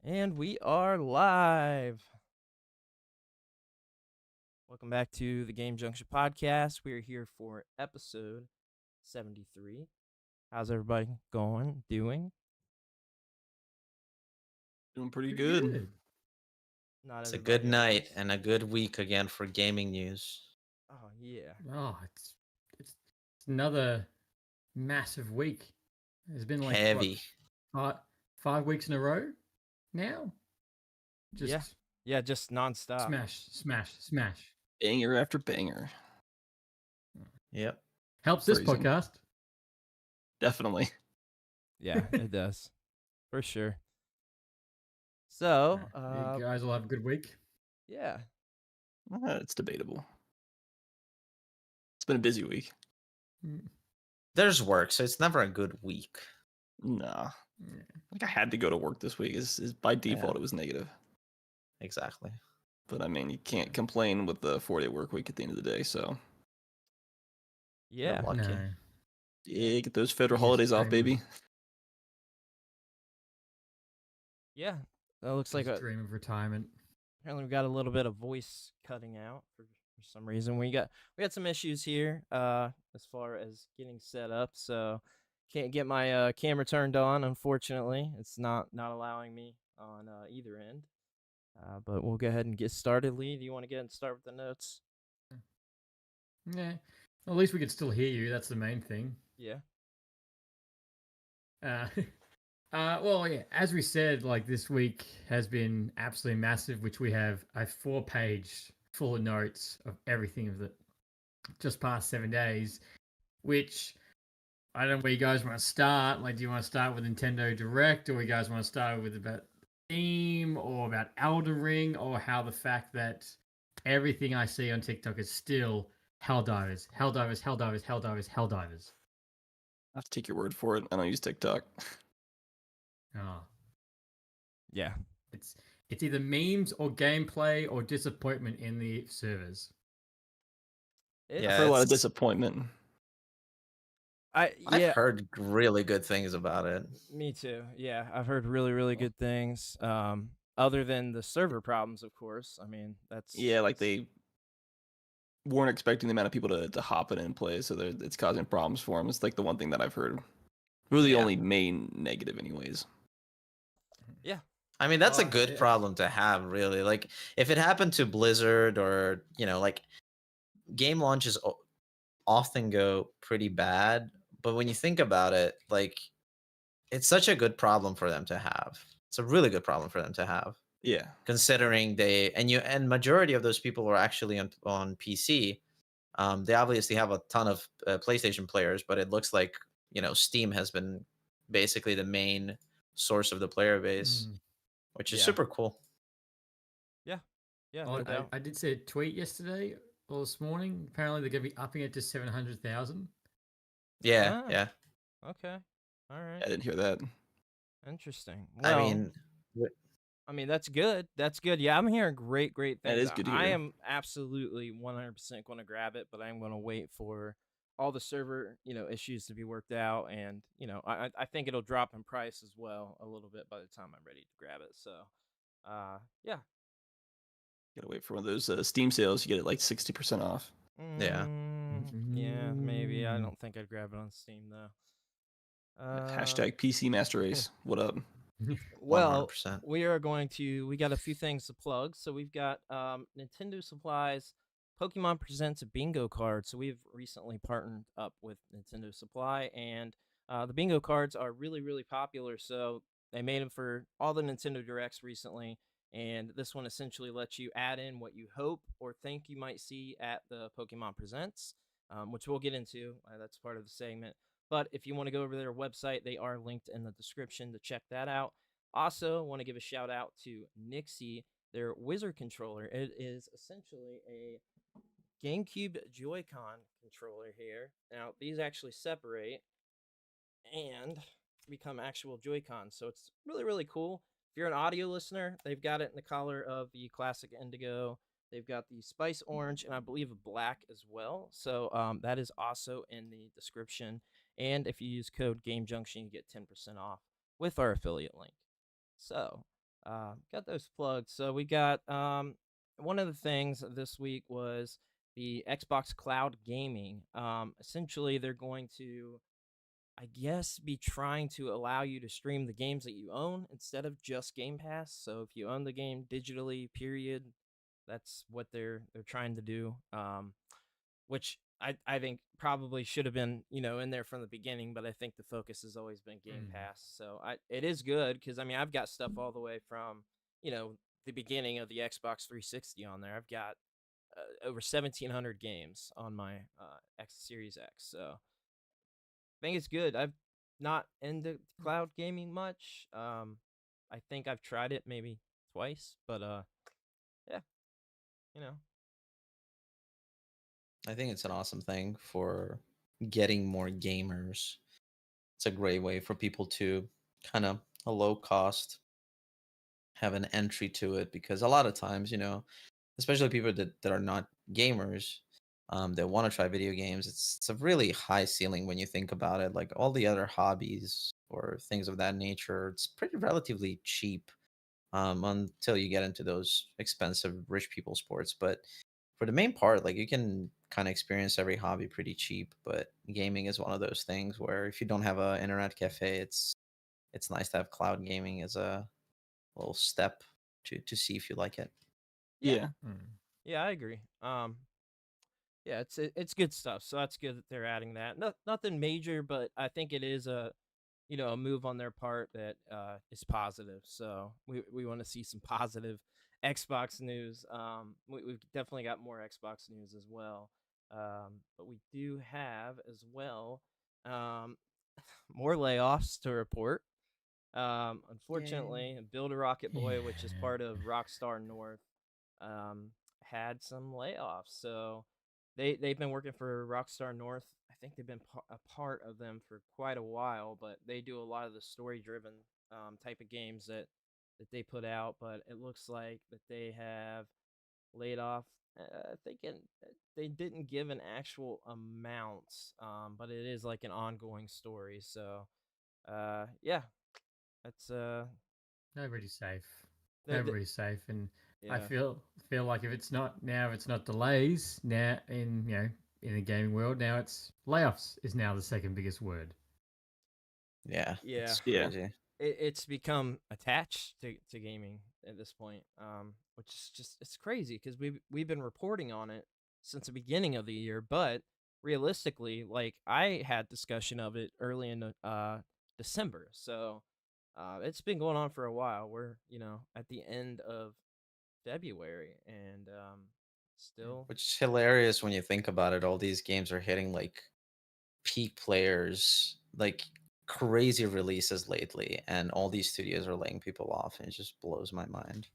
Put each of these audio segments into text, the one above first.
And we are live. Welcome back to the Game Junction podcast. We are here for episode 73. How's everybody doing? Doing pretty Pretty good. good. Not It's a good everybody at night once. and a good week again for gaming news. Oh yeah. Oh, it's another massive week. It's been like Heavy. what, 5 weeks in a row now. Just Yeah, just nonstop. smash. Banger after banger. Yep. Helps this Phrasing. podcast. Definitely. Yeah, it does. For sure. So, You guys will have a good week. yeah. It's debatable. It's been a busy week. There's work, so it's never a good week. Nah. Yeah. Like I had to go to work this week. Is by default it was negative. Exactly. But I mean, you can't complain with the 4-day work week at the end of the day. So Yeah. Lucky. No. yeah, get those federal Yes, holidays off, dream. baby. Yeah. That looks like Just dream of retirement. apparently we got a little bit of voice cutting out for some reason. We got some issues here as far as getting set up, so can't get my camera turned on, unfortunately. It's not allowing me on either end. But we'll go ahead and get started. Lee, do you want to get and start with the notes? Yeah. At least we can still hear you. That's the main thing. Yeah. Well, yeah, as we said, like this week has been absolutely massive, which we have a 4-page full of notes of everything of the just past 7 days, which I don't know where you guys want to start. Like, do you want to start with Nintendo Direct, or you guys want to start with about theme or about Elden Ring, or how the fact that everything I see on TikTok is still Helldivers. I have to take your word for it. I don't use TikTok. Oh. Yeah. It's either memes or gameplay or disappointment in the servers. Yeah, I've heard a lot of it's- disappointment. I've heard really good things about it. Me too. Yeah, I've heard really good things. Other than the server problems, of course. I mean, that's Yeah, like they weren't expecting the amount of people to hop in and play, so it's causing problems for them. It's like the one thing that I've heard. Really, the Yeah. only main negative, anyways. Yeah. I mean, that's a Oh, good yeah. problem to have, really. Like, if it happened to Blizzard or, like, game launches often go pretty bad. But when you think about it, like, it's such a good problem for them to have. It's a really good problem for them to have. Yeah. Considering and majority of those people are actually on PC. They obviously have a ton of PlayStation players, but it looks like Steam has been basically the main source of the player base, which is super cool. Yeah, Oh, no doubt. I did see a tweet yesterday or this morning. Apparently, they're going to be upping it to 700,000. Yeah, Ah. yeah. Okay. All right. I didn't hear that. Interesting. Well, I mean, that's good. That's good. Yeah, I'm hearing great things. That is good to I hear. am absolutely 100% going to grab it, but I'm going to wait for all the server, issues to be worked out, and I think it'll drop in price as well a little bit by the time I'm ready to grab it. So, yeah. Gotta wait for one of those Steam sales. You get it like 60% off. Yeah. Yeah, maybe. I don't think I'd grab it on Steam though. Hashtag PC Master Race. What up? Well, 100%. we got a few things to plug. So we've got Nintendo Supplies Pokemon presents a bingo card. So we've recently partnered up with Nintendo Supply, and the bingo cards are really popular. So they made them for all the Nintendo Directs recently, and this one essentially lets you add in what you hope or think you might see at the Pokemon Presents, which we'll get into. That's part of the segment. But if you want to go over to their website, they are linked in the description to check that out. Also, want to give a shout out to Nixie, their Wizard controller. It is essentially a GameCube Joy-Con controller here. Now, these actually separate and become actual Joy-Cons, so it's really cool. If you're an audio listener, they've got it in the color of the classic indigo. They've got the spice orange and I believe a black as well. So that is also in the description. And if you use code GameJunction, you get 10% off with our affiliate link. So got those plugged. So we got one of the things this week was the Xbox Cloud Gaming. Essentially, they're going to, I guess, be trying to allow you to stream the games that you own instead of just Game Pass. So if you own the game digitally, period, that's what they're trying to do. Which I think probably should have been in there from the beginning, but I think the focus has always been Game Pass. So it is good because I mean I've got stuff all the way from the beginning of the Xbox 360 on there. I've got over 1,700 games on my X Series X. So I think it's good. I've not into cloud gaming much. I think I've tried it maybe twice, but yeah, you know. I think it's an awesome thing for getting more gamers. It's a great way for people to kind of a low cost have an entry to it, because a lot of times, especially people that are not gamers, that want to try video games, it's a really high ceiling when you think about it. Like all the other hobbies or things of that nature, it's pretty relatively cheap until you get into those expensive rich people sports. But for the main part, like you can kind of experience every hobby pretty cheap. But gaming is one of those things where if you don't have an internet cafe, it's nice to have cloud gaming as a little step to see if you like it. Yeah. Yeah, I agree. Yeah, it's good stuff. So that's good that they're adding that. Nothing major, but I think it is a move on their part that is positive. So we want to see some positive Xbox news. We've definitely got more Xbox news as well. But we do have as well um, more layoffs to report. Unfortunately, Build a Rocket Boy, which is part of Rockstar North, had some layoffs. So they've been working for Rockstar North. I think they've been a part of them for quite a while, but they do a lot of the story driven type of games that they put out. But it looks like that they have laid off. Thinking they didn't give an actual amount, but it is like an ongoing story. So yeah, that's Nobody's safe. the- Nobody's safe, and I yeah. feel like if it's not now, it's not delays now in the gaming world. Now it's layoffs is now the second biggest word. Yeah, Yeah. it's Yeah. crazy. It's become attached to gaming at this point, which is just it's crazy because we've been reporting on it since the beginning of the year, but realistically, like I had discussion of it early in December, so it's been going on for a while. We're at the end of February, and still, Which is hilarious when you think about it. All these games are hitting like peak players, like crazy releases lately, and all these studios are laying people off, and it just blows my mind.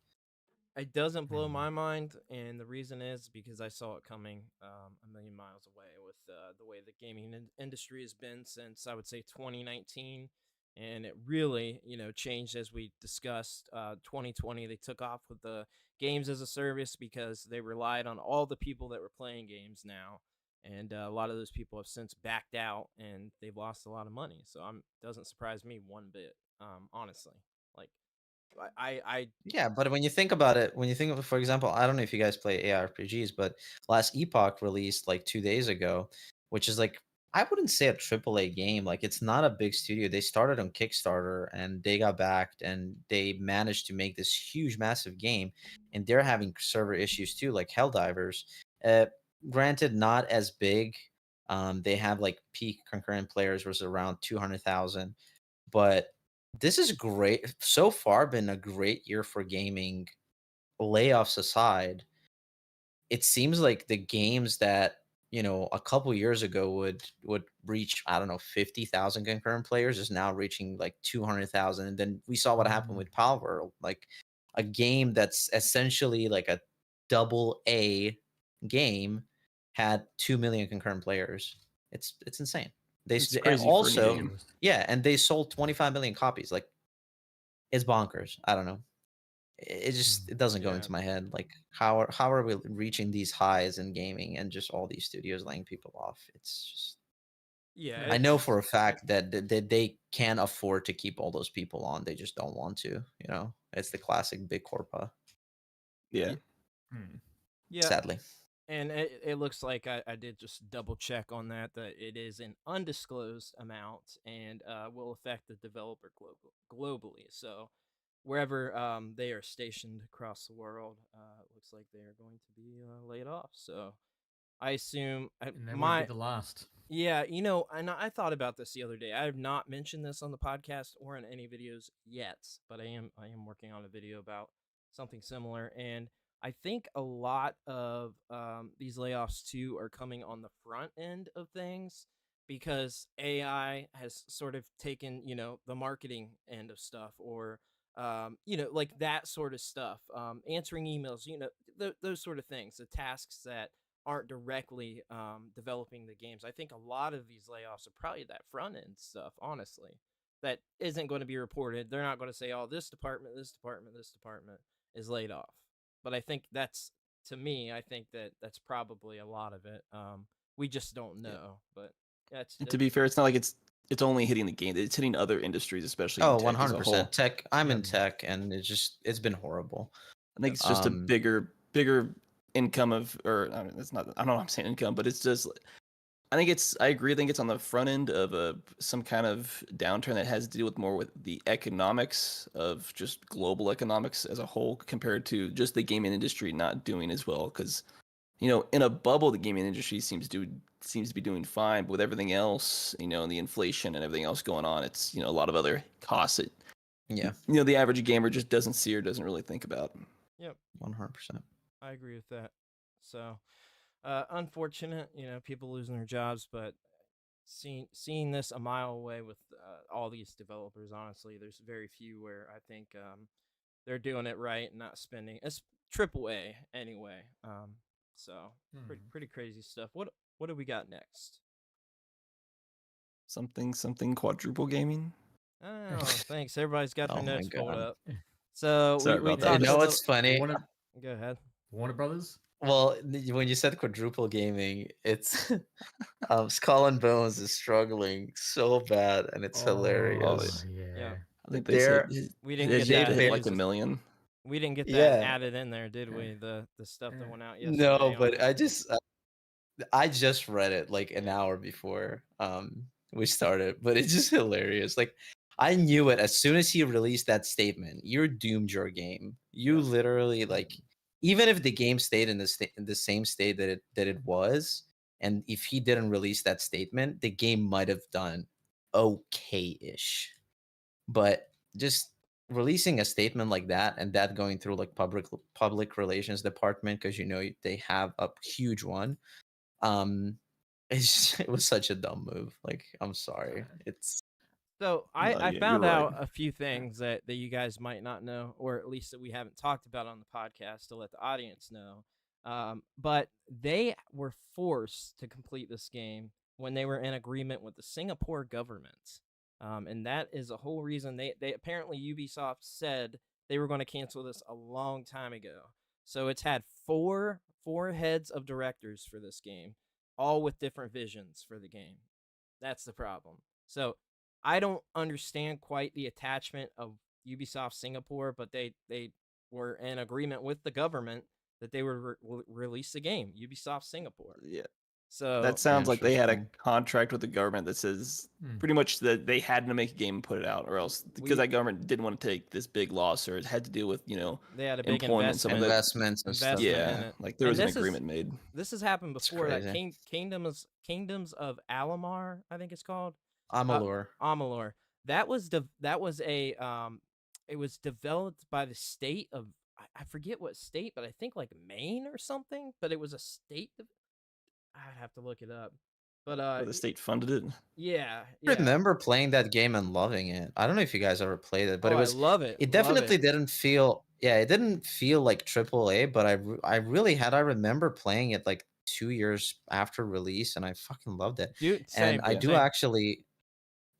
it doesn't blow Mm. my mind, and the reason is because I saw it coming a million miles away with the way the gaming industry has been since I would say 2019, and it really changed as we discussed. 2020 they took off with the games as a service because they relied on all the people that were playing games now, and a lot of those people have since backed out and they've lost a lot of money. So doesn't surprise me one bit, honestly. Like I Yeah, but when you think about it, when you think of, for example, I don't know if you guys play ARPGs, but Last Epoch released like 2 days ago, which is like, I wouldn't say a AAA game. Like it's not a big studio. They started on Kickstarter and they got backed and they managed to make this huge, massive game. And they're having server issues too, like Helldivers. Uh, Granted, not as big. They have like peak concurrent players was around 200,000, but this is great. So far, been a great year for gaming. Layoffs aside, it seems like the games that a couple years ago would reach, I don't know, 50,000 concurrent players is now reaching like 200,000. And then we saw what happened with Palworld, like a game that's essentially like a double A game had 2 million concurrent players. It's insane. It's And crazy for a new also, game. yeah, and they sold 25 million copies. Like it's bonkers. I don't know. It just it doesn't go yeah. into my head. Like how are we reaching these highs in gaming and just all these studios laying people off? It's just, Yeah, I know it's for a fact that they can't afford to keep all those people on. They just don't want to. It's the classic big corpa. Yeah. Yeah. Sadly. And it looks like I did just double check on that it is an undisclosed amount and will affect the developer globally. So wherever they are stationed across the world, it looks like they are going to be laid off. So I assume And that won't be the last. Yeah, and I thought about this the other day. I have not mentioned this on the podcast or in any videos yet, but I am working on a video about something similar, and I think a lot of these layoffs too are coming on the front end of things because AI has sort of taken the marketing end of stuff or like that sort of stuff, answering emails, those sort of things, the tasks that aren't directly developing the games. I think a lot of these layoffs are probably that front end stuff, honestly, that isn't going to be reported. They're not going to say, oh, this department is laid off. But I think to me, I think that's probably a lot of it. We just don't know. But to be fair, it's not like it's only hitting the game. It's hitting other industries, especially Oh, tech as a whole. 100%. Tech. I'm in tech, and it's been horrible. I think it's just a bigger income of, or I mean, it's not. I don't know. What I'm saying income, but it's just. I agree. I think it's on the front end of some kind of downturn that has to do with more with the economics of just global economics as a whole, compared to just the gaming industry not doing as well. Because in a bubble, the gaming industry seems to be doing fine, but with everything else, and the inflation and everything else going on, it's a lot of other costs that the average gamer just doesn't see or doesn't really think about. Yep, 100%. I agree with that. So, unfortunate, people losing their jobs, but seeing this a mile away with all these developers, honestly, there's very few where I think they're doing it right and not spending. It's AAA anyway. So pretty crazy stuff. What do we got next? Something quadruple gaming. Oh, thanks. Everybody's got their notes pulled up. So we talked. You know what's funny? Go ahead. Warner Brothers. Well, when you said quadruple gaming, it's Skull and Bones is struggling so bad, and it's hilarious. Yeah. I think they said we didn't get that hit like 1 million. We didn't get that added in there, did we? The stuff that went out yesterday. No, but I just read it like an hour before we started, but it's just hilarious. Like I knew it as soon as he released that statement. You're doomed your game. You literally like, even if the game stayed in the same state that it was, and if he didn't release that statement, the game might have done okay-ish. But just releasing a statement like that and that going through like public relations department, because they have a huge one, it was such a dumb move. Like, I'm sorry. So I found out a few things that you guys might not know, or at least that we haven't talked about on the podcast to let the audience know. But they were forced to complete this game when they were in agreement with the Singapore government. And that is a whole reason they apparently Ubisoft said they were going to cancel this a long time ago. So it's had four heads of directors for this game, all with different visions for the game. That's the problem. So I don't understand quite the attachment of Ubisoft Singapore, but they were in agreement with the government that they would release the game, Ubisoft Singapore. Yeah. So that sounds like they had a contract with the government that says pretty much that they had to make a game and put it out, or else because that government didn't want to take this big loss, or it had to deal with they had a big investments and stuff. Yeah, like there was an agreement made. This has happened before. Like Kingdoms of Amalur, I think it's called. Amalur. That was a it was developed by the state of I forget what state, but I think like Maine or something. But it was a state. I'd have to look it up. But the state funded it. Yeah. I remember playing that game and loving it. I don't know if you guys ever played it, but I love it. It definitely didn't feel. Yeah, it didn't feel like AAA, but I really had. I remember playing it like 2 years after release, and I fucking loved it. Dude, and I do actually.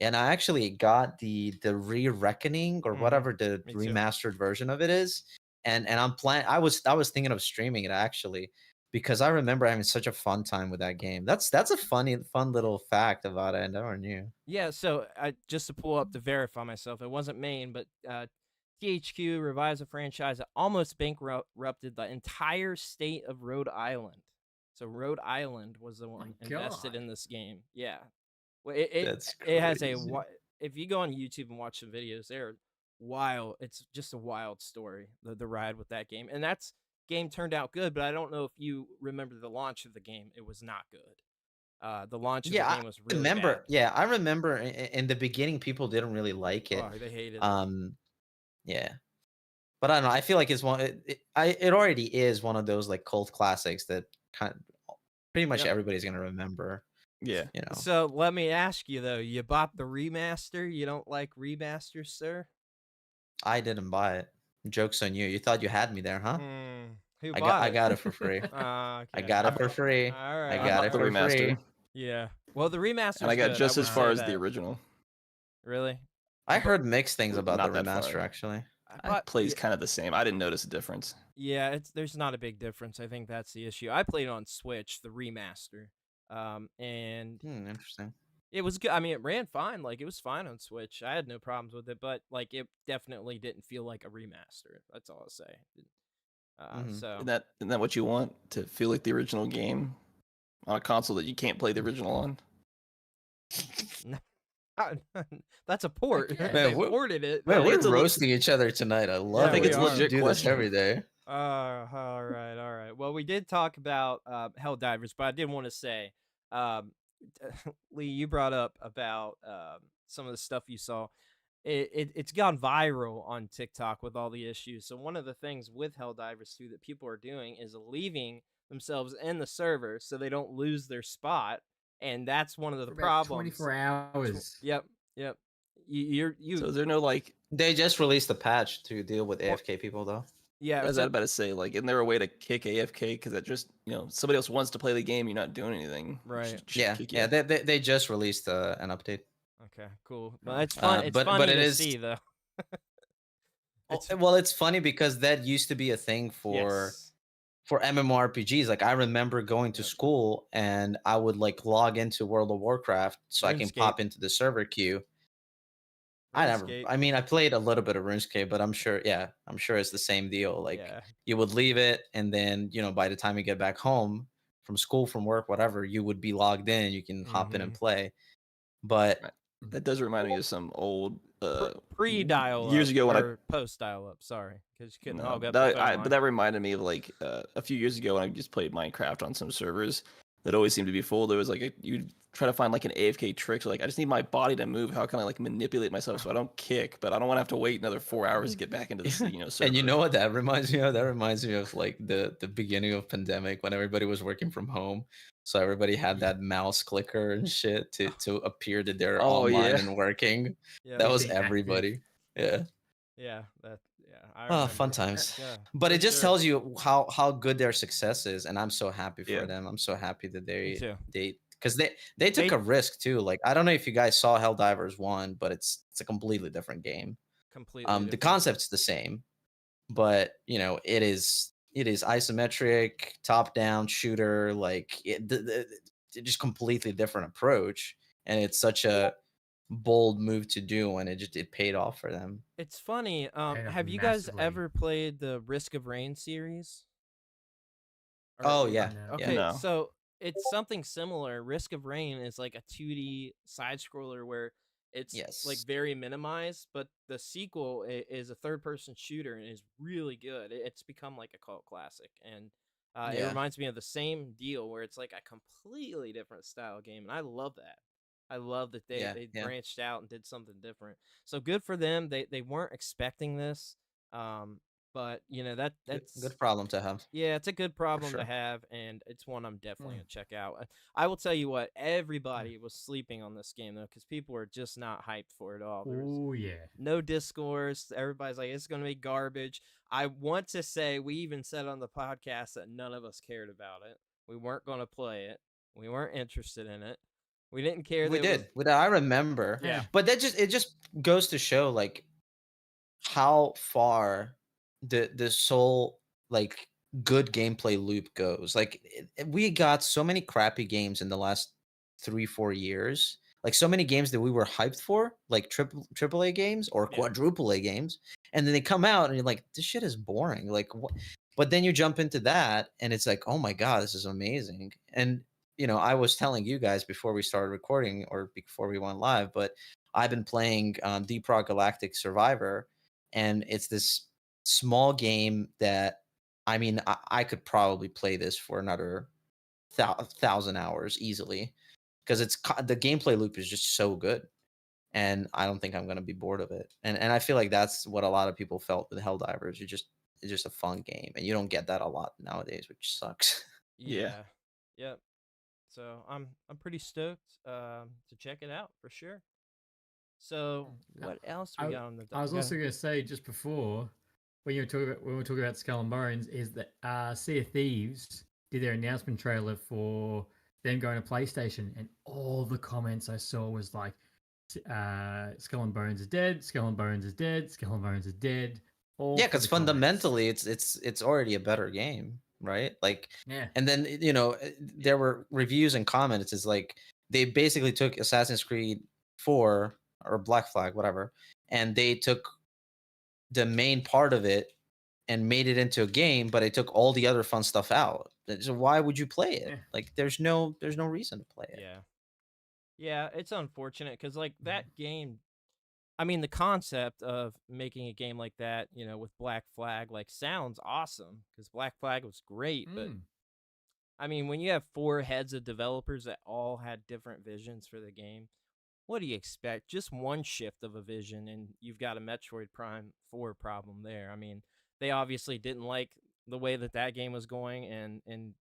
And I actually got the Re-Reckoning or whatever the remastered version of it is, and I'm planning. I was thinking of streaming it actually, because I remember having such a fun time with that game. That's a fun little fact about it. I never knew. Yeah, so just to pull up to verify myself, it wasn't Maine, but THQ revives a franchise that almost bankrupted the entire state of Rhode Island. So Rhode Island was the one invested in this game. Yeah, well, That's it has a crazy. if you go on YouTube and watch some videos, they're wild. It's just a wild story. The ride with that game, and that's game turned out good. But I don't know if you remember the launch of the game. It was not good. The launch of the Yeah, game was I really remember. bad. Yeah, I remember in the beginning, people didn't really like it. Oh, they hated it. Yeah, but I don't know. I feel like it's one. It already is one of those like cult classics that pretty much Yep. everybody's gonna remember. Yeah. You know. So let me ask you though, you bought the remaster? You don't like remasters, sir? I didn't buy it. Joke's on you. You thought you had me there, huh? Who I bought it? got it for free. Okay. I got it for free. All right. I I got bought it the for remaster, free. Yeah. Well, the remaster. and I got good. just I as would far say as the that. original. Really? I heard mixed things about Not the that far. remaster, actually. It plays kind of the same. I didn't notice a difference. Yeah, there's not a big difference. I think that's the issue. I played it on Switch, the remaster, and Interesting. it was good. I mean, it ran fine. Like, it was fine on Switch. I had no problems with it, but like, it definitely didn't feel like a remaster. That's all I'll say. So Isn't that what you want, to feel like the original game on a console that you can't play the original on? that's a port. Man, They we're- ported it. Man, but- we're it's a roasting each other tonight. I love I it. think it's a legit do this question. every day. All right, all right. Well, we did talk about Helldivers, but I did want to say, Lee, you brought up about some of the stuff you saw. It's gone viral on TikTok with all the issues. So one of the things with Helldivers 2 that people are doing is leaving themselves in the server so they don't lose their spot, and that's one of the For about problems. 24 hours. Yep. You So is there no like? They just released a patch to deal with AFK people, though. yeah. I was so- about to say, like, isn't there a way to kick AFK? Because that just, somebody else wants to play the game, you're not doing anything. Right. Yeah, Kick yeah. you. They just released an update. Okay, cool. Well, it's fun. It's but funny it to is- see though. Well, it's funny because that used to be a thing for Yes. MMORPGs. Like I remember going to Yep. school and I would like log into World of Warcraft so I can RuneScape. pop into the server queue. RuneScape. I mean, I played a little bit of RuneScape, but I'm sure it's the same deal. Like Yeah. you would leave it, and then by the time you get back home from school, from work, whatever, you would be logged in. You can hop in and play. But Right. That does remind me of some old Pre-dial years ago when I post-dial up. Sorry, because you couldn't No, hog up. that, the phone line. but that reminded me of like a few years ago when I just played Minecraft on some servers that always seemed to be full. There was like you'd try to find like an AFK trick. So like I just need my body to move. How can I like manipulate myself so I don't kick, but I don't want to have to wait another 4 hours to get back into the server. And you know what that reminds me of? That reminds me of like the beginning of pandemic when everybody was working from home. So everybody had that mouse clicker and shit to appear that they're online and working. Yeah, That was Being active. everybody. Yeah. yeah. I Oh, fun remember. times. Yeah, But for it just sure. tells you how good their success is, and I'm so happy for Yeah. them. I'm so happy that Me too. they because they took They- a risk too. Like I don't know if you guys saw Helldivers 1, but it's a completely different game. completely. The different. concept's the same, but it is isometric, top down shooter. Like just completely different approach, and it's such a bold move to do, and it paid off for them. It's funny. Paid off Have you guys massively. ever played the Risk of Rain series? Or- Oh yeah, No. Okay, No. so it's something similar. Risk of Rain is like a 2D side scroller where it's like Yes. very minimized, but the sequel is a third person shooter and is really good. It's become like a cult classic, and it Yeah. reminds me of the same deal where it's like a completely different style game, and I love that. I love that they Yeah. branched out and did something different. So good for them. They weren't expecting this, but that's Good problem to have. yeah, it's a good problem to sure. have, and it's one I'm definitely gonna check out. I will tell you what, everybody was sleeping on this game though, because people were just not hyped for it all. There was Oh yeah. no discourse. Everybody's like, it's gonna be garbage. I want to say we even said on the podcast that none of us cared about it. We weren't gonna play it. We weren't interested in it. We didn't care. We that it did. I remember. Yeah. But it just goes to show like how far the sole like good gameplay loop goes. Like we got so many crappy games in the last 3-4 years. Like so many games that we were hyped for, like triple A games or Yeah. quadruple A games, And then they come out and you're like, this shit is boring. Like what? But then you jump into that and it's like, oh my God, this is amazing. And I was telling you guys before we started recording or before we went live, but I've been playing Deep Rock Galactic Survivor, and it's this small game that I could probably play this for another 1,000 hours easily, because the gameplay loop is just so good, and I don't think I'm gonna be bored of it. And I feel like that's what a lot of people felt with Helldivers. It's just a fun game, and you don't get that a lot nowadays, which sucks. Yeah. Yep. So I'm pretty stoked to check it out for sure. So what else we got on the? I was also going to say just before when we were talking about Skull and Bones is that Sea of Thieves did their announcement trailer for them going to PlayStation, and all the comments I saw was like, Skull and Bones is dead, Skull and Bones is dead, Skull and Bones is dead. Yeah, because fundamentally it's already a better game, right? Like, yeah. And then there were reviews and comments. It's like they basically took Assassin's Creed 4 or Black Flag, whatever, and they took the main part of it and made it into a game, but they took all the other fun stuff out. So why would you play it? Yeah. Like, there's no reason to play it. Yeah, it's unfortunate because like that game, I mean, the concept of making a game like that, with Black Flag, like sounds awesome because Black Flag was great, but I mean, when you have 4 heads of developers that all had different visions for the game, what do you expect? Just one shift of a vision, and you've got a Metroid Prime 4 problem there. I mean, they obviously didn't like the way that game was going, and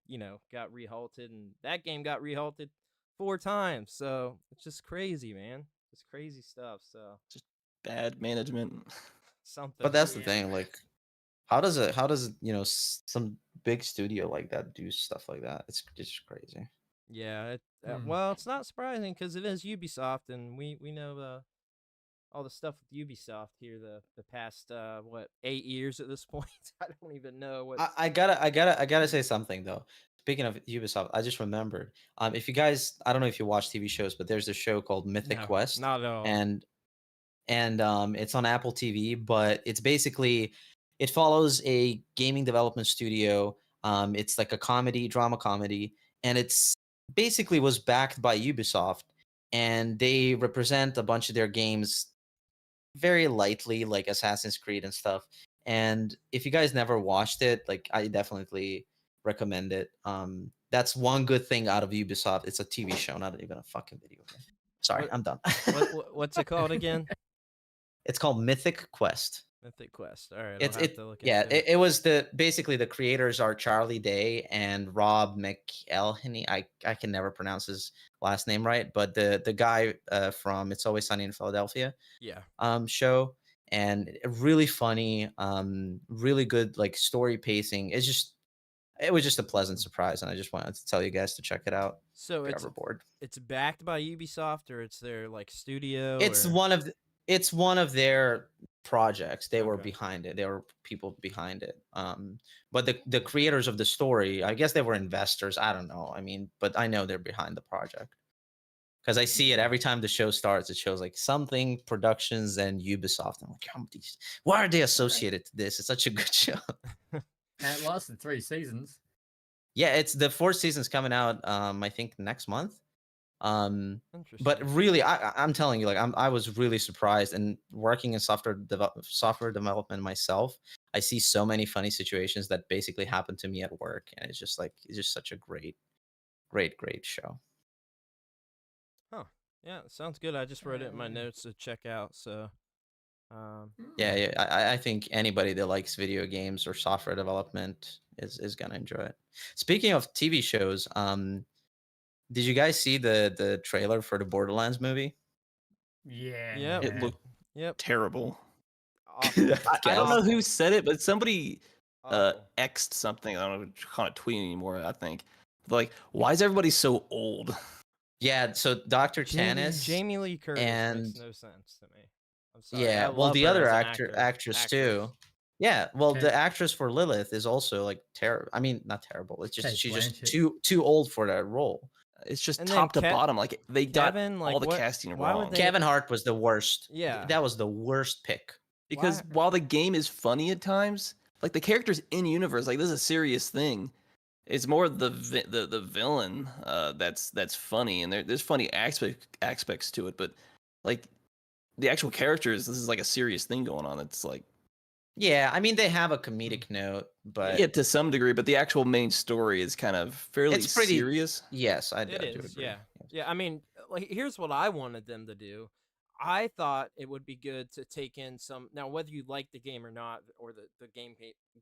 got rehalted, and that game got rehalted 4 times. So it's just crazy, man. It's crazy stuff. So just bad management. Something. But that's the thing. Like, how does some big studio like that do stuff like that? It's just crazy. Yeah. Well, it's not surprising because it is Ubisoft, and we know all the stuff with Ubisoft here the past 8 years at this point. I don't even know what. I gotta say something though. Speaking of Ubisoft, I just remembered. If you guys, I don't know if you watch TV shows, but there's a show called Mythic Quest, not at all. and it's on Apple TV. But it's basically, it follows a gaming development studio. It's like a drama comedy, and it's basically was backed by Ubisoft, and they represent a bunch of their games very lightly, like Assassin's Creed and stuff. And if you guys never watched it, like, I definitely recommend it. That's one good thing out of Ubisoft. It's a TV show, not even a fucking video game. Sorry, I'm done. What's it called again? It's called Mythic Quest. Mythic Quest. All right, it was basically the creators are Charlie Day and Rob McElhenney. I can never pronounce his last name right, but the guy from It's Always Sunny in Philadelphia show, and really funny, really good, like, story pacing. It was just a pleasant surprise, and I just wanted to tell you guys to check it out. So if you're ever bored. It's backed by Ubisoft, or it's their like studio. It's one of their projects. They were behind it. There were people behind it. But the creators of the story, I guess they were investors. I don't know. I mean, but I know they're behind the project because I see it every time the show starts. It shows like Something Productions and Ubisoft. I'm like, why are they associated to this? It's such a good show. And it lasted 3 seasons. Yeah, it's the 4th season's coming out. I think next month. But really, I'm telling you, like, I was really surprised. And working in software development myself, I see so many funny situations that basically happen to me at work, and it's just such a great show. Huh? Yeah, sounds good. I just wrote it in my notes to check out. So. Yeah, I think anybody that likes video games or software development is gonna enjoy it. Speaking of TV shows, did you guys see the trailer for the Borderlands movie? Yeah. It looked terrible. Awful. I don't know who said it, but somebody Awful. X'd something. I don't know, can't tweet anymore, I think. But, like, why is everybody so old? Yeah, so Dr. Tanis Jamie Lee Curtis and makes no sense to me. I'm sorry. Yeah, I well, love the her other as an actress too. Yeah, well, Okay. the actress for Lilith is also like terrible. I mean, not terrible. It's just Kate she's Blanchett. just too old for that role. It's just And top to then bottom. Like, they got Kevin, like, all the what- casting why would wrong. they- Kevin Hart was the worst. Yeah. That was the worst pick. Because while the game is funny at times, like the characters in universe, like this is a serious thing. It's more the villain that's funny, and there's funny aspects to it, but like the actual characters, this is like a serious thing going on. It's like Yeah, I mean they have a comedic note, but yeah, to some degree, but the actual main story is kind of fairly it's pretty serious. Yes, I It do is, agree. yeah. Yes. Yeah, I mean, like here's what I wanted them to do. I thought it would be good to take in some now whether you like the game or not or the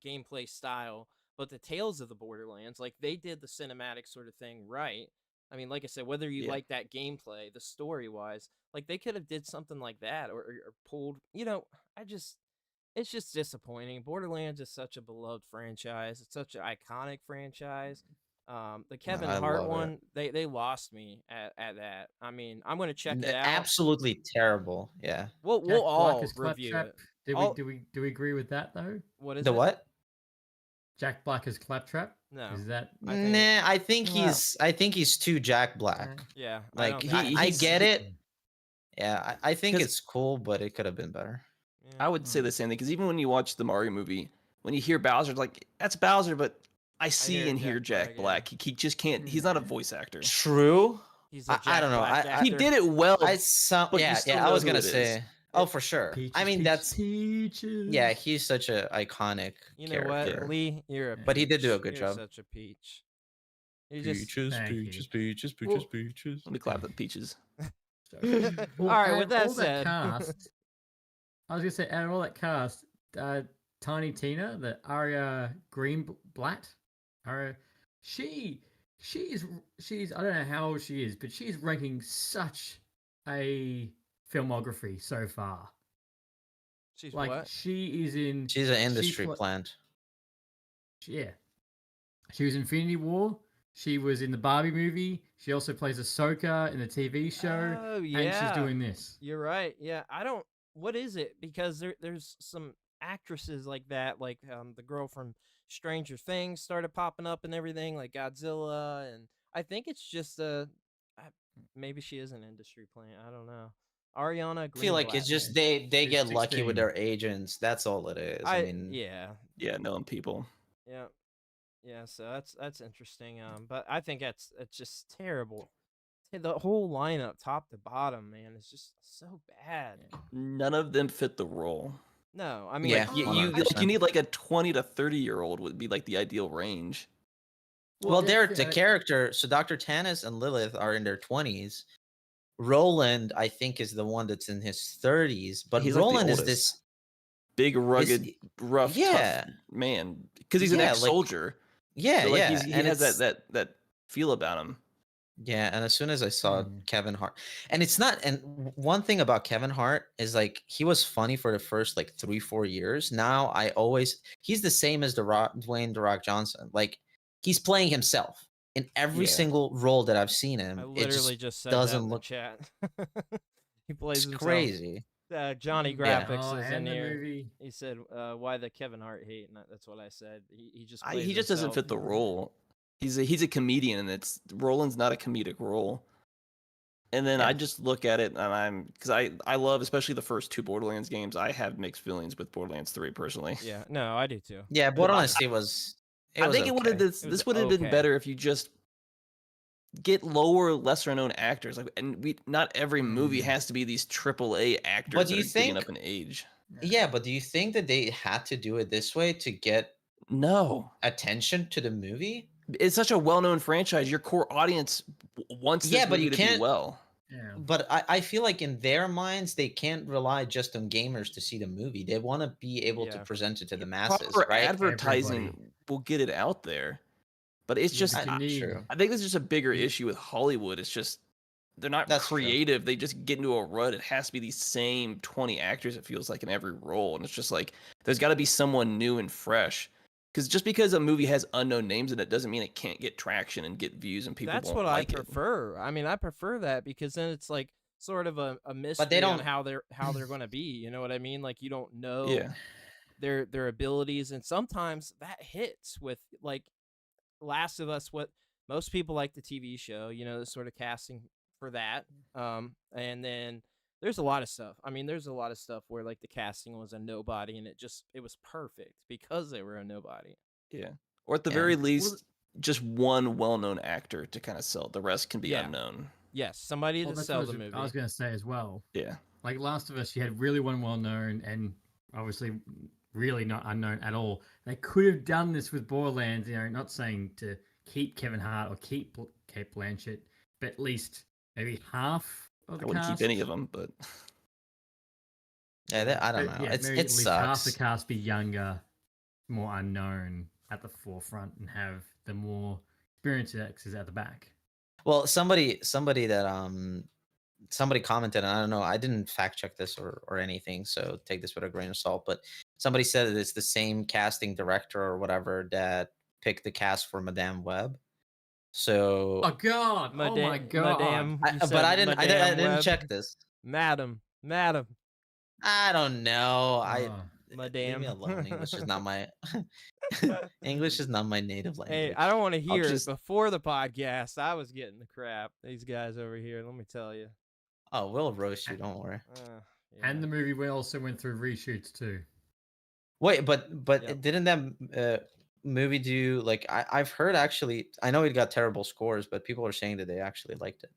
gameplay style, but the Tales of the Borderlands, like they did the cinematic sort of thing right. I mean, like I said, whether you Yeah. like that gameplay, the story wise, like they could have did something like that or pulled, I just it's just disappointing. Borderlands is such a beloved franchise. It's such an iconic franchise. The Kevin I Hart love it. one, they lost me at that. I mean, I'm gonna check it out. Absolutely terrible. Yeah. We'll Jack Black all as review Claptrap. it. Do we agree with that though? What is The it? what? Jack Black as Claptrap. No. Is that? I think Well, I think he's too Jack Black. Yeah. Like I I get it. he- Yeah, I think 'Cause- it's cool, but it could have been better. yeah. I would say the same thing because even when you watch the Mario movie, when you hear Bowser, like that's Bowser, but I see hear and hear Jack Jack Black, Black. He just can't. He's not a voice actor. True. He's a I Jack don't know. Black I- actor. He did it well. I But you yeah, still I know was who gonna it is. say. Oh, for sure. Peaches, I mean, peaches, that's peaches. yeah. He's such a iconic You know character. what, Lee? You're a But he did do a peach. good You're job. such a peach. You just Thank you. peaches, Well- peaches. Let me clap the peaches. Well, All right, out with of that all said. cast, I was gonna say, out of all that cast, Tiny Tina, the Arya Greenblatt, she's I don't know how old she is, but she's ranking such a filmography so far. She's Like what? she is in. She's an industry pla- plant. Yeah, she was in Infinity War. She was in the Barbie movie. She also plays Ahsoka in the TV show. Oh yeah. And she's doing this. You're right. Yeah, I don't. What is it? Because there's some actresses like that, like the girl from Stranger Things started popping up and everything, like Godzilla, and I think it's just maybe she is an industry plant. I don't know. Ariana. I feel like it's Greenblatt. just they She's get lucky with 16. their agents. That's all it is. I mean, yeah, Yeah, knowing people. yeah, yeah. So that's interesting. But I think it's just terrible. The whole lineup, top to bottom, man, is just so bad. None of them fit the role. No, I mean, Yeah, You 100%. need like a 20 to 30-year-old would be like the ideal range. well, yeah, they're the yeah, character. So Dr. Tannis and Lilith are in their 20s. Roland, I think, is the one that's in his 30s. But He's like the Roland is oldest. this. Big, rugged, rough, yeah. tough man. Because he's an Yeah, like- ex-soldier. Yeah, So, like, yeah. he and has it's- that feel about him. Yeah, and as soon as I saw Mm. Kevin Hart, and it's not, and one thing about Kevin Hart is like he was funny for the first like 3-4 years. Now he's the same as Dwayne The Rock Johnson. Like he's playing himself in every Yeah. single role that I've seen him. I It literally just said doesn't that in look- the chat. He plays it's himself. crazy. Johnny Yeah. Graphics is in and the here. movie. He said, "Why the Kevin Hart hate?" And that's what I said. He just He just doesn't fit the role. He's a comedian, and Roland's not a comedic role. And then Yeah. I just look at it, and because I love especially the first two Borderlands games. I have mixed feelings with Borderlands 3 personally. Yeah, no, I do too. Yeah, Borderlands 3 was. I think it would have okay. this would have been okay. better if you just get lower, lesser known actors. Like, and not every movie has to be these AAA actors But do that you are getting think- up in age. Yeah, but do you think that they had to do it this way to get No, attention to the movie? it's such a well-known franchise. Your core audience wants this Yeah, but movie you to can't- do well. Yeah. But I feel like in their minds, they can't rely just on gamers to see the movie. They want to be able to Yeah. present it to the masses, Proper right? advertising Everybody. will get it out there, but it's Yeah, just but you need- true. I think this is just a bigger Yeah. issue with Hollywood. It's just they're not That's true. creative. They just get into a rut. It has to be these same 20 actors, it feels like, in every role. And it's just like there's got to be someone new and fresh. Because just because a movie has unknown names in it doesn't mean it can't get traction and get views and people That's won't what like I prefer. I mean, I prefer that because then it's like sort of a mystery on don't- how they're going to be. You know what I mean? Like you don't know Yeah. their abilities, and sometimes that hits with like Last of Us. What most people like the TV show, the sort of casting for that. And then there's a lot of stuff. I mean, there's a lot of stuff where like the casting was a nobody, and it was perfect because they were a nobody. Yeah. Or at the Yeah. very Well, least, just one well-known actor to kind of sell. The rest can be Yeah. unknown. Yes, somebody well, to that's sell what the movie. I was going to say as well. Yeah. Like Last of Us, you had really one well known and obviously really not unknown at all. They could have done this with Borderlands, not saying to keep Kevin Hart or keep Kate Blanchett, but at least maybe half of the I wouldn't cast. keep any of them, but Yeah, I don't But know. yeah, maybe It at least half the sucks. cast be younger, more unknown at the forefront, and have the more experienced actors at the back. Well, somebody somebody commented, and I don't know, I didn't fact check this or anything, so take this with a grain of salt, but somebody said that it's the same casting director or whatever that picked the cast for Madame Web. So Oh God! Oh my God! Madame, you but said I didn't Madame Web. check this. Madam. I don't know. Leave me Madame. alone. English is not my English is not my native language. Hey, I don't want to hear just- it before the podcast. I was getting the crap. These guys over here, let me tell you. Oh, we'll roast you. Don't worry. And the movie also went through reshoots too. Wait, but Yep. didn't that movie do like I've heard actually? I know it got terrible scores, but people are saying that they actually liked it.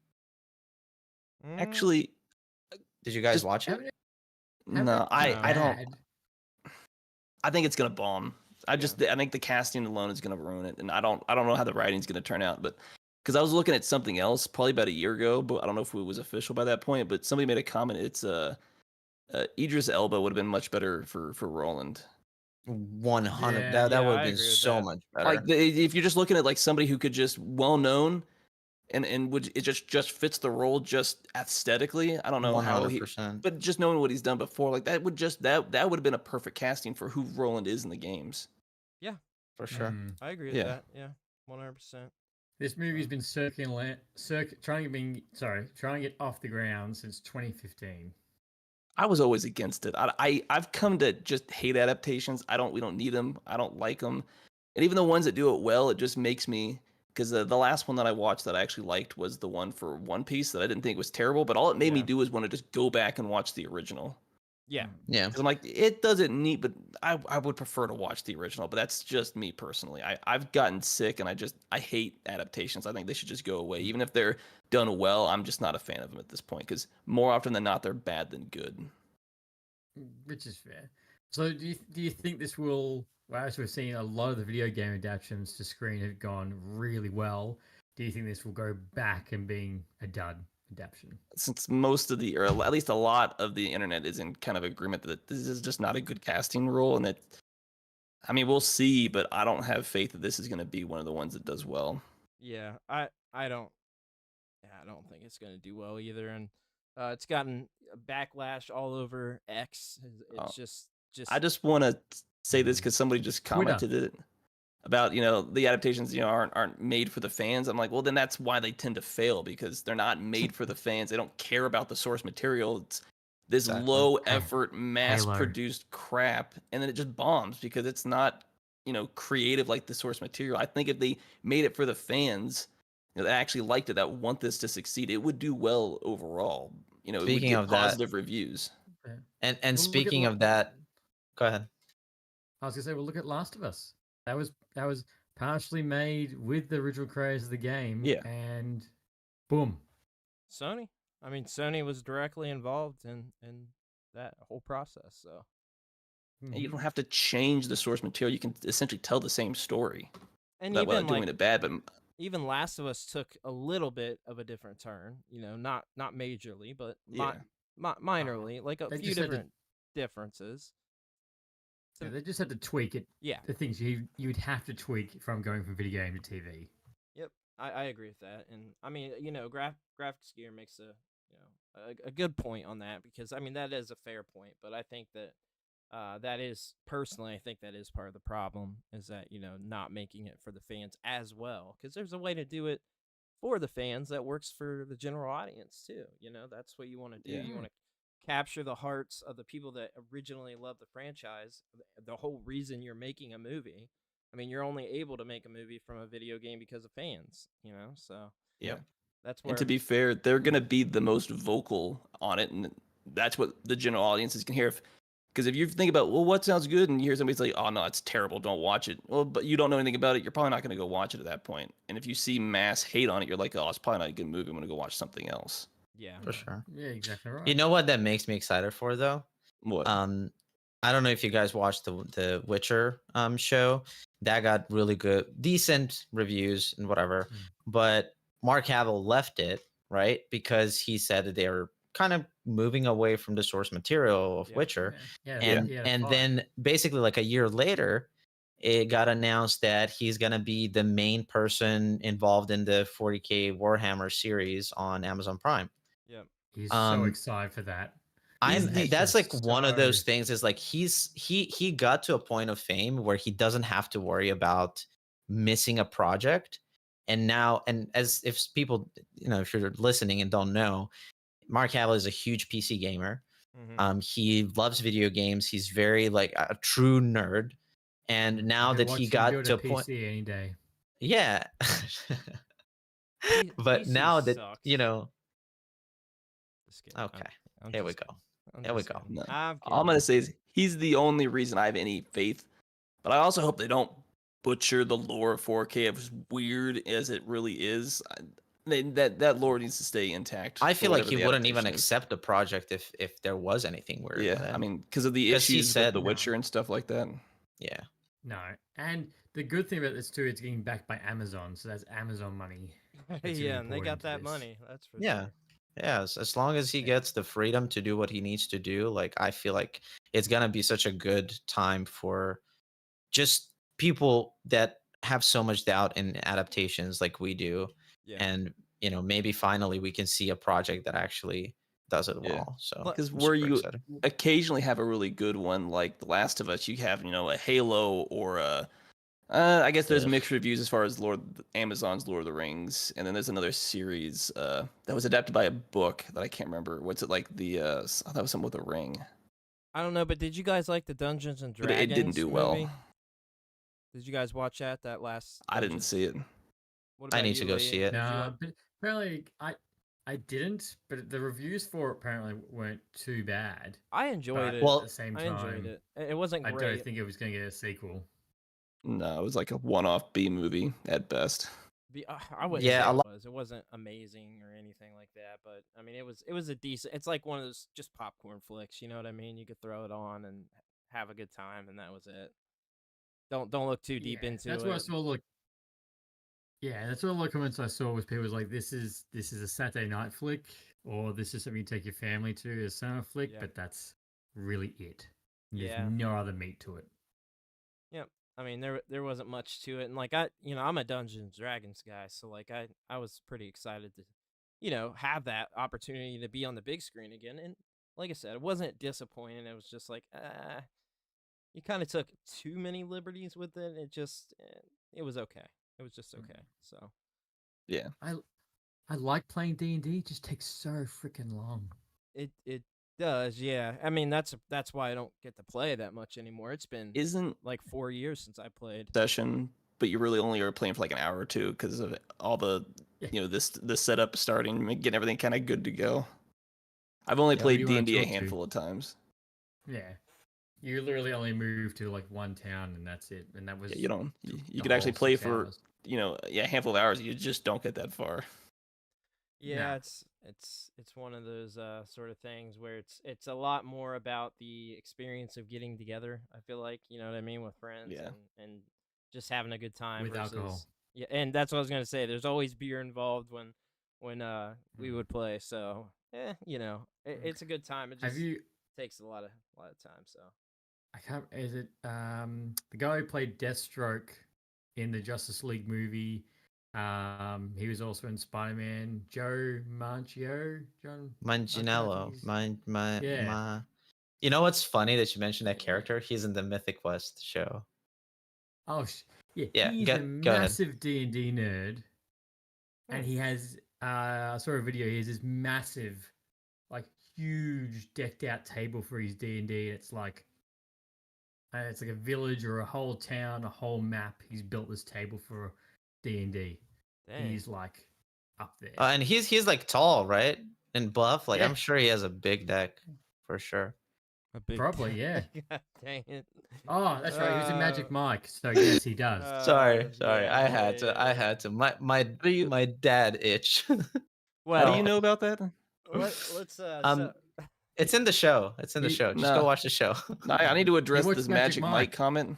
actually, Did you guys Just watch it? no, I don't. Bad. I think it's gonna bomb. I think the casting alone is gonna ruin it, and I don't know how the writing's gonna turn out, but because I was looking at something else probably about a year ago, but I don't know if it was official by that point. But somebody made a comment. It's Idris Elba would have been much better for Roland. 100. Yeah, that yeah, would I have been agree with so that. much better. Like if you're just looking at like somebody who could just well known and would it just fits the role just aesthetically. I don't know how he, 100%. but just knowing what he's done before, like that would just that would have been a perfect casting for who Roland is in the games. For sure. I agree with Yeah. that. Yeah, 100%. This movie's been trying to get off the ground since 2015. I was always against it. I've come to just hate adaptations. We don't need them. I don't like them. And even the ones that do it well, it just makes me because the last one that I watched that I actually liked was the one for One Piece that I didn't think was terrible, but all it made me Yeah. do was want to just go back and watch the original. Yeah. Yeah. Because I'm like, it doesn't need, but I would prefer to watch the original. But that's just me personally. I've gotten sick and I hate adaptations. I think they should just go away. Even if they're done well, I'm just not a fan of them at this point because more often than not, they're bad than good. Which is fair. So do you think this will, well, as we're seeing a lot of the video game adaptations to screen have gone really well, do you think this will go back and being a dud adaptation? Since most of the, or at least a lot of the internet is in kind of agreement that this is just not a good casting role, and that, I mean, we'll see, but I don't have faith that this is going to be one of the ones that does well. Yeah, I don't think it's gonna do well either, and it's gotten a backlash all over X. It's just I just want to say this because somebody just commented it about the adaptations aren't made for the fans. I'm like, well, then that's why they tend to fail, because they're not made for the fans. They don't care about the source material. It's this low effort mass produced crap, and then it just bombs because it's not creative like the source material. I think if they made it for the fans that actually liked it, that want this to succeed, it would do well overall. It would Speaking get of that- positive reviews. And Well, speaking of that, go ahead. I was gonna say, well, look at Last of Us. That was partially made with the original creators of the game. Yeah. And boom. Sony. I mean, Sony was directly involved in that whole process. So And you don't have to change the source material. You can essentially tell the same story and without even doing like it bad. But even Last of Us took a little bit of a different turn. Not majorly, but Yeah. minorly, like a They few just had to- different differences. Yeah, they just had to tweak it. Yeah. The things you'd have to tweak from going from video game to TV. Yep, I agree with that, and I mean, graphics gear makes a good point on that, because I mean that is a fair point, but I think that that is personally, I think that is part of the problem, is that not making it for the fans as well, because there's a way to do it for the fans that works for the general audience too. That's what you want to do. Yeah. You want to capture the hearts of the people that originally loved the franchise, the whole reason you're making a movie. I mean, you're only able to make a movie from a video game because of fans, so yeah. that's where. And to be fair, they're gonna be the most vocal on it, and that's what the general audiences can hear. Because if you think about, well, what sounds good, and you hear somebody say, oh no, it's terrible, don't watch it. Well, but you don't know anything about it, you're probably not going to go watch it at that point. And if you see mass hate on it, you're like, oh, it's probably not a good movie. I'm going to go watch something else. Yeah. For sure. Yeah, exactly right. You know what that makes me excited for though? What? I don't know if you guys watched the Witcher show. That got really good, decent reviews and whatever. But Mark Hamill left it, right? Because he said that they were kind of moving away from the source material of Witcher. And then basically like a year later, it got announced that he's going to be the main person involved in the 40K Warhammer series on Amazon Prime. Yeah. He's so excited for that. That's like one of those things is like he got to a point of fame where he doesn't have to worry about missing a project. And now, and as if people, if you're listening and don't know, Mark Hamill is a huge PC gamer. He loves video games. He's very like a true nerd. And now that he got to a point, any day. Yeah. But PC now that sucks. Okay, here we go. There we go. No. All I'm going to say is he's the only reason I have any faith. But I also hope they don't butcher the lore of 4K, as weird as it really is. That lore needs to stay intact. I feel like he wouldn't even accept the project if there was anything weird. Yeah, I mean, because of the issues with The Witcher and stuff like that. Yeah. No, and the good thing about this too, it's getting backed by Amazon, so that's Amazon money. Yeah, and they got that money. That's for sure. Yeah, as long as he gets the freedom to do what he needs to do, like I feel like it's gonna be such a good time for just people that have so much doubt in adaptations like we do. And maybe finally we can see a project that actually does it well. So because where you occasionally have a really good one like The Last of Us, you have a Halo or a I guess there's mixed reviews as far as Amazon's Lord of the Rings, and then there's another series that was adapted by a book that I can't remember. What's it like? I thought it was something with a ring. I don't know, but did you guys like the Dungeons and Dragons? But it didn't do well. Movie? Did you guys watch that last? I didn't see it. I need to go see it. No, but apparently I didn't. But the reviews for it apparently weren't too bad. I enjoyed it. Well, at the same time, I enjoyed it. It wasn't great. I don't think it was going to get a sequel. No, it was like a one-off B movie at best. I wouldn't say it was. It wasn't amazing or anything like that, but I mean, it was a decent. It's like one of those just popcorn flicks. You know what I mean? You could throw it on and have a good time, and that was it. Don't look too deep into it. That's what I saw. Yeah, that's all the comments I saw was people was like, "This is a Saturday night flick, or this is something you take your family to as summer flick." But that's really it. There's no other meat to it. Yep. I mean, there wasn't much to it, and like I'm a Dungeons and Dragons guy, so like I was pretty excited to, have that opportunity to be on the big screen again. And like I said, it wasn't disappointing. It was just like, you kind of took too many liberties with it. It was okay. It was just okay. So, yeah, I like playing D&D. It just takes so freaking long. It does, yeah. I mean, that's why I don't get to play that much anymore. It's been like 4 years since I played session, but you really only are playing for like an hour or two because of all the the setup starting, getting everything kind of good to go. I've only played D&D a handful of times. Yeah, you literally only moved to like one town and that's it, and that was you could actually play for a handful of hours. You just don't get that far. Yeah, it's one of those sort of things where it's a lot more about the experience of getting together. I feel like, you know what I mean, with friends and just having a good time with alcohol. Yeah, and that's what I was gonna say. There's always beer involved when we would play. So it's a good time. It just takes a lot of time. So I can't. Is it the guy who played Deathstroke in the Justice League movie? He was also in Spider-Man. Joe Manganiello. You know what's funny that you mentioned that character? He's in the MetaQuest show. Oh, yeah. He's a massive D&D nerd, and he has. I saw a video. He has this massive, like, huge decked out table for his D&D. It's like a village or a whole town, a whole map. He's built this table for D&D. He's like up there. And he's like tall, right? And buff. Like I'm sure he has a big deck. for sure. A big Probably, yeah. God dang it. Oh, that's right. He was in Magic Mike, so yes, he does. Sorry, Yeah, I had to. I yeah. had to. do you My dad itch. how do Well, you know about that? let's um, it's in the show. It's in the He- show. Just go No. watch the show. No, I need to address watched this Magic Magic Mike Mike. comment.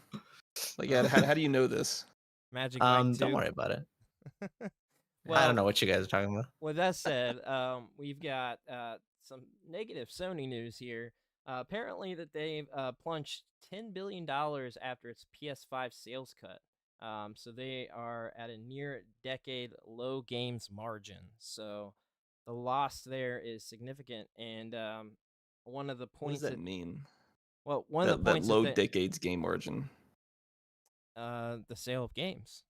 Like, yeah, how do you know this? Magic Mike 2. Don't worry about it. I Well, don't know what you guys are talking about. with that said, we've got some negative Sony news here. Apparently, that they've plunged $10 billion after its PS5 sales cut. So they are at a near decade low games margin. So the loss there is significant. And one of the What does points that mean? well, one of the That points low that decades game margin. the sale of games.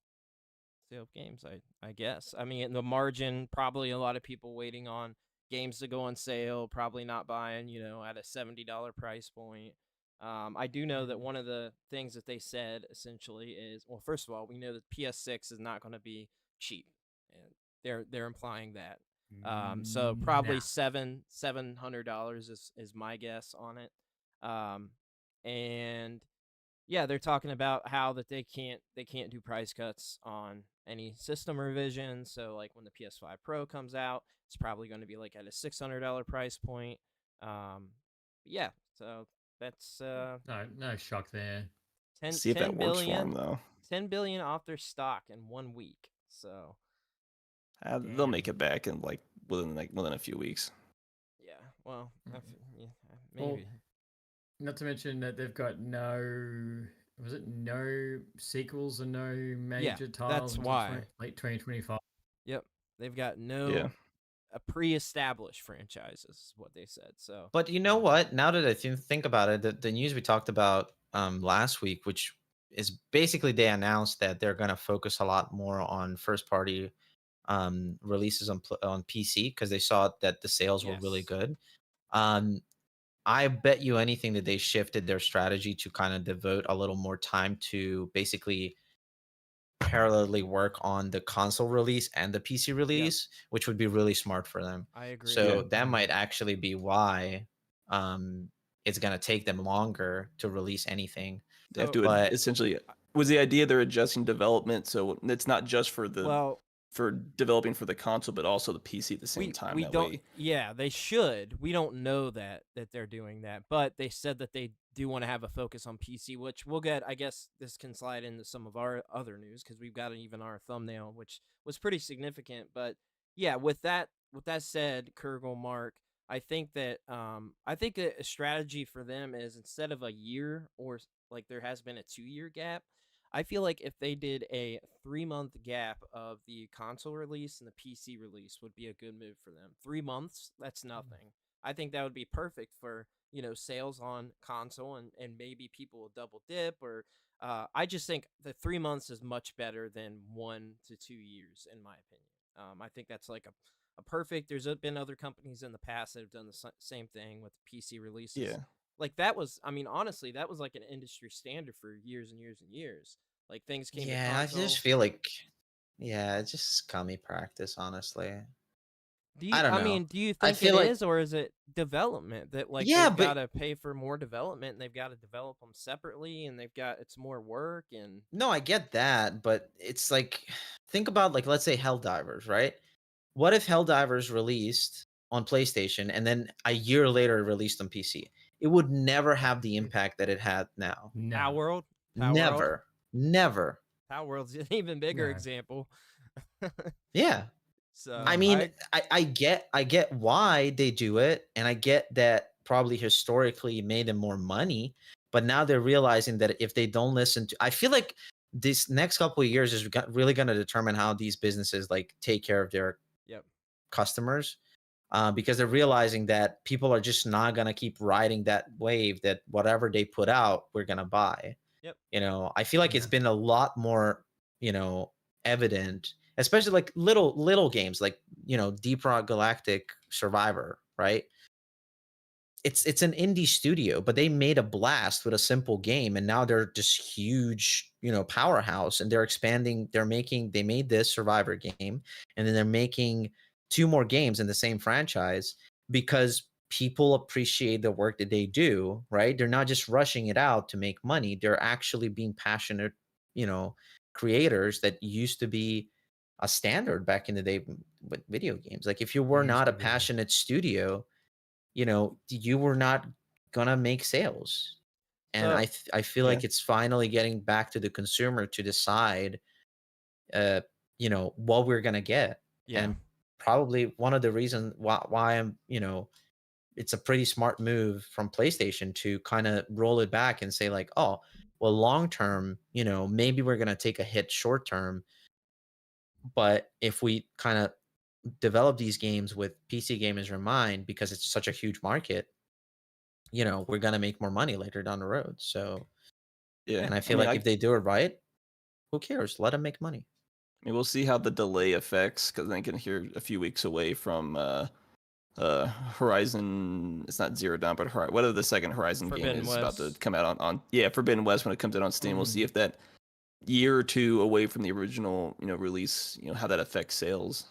I guess. I mean, the margin, probably a lot of people waiting on games to go on sale, probably not buying, at a $70 price point. I do know that one of the things that they said essentially is, well, first of all, we know that PS6 is not going to be cheap, and they're implying that. So probably Nah. $700 is my guess on it. And yeah, they're talking about how that they can't do price cuts on any system revision. So like when the PS5 Pro comes out, it's probably going to be like at a $600 price point. Yeah, so that's No shock there. 10, See if 10 that works for billion, them though. 10 billion off their stock in 1 week. So They'll make it back in like within a few weeks. yeah, well, Mhm. yeah, Well, maybe. Not to mention that they've got no sequels and no major titles that's until why. late 2025. Yep, they've got no Yeah. a pre-established franchises, is what they said. So But you know what? Now that I think about it, the news we talked about last week, which is basically they announced that they're going to focus a lot more on first party releases on PC because they saw that the sales were really yes, good. I bet you anything that they shifted their strategy to kind of devote a little more time to basically parallelly work on the console release and the PC release, which would be really smart for them. I agree. So Yeah. that might actually be why it's going to take them longer to release anything. They have So- to But essentially. Was the idea they're adjusting development so it's not just for developing for the console, but also the PC at the same time. we that don't. way. Yeah, they should. We don't know that they're doing that, but they said that they do want to have a focus on PC, which we'll get. I guess this can slide into some of our other news because we've got even our thumbnail, which was pretty significant. But yeah, with that said, Kurgle, Mark, I think that a strategy for them is instead of a year or like there has been a 2-year gap. I feel like if they did a 3-month gap of the console release and the PC release would be a good move for them. 3 months, that's nothing. I think that would be perfect for, sales on console and maybe people will double dip or I just think the 3 months is much better than 1 to 2 years in my opinion. I think that's like a perfect. There's been other companies in the past that have done the same thing with PC releases. Yeah. Like that was, I mean, honestly, that was like an industry standard for years and years and years. Like things came to yeah, I console. just feel like, it's just scummy practice, honestly. Do you, I don't know. mean, do you I think feel it like- is, or is it development that like Yeah, they've but- got to pay for more development and they've got to develop them separately and it's more work and No, I get that, but it's like, think about like, let's say Helldivers, right? What if Helldivers released on PlayStation and then a year later it released on PC? It would never have the impact that it had now. No. Power World. Never. Power World's an even bigger No. example. Yeah. So I mean, I get why they do it, and I get that probably historically it made them more money, but now they're realizing that if they don't listen to, I feel like this next couple of years is really going to determine how these businesses like take care of their customers, because they're realizing that people are just not going to keep riding that wave that whatever they put out, we're going to buy. Yep. I feel like it's been a lot more, evident, especially like little games like Deep Rock Galactic Survivor, right? It's an indie studio, but they made a blast with a simple game, and now they're this huge powerhouse, and they're expanding. They made this Survivor game, and then they're making 2 more games in the same franchise because people appreciate the work that they do, right? They're not just rushing it out to make money. They're actually being passionate, creators that used to be a standard back in the day with video games. Like if you were Used not a to be. passionate studio, you were not gonna make sales. And So I feel Yeah. like it's finally getting back to the consumer to decide, uh, what we're gonna get. yeah. And probably one of the reasons why I'm, it's a pretty smart move from PlayStation to kind of roll it back and say like, oh, well, long term, maybe we're gonna take a hit short term, but if we kind of develop these games with PC gamers in mind, because it's such a huge market, we're gonna make more money later down the road. So, Yeah. and I I feel mean, like if they do it right, who cares? Let them make money. we'll see how the delay affects, because I think here a few weeks away from Horizon. It's not Zero Dawn, but whatever the second Horizon game Forbidden is about to West. come out on Forbidden West when it comes out on Steam. We'll see if that year or two away from the original release, how that affects sales.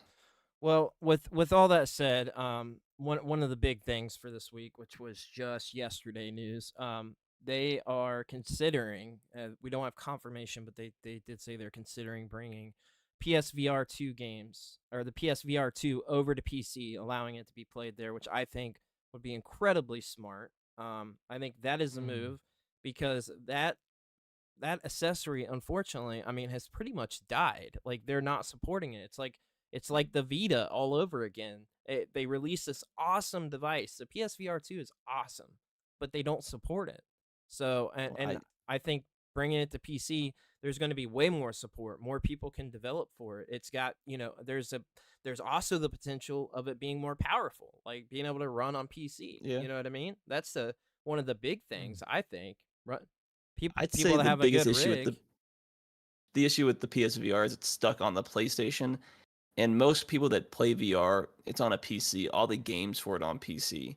Well, with all that said, one of the big things for this week, which was just yesterday news, they are considering. We don't have confirmation, but they did say they're considering bringing PSVR 2 games, or the PSVR 2 over to PC, allowing it to be played there, which I think would be incredibly smart. I think that is a move, because that accessory, unfortunately, I mean, has pretty much died. Like, they're not supporting it. It's like the Vita all over again. They released this awesome device. The PSVR 2 is awesome, but they don't support it. So, and I think bringing it to PC, there's going to be way more support. More people can develop for it. It's got, there's also the potential of it being more powerful, like being able to run on PC. Yeah. You know what I mean? That's one of the big things, I think. I'd People say that the have a biggest good issue rig. with the issue with the PSVR is it's stuck on the PlayStation, and most people that play VR, it's on a PC. All the games for it on PC,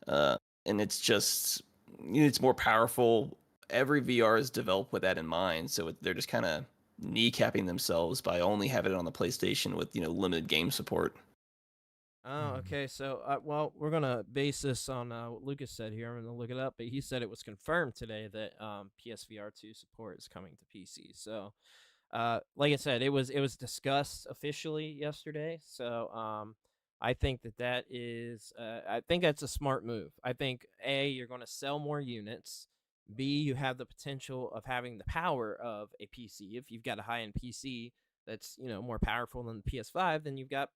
and it's just it's more powerful. Every VR is developed with that in mind, so they're just kind of kneecapping themselves by only having it on the PlayStation with limited game support. Oh, okay. So, well, we're gonna base this on what Lucas said here. I'm gonna look it up, but he said it was confirmed today that PSVR 2 support is coming to PC. So, like I said, it was discussed officially yesterday. So, I think that is I think that's a smart move. I think you're going to sell more units. B, you have the potential of having the power of a PC. If you've got a high end PC that's more powerful than the PS5, then you've got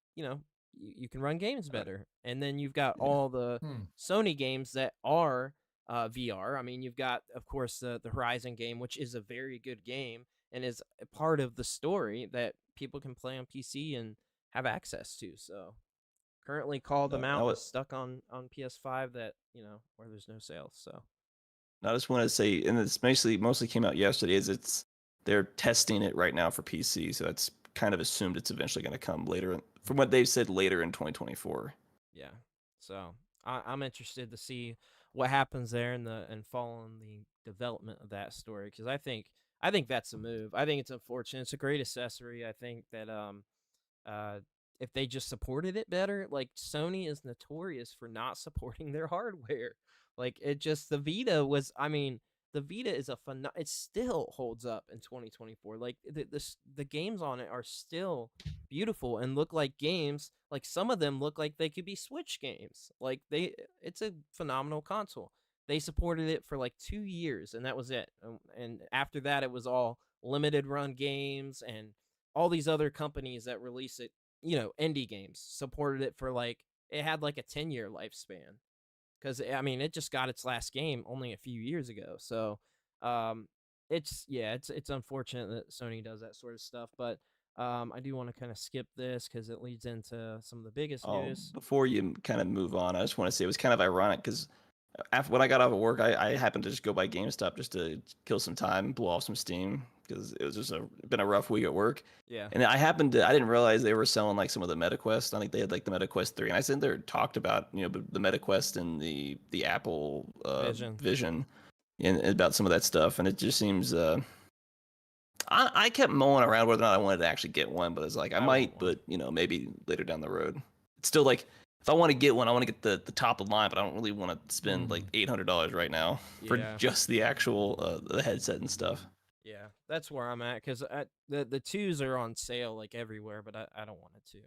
you can run games better. And then you've got all the Sony games that are VR. I mean, you've got, of course, the Horizon game, which is a very good game and is a part of the story that people can play on PC and have access to. So currently call them out as stuck on PS5 that, where there's no sales. So I just want to say, and it's mostly came out yesterday, is they're testing it right now for PC, so that's kind of assumed it's eventually going to come later, from what they've said, later in 2024. Yeah, so I'm interested to see what happens there and following the development of that story, because I think that's a move. I think it's unfortunate. It's a great accessory. I think that if they just supported it better, like Sony is notorious for not supporting their hardware. Like the Vita was, I mean, the Vita is it still holds up in 2024. Like the games on it are still beautiful and look like games. Like some of them look like they could be Switch games. Like it's a phenomenal console. They supported it for like 2 years and that was it. And after that, it was all limited run games and all these other companies that release it, indie games supported it for it had like a 10-year lifespan. Because I mean, it just got its last game only a few years ago, so it's unfortunate that Sony does that sort of stuff. But I do want to kind of skip this because it leads into some of the biggest news. Before you kind of move on, I just want to say it was kind of ironic because when I got off of work, I happened to just go by GameStop just to kill some time, blow off some steam, because it was just been a rough week at work. Yeah. And I didn't realize they were selling like some of the MetaQuest. I think they had like the MetaQuest 3. And I sit there and talked about, the MetaQuest and the Apple Vision and about some of that stuff. And it just seems, I kept mulling around whether or not I wanted to actually get one, but it's like, I might, but maybe later down the road. It's still like if I want to get one, I want to get the top of the line, but I don't really want to spend like $800 right now for Yeah. just the actual the headset and stuff. Yeah, that's where I'm at because the twos are on sale like everywhere, but I don't want it to.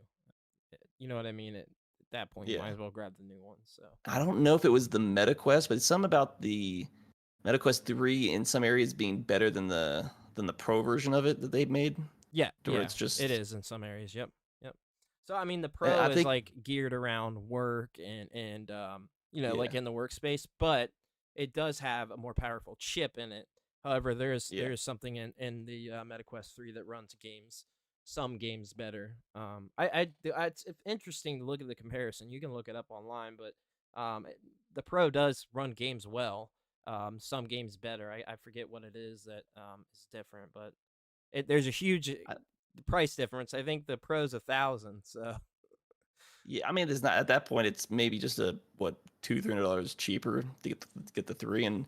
You know what I mean? At that point, you might Yeah. as well grab the new one. So I don't know if it was the MetaQuest, but it's something about the MetaQuest 3 in some areas being better than the Pro version of it that they've made. yeah, To where yeah, it's just it is in some areas. Yep, yep. So I mean, the I Pro is think like geared around work and you know, like yeah, in the workspace, but it does have a more powerful chip in it. However, yeah. there's something in the MetaQuest 3 that runs some games better. It's interesting to look at the comparison. You can look it up online, but the Pro does run games well. Some games better. I forget what it is that is different, but there's a huge I, price difference. I think the Pro's 1,000. So yeah, I mean, it's not at that point. It's maybe just a what $200-300 cheaper to get the 3. And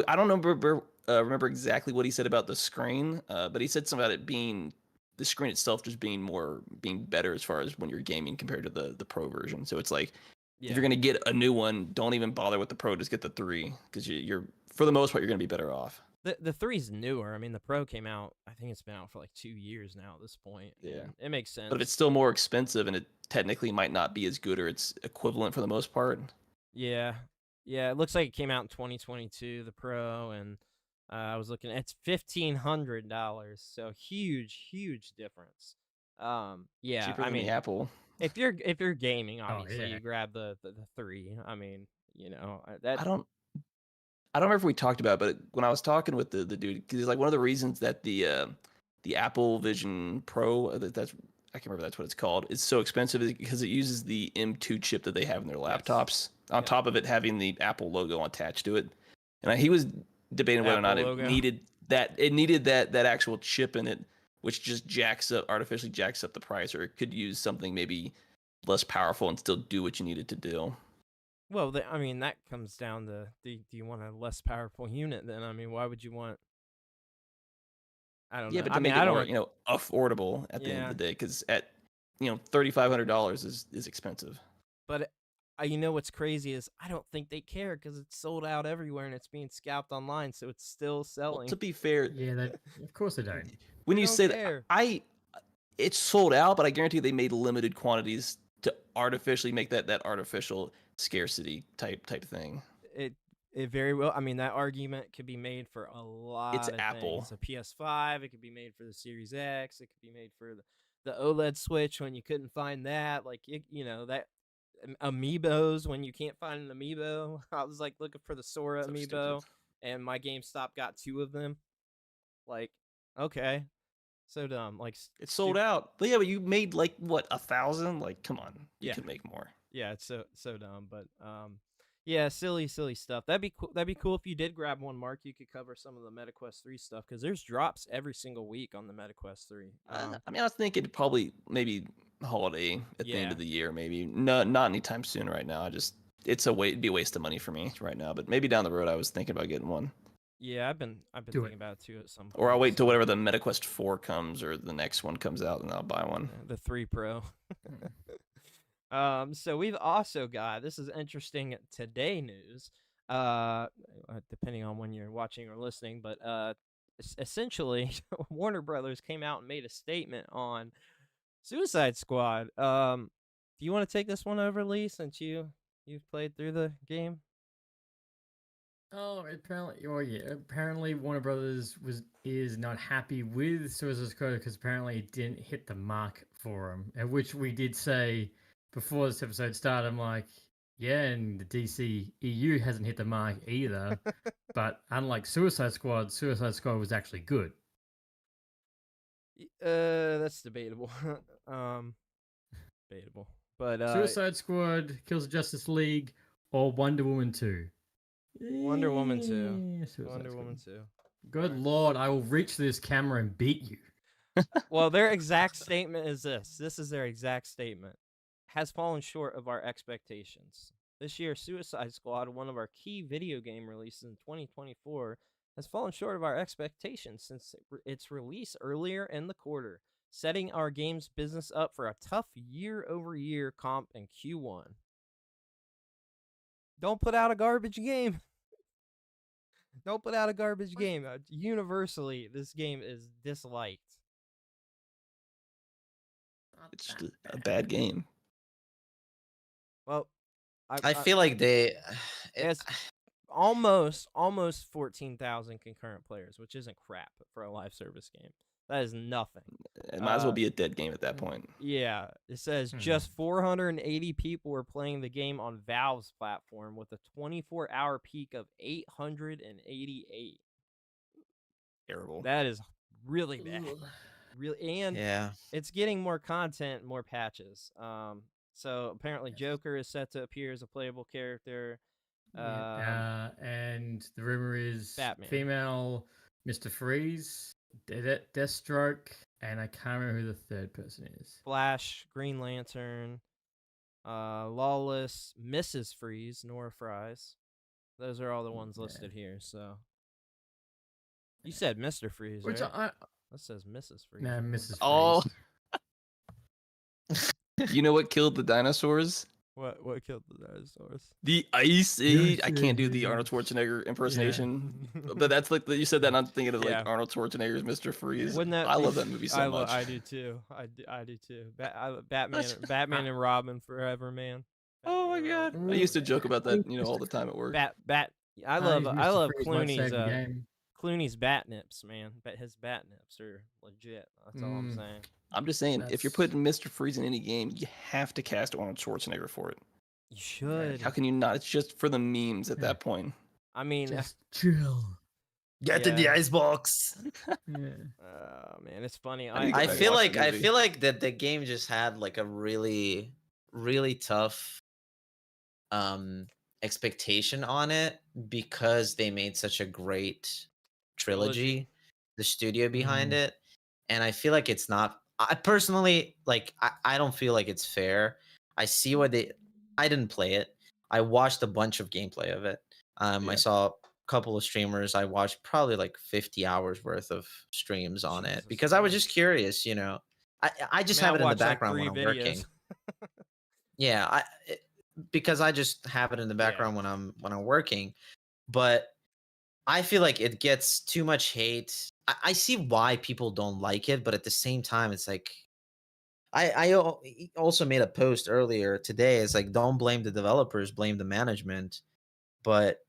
I don't remember exactly what he said about the screen, but he said something about it being the screen itself just being better as far as when you're gaming compared to the Pro version. So it's like if yeah, you're gonna get a new one, don't even bother with the Pro. Just get the 3 because you're for the most part you're gonna be better off. the 3's newer. I mean, the Pro came out. I think it's been out for like 2 years now at this point. Yeah. And it makes sense. But if it's still more expensive and it technically might not be as good or it's equivalent for the most part. Yeah. Yeah, it looks like it came out in 2022, the Pro, and I was looking, it's $1,500. So huge difference. Yeah, Cheaper I than the mean, Apple. if you're gaming, obviously yeah. you grab the 3. I mean, you know, I don't remember if we talked about it, but when I was talking with the dude, because he's like one of the reasons that the Apple Vision Pro, that's I can't remember that's what it's called, is so expensive is because it uses the M2 chip that they have in their Yes. laptops, on Yep. top of it having the Apple logo attached to it. And he was debating whether or not Apple it logo. needed that actual chip in it, which just artificially jacks up the price, or it could use something maybe less powerful and still do what you need it to do. Well, I mean, that comes down to do you want a less powerful unit then? I mean, why would you want? I don't Yeah, know. but I to mean, make it I more, don't. affordable at the end of the day, because at $3,500 is expensive. But you know what's crazy is I don't think they care because it's sold out everywhere and it's being scalped online, so it's still Well, selling. to be fair, Yeah, of course they don't. when They you don't say care. that, it's sold out, but I guarantee they made limited quantities to artificially make that artificial scarcity type thing. It very well. I mean, that argument could be made for a It's lot of Apple. things. A PS5. It could be made for the Series X. It could be made for the OLED Switch when you couldn't find that. Like you know that amiibos when you can't find an amiibo. I was like looking for the Sora So amiibo, stupid. and my GameStop got 2 of them. Like, okay, so dumb. Like It's sold out. But yeah, but you made like what 1,000? Like, come on, you Yeah. could make more. Yeah, it's so dumb, but yeah, silly stuff. That'd be cool. That'd be cool if you did grab one, Mark. You could cover some of the MetaQuest 3 stuff because there's drops every single week on the MetaQuest 3. I mean, I was thinking probably maybe holiday at the end Yeah. of the year, maybe not anytime soon. Right now, it'd be a waste of money for me right now. But maybe down the road, I was thinking about getting one. Yeah, I've been Do thinking it. about it too at some point. Or I'll wait until so, whatever the MetaQuest 4 comes or the next one comes out, and I'll buy one. the 3 Pro. So we've also got, this is interesting today news. Depending on when you're watching or listening, but essentially, Warner Brothers came out and made a statement on Suicide Squad. Do you want to take this one over, Lee, since you've played through the game? Oh, apparently Warner Brothers is not happy with Suicide Squad because apparently it didn't hit the mark for them, and which we did say before this episode started. I'm like, yeah, and the DC EU hasn't hit the mark either. But unlike Suicide Squad was actually good. That's debatable. Debatable. But Suicide Squad, Kills the Justice League, or Wonder Woman 2. Wonder Woman 2. Suicide Wonder Squad. Woman 2. Good lord, I will reach this camera and beat you. Well, their exact statement is this. This is their exact statement. Has fallen short of our expectations. This year, Suicide Squad, one of our key video game releases in 2024, has fallen short of our expectations since its release earlier in the quarter. setting our game's business up for a tough year-over-year comp in Q1. Don't put out a garbage game. Don't put out a garbage game. Universally, this game is disliked. It's just a bad game. Well, I feel like they. It's almost 14,000 concurrent players, which isn't crap for a live service game. That is nothing. It might as well be a dead game at that point. Yeah, it says just 480 people were playing the game on Valve's platform with a 24-hour peak of 888. Terrible. That is really bad. Really, and it's getting more content, more patches. So apparently Joker is set to appear as a playable character. And the rumor is Batman. Female Mr. Freeze, Deathstroke, and I can't remember who the third person is. Flash, Green Lantern, Lawless, Mrs. Freeze, Nora Fries. Those are all the ones listed here. So you said Mr. Freeze, Which right? That says Mrs. Freeze. No, Mrs. Freeze. Oh, you know what killed the dinosaurs? What killed the dinosaurs? The Ice Age. I can't do the Arnold Schwarzenegger impersonation, but that's like you said that. And I'm thinking of like Arnold Schwarzenegger's Mr. Freeze. Wouldn't that I love that movie so much. I do too. I do too. Batman and Robin forever, man. Oh my god! I used to joke about that, all the time at work. I love Clooney's bat nips, man. His bat nips are legit. That's all I'm saying. I'm just saying, if you're putting Mr. Freeze in any game, you have to cast Arnold Schwarzenegger for it. You should. How can you not? It's just for the memes at that point. I mean, just chill. Get in the icebox. Man, it's funny. I feel like that the game just had like a really, really tough expectation on it because they made such a great trilogy, the studio behind it, and I feel like it's not. I personally I don't feel like it's fair. I see what I didn't play it. I watched a bunch of gameplay of it. I saw a couple of streamers. I watched probably like 50 hours worth of streams on it because I was just curious. I just have it in the background when I'm working. Because I just have it in the background when I'm working, but I feel like it gets too much hate. I see why people don't like it, but at the same time, it's like I also made a post earlier today. It's like, don't blame the developers, blame the management, but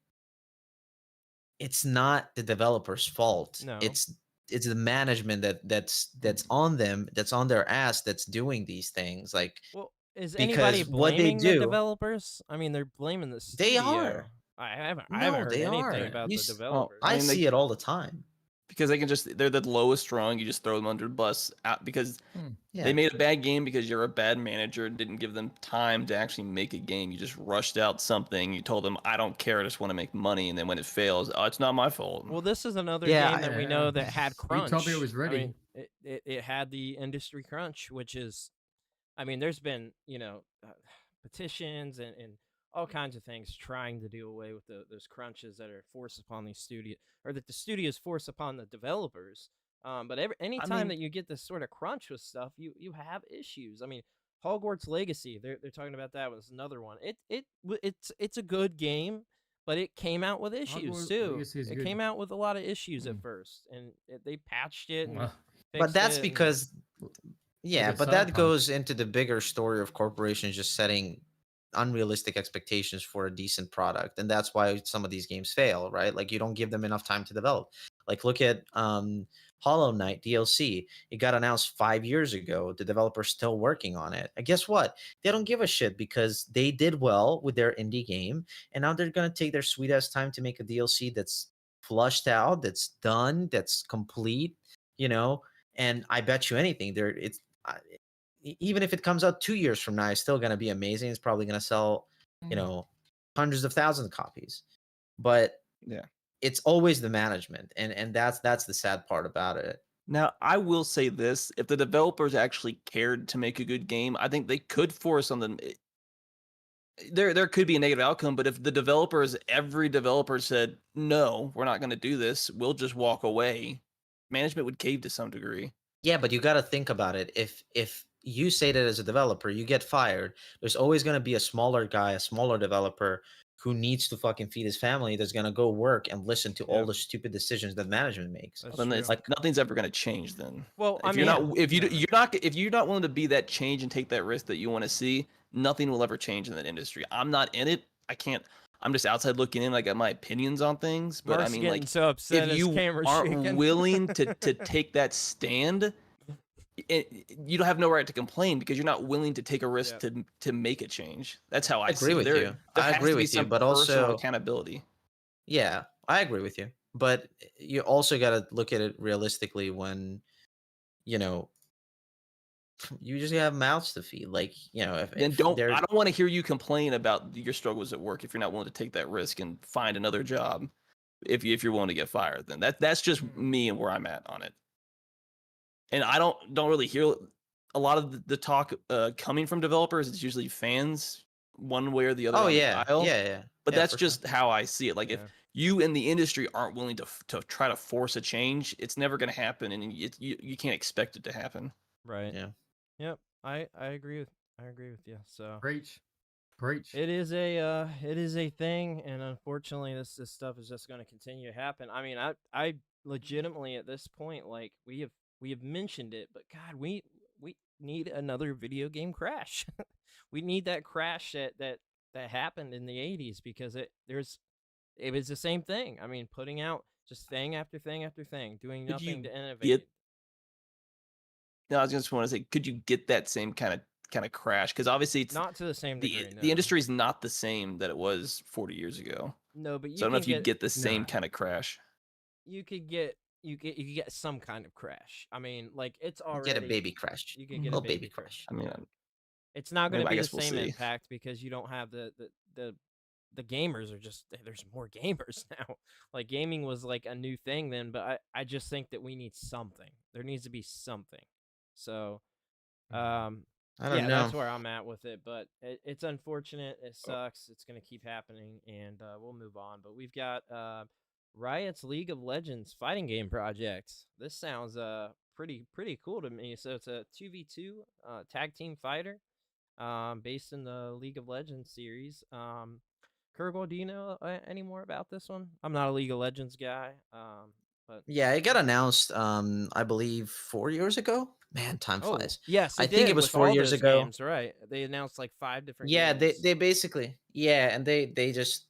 it's not the developers' fault. No. It's the management that's on them, that's on their ass, that's doing these things. Like, well, is anybody blaming the developers? I mean, they're blaming the studio. They are. I haven't heard anything about the developers. I see it all the time. Because they're the lowest rung. You just throw them under the bus out because they made a bad game because you're a bad manager and didn't give them time to actually make a game. You just rushed out something. You told them, I don't care. I just want to make money. And then when it fails, it's not my fault. Well, this is another game that we know that had crunch. You told me it was ready. I mean, it had the industry crunch, which is, I mean, there's been, petitions and all kinds of things trying to do away with those crunches that are forced upon these studios, or that the studios force upon the developers. But anytime that you get this sort of crunch with stuff, you have issues. I mean, Hogwarts Legacy, they're talking about that was another one. It's a good game, but it came out with issues too. It came out with a lot of issues at first, and they patched it. But that's because, but that goes into the bigger story of corporations just setting unrealistic expectations for a decent product, and that's why some of these games fail, right? Like, you don't give them enough time to develop. Like, look at Hollow Knight DLC. It got announced 5 years ago. The developer's still working on it, and guess what? They don't give a shit because they did well with their indie game, and now they're gonna take their sweet ass time to make a DLC that's flushed out, that's done, that's complete, and I bet you anything even if it comes out 2 years from now, it's still going to be amazing. It's probably going to sell, hundreds of thousands of copies. But it's always the management, and that's the sad part about it. Now, I will say this: if the developers actually cared to make a good game, I think they could force on them. There could be a negative outcome, but if every developer said, "No, we're not going to do this. We'll just walk away," management would cave to some degree. Yeah, but you got to think about it. If you say that as a developer, you get fired. There's always going to be a smaller guy, a smaller developer who needs to fucking feed his family. That's going to go work and listen to all Yep. the stupid decisions that management makes. That's Then true. it's like nothing's ever going to change. Then Well, I if mean, you're not, if you no. if you're not willing to be that change and take that risk that you want to see, nothing will ever change in that industry. I'm not in it. I can't. I'm just outside looking in. I got my opinions on things, but Mark's I mean, getting like, so upset if his you camera's aren't shaking. willing to take that stand, you don't have no right to complain because you're not willing to take a risk Yep. to make a change. That's Yep. how I I agree see it. with There you. there I has agree to be with you, some but personal also, accountability. yeah, I agree with you. But you also got to look at it realistically when, you know, you just have mouths to feed. Like, Then if I they're don't want to hear you complain about your struggles at work if you're not willing to take that risk and find another job. If you're willing to get fired, then that's just me and where I'm at on it. And I don't really hear a lot of the talk coming from developers. It's usually fans, one way or the other oh on the yeah, aisle. yeah, But that's for sure. just how I see it. Like, if Yeah. you in the industry aren't willing to try to force a change, it's never going to happen, and you can't expect it to happen. Right. Yeah. Yep. I agree with you. So Preach. Preach. it is a thing, and unfortunately, this stuff is just going to continue to happen. I mean, I legitimately at this point, like, we have mentioned it, but God, we need another video game crash. We need that crash that happened in the 80s, because it was the same thing. I mean, putting out just thing after thing after thing, doing Could nothing you to innovate. get? No, I was just want to say, could you get that same kind of crash? Because obviously, it's Not to the same degree, the no. industry is not the same that it was 40 years ago. No, but So I you don't know can if you'd get the same No. kind of crash. you could get you could get some kind of crash. I mean, like, it's Get a already baby crash. you could get a Little baby baby crash. crash. I mean, Yeah. It's not going to I be the guess we'll same see. impact, because you don't have the the gamers are just there's more gamers now. Like, gaming was like a new thing then, but I just think that we need something. There needs to be something. So, um I don't yeah, know. that's where I'm at with it, but it's unfortunate. It sucks. It's going to keep happening, and we'll move on. But we've got Riot's League of Legends fighting game project. This sounds pretty cool to me. So it's a 2v2 tag team fighter, based in the League of Legends series. Kurgle, do you know any more about this one? I'm not a League of Legends guy, but Yeah, it got announced, I believe 4 years ago. Man, time oh flies. yes, I it think it did was with 4 years those ago. games, right? They announced like 5 different Yeah, games. they basically, yeah, and they just,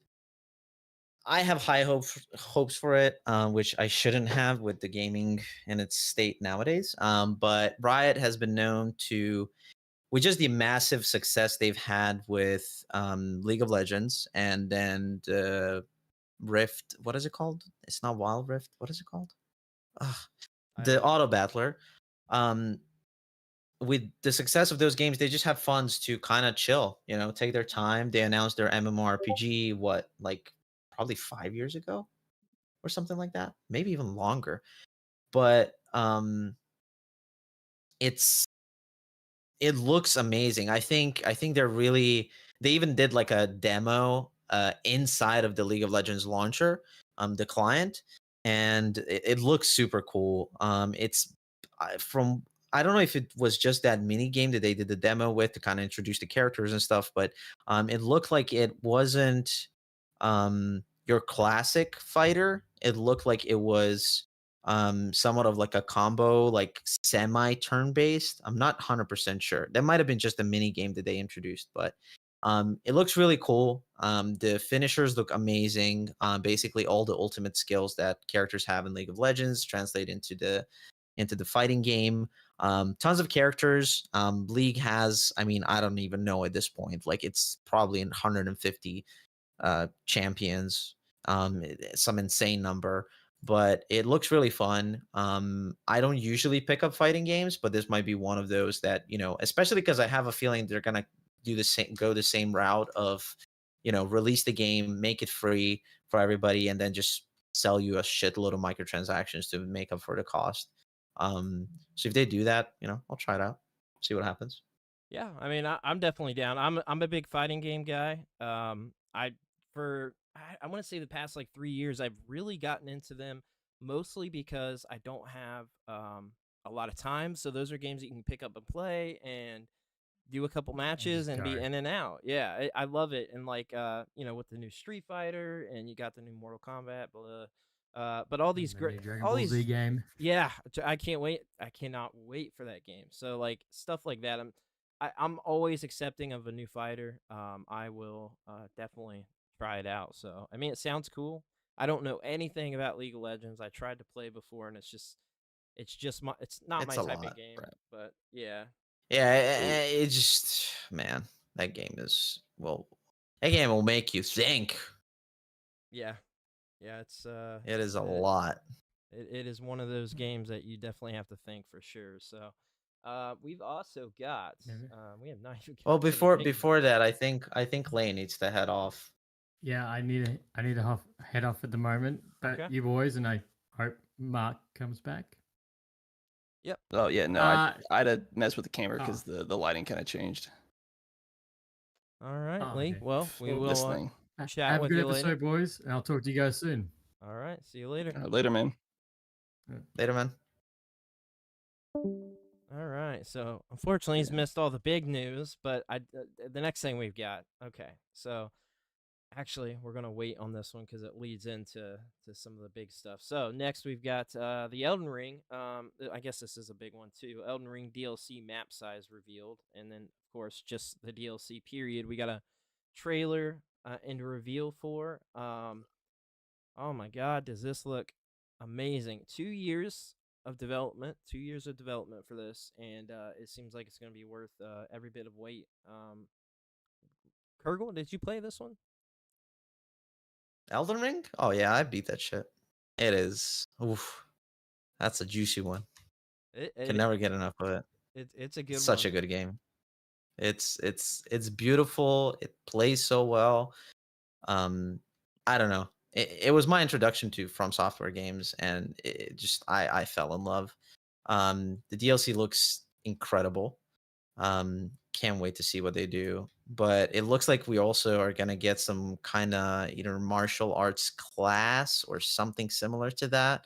I have high hopes for it, which I shouldn't have with the gaming in its state nowadays. But Riot has been known to, with just the massive success they've had with League of Legends, and then Rift. What is it called? It's not Wild Rift. What is it called? Ugh, the auto battler. Um, with the success of those games, they just have funds to kind of chill, take their time. They announced their MMORPG, what, like probably 5 years ago or something like that, maybe even longer. But it looks amazing. I think they even did like a demo inside of the League of Legends launcher, the client, and it looks super cool. It's from, I don't know if it was just that mini game that they did the demo with to kind of introduce the characters and stuff, but it looked like it wasn't your classic fighter. It looked like it was somewhat of like a combo, like semi turn based. I'm not 100% sure. That might have been just a mini game that they introduced, but it looks really cool. The finishers look amazing. Basically all the ultimate skills that characters have in League of Legends translate into the fighting game. Tons of characters. League has, I mean, I don't even know at this point, like it's probably 150 champions, some insane number, but it looks really fun. I don't usually pick up fighting games, but this might be one of those that, especially because I have a feeling they're gonna go the same route of, release the game, make it free for everybody, and then just sell you a shitload of microtransactions to make up for the cost. So if they do that, I'll try it out, see what happens. Yeah, I mean, I'm definitely down. I'm a big fighting game guy. I want to say the past like 3 years, I've really gotten into them, mostly because I don't have a lot of time. So those are games that you can pick up and play and do a couple matches and be go. in and out. Yeah, I love it. And like with the new Street Fighter and you got the new Mortal Kombat, but all these The great, new Dragon all Ball Z these, game. yeah, I can't wait. I cannot wait for that game. So like stuff like that, I'm always accepting of a new fighter. I will definitely try it out. So I mean, it sounds cool. I don't know anything about League of Legends. I tried to play before, and it's not my It's a type of lot. game. Right. But yeah, Yeah, it just man, that game is that game will make you think. yeah, yeah. It is a lot. It is one of those games that you definitely have to think for sure. So, we've also got we have not even Well, gotten to the big before news. that, I think Lane needs to head off. Yeah, I need to head off at the moment. But Okay. you boys, and I hope Mark comes back. Yep. Oh yeah, no, Uh, I had to mess with the camera oh. because the lighting kind of changed. All right, Oh, Lee. okay. Well, we Well, will This thing. chat have a with good you later. episode, boys, and I'll talk to you guys soon. All right. See you later. Later, man. Later, man. All right. So unfortunately, he's missed all the big news, but the next thing we've got. Okay. So actually, we're gonna wait on this one because it leads into some of the big stuff. So next we've got the Elden Ring. I guess this is a big one too. Elden Ring DLC map size revealed, and then of course just the DLC period. We got a trailer and a reveal for. Oh my God, does this look amazing? 2 years of development, 2 years of development for this, and it seems like it's going to be worth every bit of wait. Kurgle, did you play this one? Elden Ring? Oh yeah, I beat that shit. It is. Oof. That's a juicy one. Can never get enough of it. It's a good It's such one. a good game. It's beautiful. It plays so well. I don't know. It was my introduction to From Software games, and it just I fell in love. The DLC looks incredible. Can't wait to see what they do. But it looks like we also are gonna get some kind of either martial arts class or something similar to that.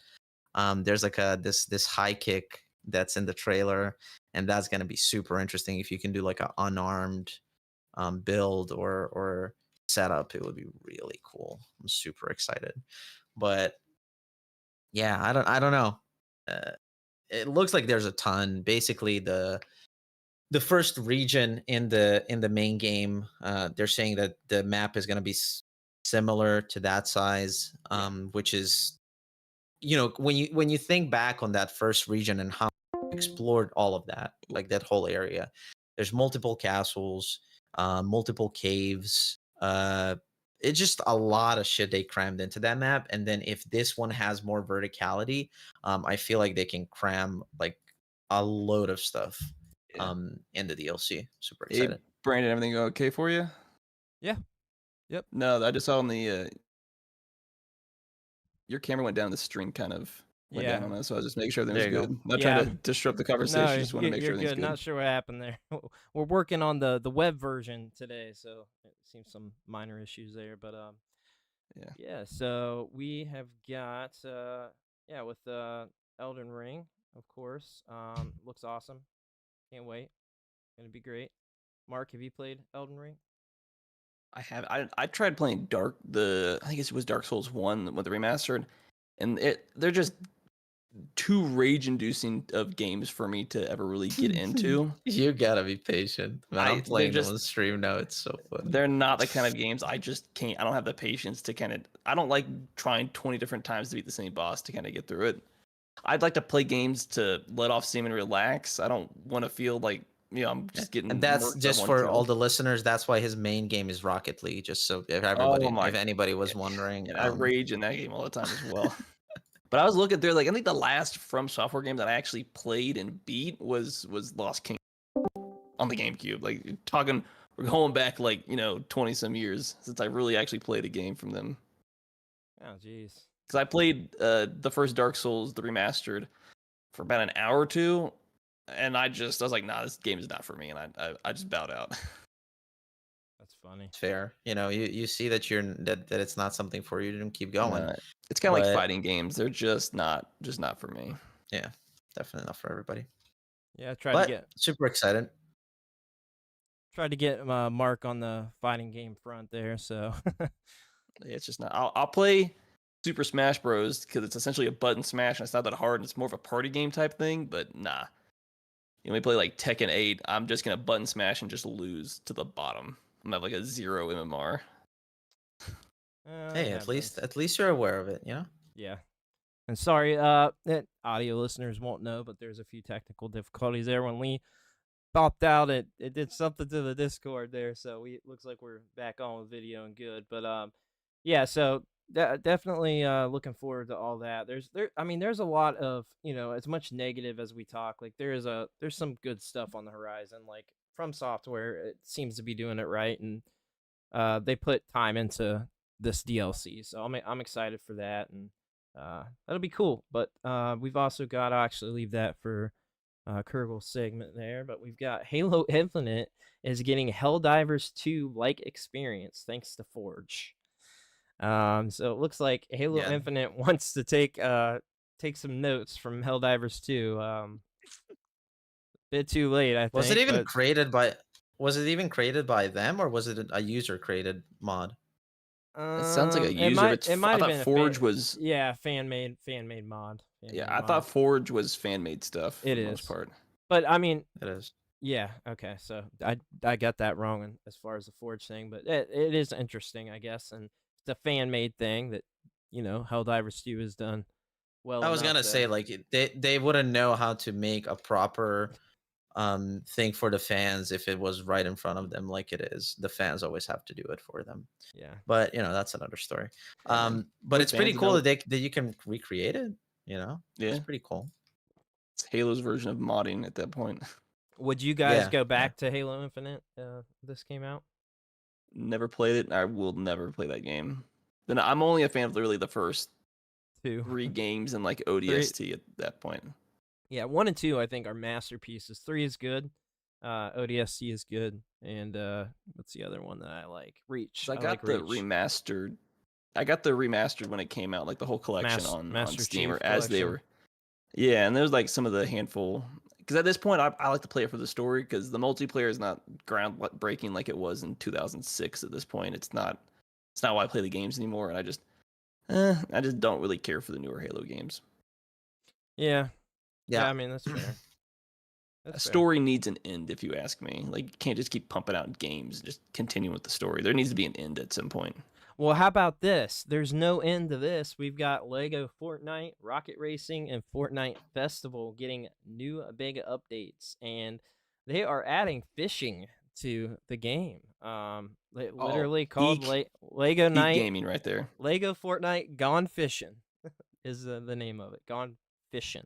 There's like this high kick that's in the trailer, and that's gonna be super interesting if you can do like an unarmed build or setup. It would be really cool. I'm super excited. But yeah, I don't know. It looks like there's a ton. Basically, the first region in the main game, they're saying that the map is going to be similar to that size, which is, when you think back on that first region and how we explored all of that, like that whole area, there's multiple castles, multiple caves. It's just a lot of shit they crammed into that map. And then if this one has more verticality, I feel like they can cram like a load of stuff in the DLC. Super Hey, excited. Brandon, everything okay for you? Yeah. Yep. No, I just saw on the your camera went down. The string kind of went down on us, so I was just making sure everything was There you good. Not trying to disrupt the conversation. No, Just want to make sure you're everything's good. good. Not sure what happened there. We're working on the web version today, so it seems some minor issues there, but yeah. So we have got with Elden Ring, of course. Looks awesome. Can't wait. Gonna be great. Mark, have you played Elden Ring? I have. I tried playing I think it was Dark Souls 1 with the remastered, and they're just too rage-inducing of games for me to ever really get into. You gotta be patient, man. I'm playing them on stream now. It's so funny. They're not the kind of games I just can't. I don't have the patience to kind of. I don't like trying 20 different times to beat the same boss to kind of get through it. I'd like to play games to let off steam and relax. I don't want to feel like I'm just getting. And that's just for all the listeners. That's why his main game is Rocket League. Just so if anybody was wondering, I rage in that game all the time as well. But I was looking through, like, I think the last From Software game that I actually played and beat was Lost Kingdom on the GameCube. Like, we're going back, like, 20 some years since I really actually played a game from them. Oh, jeez. Because I played the first Dark Souls, the remastered, for about an hour or two, and I was like, nah, this game is not for me, and I just bowed out. That's funny. Fair. You see that that it's not something for you to keep going. It's kind of like fighting games. They're just not for me. Yeah. definitely not for everybody. Yeah, I tried But to get super excited. Mark on the fighting game front there. So It's just not. I'll play Super Smash Bros. Because it's essentially a button smash, and it's not that hard, and it's more of a party game type thing. But nah, you know, we play like Tekken 8. I'm just gonna button smash and just lose to the bottom. I'm at like a 0 MMR. Hey, at least you're aware of it, you know? Yeah. And sorry, that audio listeners won't know, but there's a few technical difficulties there when Lee popped out. It did something to the Discord there, so it looks like we're back on with video and good. But yeah, so definitely looking forward to all that. There's a lot of, as much negative as we talk, like there's some good stuff on the horizon. Like From Software, it seems to be doing it right, and they put time into this DLC, so I'm excited for that, and that'll be cool. But we've also got, I'll actually leave that for Kurgel's segment there, but we've got Halo Infinite is getting Helldivers 2 like experience thanks to Forge. So it looks like Halo Infinite wants to take some notes from Helldivers 2. Bit too late, I think. Was it even created by them, or was it a user created mod? It sounds like a user. It might have been Forge was fan made mod. I thought Forge was fan made stuff for the most part. But I mean, it is. Yeah. Okay. So I got that wrong as far as the Forge thing, but it is interesting, I guess, and it's a fan made thing that Helldivers 2 has done well. I was gonna say, like, they wouldn't know how to make a proper thing for the fans if it was right in front of them like it is. The fans always have to do it for them. Yeah. But that's another story. But it's pretty cool that you can recreate it. Yeah, it's pretty cool. It's Halo's version of modding at that point. Would you guys go back to Halo Infinite? This came out. Never played it. I will never play that game. Then I'm only a fan of literally the first 3 games and like ODST at that point. Yeah, 1 and 2 I think are masterpieces. 3 is good. ODST is good. And what's the other one that I like? Reach. So I got the remastered. I got the remastered when it came out, like the whole collection on Steam, or as they were. Yeah, and there's like some of the handful. Because at this point, I like to play it for the story, because the multiplayer is not groundbreaking like it was in 2006. At this point, it's not why I play the games anymore, and I just don't really care for the newer Halo games. Yeah, I mean that's fair. A story needs an end, if you ask me. Like, you can't just keep pumping out games, just continue with the story. There needs to be an end at some point. Well, how about this? There's no end to this. We've got Lego Fortnite, Rocket Racing, and Fortnite Festival getting new big updates, and they are adding fishing to the game. Literally called Lego Night gaming right there. Lego Fortnite Gone Fishing is the name of it. Gone Fishing.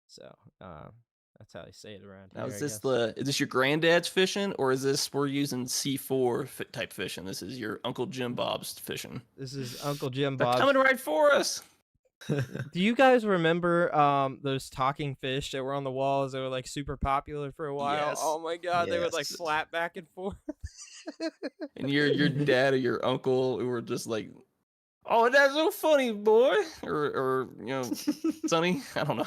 So that's how they say it around here. Now, is this your granddad's fishing, or is this we're using C4 type fishing? This is your Uncle Jim Bob's fishing. This is Uncle Jim Bob's. They're coming right for us. Do you guys remember those talking fish that were on the walls that were like super popular for a while? Yes. Oh my god, they would like flap back and forth. And your dad or your uncle who were just like, "Oh, that's so funny, boy," or Sonny. I don't know.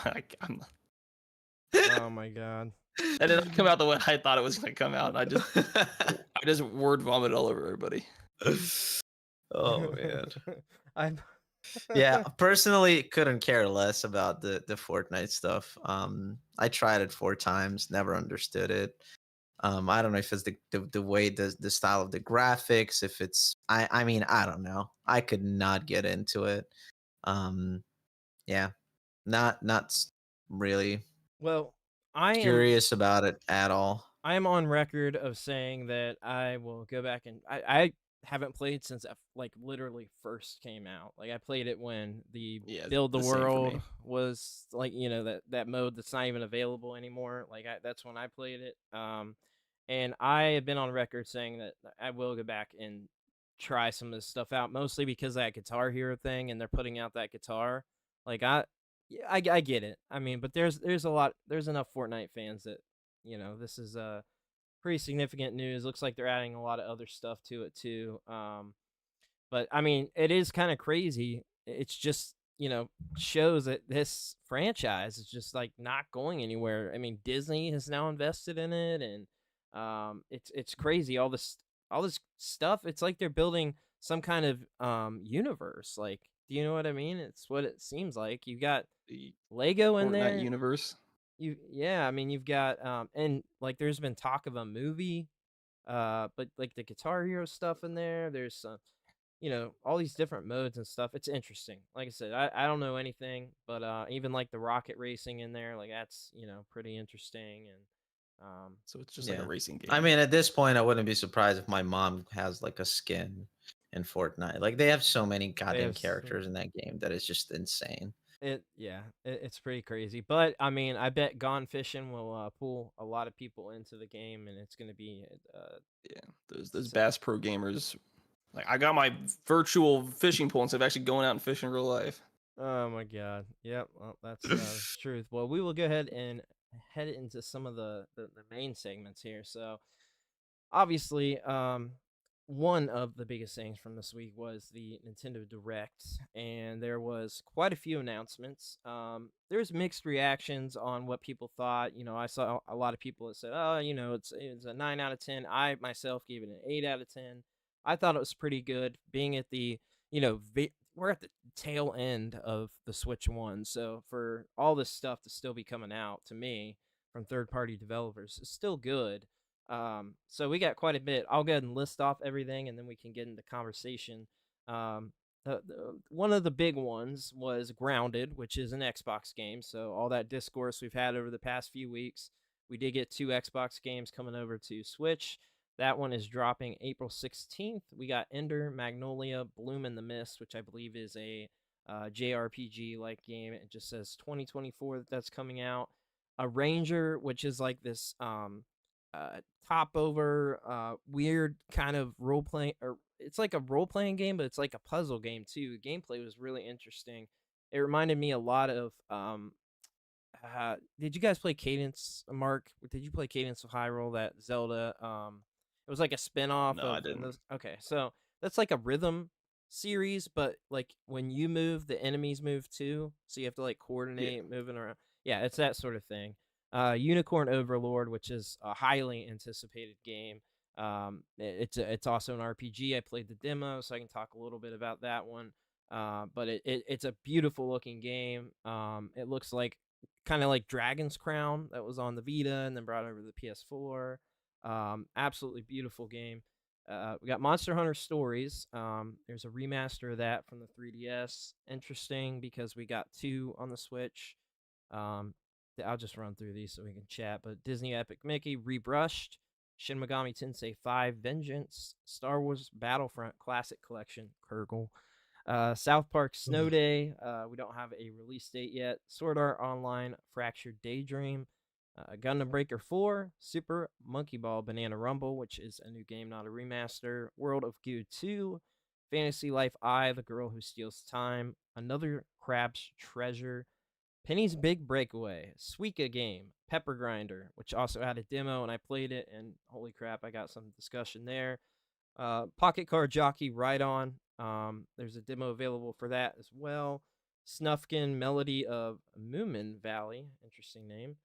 Oh my god. That didn't come out the way I thought it was going to come out. I just word vomit all over everybody. Oh man. Yeah, personally couldn't care less about the Fortnite stuff. I tried it 4 times, never understood it. I don't know if it's the way the style of the graphics, if it's I mean, I don't know. I could not get into it. Yeah. Not really. Well, I am curious about it at all. I am on record of saying that I will go back and I haven't played since like literally first came out. Like I played it when the Build the World was like, that mode that's not even available anymore. Like that's when I played it. And I have been on record saying that I will go back and try some of this stuff out, mostly because of that Guitar Hero thing, and they're putting out that guitar. Like I get it. I mean, but there's enough Fortnite fans that, this is pretty significant news. Looks like they're adding a lot of other stuff to it too. But I mean, it is kind of crazy. It's just, shows that this franchise is just like not going anywhere. I mean, Disney has now invested in it, and it's crazy. All this stuff. It's like they're building some kind of universe. Like, do you know what I mean? It's what it seems like. You got The Lego in Fortnite there. universe. Yeah. I mean, you've got and like there's been talk of a movie, but like the Guitar Hero stuff in there. There's some all these different modes and stuff. It's interesting. Like I said, I don't know anything, but even like the rocket racing in there, like that's pretty interesting. And So it's just like a Yeah. racing game. I mean, at this point, I wouldn't be surprised if my mom has like a skin in Fortnite. Like they have so many goddamn have characters in that game that is just insane. it's pretty crazy. But I mean, I bet Gone Fishing will pull a lot of people into the game, and it's gonna be yeah, those Bass Pro gamers. Like I got my virtual fishing pole instead of actually going out and fishing in real life. Oh my god. Yep. Well, that's the truth. Well, we will go ahead and head into some of the main segments here. So, obviously, one of the biggest things from this week was the Nintendo Direct, and there was quite a few announcements. There's mixed reactions on what people thought. I saw a lot of people that said, "Oh, it's a 9 out of 10." I myself gave it an 8 out of 10. I thought it was pretty good, being at the we're at the tail end of the Switch One, so for all this stuff to still be coming out to me from third-party developers, it's still good. So we got quite a bit. I'll go ahead and list off everything, and then we can get into conversation. One of the big ones was Grounded, which is an Xbox game. So all that discourse we've had over the past few weeks, we did get 2 Xbox games coming over to Switch. That one is dropping April 16th. We got Ender, Magnolia, Bloom in the Mist, which I believe is a JRPG-like game. It just says 2024 that's coming out. A Ranger, which is like this top over weird kind of role playing, or it's like a role playing game, but it's like a puzzle game too. The gameplay was really interesting. It reminded me a lot of did you guys play Cadence, Mark? Did you play Cadence of Hyrule, that Zelda? It was like a spin-off No, of I didn't. those. Okay, so that's like a rhythm series, but like when you move, the enemies move too, so you have to like coordinate moving around. Yeah, it's that sort of thing. Unicorn Overlord, which is a highly anticipated game. It's also an RPG. I played the demo, so I can talk a little bit about that one. But it's a beautiful looking game. It looks like kind of like Dragon's Crown that was on the Vita and then brought over to the PS4. Absolutely beautiful game. We got Monster Hunter Stories. There's a remaster of that from the 3DS. Interesting because we got 2 on the Switch. I'll just run through these so we can chat. But Disney Epic Mickey Rebrushed, Shin Megami Tensei 5 Vengeance, Star Wars Battlefront Classic Collection Kurgle, South Park Snow Day. We don't have a release date yet. Sword Art Online Fractured Daydream, Gundam Breaker 4, Super Monkey Ball Banana Rumble, which is a new game, not a remaster. World of Goo 2, Fantasy Life I, The Girl Who Steals Time, Another Crab's Treasure, Penny's Big Breakaway, Suika Game, Pepper Grinder, which also had a demo, and I played it, and holy crap, I got some discussion there. Pocket Card Jockey Ride On. There's a demo available for that as well. Snufkin Melody of Moomin Valley, interesting name.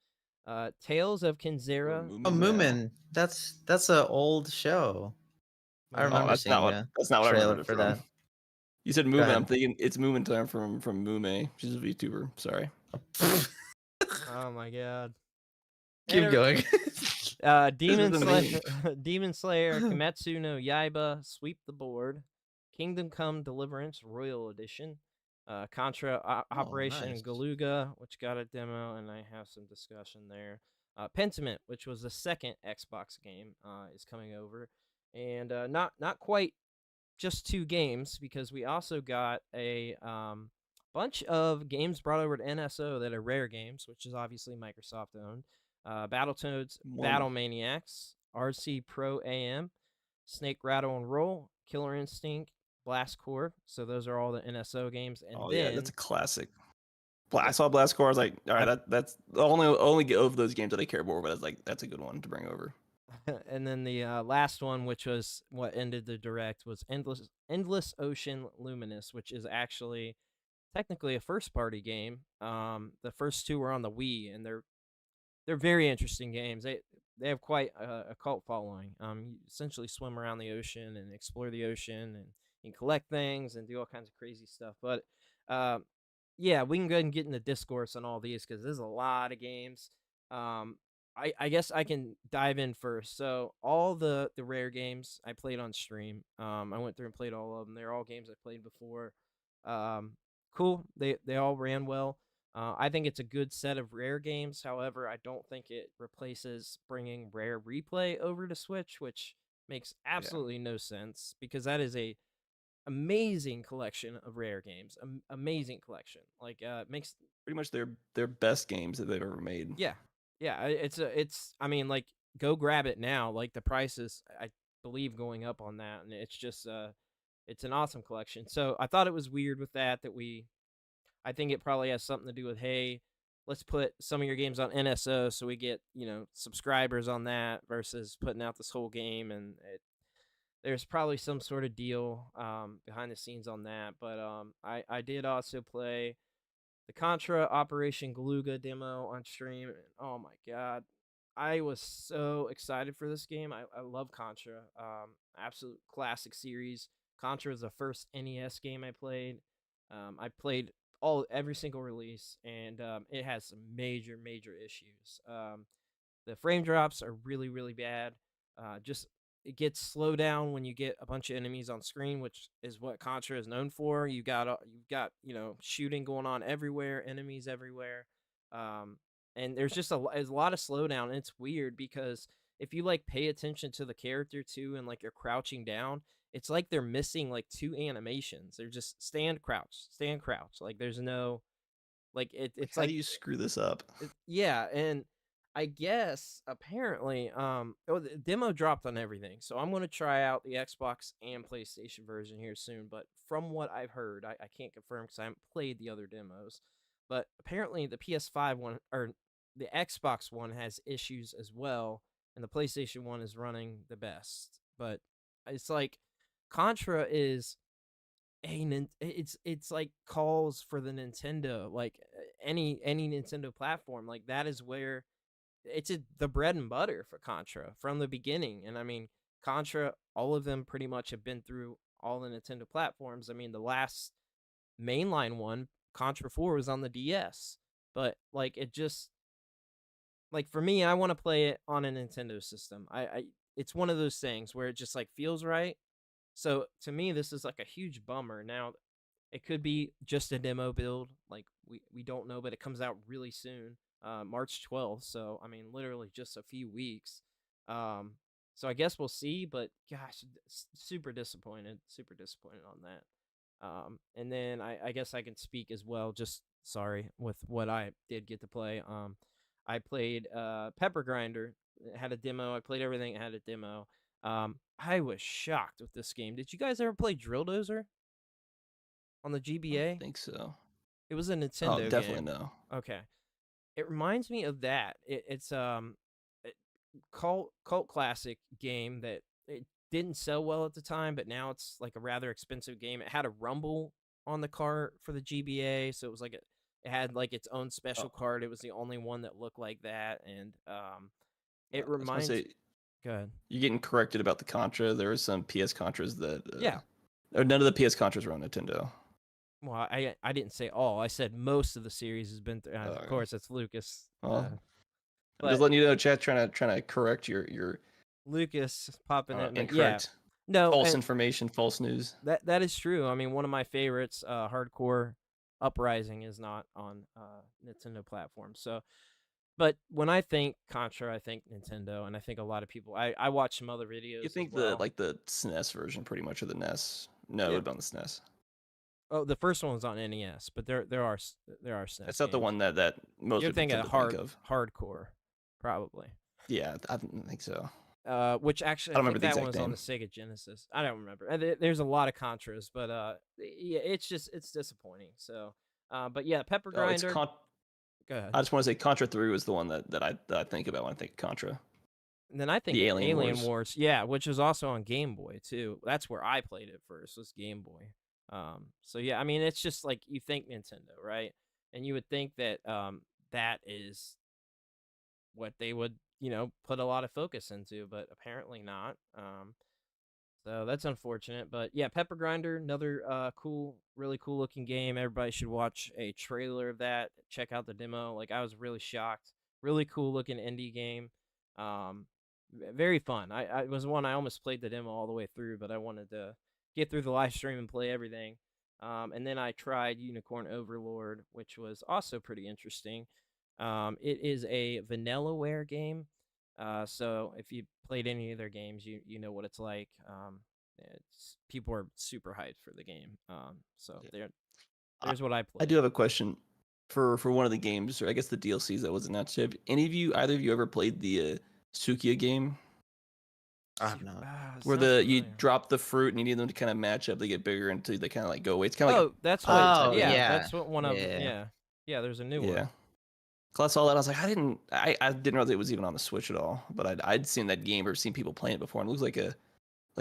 Tales of Kinzera. Oh, Moomin. That's an old show. I remember that's seeing that's not what I trailer remembered for from. that. You said Go Moomin. ahead. I'm thinking it's Moomin time from Mume. She's a VTuber. Sorry. Oh my god. Keep going. Demon isn't Slayer, me. Demon Slayer, Kimetsu no Yaiba, Sweep the Board, Kingdom Come Deliverance Royal Edition, Contra Operation nice. Galuga, which got a demo, and I have some discussion there. Pentiment, which was the second Xbox game, is coming over, and not quite just 2 games, because we also got a bunch of games brought over to NSO that are rare games, which is obviously Microsoft owned. Battletoads, Mormon. Battle Maniacs, RC Pro AM, Snake Rattle and Roll, Killer Instinct, Blast Corps. So those are all the NSO games. And Oh then, yeah, that's a classic. I saw Blast Core. I was like, all right, that's the only of those games that I care more. But it's like that's a good one to bring over. and then the last one, which was what ended the direct, was Endless Ocean Luminous, which is actually technically a first party game. The first two were on the Wii, and they're very interesting games. They have quite a cult following. You essentially swim around the ocean and explore the ocean, and you can collect things and do all kinds of crazy stuff. But yeah, we can go ahead and get into discourse on all these because there's a lot of games. I guess I can dive in first. So all the rare games I played on stream. I went through and played all of them. They're all games I played before. Um, cool. They all ran well. I think it's a good set of rare games. However, I don't think it replaces bringing Rare Replay over to Switch, which makes absolutely no sense because that is a amazing collection of rare games. Amazing collection. Like it makes Pretty much their best games that they've ever made. yeah. It's I mean, like, go grab it now. Like, the price is, I believe, going up on that, and it's just it's an awesome collection. So I thought it was weird with that I think it probably has something to do with, hey, let's put some of your games on NSO so we get, subscribers on that versus putting out this whole game, and there's probably some sort of deal behind the scenes on that. But I did also play the Contra Operation Galuga demo on stream. And oh my god, I was so excited for this game. I love Contra. Absolute classic series. Contra was the first NES game I played. I played every single release, and it has some major issues. The frame drops are really, really bad. Just it gets slowed down when you get a bunch of enemies on screen, which is what Contra is known for. You've got shooting going on everywhere, enemies everywhere, and there's a lot of slowdown. And it's weird because if you like pay attention to the character too, and like you're crouching down, it's like they're missing like two animations. They're just stand, crouch, stand, crouch. Like there's no it's How like do you screw this up? yeah, and I guess apparently the demo dropped on everything. So I'm going to try out the Xbox and PlayStation version here soon, but from what I've heard, I can't confirm cuz I haven't played the other demos, but apparently the PS5 one or the Xbox one has issues as well, and the PlayStation one is running the best. But it's like Contra is it's like calls for the Nintendo, like any Nintendo platform. Like that is where it's the bread and butter for Contra from the beginning. And I mean, Contra, all of them pretty much have been through all the Nintendo platforms. I mean, the last mainline one, Contra 4, was on the DS. But like it just like for me, I want to play it on a Nintendo system. It's one of those things where it just like feels right. So to me, this is like a huge bummer. Now, it could be just a demo build. Like we don't know, but it comes out really soon, March 12th. So I mean, literally just a few weeks. So I guess we'll see. But gosh, super disappointed. Super disappointed on that. And then I guess I can speak as well. Just sorry with what I did get to play. I played Pepper Grinder. It had a demo. I played everything. It had a demo. I was shocked with this game. Did you guys ever play Drill Dozer on the I GBA? don't think so. It was a Nintendo Oh, definitely game. no. Okay. It reminds me of that. It's cult classic game that it didn't sell well at the time, but now it's like a rather expensive game. It had a rumble on the cart for the GBA, so it was like it had like its own special card. It was the only one that looked like that, and it I was gonna reminds. say, Go ahead. you're getting corrected about the Contra. There were some PS Contras that Yeah. or none of the PS Contras were on Nintendo. Well, I didn't say all. I said most of the series has been through. Of Okay. course, it's Lucas. Well, I'm but just letting you know, chat, trying to correct your Lucas popping it. Yeah. incorrect, No, false information, false news. that is true. I mean, one of my favorites, Hardcore Uprising, is not on Nintendo platforms. So, but when I think Contra, I think Nintendo, and I think a lot of people. I watch some other videos. You think as well. the SNES version, pretty much, or the NES? No, it would have been the SNES. Oh, the first one was on NES, but there are SNES. That's not the one that most You're people thinking tend of to think of. Hardcore, probably. Yeah, I don't think so. Which actually, I don't think remember the that one exact was on name. the Sega Genesis. I don't remember. There's a lot of Contras, but yeah, it's disappointing. So, but yeah, Pepper Oh, it's Grinder. Go ahead. I just want to say Contra 3 was the one that I think about when I think Contra. And then I think the Alien Alien Wars, yeah, which was also on Game Boy too. That's where I played it first. Was Game Boy. So yeah, I mean, it's just like you think Nintendo, right? And you would think that that is what they would, put a lot of focus into, but apparently not. So that's unfortunate. But yeah, Pepper Grinder, another really cool looking game. Everybody should watch a trailer of that. Check out the demo. Like, I was really shocked. Really cool looking indie game. Um, Very fun. I it was one I almost played the demo all the way through, but I wanted to get through the live stream and play everything. And then I tried Unicorn Overlord, which was also pretty interesting. It is a Vanillaware game. So if you played any of their games, you know what it's like. People are super hyped for the game. So I, there's what I I played. do have a question for one of the games, or I guess the DLCs that was announced. Have either of you ever played the Sukia game, I have not. It's where not you familiar. drop the fruit and you need them to kind of match up? They get bigger until they kind of like go away. It's kind of like Oh, a that's puzzle what. type Oh game. Yeah, yeah, that's what one of. yeah. Yeah. There's a new Yeah. one. Cause I saw that, I was like, I didn't realize it was even on the Switch at all. But I'd seen that game or seen people playing it before, and it looks like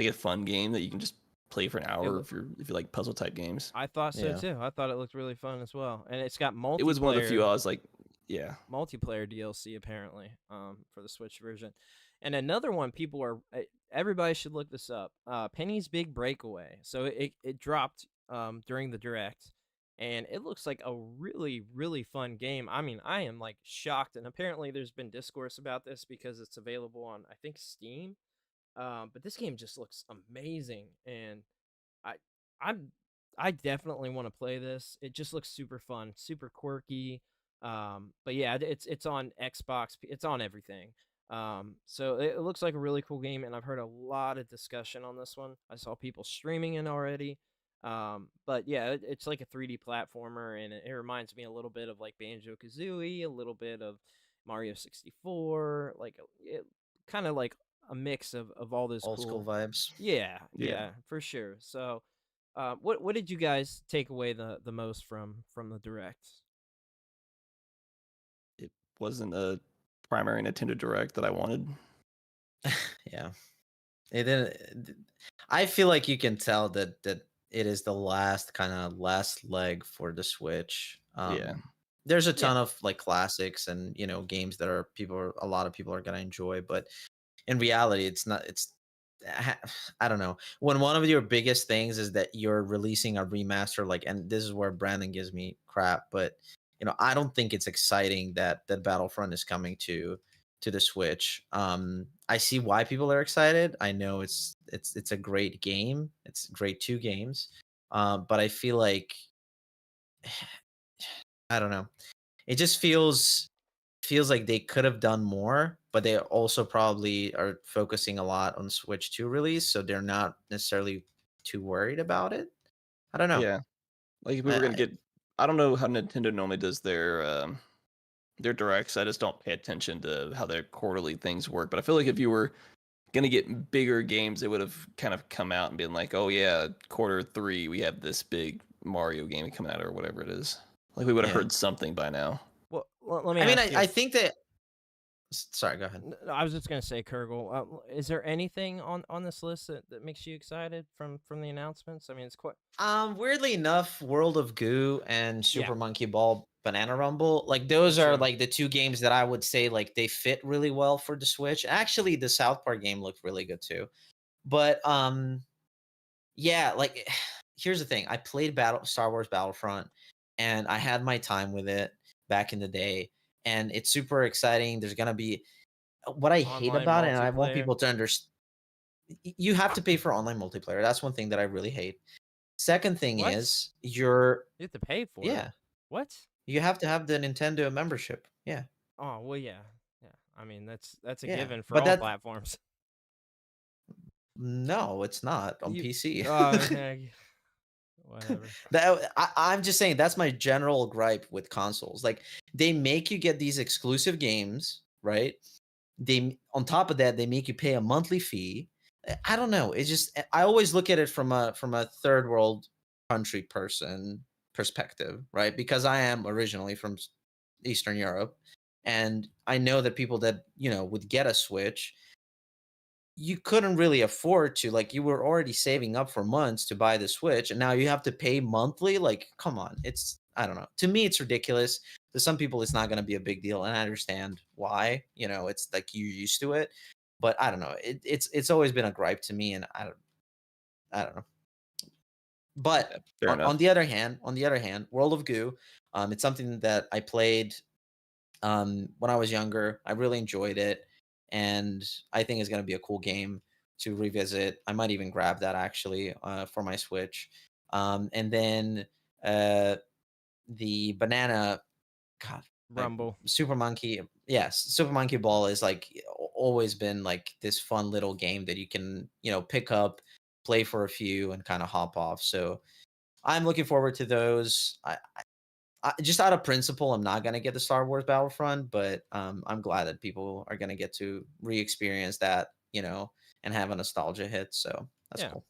a fun game that you can just play for an hour if you like puzzle type games. I thought so Yeah. too. I thought it looked really fun as well, and it's got It was one of the few multiplayer I was like, yeah, multiplayer DLC apparently, for the Switch version. And another one, everybody should look this up. Penny's Big Breakaway. So it dropped during the direct, and it looks like a really really fun game. I mean, I am like shocked, and apparently there's been discourse about this because it's available on, I think, Steam. But this game just looks amazing, and I I'm I definitely want to play this. It just looks super fun, super quirky. But yeah, it's on Xbox. It's on everything. So it looks like a really cool game, and I've heard a lot of discussion on this one. I saw people streaming it already. But yeah, it's like a 3D platformer, and it reminds me a little bit of like Banjo Kazooie, a little bit of Mario 64, like it kind of like a mix of all those Old school cool. vibes. Yeah, yeah. yeah, for sure. So, what did you guys take away the most from the direct? It wasn't a primary Nintendo Direct that I wanted. Yeah. It didn't. I feel like you can tell that it is the last leg for the Switch. Yeah. There's a Yeah, ton of like classics and games that a lot of people are gonna enjoy, but in reality, it's not. I don't know. When one of your biggest things is that you're releasing a remaster, like, and this is where Brandon gives me crap, but I don't think it's exciting that Battlefront is coming to the Switch. I see why people are excited. I know it's a great game. It's great two games. But I feel like I don't know. It just feels like they could have done more, but they also probably are focusing a lot on Switch 2 release, so they're not necessarily too worried about it. I don't know. Yeah. Like if we I, were gonna I get, I don't know how Nintendo normally does their directs. I just don't pay attention to how their quarterly things work. But I feel like if you were gonna get bigger games, it would have kind of come out and been like, oh yeah, quarter 3 we have this big Mario game coming out or whatever it is. Like we would have yeah. heard something by now. well, let me I mean, ask you. I think that. Sorry, go ahead. I was just gonna say, Kurgle. Is there anything on this list that makes you excited from the announcements? I mean, it's quite. Weirdly enough, World of Goo and Yeah, Super Monkey Ball Banana Rumble, like those me are too. like the two games that I would say like they fit really well for the Switch. Actually, the South Park game looked really good too. But yeah, like here's the thing. I played Star Wars Battlefront and I had my time with it back in the day, and it's super exciting. There's gonna be what I hate Online about it, and I want multiplayer. people to understand, you have to pay for online multiplayer. That's one thing that I really hate. Second thing What? is You have to pay for it. yeah, What? you have to have the Nintendo membership. Yeah. Oh well, yeah, yeah. I mean, that's a Yeah. given for But all that platforms. no, it's not on You. PC. Okay. Whatever. I'm just saying that's my general gripe with consoles. Like they make you get these exclusive games, right? They on top of that they make you pay a monthly fee. I don't know. It's just I always look at it from a third world country person perspective, right? Because I am originally from Eastern Europe, and I know that people that would get a Switch you couldn't really afford to, like, you were already saving up for months to buy the Switch, and now you have to pay monthly. Like, come on, it's, I don't know. To me, it's ridiculous. To some people, it's not going to be a big deal, and I understand why. You know, it's like you're used to it, but I don't know. It's always been a gripe to me, and I don't know. But Fair on enough. the other hand, World of Goo, it's something that I played when I was younger. I really enjoyed it, and I think it's going to be a cool game to revisit. I might even grab that actually for my Switch. And then uh, the banana, God, my Rumble. Super Monkey. Yes, Super Monkey Ball is like always been like this fun little game that you can, pick up, play for a few, and kind of hop off. So I'm looking forward to those. Just out of principle, I'm not gonna get the Star Wars Battlefront, but I'm glad that people are gonna get to re-experience that, and have a nostalgia hit. So that's Yeah. cool.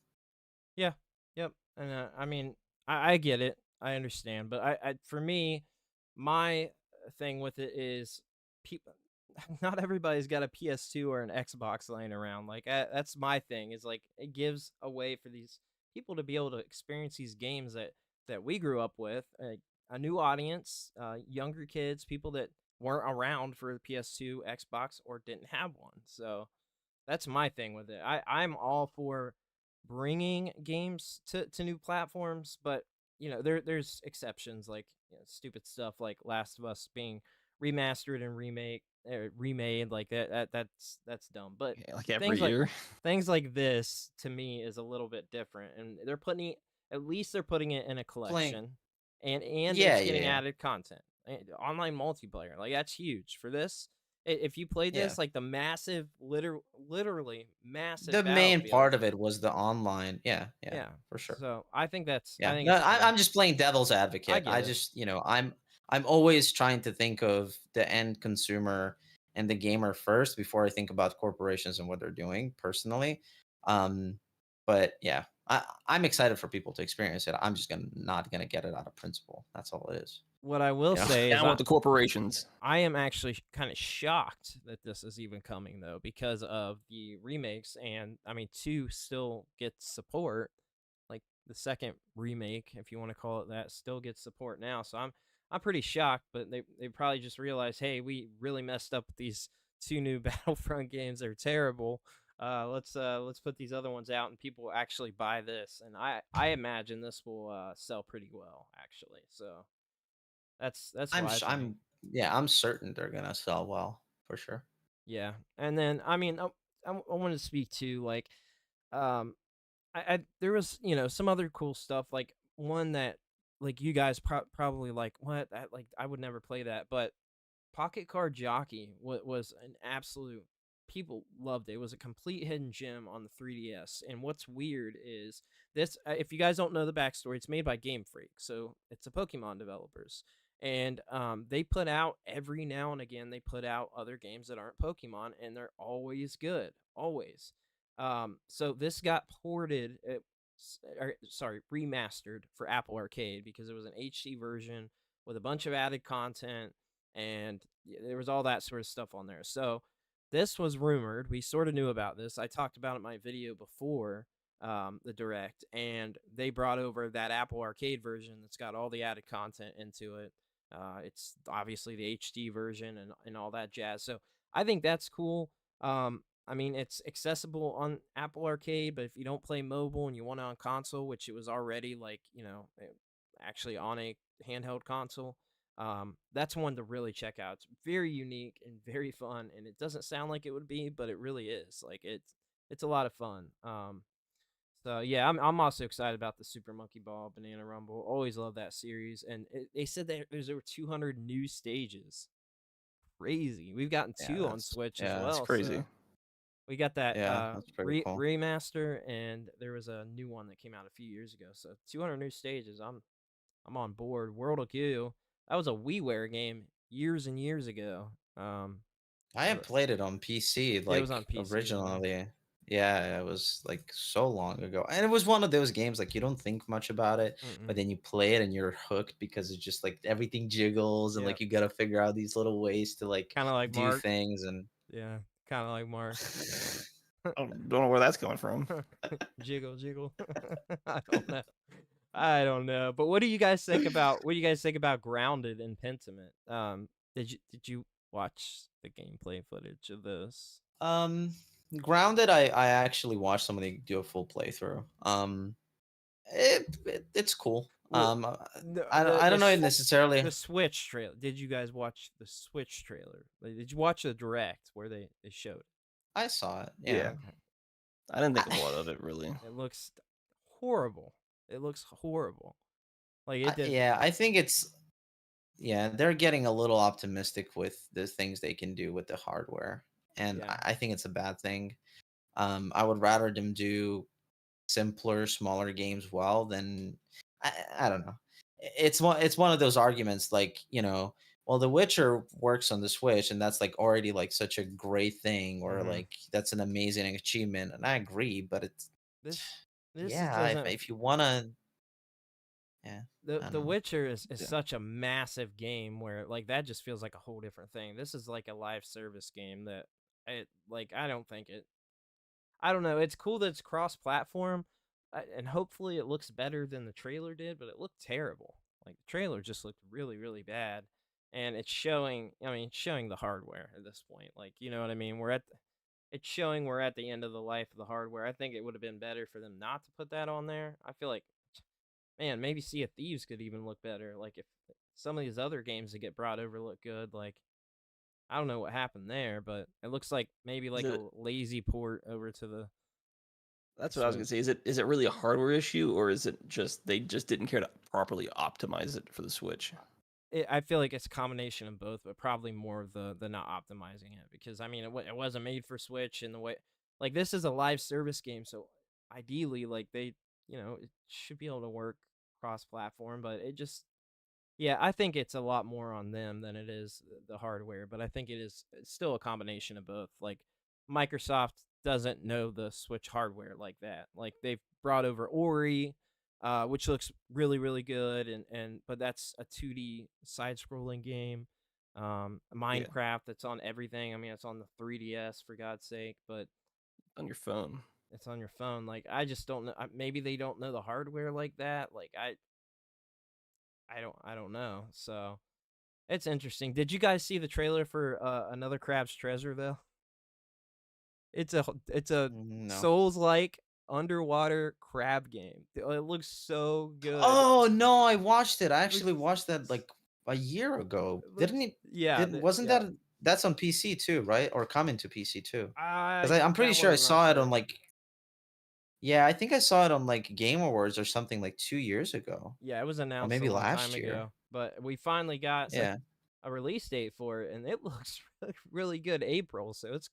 Yeah. Yep. And I mean, I get it. I understand, but for me, my thing with it is people. Not everybody's got a PS2 or an Xbox laying around. Like that's my thing. Is like it gives a way for these people to be able to experience these games that we grew up with. A new audience, younger kids, people that weren't around for the PS2, Xbox, or didn't have one. So that's my thing with it. I'm all for bringing games to new platforms, but there's exceptions like stupid stuff like Last of Us being remastered and remade like that's dumb. But Yeah, like every things like year. things like this to me is a little bit different, and at least they're putting it in a Playing, collection, and yeah, it's yeah, getting yeah, added content. Online multiplayer, like that's huge for this. If you played yeah. this, like the massive, literally massive The main battlefield, part of it was the online. Yeah, yeah, yeah. for sure. So I Yeah. think No, it's cool. I'm just playing devil's I advocate. get I it. just, I'm always trying to think of the end consumer and the gamer first before I think about corporations and what they're doing personally. Um, but yeah, I'm excited for people to experience it. I'm just not gonna get it out of principle. That's all it is. What I will You know? say is Down with the corporations. I am actually kind of shocked that this is even coming though, because of the remakes, and I mean, 2 still gets support. Like the second remake, if you want to call it that, still gets support now. So I'm pretty shocked, but they probably just realized, hey, we really messed up with these 2 new Battlefront games. They're terrible. Let's put these other ones out, and people will actually buy this. And I imagine this will sell pretty well, actually. So that's I'm, what I sh- think. I'm, yeah, I'm certain they're gonna sell well for sure. Yeah, and then I mean, I want to speak to like, um, I there was some other cool stuff like one that like you guys probably like what I would never play that, but Pocket Card Jockey was an absolute people loved it. It was a complete hidden gem on the 3DS. And what's weird is this if you guys don't know the backstory, it's made by Game Freak. So it's a Pokemon developers. And they put out every now and again, they put out other games that aren't Pokemon, and they're always good. Always. So this got remastered for Apple Arcade because it was an HD version with a bunch of added content, and there was all that sort of stuff on there. So this was rumored. We sort of knew about this. I talked about it in my video before the direct, and they brought over that Apple Arcade version that's got all the added content into it. It's obviously the HD version and all that jazz. So I think that's cool. I mean, it's accessible on Apple Arcade, but if you don't play mobile and you want it on console, which it was already like, actually on a handheld console, that's one to really check out. It's very unique and very fun, and it doesn't sound like it would be, but it really is. Like it's a lot of fun. So yeah, I'm also excited about the Super Monkey Ball Banana Rumble. Always love that series, and they said that there's over 200 new stages. Crazy. We've gotten Yeah, 2 on Switch as That's well, crazy. so we got that that's pretty cool. remaster, and there was a new one that came out a few years ago. So 200 new stages. I'm on board. World of Goo. That was a WiiWare game years and years ago. I Uh, had played it on PC yeah, it was on like PC as well. originally. Yeah, it was like so long ago. And it was one of those games like you don't think much about it, but Mm-mm. then you play it and you're hooked because it's just like everything jiggles and Yeah, like you got to figure out these little ways to like kind of like do Mark. things and Yeah, kind of like Mark. don't know where that's coming from. Jiggle, jiggle. I don't know. I don't know. But what do you guys think about Grounded and Pentiment? Did you watch the gameplay footage of those? Grounded, I actually watched somebody do a full playthrough. It's cool. Well, I don't know necessarily. The Switch trailer. Did you guys watch the Switch trailer? Like, did you watch the direct where they showed it? I saw it. Yeah. Yeah. I didn't think a lot of it really. It looks horrible. It looks horrible. Like it did. Yeah, I think it's. Yeah, they're getting a little optimistic with the things they can do with the hardware, and Yeah. I think it's a bad thing. I would rather them do simpler, smaller games well than I don't know. It's one of those arguments like, well, The Witcher works on the Switch and that's like already like such a great thing, or Mhm. like that's an amazing achievement, and I agree, but it's This yeah, doesn't. if you wanna, yeah, I The don't The know. Witcher is Yeah. such a massive game where like that just feels like a whole different thing. This is like a live service game that I don't think it. I don't know. It's cool that it's cross-platform, and hopefully it looks better than the trailer did. But it looked terrible. Like the trailer just looked really, really bad, and it's showing. I mean, it's showing the hardware at this point. Like, you know what I mean? It's showing we're at the end of the life of the hardware. I think it would have been better for them not to put that on there. I feel like, man, maybe Sea of Thieves could even look better. Like if some of these other games that get brought over look good, like I don't know what happened there, but it looks like maybe like it- a lazy port over to the That's what I was gonna say. Is it really a hardware issue, or is it just they just didn't care to properly optimize it for the Switch? I feel like it's a combination of both, but probably more of the not optimizing it, because I mean it wasn't made for Switch in the way, like this is a live service game, so ideally like they, it should be able to work cross platform, but it just, yeah, I think it's a lot more on them than it is the hardware, but I think it's still a combination of both. Like Microsoft doesn't know the Switch hardware like that. Like they've brought over Ori, which looks really, really good, and but that's a 2D side-scrolling game. Yeah, Minecraft, that's on everything. I mean, it's on the 3DS for God's sake, but on your phone. it's on your phone. Like I just don't know. Maybe they don't know the hardware like that. Like I don't know. So it's interesting. Did you guys see the trailer for Another Crab's Treasure though? It's a No. Souls-like underwater crab game. It looks so good. Oh no, I watched it. I actually watched that like a year ago. Didn't it? Yeah. Wasn't that that's on PC too, right? Or coming to PC too? Because I'm pretty that sure I one's saw it on unsure. like, yeah, I think I saw it on like Game Awards or something like 2 years ago, Yeah, it was or announced maybe a long last time year. ago, but we finally got Yeah. a release date for it, and it looks really good. April, so it's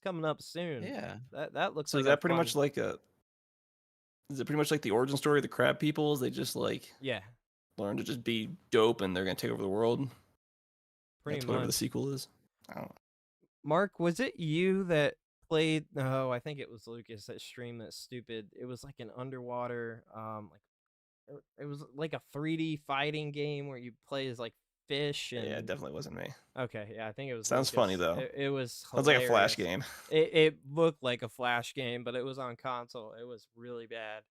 coming up soon. Yeah. That looks So like is a that pretty fun. much like a? Is it pretty much like the origin story of the crab peoples? They just like Yeah, learn to just be dope, and they're gonna take over the world. pretty That's whatever the much. sequel is. I don't know. Mark, was it you that played? No, I think it was Lucas that streamed that stupid. It was like an underwater, it was like a 3D fighting game where you play as like fish and. Yeah, it definitely wasn't me. Okay, yeah, I think it was. Sounds funny, Lucas. though. It was Sounds like a Flash hilarious. game. It looked like a Flash game, but it was on console. It was really bad.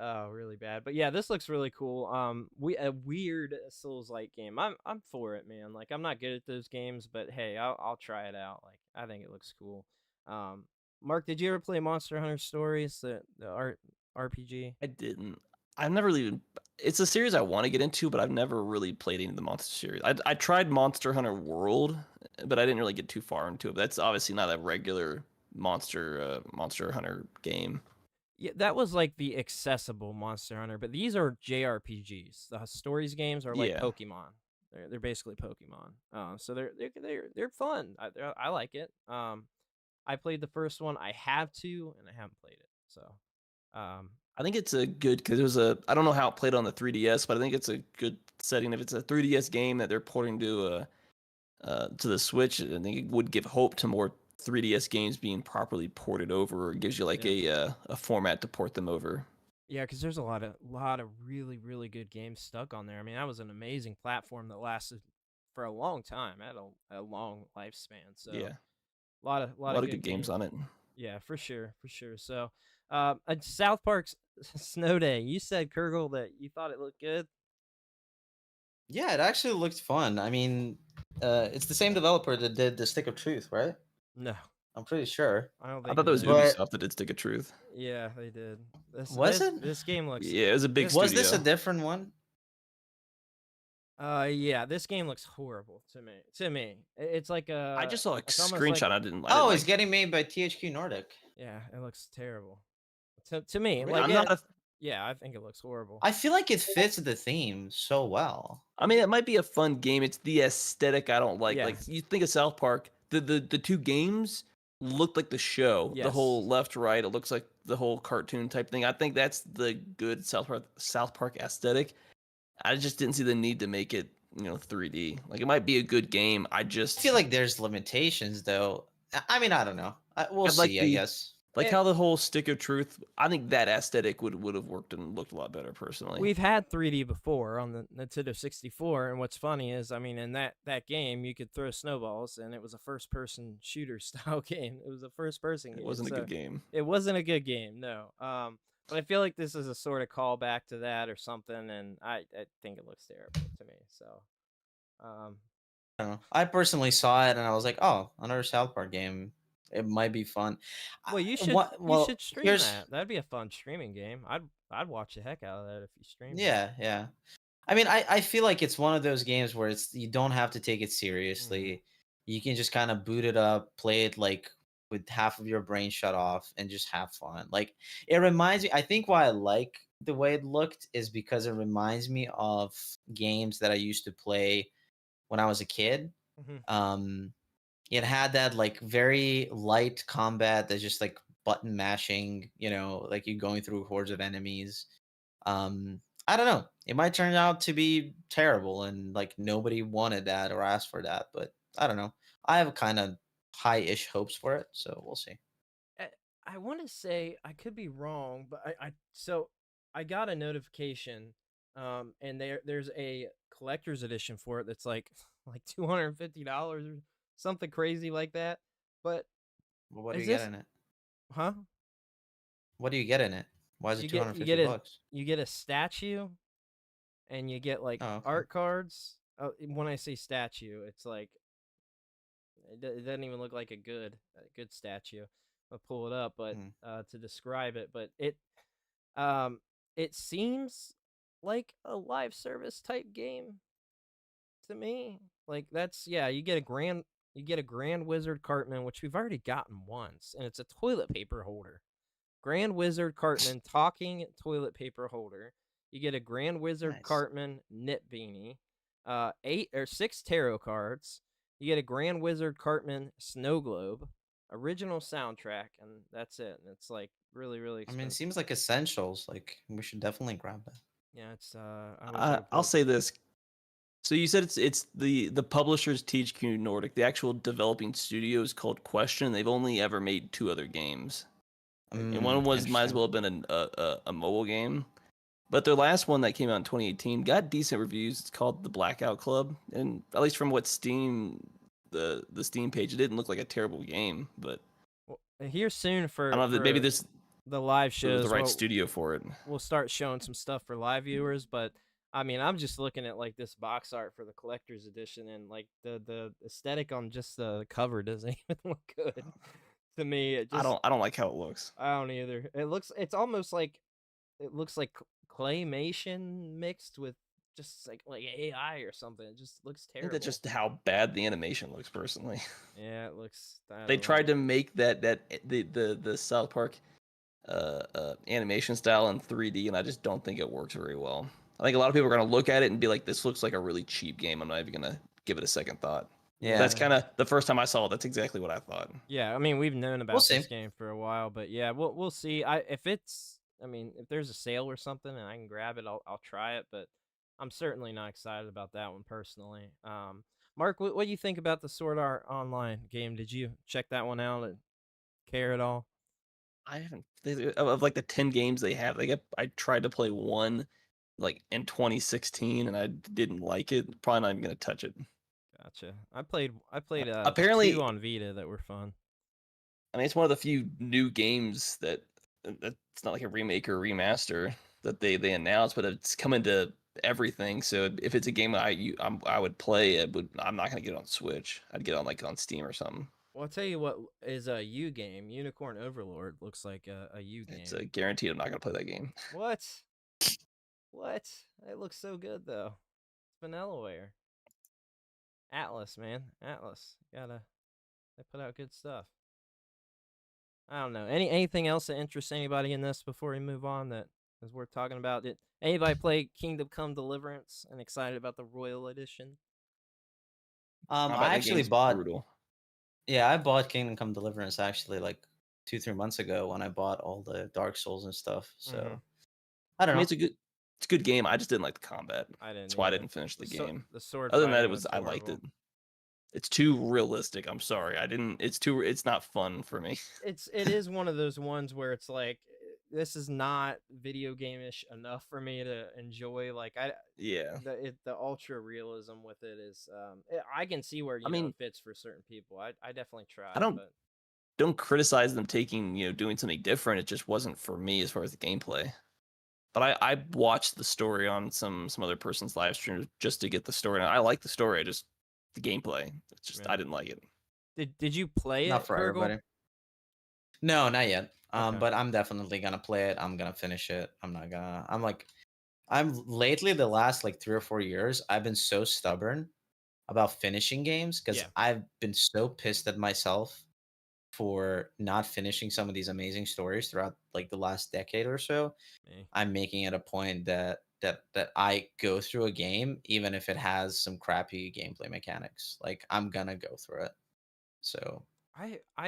Oh, really bad. But yeah, this looks really cool. A weird Souls-like game. I'm for it, man. Like I'm not good at those games, but hey, I'll try it out. Like I think it looks cool. Mark, did you ever play Monster Hunter Stories, the art RPG? I didn't. I've never really even. It's a series I want to get into, but I've never really played any of the Monster series. I tried Monster Hunter World, but I didn't really get too far into it. That's obviously not a regular Monster Hunter game. Yeah, that was like the accessible Monster Hunter, but these are JRPGs. The stories games are like Yeah. Pokemon. They're basically Pokemon. So they're fun. I like it. I played the first one. I have to, and I haven't played it. So, I think it's a good because it was a. I don't know how it played on the 3DS, but I think it's a good setting. If it's a 3DS game that they're porting to the Switch, I think it would give hope to more 3DS games being properly ported over. Or it gives you like a format to port them over. yeah, because there's a lot of really really good games stuck on there. I mean, that was an amazing platform that lasted for a long time. Had a long lifespan. So Yeah, a lot a lot of of good games on it. Yeah, for sure, for sure. So, South Park's Snow Day. You said Kurgle that you thought it looked good. Yeah, it actually looked fun. I mean, it's the same developer that did the Stick of Truth, right? No, I'm pretty sure. I don't I think thought it that was is. But Ubisoft that did Stick of Truth. Yeah, they did. was it? This game looks. Yeah, it was a big This- Was this a studio. different one? Yeah, this game looks horrible to me. It's like a. I just saw a it's almost screenshot. like- I didn't Oh, it's like. getting made by THQ Nordic. Yeah, it looks terrible. To me, Really? like I'm yeah, not a yeah, I think it looks horrible. I feel like it fits the theme so well. I mean, it might be a fun game. It's the aesthetic I don't like. Yeah. Like you think of South Park, the two games looked like the show. The whole Yes. left right. It looks like the whole cartoon type thing. I think that's the good South Park aesthetic. I just didn't see the need to make it 3D. Like it might be a good game. I I just feel like there's limitations though. I mean, I don't know. We'll I'd like see, I the- guess. like how the whole Stick of Truth. I think that aesthetic would have worked and looked a lot better personally. We've had 3D before on the Nintendo 64, and what's funny is, I mean, in that game, you could throw snowballs, and it was a first-person shooter style game. It was a first-person game. It wasn't a so good game. It wasn't a good game, no. But I feel like this is a sort of callback to that or something, and I think it looks terrible to me. So, I don't know. I personally saw it and I was like, oh, another South Park game. It might be fun. well, you should Well, you should stream here's- that. That'd be a fun streaming game. I'd watch the heck out of that if you streamed it. Yeah, yeah. I mean, I feel like it's one of those games where you don't have to take it seriously. You can just kind of boot it up, play it like with half of your brain shut off, and just have fun. Like it reminds me. I think why I like the way it looked is because it reminds me of games that I used to play when I was a kid. Mhm. It had that like very light combat that's just like button mashing, like you going through hordes of enemies. I don't know. It might turn out to be terrible and like nobody wanted that or asked for that, but I don't know. I have kind of high-ish hopes for it, so we'll see. I want to say I could be wrong, but I got a notification, and there's a collector's edition for it that's like $250 or something crazy like that. But Well, what do Is you get this- in it? huh? What do you get in it? Why is it You get- you 250 get it- bucks? You get a statue, and you get like Oh, okay. art cards. When I say statue, it's like it doesn't even look like a good statue. I'll pull it up, but to describe it, but it seems like a live service type game to me. Like you get a Grand Wizard Cartman, which we've already gotten once, and it's a toilet paper holder. Grand Wizard Cartman talking toilet paper holder. You get a Grand Wizard Nice. Cartman knit beanie, 8 or 6 tarot cards. You get a Grand Wizard Cartman snow globe, original soundtrack, and that's it. And it's like really, really I expensive. mean, it seems like essentials. Like we should definitely grab that. Yeah, it's I would hope I'll that- say this. So you said it's the publishers THQ Nordic. The actual developing studio is called Question. They've only ever made 2 other games, and one was might as Interesting. well have been a mobile game. But their last one that came out in 2018 got decent reviews. It's called The Blackout Club, and at least from what Steam, the Steam page, it didn't look like a terrible game. But Well, here soon for I don't know. Maybe for this the live was shows. the right we'll- studio for it. We'll start showing some stuff for live viewers, but I mean, I'm just looking at like this box art for the collector's edition, and like the aesthetic on just the cover doesn't even look good to me. It just, I don't like how it looks. I don't either. It's almost like it looks like claymation mixed with just like AI or something. It just looks I think terrible. that's just how bad the animation looks. Personally, Yeah, it looks. I they don't know. tried to make the South Park animation style in 3D, and I just don't think it works very well. I think a lot of people are going to look at it and be like, "This looks like a really cheap game." I'm not even going to give it a second thought. Yeah. That's kind of the first time I saw it. That's exactly what I thought. Yeah, I mean, we've known about see. this game for a while, but yeah, we'll see. If there's a sale or something and I can grab it, I'll try it. But I'm certainly not excited about that one personally. Mark, what do you think about the Sword Art Online game? Did you check that one out and care at all? I haven't of like the 10 games they have. I tried to play one like in 2016 and I didn't like it. Probably not even going to touch it. Gotcha. I played Apparently- 2 on Vita that were fun. I mean, it's one of the few new games that's not like a remake or remaster that they announced, but it's coming to everything. So if it's a game I would play, I'm not gonna get it on Switch. I'd get it on like on Steam or something. Well, I'll tell you what is a U game. Unicorn Overlord looks like a U It's game. a guaranteed I'm not gonna play that game. What? What? It looks so good though. It's Vanillaware. Atlas, man. Atlas. They put out good stuff. I don't know. Anything else that interests anybody in this before we move on that is worth talking about? Did anybody play Kingdom Come Deliverance and excited about the Royal Edition? Combat I in that actually game's bought. brutal. Yeah, I bought Kingdom Come Deliverance actually like 2-3 months ago when I bought all the Dark Souls and stuff. So I I don't mean, know. it's a good game. I just didn't like the combat. I didn't That's why I either. didn't finish the The game. sword Other than that, fighting was I liked it. horrible. It's too realistic. I'm sorry. I didn't. It's not fun for me. It is one of those ones where it's like this is not video game-ish enough for me to enjoy. Like Yeah. the ultra realism with it is I can see where I mean, it fits for certain people. I definitely tried. I don't criticize them taking doing something different. It just wasn't for me as far as the gameplay. But I watched the story on some other person's live stream just to get the story. And I like the story. The gameplay. It's just Yeah. I didn't like it. Did you play Not it, for Kurgle? everybody. No, not yet. Okay. But I'm definitely gonna play it. I'm gonna finish it. I'm lately the last like 3 or 4 years, I've been so stubborn about finishing games because Yeah. I've been so pissed at myself for not finishing some of these amazing stories throughout like the last decade or so. Me. I'm making it a point that I go through a game even if it has some crappy gameplay mechanics. Like I'm gonna go through it. So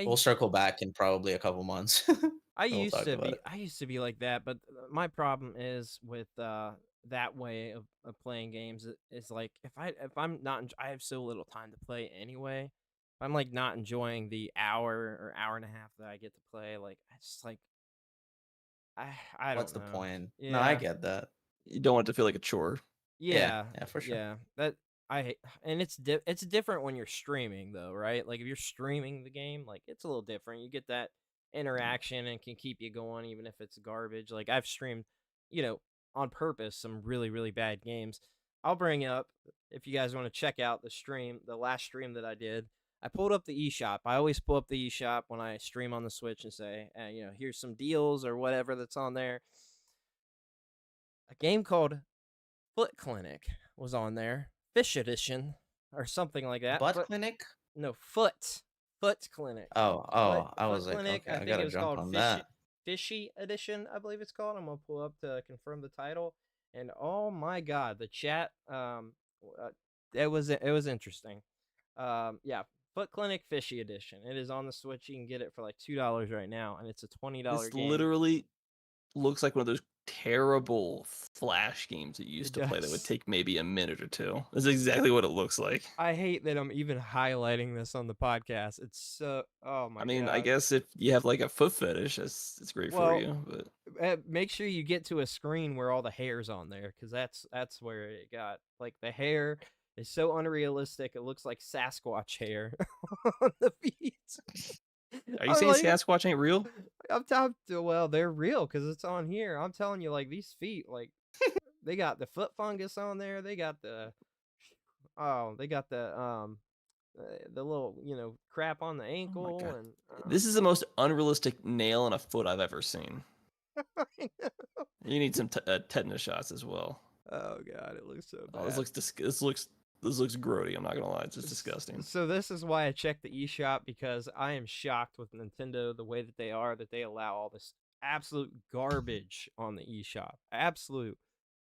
we'll circle back in probably a couple months. I We'll used talk to about be it. I used to be like that, but my problem is with that way of playing games is like if I'm not I have so little time to play anyway. If I'm like not enjoying the hour or hour and a half that I get to play, like I just like I What's don't the know. point? No, I Yeah. get that. You don't want it to feel like a chore. Yeah, Yeah, for sure. yeah. That and it's it's different when you're streaming though, right? Like if you're streaming the game, like it's a little different. You get that interaction and can keep you going even if it's garbage. Like I've streamed, on purpose some really bad games. I'll bring up if you guys want to check out the last stream that I did. I pulled up the eShop. I always pull up the eShop when I stream on the Switch and say, here's some deals or whatever that's on there. A game called Foot Clinic was on there, Fish Edition, or something like that. Butt clinic? No, Foot Clinic. Oh, I Foot was like, Clinic. okay, I I think it gotta was jump called on that. Fishy Edition, I believe it's called. I'm gonna pull up to confirm the title. And oh my god, the chat. It was interesting. Yeah, Foot Clinic Fishy Edition. It is on the Switch. You can get it for like $2 right now, and it's a $20 This game. literally looks like one of those terrible Flash games that you used It to play that would does. take maybe a minute or two. That's exactly what it looks like. I hate that I'm even highlighting this on the podcast. It's so oh my I mean, god. I guess if you have like a foot fetish, it's great for Well, you. But make sure you get to a screen where all the hair's on there, because that's where it got. Like the hair is so unrealistic. It looks like Sasquatch hair on the feet. are you saying Sasquatch ain't real? I'm telling you, well, they're real because it's on here. I'm telling you, like these feet, like they got the foot fungus on there. They got the the little crap on the ankle God. and This is the most unrealistic nail in a foot I've ever seen. I know. You need some tetanus shots as well. Oh god, it looks so bad. Oh, this looks grody. I'm not gonna lie, it's just disgusting. So this is why I checked the eShop, because I am shocked with Nintendo the way that they allow all this absolute garbage on the eShop. Absolute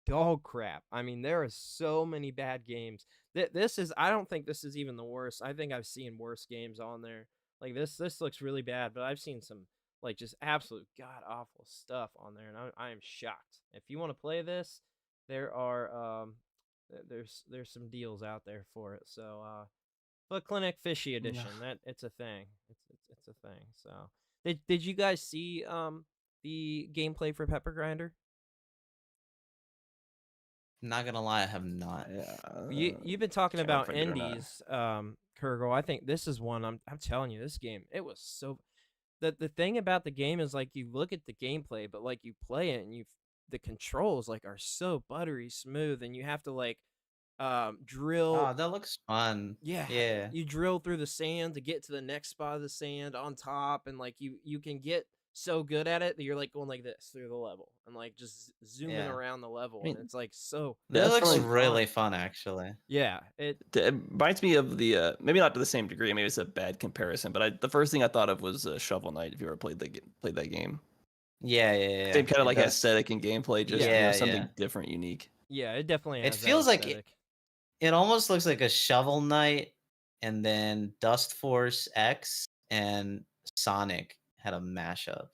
dog crap. I mean, there are so many bad games. I don't think this is even the worst. I think I've seen worse games on there. Like this looks really bad, but I've seen some like just absolute god awful stuff on there, and I am shocked. If you want to play this, there are there's some deals out there for it. So Foot Clinic Fishy Edition, that it's a thing. It's a thing. So did you guys see the gameplay for Pepper Grinder? Not gonna lie, I have not. You've been talking can't about remember if I did or not. indies, Kurgle. I think this is one. I'm telling you, this game, it was so. the thing about the game is like you look at the gameplay, but like you play it and the controls like are so buttery smooth, and you have to like drill. Oh, that looks fun. Yeah, Yeah. you drill through the sand to get to the next spot of the sand on top, and like you can get so good at it that you're like going like this through the level and like just zooming Yeah. around the level, I mean, and it's like so That That's looks really really fun. fun, actually. Yeah, it reminds me of the maybe not to the same degree. Maybe it's a bad comparison, but the first thing I thought of was Shovel Knight. If you ever played that game, Yeah, yeah, yeah. same kind of It like does. aesthetic and gameplay, just Yeah. something Yeah. different, unique. yeah, it definitely It has that feels like aesthetic. it almost looks like a Shovel Knight, and then Dust Force X and Sonic had a mashup.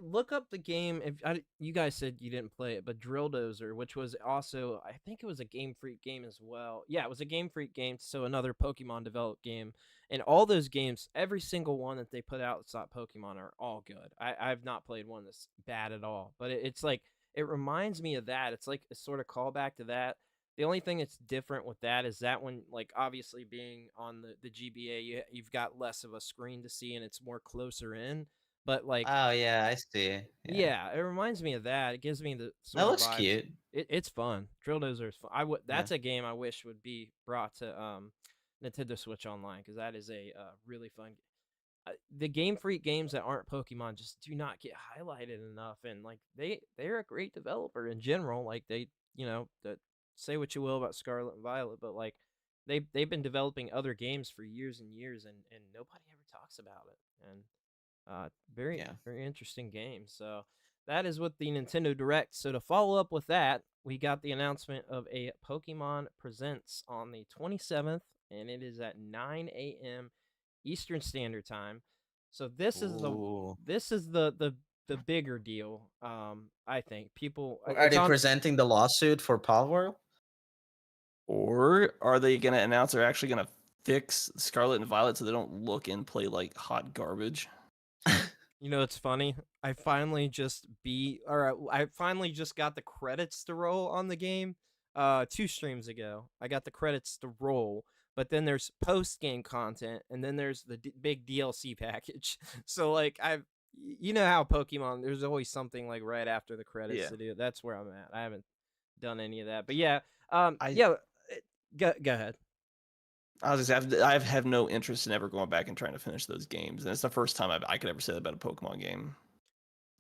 Look up the game. If you guys said you didn't play it, but Drill Dozer, which was also, I think it was a Game Freak game as well. Yeah, it was a Game Freak game, so another Pokemon developed game. And all those games, every single one that they put out that's not Pokemon are all good. I've not played one that's bad at all, but it's like it reminds me of that. It's like a sort of callback to that. The only thing that's different with that is that one, like obviously being on the GBA, you've got less of a screen to see and it's more closer in. But like, Oh yeah, I see. Yeah. yeah, it reminds me of that. It gives me the That sort of looks vibes. cute. It's fun. Drill Dozer is fun. Yeah. That's a game I wish would be brought to Nintendo Switch Online, because that is a really fun. The Game Freak games that aren't Pokemon just do not get highlighted enough, and like they're a great developer in general. Like say what you will about Scarlet and Violet, but like they've been developing other games for years and years, and nobody ever talks about it. And very Yeah. very interesting game. So that is what the Nintendo Direct. So to follow up with that, we got the announcement of a Pokemon Presents on the 27th, and it is at 9 a.m. Eastern Standard Time. So Ooh. this is the bigger deal. I think people. Are It's they on. presenting the lawsuit for Palworld? Or are they gonna announce they're actually gonna fix Scarlet and Violet so they don't look and play like hot garbage? You know, it's funny. I finally just got the credits to roll on the game 2 streams ago. I got the credits to roll, but then there's post game content, and then there's the big DLC package. So like you know how Pokemon, there's always something like right after the credits Yeah. to do. That's where I'm at. I haven't done any of that. But yeah, I go ahead. I was just I have no interest in ever going back and trying to finish those games, and it's the first time I could ever say that about a Pokemon game.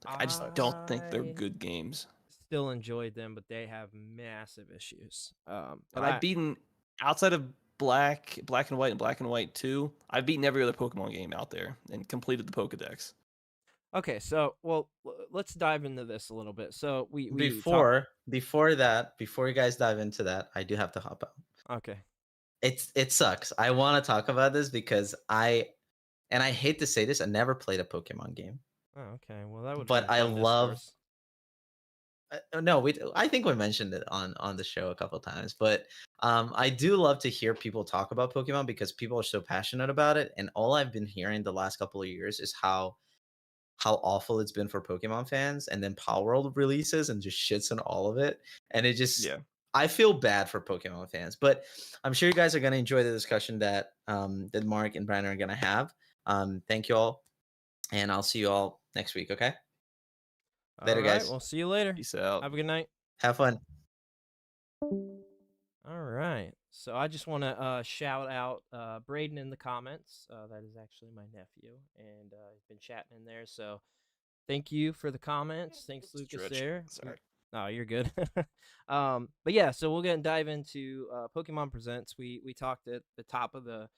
Like, I just don't think they're I good games. still enjoyed them, but they have massive issues. But I've beaten outside of Black and White and Black and White 2. I've beaten every other Pokemon game out there and completed the Pokedex. Okay, so let's dive into this a little bit. So we Before you guys dive into that, I do have to hop out. okay. It sucks. I want to talk about this because I hate to say this, I never played a Pokemon game. Oh, okay. Well, that would. But I love. No, I think we mentioned it on the show a couple of times, but I do love to hear people talk about Pokemon because people are so passionate about it, and all I've been hearing the last couple of years is how awful it's been for Pokemon fans, and then Palworld releases and just shits on all of it, and it just I feel bad for Pokemon fans, but I'm sure you guys are gonna enjoy the discussion that Mark and Brandon are gonna have. Thank you all, and I'll see you all next week. Okay. Later, all right, guys. We'll see you later. Peace out. Have a good night. Have fun. All right. So I just want to shout out Braden in the comments. That is actually my nephew, and he's been chatting in there. So thank you for the comments. Thanks, Lucas. There. Sorry. Oh, you're good. But yeah, so we'll get and dive into Pokemon Presents. We talked at the top of the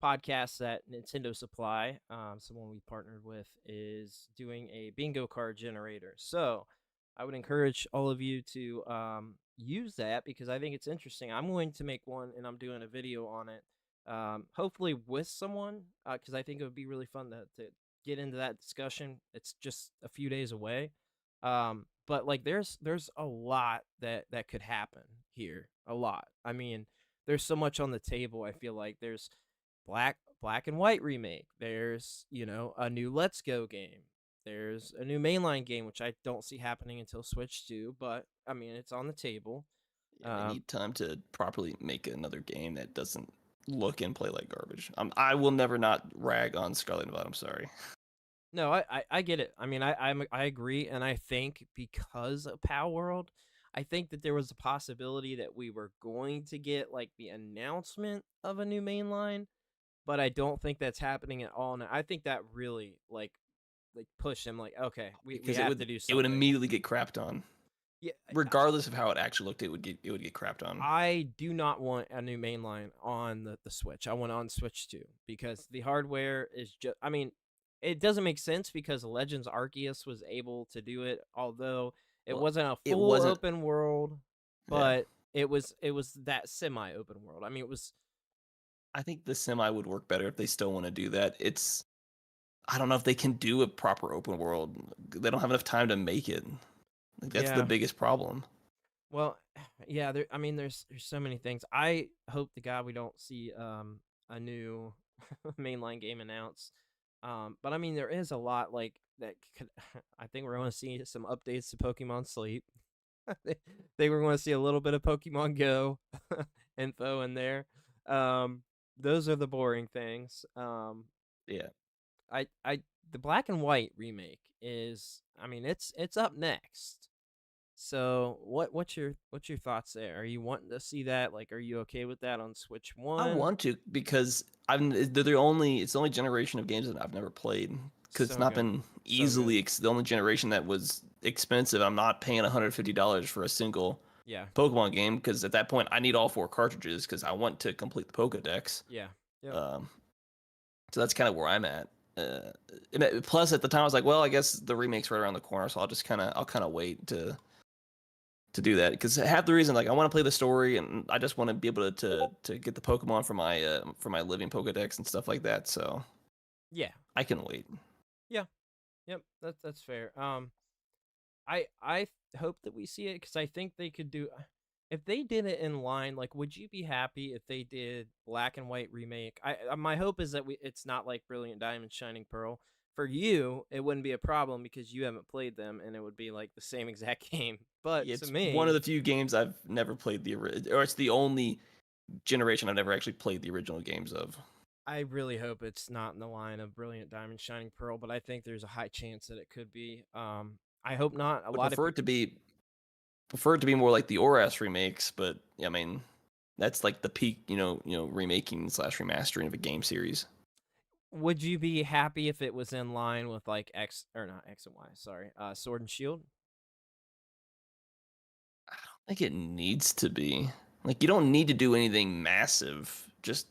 podcast that Nintendo Supply, someone we partnered with, is doing a bingo card generator. So I would encourage all of you to use that because I think it's interesting. I'm going to make one, and I'm doing a video on it, hopefully with someone, because I think it would be really fun to get into that discussion. It's just a few days away. But like there's a lot that could happen here. A lot. I mean, there's so much on the table. I feel like there's Black and White remake. There's, a new Let's Go game. There's a new mainline game, which I don't see happening until Switch 2, but I mean, it's on the table. Yeah, I need time to properly make another game that doesn't look and play like garbage. I will never not rag on Scarlet and Violet. I'm sorry. No, I get it. I mean, I agree, and I think because of Power World, I think that there was a possibility that we were going to get like the announcement of a new main line, but I don't think that's happening at all now. I think that really like push him like, okay, we because have to do it would something. immediately get crapped on, Yeah, regardless of how it actually looked. It would get crapped on. I do not want a new mainline on the Switch. I want it on Switch 2 because the hardware is just. I mean, it doesn't make sense because Legends Arceus was able to do it, although it Well, wasn't a it full wasn't. open world, Yeah, but it was that semi open world. I mean, it was. I think the semi would work better if they still want to do that. I don't know if they can do a proper open world. They don't have enough time to make it. Like, that's the Yeah. biggest problem. Well, yeah. I mean, there's so many things. I hope to God we don't see a new mainline game announced. But I mean, there is a lot like that. Could, I think we're going to see some updates to Pokemon Sleep. I think we're going to see a little bit of Pokemon Go info in there. Those are the boring things. Yeah. I the Black and White remake is. I mean, it's up next. So what's your thoughts there? Are you wanting to see that? Like, are you okay with that on Switch I One? want to because it's the only generation of games that I've never played because it's So not good, been so good. the only generation that was expensive. I'm not paying $150 for a single Yeah, Pokemon game because at that point I need all 4 cartridges because I want to complete the Pokedex. yeah, yep, Um, so that's kind of where I'm at. Uh, Plus, at the time, I was like, well, I guess the remake's right around the corner, so I'll kind of wait to do that because half the reason, like, I want to play the story and I just want to be able to get the Pokemon for my living Pokedex and stuff like that. So yeah, I can wait. yeah, yep. That's fair. I hope that we see it because I think they could do. If they did it in line, like, would you be happy if they did Black and White remake? My hope is that it's not like Brilliant Diamond, Shining Pearl. For you, it wouldn't be a problem because you haven't played them, and it would be like the same exact game. But to It's one of me, the few games I've never played or it's the only generation I've never actually played the original games of. I really hope it's not in the line of Brilliant Diamond, Shining Pearl. But I think there's a high chance that it could be. I hope not. A Would lot of prefer it to be more like the ORAS remakes, but I mean, that's like the peak, remaking slash remastering of a game series. Would you be happy if it was in line with like X or not X and Y? Sorry, Sword and Shield. I don't think it needs to be. Like, you don't need to do anything massive. Just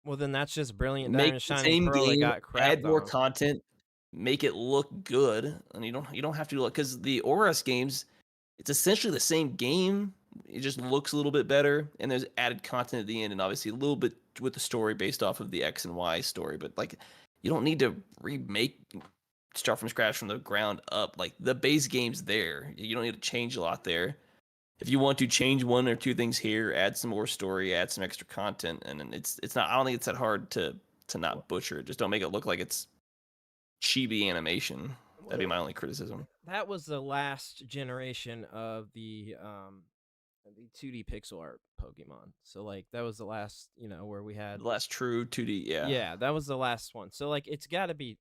Well, then that's just Brilliant make Diamond, the Shining same Pearl that game, got add crapped more on. content, make it look good, and you don't have to do it because the ORAS games, it's essentially the same game. It just looks a little bit better, and there's added content at the end, and obviously a little bit with the story based off of the X and Y story. But like, you don't need to remake, start from scratch from the ground up. Like, the base game's there. You don't need to change a lot there. If you want to change one or two things here, add some more story, add some extra content, and then it's not. I don't think it's that hard to Well, not butcher it. Just don't make it look like it's chibi animation. That'd be well, my only criticism. that was the last generation of the 2D pixel art Pokemon. So like that was the last, where we had. The last true 2D, yeah. Yeah, that was the last one. So like it's got to be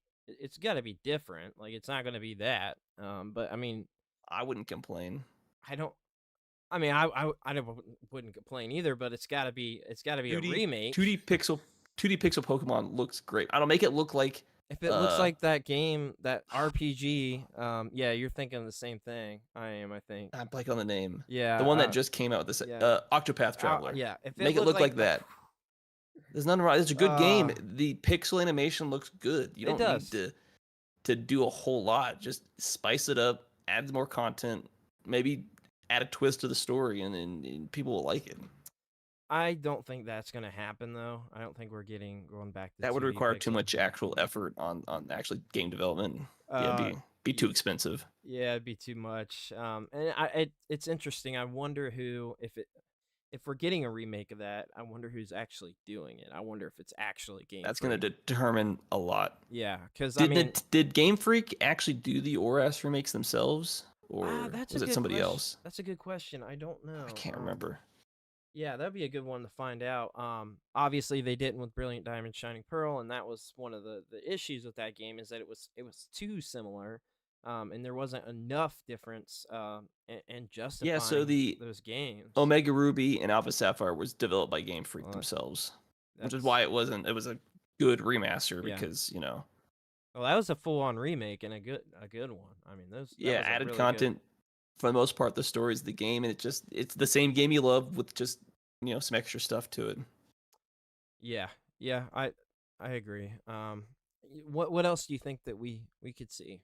different. Like it's not going to be that. But I mean, I wouldn't complain. I don't. I mean, I wouldn't complain either. But it's got to be a 2D remake. 2D pixel 2D pixel Pokemon looks great. I don't make it look like If it looks like that game, that RPG, yeah, you're thinking of the same thing. I am, I think. I'm blank on the name. Yeah, The one that just came out this yeah, Octopath Traveler. yeah. If it Make it looked look like like that. There's nothing wrong. It's a good game. uh, The pixel animation looks good. You it don't need does. to do a whole lot. Just spice it up, add more content, maybe add a twist to the story, and people will like it. I don't think that's gonna happen though. I don't think we're going back to That would 2D require too pixel. much actual effort on actually game development. Yeah, Uh, be too expensive. yeah, it'd be too much. And it's interesting. I wonder who if we're getting a remake of that. I wonder who's actually doing it. I wonder if it's actually Game That's going Freak. to determine a lot. Yeah, because I mean, Did Game Freak actually do the ORAS remakes themselves, or that's was a it good somebody question. else? That's a good question. I don't know. I can't remember. Yeah, that'd be a good one to find out. Obviously they didn't with Brilliant Diamond Shining Pearl, and that was one of the issues with that game is that it was too similar, and there wasn't enough difference in Yeah, so justifying the those games. Omega Ruby and Alpha Sapphire was developed by Game Freak Well, themselves, which is that's why it was a good remaster yeah. because, Well, that was a full-on remake and a good one. I mean, that yeah, was a added really good. content for the most part. The story's the game, and it's the same game you love with just some extra stuff to it. Yeah, yeah, I agree. What else do you think that we could see?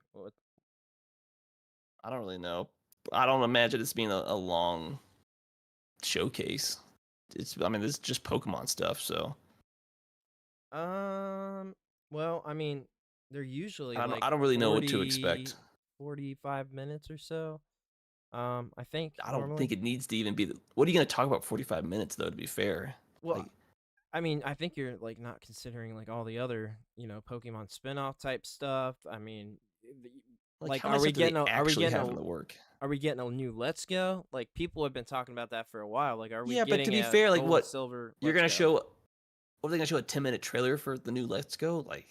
I don't really know. I don't imagine it's being a long showcase. I mean, this is just Pokemon stuff, so Um, well, I mean, they're usually like I don't really know what to 40, expect. 45 minutes or so. I think I don't normally. think it needs to even be. What are you going to talk about 45 minutes though? To be fair, Well, like I mean, I think you're like not considering like all the other, Pokemon spin-off type stuff. I mean, like how much stuff do they actually have in the work? are we getting a new Let's Go? Like people have been talking about that for a while. Like, are we Yeah, but to getting be a fair, like Gold what Silver you're Let's gonna Go? show? What are they gonna show? A 10-minute trailer for the new Let's Go? Like,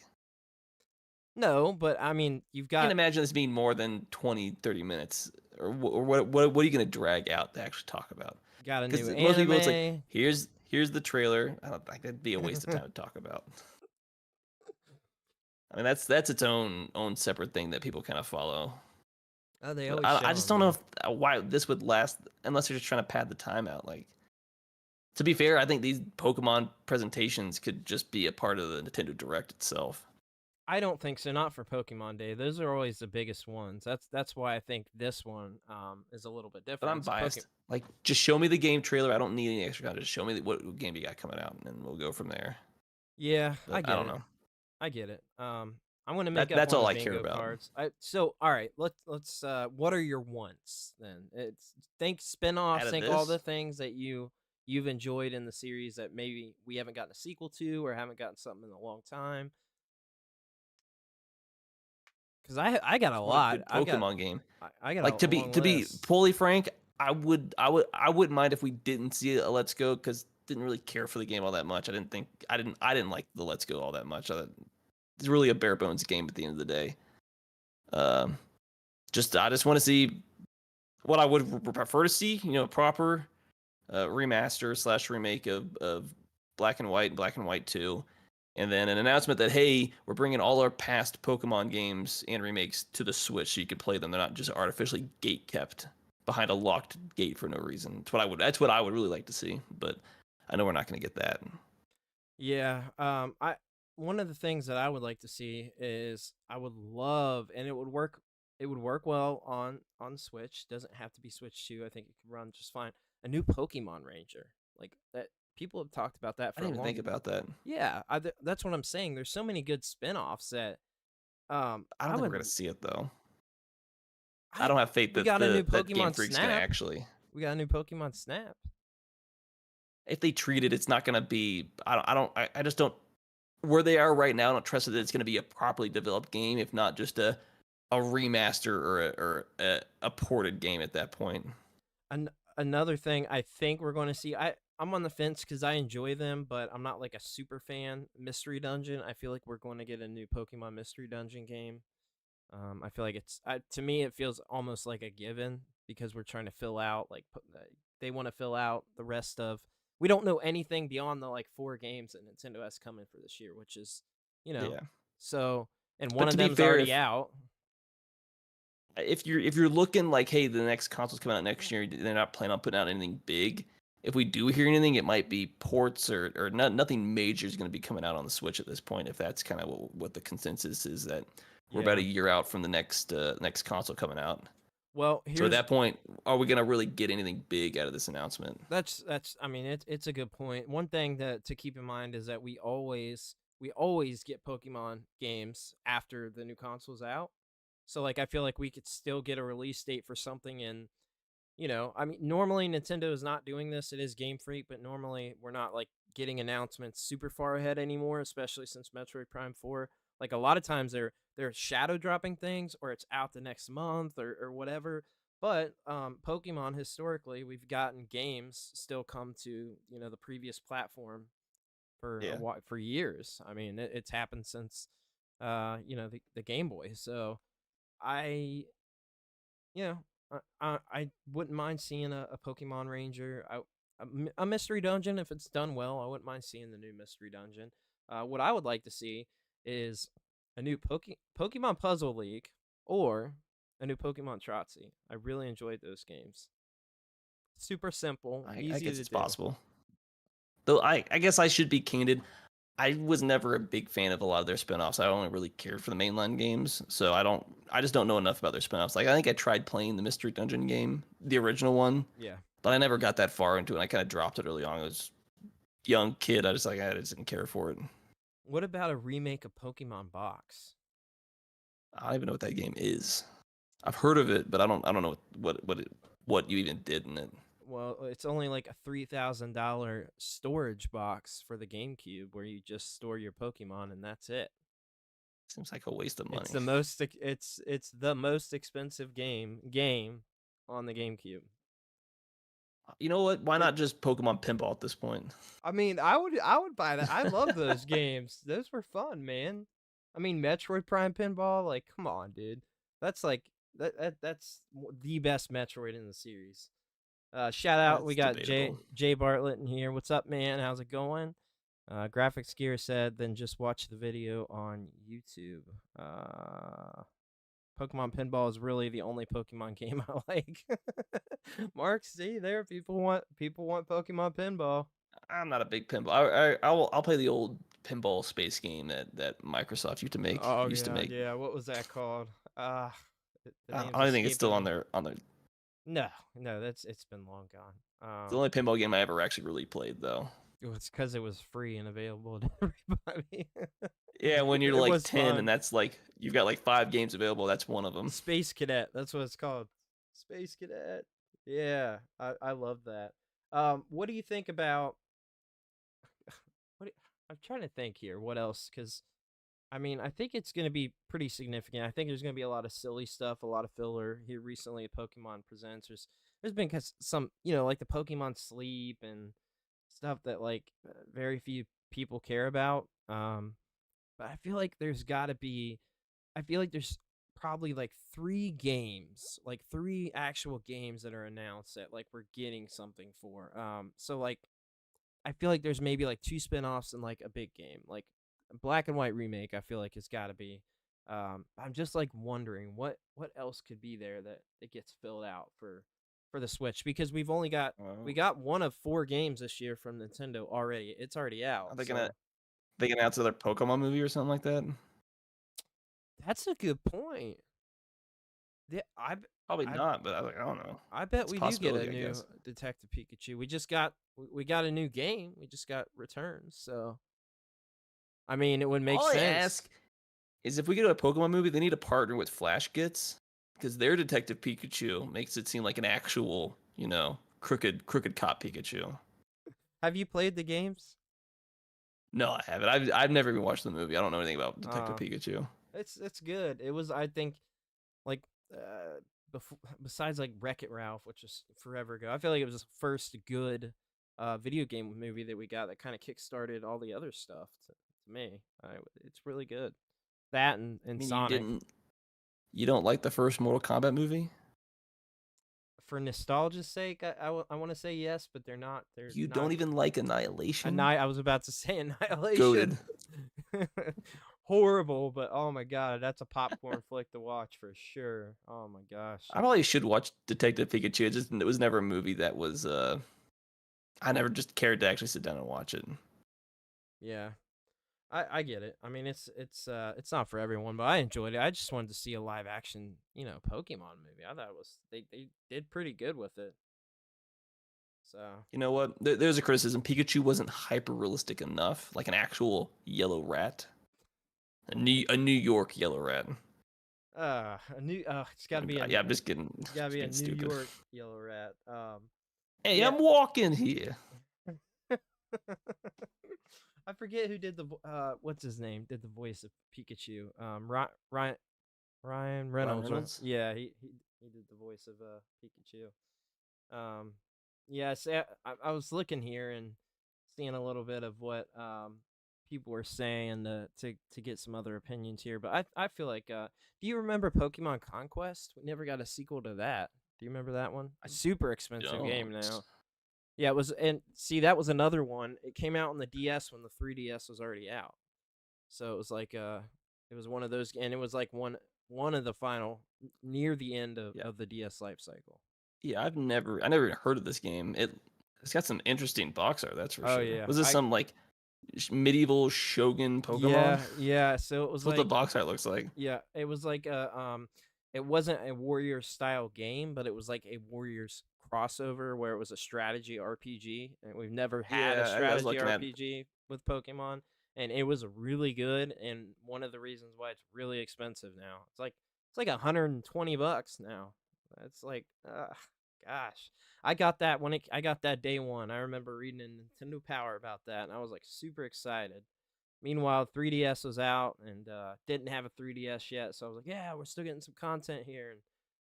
No, but I mean, you've I can't got imagine this being more than 20, 30 minutes. Or what are you gonna drag out to actually talk about? got a Because new most people, it's like anime. here's the trailer. I don't think that'd be a waste of time to talk about. I mean, that's its own separate thing that people kind of follow. Oh, they But always show I just 'em, don't know though. why this would last unless they're just trying to pad the time out. Like, to be fair, I think these Pokemon presentations could just be a part of the Nintendo Direct itself. I don't think so. Not for Pokemon Day. Those are always the biggest ones. That's why I think this one is a little bit But I'm different. biased. Like, just show me the game trailer. I don't need any extra content. Just show me what game you got coming out, and then we'll go from there. Yeah, I But I get don't it. know. I get it. I'm gonna make up That's on all the I care bingo about. cards. So all right, let's what are your wants then? It's think Out spin-offs, of think all the this, things that you've enjoyed in the series that maybe we haven't gotten a sequel to or haven't gotten something in a long time. Cuz I got a just want a lot. good Pokemon game. I got Like, a long to be list. fully frank, I wouldn't mind if we didn't see a Let's Go because didn't really care for the game all that much. I didn't like the Let's Go all that much. It's really a bare bones game at the end of the day. Um, I just want to see what I would prefer to see. Proper remaster slash remake of Black and White and Black and White 2. And then an announcement that, hey, we're bringing all our past Pokemon games and remakes to the Switch so you can play them. They're not just artificially gate kept behind a locked gate for no reason. That's what I would really like to see, but I know we're not going to get that. Yeah, I one of the things that I would like to see is I would love, and it would work well on Switch. Doesn't have to be Switch 2. I think it could run just fine. A new Pokemon Ranger. Like that people have talked about that I for a didn't even long. think about that. Yeah, that's what I'm saying. There's so many good spin-offs that I don't I think we're would going to see it though. I I don't have faith we that got a new that Game Pokemon Freak's going to Snap. actually. We got a new Pokemon Snap. If they treat it, it's not going to be. I just don't. Where they are right now, I don't trust that it's going to be a properly developed game, if not just a remaster or a ported game at that point. Another thing I think we're going to see. I'm on the fence because I enjoy them, but I'm not like a super fan. Mystery Dungeon. I feel like we're going to get a new Pokemon Mystery Dungeon game. I feel like to me it feels almost like a given because we're trying to fill out they want to fill out the rest of. We don't know anything beyond the like 4 games that Nintendo has coming for this year, which is Yeah, so and one but of to be them's fair, already out. if you're looking like, hey, the next console's coming out next year, they're not planning on putting out anything big. If we do hear anything, it might be ports or nothing major is going to be coming out on the Switch at this point. If that's kind of what the consensus is, that we're about Yeah. a year out from the next console coming out. Well, So at that point, are we going to really get anything big out of this announcement? that's I mean it's a good point. One thing to keep in mind is that we always get Pokemon games after the new console's out. So like I feel like we could still get a release date for something in I mean normally Nintendo is not doing this. It is Game Freak, but normally we're not like getting announcements super far ahead anymore, especially since Metroid Prime 4. Like a lot of times they're shadow dropping things or it's out the next month or whatever. But Pokemon historically, we've gotten games still come to the previous platform for Yeah. for years. I mean, it's happened since the Game Boy. So I you know I wouldn't mind seeing a Pokemon Ranger. A mystery dungeon if it's done well. I wouldn't mind seeing the new mystery dungeon. What I would like to see is a new Pokemon Puzzle League or a new Pokemon Trotsy. I really enjoyed those games. Super simple, I easy guess to it's do. possible. Though I guess I should be candid. I was never a big fan of a lot of their spinoffs. I only really cared for the mainline games, so I just don't know enough about their spinoffs. Like I think I tried playing the Mystery Dungeon game, the original one, Yeah. but I never got that far into it. I kind of dropped it early on. I was a young kid. I just didn't care for it. What about a remake of Pokemon Box? I don't even know what that game is. I've heard of it, but I don't know what you even did in it. Well, it's only like a $3,000 storage box for the GameCube where you just store your Pokemon and that's it. Seems like a waste of money. It's the most expensive game on the GameCube. You know what? Why not just Pokemon Pinball at this point? I mean, I would buy that. I love those games. Those were fun, man. I mean, Metroid Prime Pinball, like, come on, dude. That's like that's the best Metroid in the series. Shout out, we That's got debatable. Jay Bartlett in here. What's up, man? How's it going? Graphics Gear said, then just watch the video on YouTube. Pokemon Pinball is really the only Pokemon game I like. Mark, see there, people want Pokemon Pinball. I'm not a big pinball. I'll play the old pinball space game that Microsoft used to make. Oh used to make. yeah. What was that called? The I name's don't think it's still escaping on me. their. No, it's been long gone. It's the only pinball game I ever actually really played though. It's because it was free and available to everybody. Yeah, when you're It like was 10 fun. and that's like you've got like 5 games available, that's one of them. Space Cadet. That's what it's called. Space Cadet. Yeah, I love that. What do you think about? I'm trying to think here. What else? Because I mean, I think it's going to be pretty significant. I think there's going to be a lot of silly stuff, a lot of filler here recently at Pokemon Presents. There's been some, like the Pokemon Sleep and stuff that like very few people care about. But I feel like there's got to be. I feel like there's probably like 3 games, like 3 actual games that are announced that like we're getting something for. So like I feel like there's maybe like 2 spin-offs and like a big game, like a Black and White remake. I feel like it's got to be. I'm just like wondering what else could be there that gets filled out for the Switch because we got one of 4 games this year from Nintendo already. It's already out. Are they So gonna announce another Pokemon movie or something like that? that's a good point. Yeah, Probably I not, but I don't know. I bet It's a we do get a possibility, I new guess. Detective Pikachu. We got a new game. We just got returns. So I mean, it would make All I sense. ask is if we get a Pokemon movie, they need to partner with Flash Gits because their Detective Pikachu makes it seem like an actual, crooked cop Pikachu. Have you played the games? No, I haven't. I've never even watched the movie. I don't know anything about Detective Pikachu. It's good. It was, I think, like besides like Wreck-It Ralph, which is forever ago. I feel like it was the first good video game movie that we got that kind of kickstarted all the other stuff to me. It's really good. That and I mean, Sonic. You don't like the first Mortal Kombat movie? For nostalgia's sake, I want to say yes, but they're not. You don't even like Annihilation? I was about to say Annihilation. Goated. Horrible, but oh my god, that's a popcorn flick to watch for sure. Oh my gosh. I probably should watch Detective Pikachu. It was never a movie that was. I never just cared to actually sit down and watch it. Yeah, I get it. I mean, it's not for everyone, but I enjoyed it. I just wanted to see a live action, Pokemon movie. I thought they did pretty good with it. So You know what? There's a criticism. Pikachu wasn't hyper realistic enough, like an actual yellow rat, a New York yellow rat. it's got to be I'm just kidding. It's got to be a New stupid. York yellow rat. Hey, yeah. I'm walking here. I forget who did what's his name? Did the voice of Pikachu? Ryan Reynolds. Reynolds? Yeah, He did the voice of Pikachu. Yeah, so I was looking here and seeing a little bit of what people were saying to get some other opinions here. But I feel like do you remember Pokemon Conquest? We never got a sequel to that. Do you remember that one? A super expensive game now. Yeah, it was, and see, that was another one. It came out on the DS when the 3DS was already out. So it was like it was one of those, and it was like one of the final near the end of the DS life cycle. Yeah, I never even heard of this game. It's got some interesting box art, that's for Oh sure. yeah, Was this some like medieval shogun Pokemon? Yeah. So it was That's what the box art looks like. Yeah, it was like it wasn't a warrior style game, but it was like a warriors crossover where it was a strategy RPG, and we've never had a Yeah, I was strategy looking at. RPG with Pokemon, and it was really good. And one of the reasons why it's really expensive now, it's like $120 now. That's like, gosh, I got that I got that day one. I remember reading in Nintendo Power about that, and I was like super excited. Meanwhile, 3DS was out and didn't have a 3DS yet, so I was like, "Yeah, we're still getting some content here." And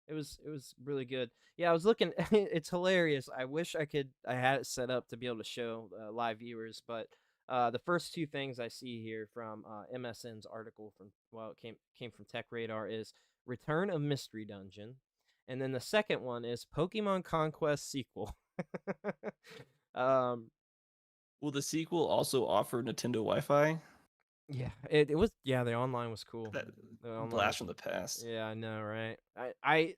it was really good. Yeah, I was looking. It's hilarious. I wish I had it set up to be able to show live viewers, but the first two things I see here from MSN's article it came from Tech Radar is Return of Mystery Dungeon, and then the second one is Pokemon Conquest sequel. um, Will the sequel also offer Nintendo Wi-Fi? Yeah, it was. Yeah, the online was cool. That The online blast was- from the past. Yeah, I know, right? I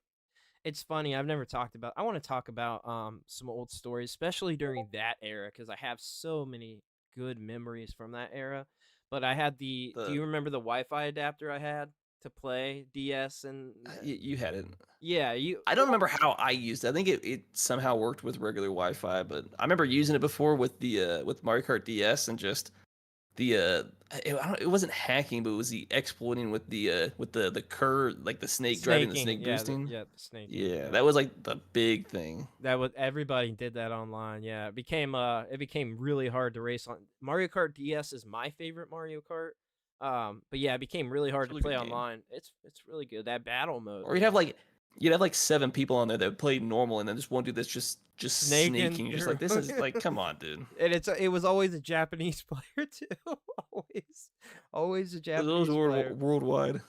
it's funny. I've never talked about. I want to talk about some old stories, especially during that era, because I have so many good memories from that era. But I had do you remember the Wi-Fi adapter I had to play DS and? You had it. Yeah, I don't remember how I used it. I think it somehow worked with regular Wi-Fi, but I remember using it before with the with Mario Kart DS and just the it wasn't hacking, but it was the exploiting with the cur, like the snake driving the snake boosting. the snake. Yeah, that was like the big thing. That was everybody did that online. Yeah, it became really hard to race on. Mario Kart DS is my favorite Mario Kart. But yeah, it became really hard to play online. It's really good. That battle mode. Or you'd have like 7 people on there that played normal, and then just one dude that's just snaking. You're just like, this is like, come on, dude. And it was always a Japanese player too. always a Japanese player. Worldwide.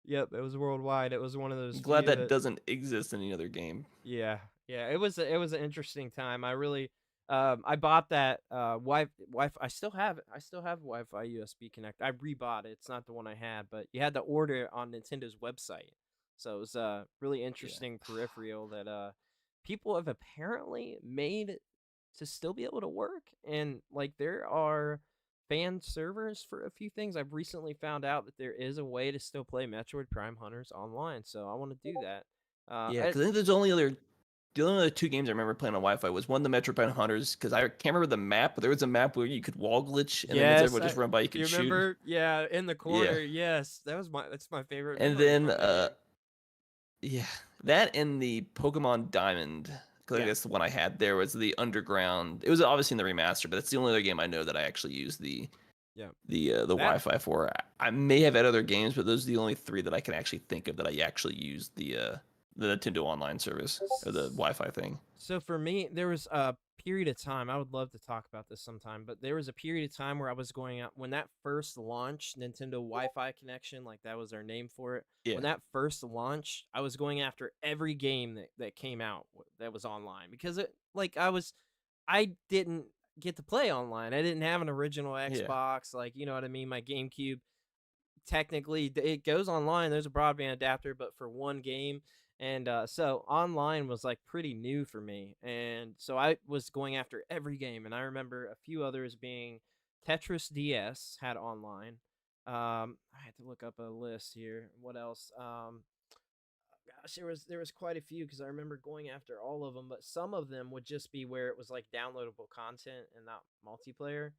Yep, it was worldwide. It was one of those. I'm glad that doesn't exist in any other game. Yeah. It was an interesting time. I really I bought that Wi-Fi. I still have it. I still have Wi-Fi USB Connect. I rebought it. It's not the one I had, but you had to order it on Nintendo's website. So it was a really interesting peripheral that people have apparently made to still be able to work. And like there are fan servers for a few things. I've recently found out that there is a way to still play Metroid Prime Hunters online. So I want to do that. Yeah, because I think the only other 2 games I remember playing on Wi-Fi was one, the Metroid Prime Hunters, because I can't remember the map, but there was a map where you could wall glitch, and then everyone just run by, you could shoot. Remember? Yeah, in the corner. Yeah. Yes, that's my favorite. And then yeah, that and the Pokemon Diamond, because I guess the one I had there was the Underground. It was obviously in the remaster, but that's the only other game I know that I actually used the Wi-Fi for. I may have had other games, but those are the only 3 that I can actually think of that I actually used the Nintendo Online service or the Wi-Fi thing. So for me, there was a period of time. I would love to talk about this sometime, but there was a period of time where I was going out when that first launched, Nintendo Wi-Fi connection, like that was their name for it. Yeah. When that first launched, I was going after every game that came out that was online because I didn't get to play online. I didn't have an original Xbox, like, you know what I mean? My GameCube, technically, it goes online. There's a broadband adapter, but for one game. And so online was like pretty new for me. And so I was going after every game. And I remember a few others being Tetris DS had online. I had to look up a list here. What else? Gosh, there was quite a few because I remember going after all of them. But some of them would just be where it was like downloadable content and not multiplayer.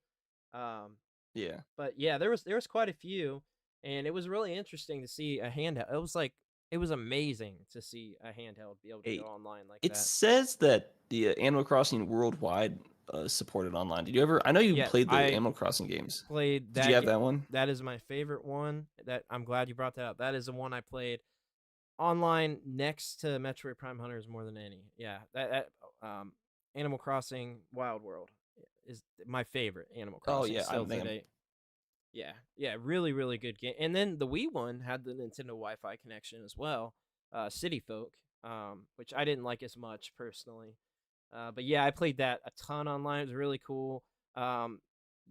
Yeah. But yeah, there was quite a few. And it was really interesting to see a handheld. It was amazing to see a handheld be able to go online like that. It says that the Animal Crossing Worldwide supported online. Did you ever? I know you played the Animal Crossing games. Played that. Did you have that one? That is my favorite one. That I'm glad you brought that up. That is the one I played online next to Metroid Prime Hunters more than any. Yeah, that Animal Crossing Wild World is my favorite Animal Oh Crossing yeah, still today. Yeah, really, really good game. And then the Wii one had the Nintendo Wi-Fi connection as well, City Folk, which I didn't like as much personally. But yeah, I played that a ton online. It was really cool.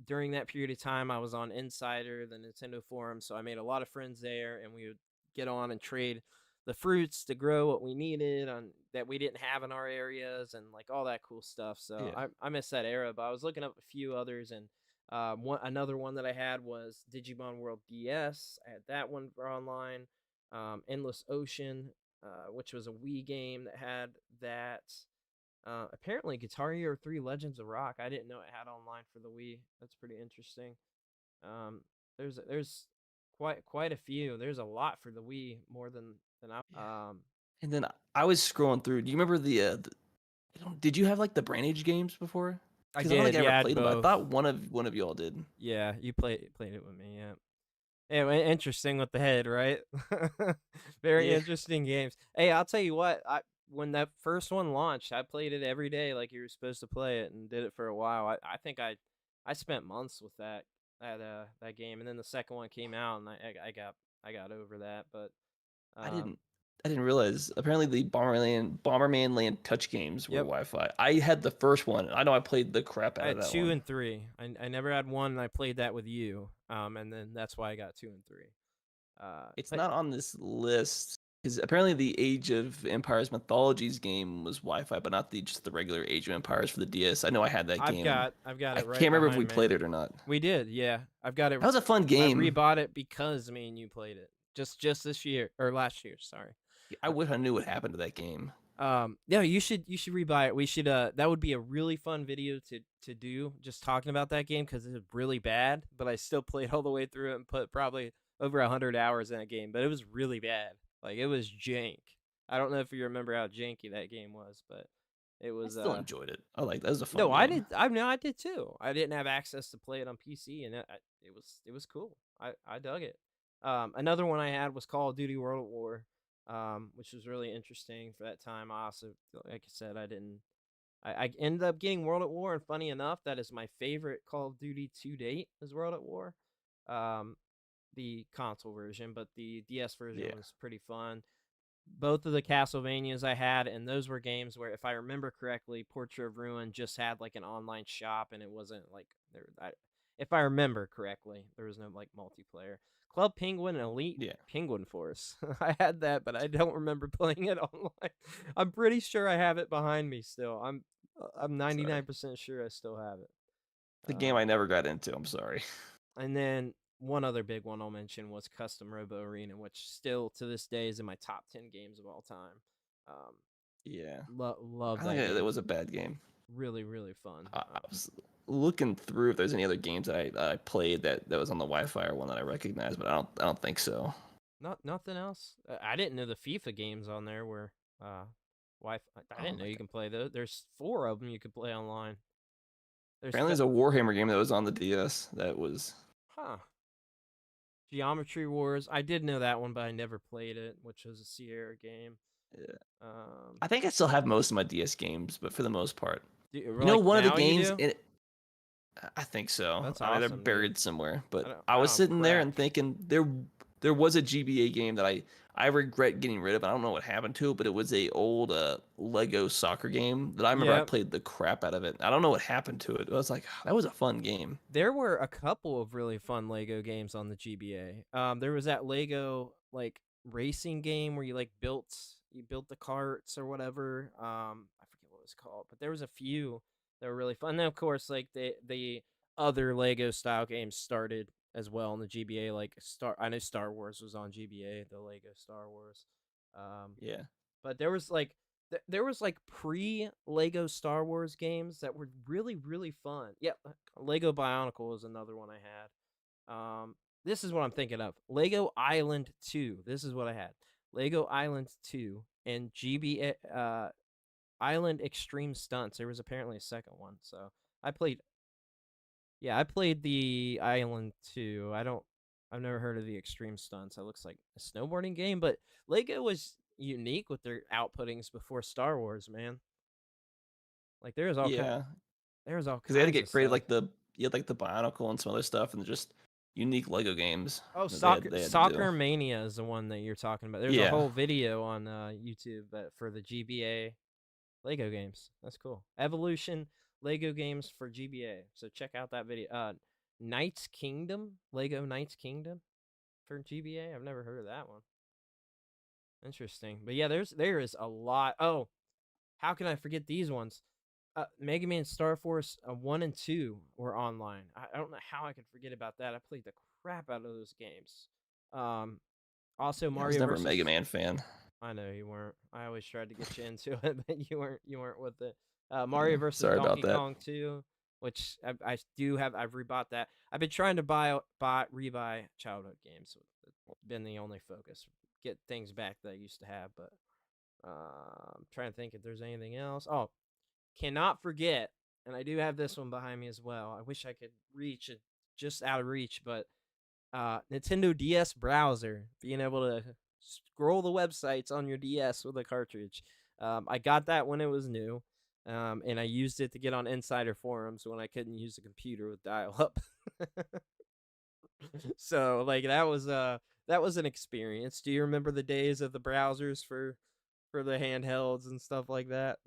During that period of time, I was on Insider, the Nintendo forum, so I made a lot of friends there, and we would get on and trade the fruits to grow what we needed on that we didn't have in our areas, and like all that cool stuff. So yeah. I miss that era. But I was looking up a few others, and another one that I had was Digimon World DS. I had that one for online. Endless Ocean, which was a Wii game that had that. Apparently, Guitar Hero 3 Legends of Rock. I didn't know it had online for the Wii. That's pretty interesting. Um, there's quite a few. There's a lot for the Wii, more than I. Yeah. And then I was scrolling through. Do you remember did you have like the Brain Age games before? I Because I don't think did. I ever Yeah, I had played them. But I both. thought one of y'all did. Yeah, you played it with me. Yeah. Yeah, interesting with the head, right? Very Yeah. interesting games. Hey, I'll tell you what. When that first one launched, I played it every day like you were supposed to play it, and did it for a while. I think I spent months with that game, and then the second one came out, and I got over that. But I didn't realize. Apparently, the Bomberman Land touch games were Yep. Wi-Fi. I had the first one. I know I played the crap I out had of that 2 one. and 3. I never had 1, and I played that with you. And then that's why I got 2 and 3. It's But not on this list because apparently the Age of Empires Mythologies game was Wi-Fi, but not just the regular Age of Empires for the DS. I know I had that game. I've got I it right can't remember if we behind me. played it or not. We did, yeah. I've got it. That was a fun game. I rebought it because me and you played it. Just this year or last year, sorry. I wish I knew what happened to that game. Yeah, you should rebuy it. We should that would be a really fun video to do, just talking about that game, because it's really bad, but I still played all the way through it and put probably over 100 hours in that game, but it was really bad. Like, it was jank. I don't know if you remember how janky that game was, but it was I still enjoyed it. I like that. Was a fun No, game. I did. I did too. I didn't have access to play it on PC, and it was cool. I dug it. Another one I had was Call of Duty World at War, which was really interesting for that time. I also, like I said, I ended up getting World at War, and funny enough, that is my favorite Call of Duty to date is World at War, the console version, but the DS version was pretty fun. Both of the Castlevanias I had, and those were games where, if I remember correctly, Portrait of Ruin just had like an online shop, and it wasn't like if I remember correctly, there was no like multiplayer. Club Penguin and Elite Penguin Force. I had that, but I don't remember playing it online. I'm pretty sure I have it behind me still. I'm 99% sure I still have it. The game I never got into. I'm sorry. And then one other big one I'll mention was Custom Robo Arena, which still to this day is in my top 10 games of all time. Love that game. It was a bad game. Really, really fun. I was looking through if there's any other games that I played that was on the Wi-Fi or one that I recognize, but I don't think so. Nothing else. I didn't know the FIFA games on there were Wi-Fi. I didn't know you can play those. There's 4 of them you could play online. Apparently, there's a Warhammer game that was on the DS that was. Geometry Wars. I did know that one, but I never played it, which was a Sierra game. Yeah. I think I still have most of my DS games, but for the most part, like one of the games. I think so. That's awesome. They're buried somewhere, but I was sitting there and thinking there was a GBA game that I regret getting rid of. I don't know what happened to it, but it was a old Lego soccer game that I remember I played the crap out of it. I don't know what happened to it. I was like, that was a fun game. There were a couple of really fun Lego games on the GBA. There was that Lego like racing game where you built the carts or whatever. I forget what it was called, but there was a few that were really fun. And then, of course, like the other Lego style games started as well in the GBA. Like I know Star Wars was on GBA, the Lego Star Wars. But there was like pre-Lego Star Wars games that were really, really fun. Yeah, Lego Bionicle was another one I had. This is what I'm thinking of. Lego Island 2. This is what I had. Lego Island 2 and GBA Island Extreme Stunts. There was apparently a second one. So I played the Island 2. I've never heard of the Extreme Stunts. That looks like a snowboarding game, but Lego was unique with their outputtings before Star Wars, man. Like there's all Yeah, there's all because they had to kinds get of creative, stuff. like you had like the Bionicle and some other stuff, and just unique Lego games. Oh, that they had to do. Soccer Mania is the one that you're talking about. There's a Yeah, whole video on YouTube for the GBA Lego games. That's cool. Evolution Lego games for GBA. So check out that video. Knights Kingdom, Lego Knights Kingdom for GBA. I've never heard of that one. Interesting. But yeah, there is a lot. Oh, how can I forget these ones? Mega Man Star Force 1 and 2 were online. I don't know how I could forget about that. I played the crap out of those games. Also I was Mario never versus. a Mega Man fan. I know you weren't. I always tried to get you into it, but you weren't with it. Mario versus Sorry about Donkey that. Kong 2, which I do have. I've rebought that. I've been trying to rebuy childhood games. It's been the only focus. Get things back that I used to have, but I'm trying to think if there's anything else. Oh, cannot forget, and I do have this one behind me as well. I wish I could reach it, just out of reach, but Nintendo DS browser, being able to scroll the websites on your DS with a cartridge. I got that when it was new, and I used it to get on insider forums when I couldn't use a computer with dial-up. So like that was an experience. Do you remember the days of the browsers for the handhelds and stuff like that?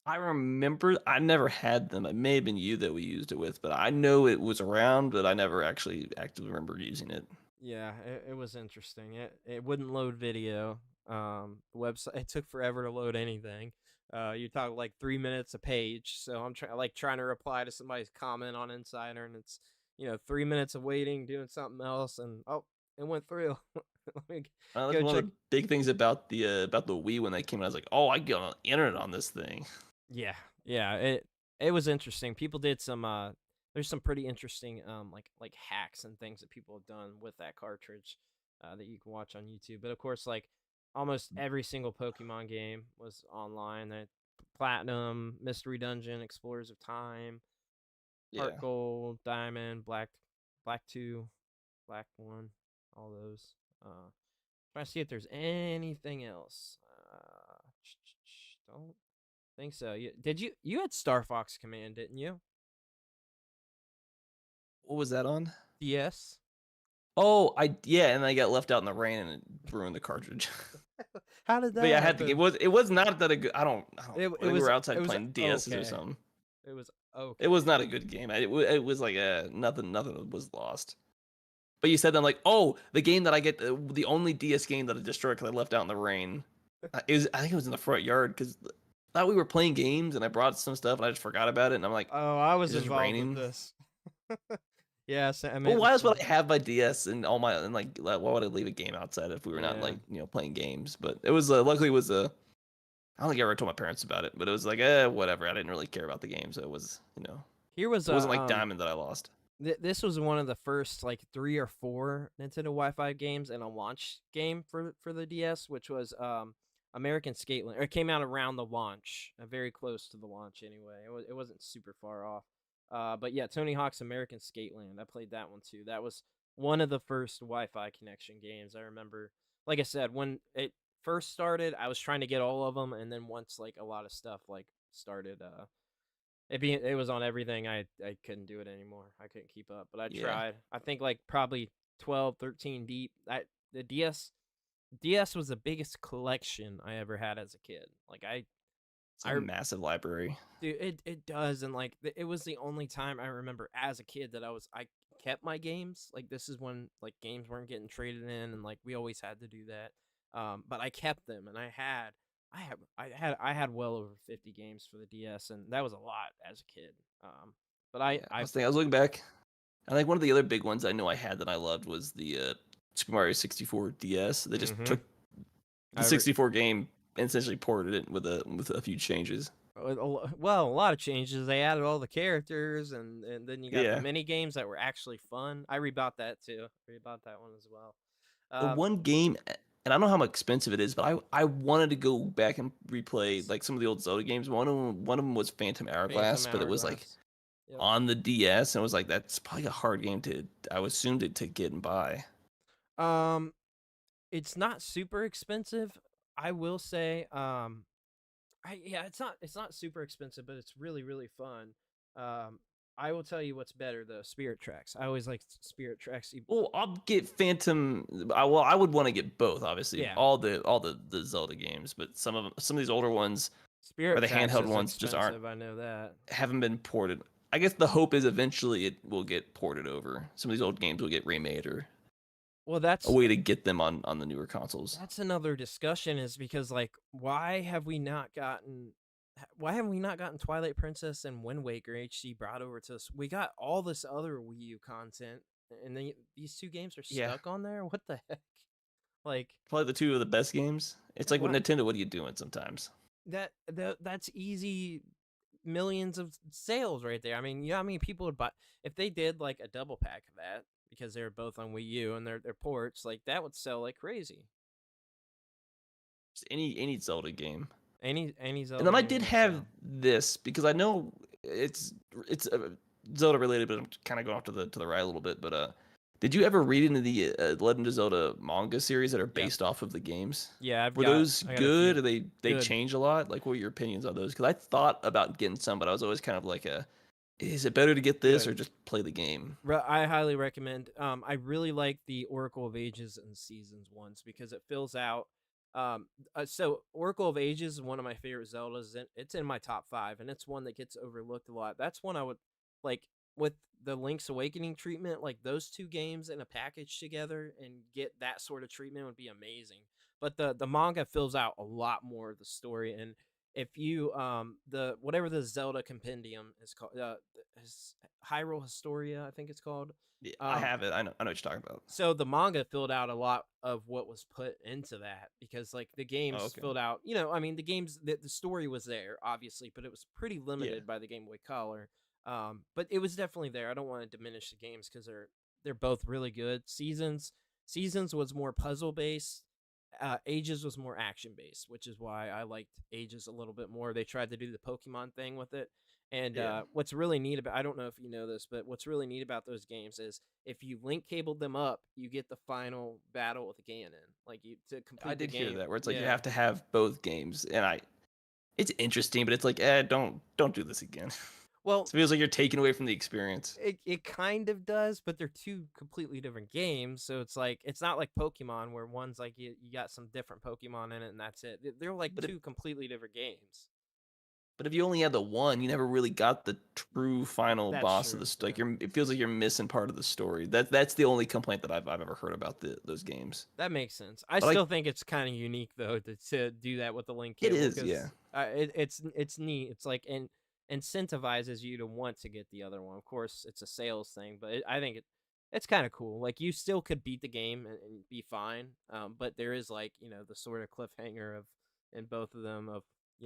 I remember. I never had them. It may have been you that we used it with, but I know it was around, but I never actually actively remember using it. Yeah, it was interesting. It wouldn't load video. The website, it took forever to load anything. You talk like 3 minutes a page. So I'm trying to reply to somebody's comment on Insider, and it's 3 minutes of waiting, doing something else, and oh, it went through. Let me That's go one check. of the big things about the Wii when they came out. I was like, oh, I get on the internet on this thing. Yeah, yeah. It was interesting. People did some. There's some pretty interesting like hacks and things that people have done with that cartridge that you can watch on YouTube. But of course, like almost every single Pokemon game was online. That Platinum, Mystery Dungeon, Explorers of Time, Yeah. Heart Gold, Diamond, Black 2, Black 1, all those. Trying to see if there's anything else. Don't think so. You had Star Fox Command, didn't you? What was that on? DS. Oh, yeah, and I got left out in the rain and it ruined the cartridge. How did that But yeah, I had to. happen? It was not that a good. I don't. It I think we was were outside it was playing DSs or okay. something. It was okay. It was not a good game. It was like nothing. Nothing was lost. But you said I'm like, oh, the game that I get, the only DS game that I destroyed because I left out in the rain, is I think it was in the front yard because I thought we were playing games and I brought some stuff and I just forgot about it and I'm like, Oh, I was it's just involved raining. with this. Yes, I mean. Well, why else would I have my DS and all my and like why would I leave a game outside if we were not Yeah. like playing games? But it was luckily it was a. I don't think I ever told my parents about it, but it was like whatever. I didn't really care about the game, so it was Here was it wasn't like Diamond that I lost. This was one of the first like 3 or 4 Nintendo Wi-Fi games and a launch game for the DS, which was American Skateland. Or it came out around the launch, very close to the launch anyway. It wasn't super far off. But yeah, Tony Hawk's American Skateland. I played that one too. That was one of the first Wi-Fi connection games. I remember, like I said, when it first started, I was trying to get all of them, and then once like a lot of stuff like started, it was on everything. I couldn't do it anymore. I couldn't keep up, but I tried. I think like probably 12, 13 deep. The DS was the biggest collection I ever had as a kid. Like It's a massive library. Dude, it does, and like it was the only time I remember as a kid that I kept my games. Like this is when like games weren't getting traded in, and like we always had to do that. But I kept them, and I had well over 50 games for the DS, and that was a lot as a kid. But I was looking back. I think one of the other big ones I know I had that I loved was the Super Mario 64 DS. They just took the 64 game and essentially ported it with a few changes. Well, a lot of changes. They added all the characters, and then you got the mini games that were actually fun. I rebought that too. Rebought that one as well. The one game, and I don't know how expensive it is, but I wanted to go back and replay like some of the old Zelda games. One of them was Phantom Hourglass, but it was like on the DS, and it was like that's probably a hard game to I would assume to get and buy. It's not super expensive. I will say, yeah, it's not super expensive, but it's really really fun. Um, I will tell you what's better though. Spirit Tracks. I always like Spirit Tracks. Well, I'll get Phantom. I would want to get both, obviously, Yeah. all the Zelda games, but some of these older ones or Spirit the Tracks handheld is ones just aren't expensive. I know that. haven't been ported. I guess the hope is eventually it will get ported over. Some of these old games will get remade or Well, a way to get them on the newer consoles. that's another discussion. Is because like, why haven't we not gotten Twilight Princess and Wind Waker HD brought over to us? We got all this other Wii U content, and then these two games are Yeah. stuck on there. What the heck? Like Probably the two of the best games. It's like with What? Nintendo, what are you doing sometimes? that's easy millions of sales right there. I mean, you know how many people would buy if they did like a double pack of that because they're both on Wii U and they're ports, like that would sell like crazy. Just any Zelda game. Any Zelda And then I game did would have sell. this because I know it's Zelda related, but I'm kind of going off to the right a little bit. But did you ever read into the Legend of Zelda manga series that are based off of the games? Yeah, Were those I got a good? few. Or they Good. change a lot? Like, what were your opinions on those? Because I thought about getting some, but I was always kind of like, is it better to get this Good. or just play the game? I highly recommend. I really like the Oracle of Ages and Seasons ones because it fills out. So Oracle of Ages is one of my favorite Zeldas. And it's in my top 5, and it's one that gets overlooked a lot. That's one I would like with the Link's Awakening treatment. Like those two games in a package together and get that sort of treatment would be amazing. But the manga fills out a lot more of the story, and if you the whatever the Zelda compendium is called, Hyrule Historia, I think it's called. Yeah, I have it. I know what you're talking about. So the manga filled out a lot of what was put into that because like the games okay. filled out, I mean the games the story was there obviously, but it was pretty limited by the Game Boy Color. But it was definitely there. I don't want to diminish the games because they're both really good. Seasons was more puzzle based. Ages was more action based, which is why I liked Ages a little bit more. They tried to do the Pokemon thing with it. And Yeah. what's really neat about, I don't know if you know this, but what's really neat about those games is if you link cabled them up, you get the final battle with Ganon. Like you to complete I did the game. hear that where it's like you Yeah. have to have both games, and it's interesting, but it's like, don't do this again. Well, It feels like you're taking away from the experience. it kind of does, but they're two completely different games. So it's like it's not like Pokemon where one's like you got some different Pokemon in it and that's it. They're like But two completely different games. But if you only had the one, you never really got the true final That's boss true, of the yeah. it feels like you're missing part of the story. That's the only complaint that I've ever heard about those games. That makes sense. I But still think it's kind of unique though to do that with the link It cable. is, 'cause, yeah. It's neat. It's like incentivizes you to want to get the other one. Of course, it's a sales thing, but I think it's kind of cool. Like you still could beat the game and be fine. But there is like the sort of cliffhanger of in both of them of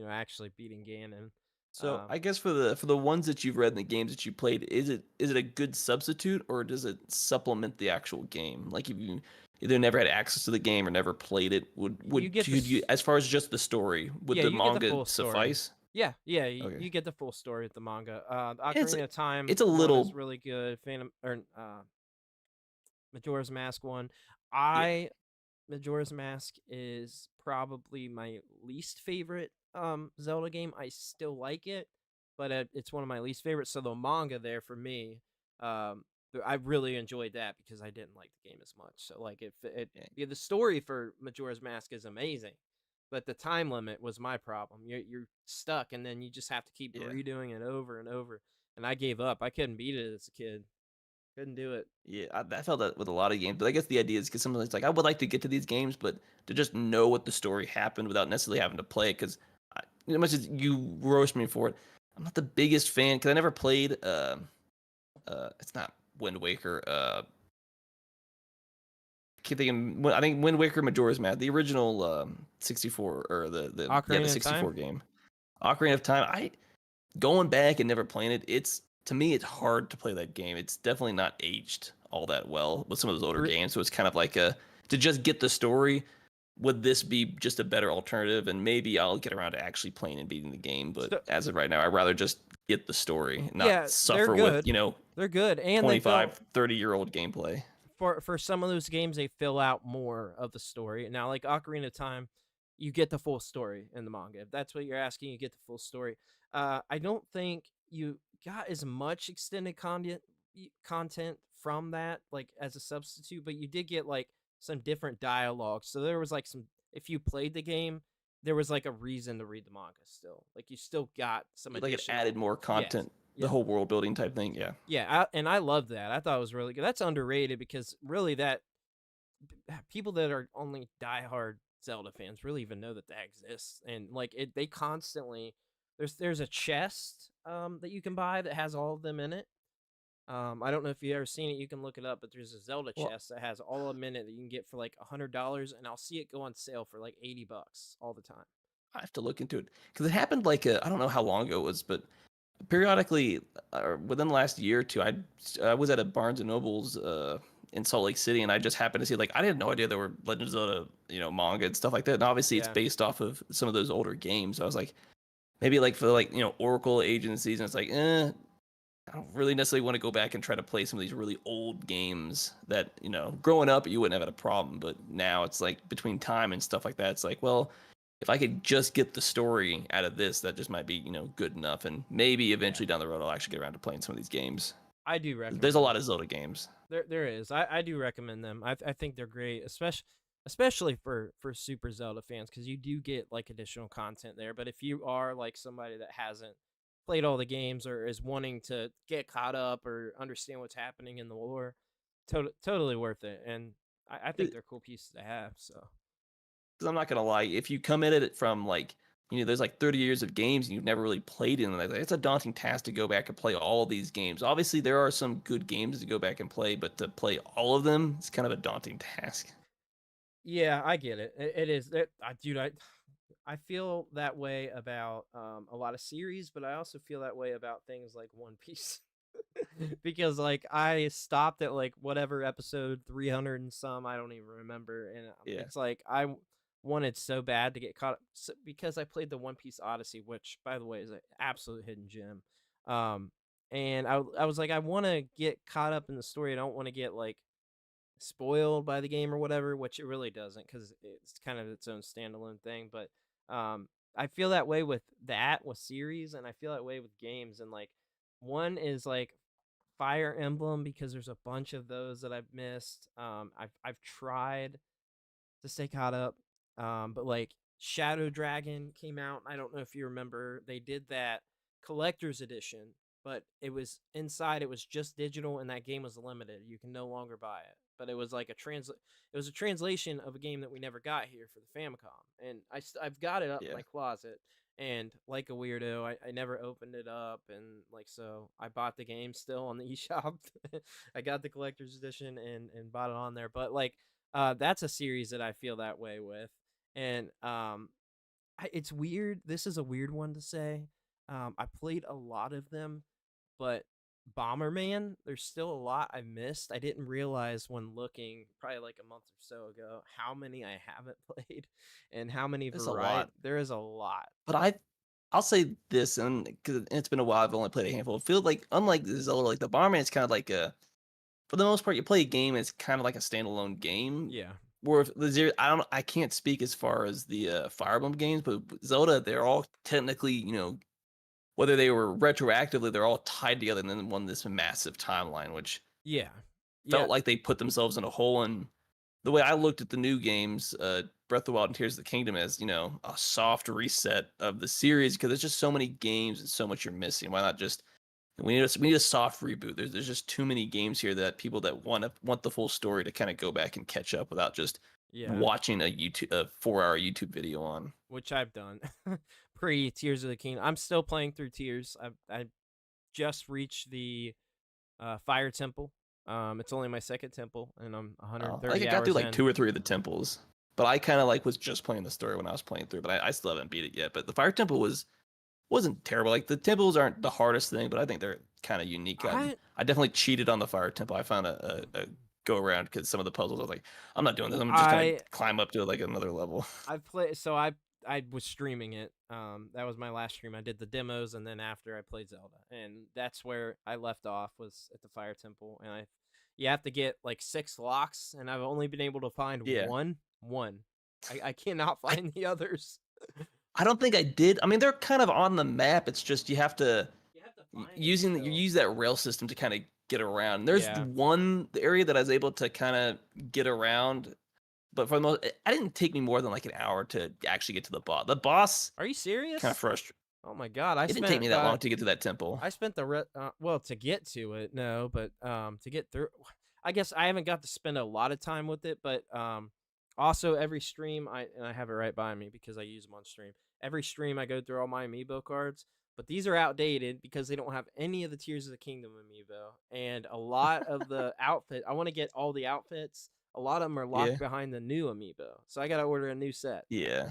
actually beating Ganon. So I guess for the ones that you've read in the games that you played, is it a good substitute or does it supplement the actual game? Like if you either never had access to the game or never played it, would You get you as far as just the story, would Yeah, the you get the manga full story. suffice? Yeah, Okay. you get the full story with the manga. The It's Ocarina of Time it's a one little is really good. Phantom or Majora's Mask one. yeah. Majora's Mask is probably my least favorite Zelda game. I still like it, but it's one of my least favorites. So the manga there for me, I really enjoyed that because I didn't like the game as much. So like yeah, the story for Majora's Mask is amazing, but the time limit was my problem. You're stuck, and then you just have to keep Yeah. redoing it over and over. And I gave up. I couldn't beat it as a kid. Couldn't do it. Yeah, I felt that with a lot of games, but I guess the idea is because sometimes it's like I would like to get to these games, but to just know what the story happened without necessarily having to play it. Because as much as you roast me for it, I'm not the biggest fan because I never played. It's not Wind Waker. Keep thinking. I think Wind Waker, Majora's Mask, the original 64 or the Ocarina the of 64 Time? game, Ocarina of Time. I going back and never playing it. To me, it's hard to play that game. It's definitely not aged all that well with some of those older games. So it's kind of like to just get the story. Would this be just a better alternative? And maybe I'll get around to actually playing and beating the game. But as of right now, I'd rather just get the story, not suffer with they're good, and 25, 30-year-old gameplay. For some of those games, they fill out more of the story. Now, like Ocarina of Time, you get the full story in the manga. If that's what you're asking, you get the full story. I don't think you got as much extended content from that, like as a substitute, but you did get like some different dialogue. So there was like some, if you played the game, there was like a reason to read the manga still. Like you still got some Like it additional. added more content, Yeah. the whole world building type thing. Yeah. Yeah, and I love that. I thought it was really good. That's underrated because really that people that are only diehard Zelda fans really even know that that exists. And like they constantly there's a chest that you can buy that has all of them in it. I don't know if you've ever seen it. You can look it up, but there's a Zelda Well- chest that has all of them in it that you can get for like $100, and I'll see it go on sale for like $80 all the time. I have to look into it because it happened like I don't know how long ago it was, but periodically, within the last year or two, I was at a Barnes and Noble's in Salt Lake City, and I just happened to see, like, I had no idea there were Legend of Zelda, manga and stuff like that. And obviously, it's Yeah. based off of some of those older games. So I was like, maybe like for like Oracle agencies, and it's like, I don't really necessarily want to go back and try to play some of these really old games that growing up you wouldn't have had a problem, but now it's like between time and stuff like that, it's like, well, if I could just get the story out of this, that just might be, good enough. And maybe eventually down the road, I'll actually get around to playing some of these games. I do recommend. There's a lot of Zelda games. There is. I do recommend them. I think they're great, especially for Super Zelda fans, because you do get like additional content there. But if you are like somebody that hasn't played all the games or is wanting to get caught up or understand what's happening in the lore, totally worth it. And I think they're cool pieces to have. So. Because I'm not gonna lie, if you come at it from like there's like 30 years of games and you've never really played in them, it's a daunting task to go back and play all these games. Obviously, there are some good games to go back and play, but to play all of them, it's kind of a daunting task. Yeah, I get it. It is. Dude, I feel that way about a lot of series, but I also feel that way about things like One Piece. Because like I stopped at like whatever episode 300 and some, I don't even remember, and it's like I wanted so bad to get caught up because I played the One Piece Odyssey, which by the way is an absolute hidden gem. And I was like, I want to get caught up in the story. I don't want to get like spoiled by the game or whatever, which it really doesn't, because it's kind of its own standalone thing. But I feel that way with series, and I feel that way with games. And like one is like Fire Emblem, because there's a bunch of those that I've missed. I've tried to stay caught up, but like Shadow Dragon came out. I don't know if you remember, they did that collector's edition, but it was inside. It was just digital, and that game was limited. You can no longer buy it. But it was like it was a translation of a game that we never got here for the Famicom, and I've got it up in my closet. And like a weirdo, I never opened it up, and like so I bought the game still on the eShop. I got the collector's edition and bought it on there. But like that's a series that I feel that way with, and it's weird. This is a weird one to say. I played a lot of them, but Bomberman, there's still a lot I missed. I didn't realize when looking probably like a month or so ago how many I haven't played and how many variety. There is a lot. But I'll say this, and because it's been a while, I've only played a handful. It feels like, unlike Zelda, like the Bomberman is kind of like for the most part, you play a game, it's kind of like a standalone game. Yeah. Where I can't speak as far as the Fire Emblem games, but Zelda, they're all technically, whether they were retroactively, they're all tied together and then won this massive timeline, which felt like they put themselves in a hole. And the way I looked at the new games, Breath of the Wild and Tears of the Kingdom, as a soft reset of the series, because there's just so many games and so much you're missing. Why not just we need a soft reboot? There's just too many games here that people that want the full story to kind of go back and catch up without just watching a 4-hour YouTube video on, which I've done. Pre Tears of the Kingdom, I'm still playing through Tears. I just reached the Fire Temple. It's only my second temple, and I'm 130 I got through like 2 or 3 of the temples, but I kind of like was just playing the story when I was playing through. But I still haven't beat it yet. But the Fire Temple wasn't terrible. Like the temples aren't the hardest thing, but I think they're kind of unique. I definitely cheated on the Fire Temple. I found a go around because some of the puzzles I was like, I'm not doing this. I'm just gonna climb up to like another level. I was streaming it. That was my last stream. I did the demos, and then after I played Zelda, and that's where I left off, was at the Fire Temple. And you have to get like 6 locks, and I've only been able to find one. I cannot find the others. I don't think I did. I mean, they're kind of on the map. It's just you have to you use that rail system to kind of get around. There's one area that I was able to kind of get around, but for the most, it didn't take me more than like an hour to actually get to the boss. The boss. Are you serious? Kind of frustrating. Oh my god! It didn't take me that long to get to that temple. I spent well, to get to it, no, but to get through, I guess I haven't got to spend a lot of time with it, but also every stream and I have it right by me because I use them on stream. Every stream I go through all my amiibo cards, but these are outdated because they don't have any of the Tears of the Kingdom amiibo, and a lot of the outfit. I want to get all the outfits. A lot of them are locked behind the new amiibo, so I got to order a new set. Yeah.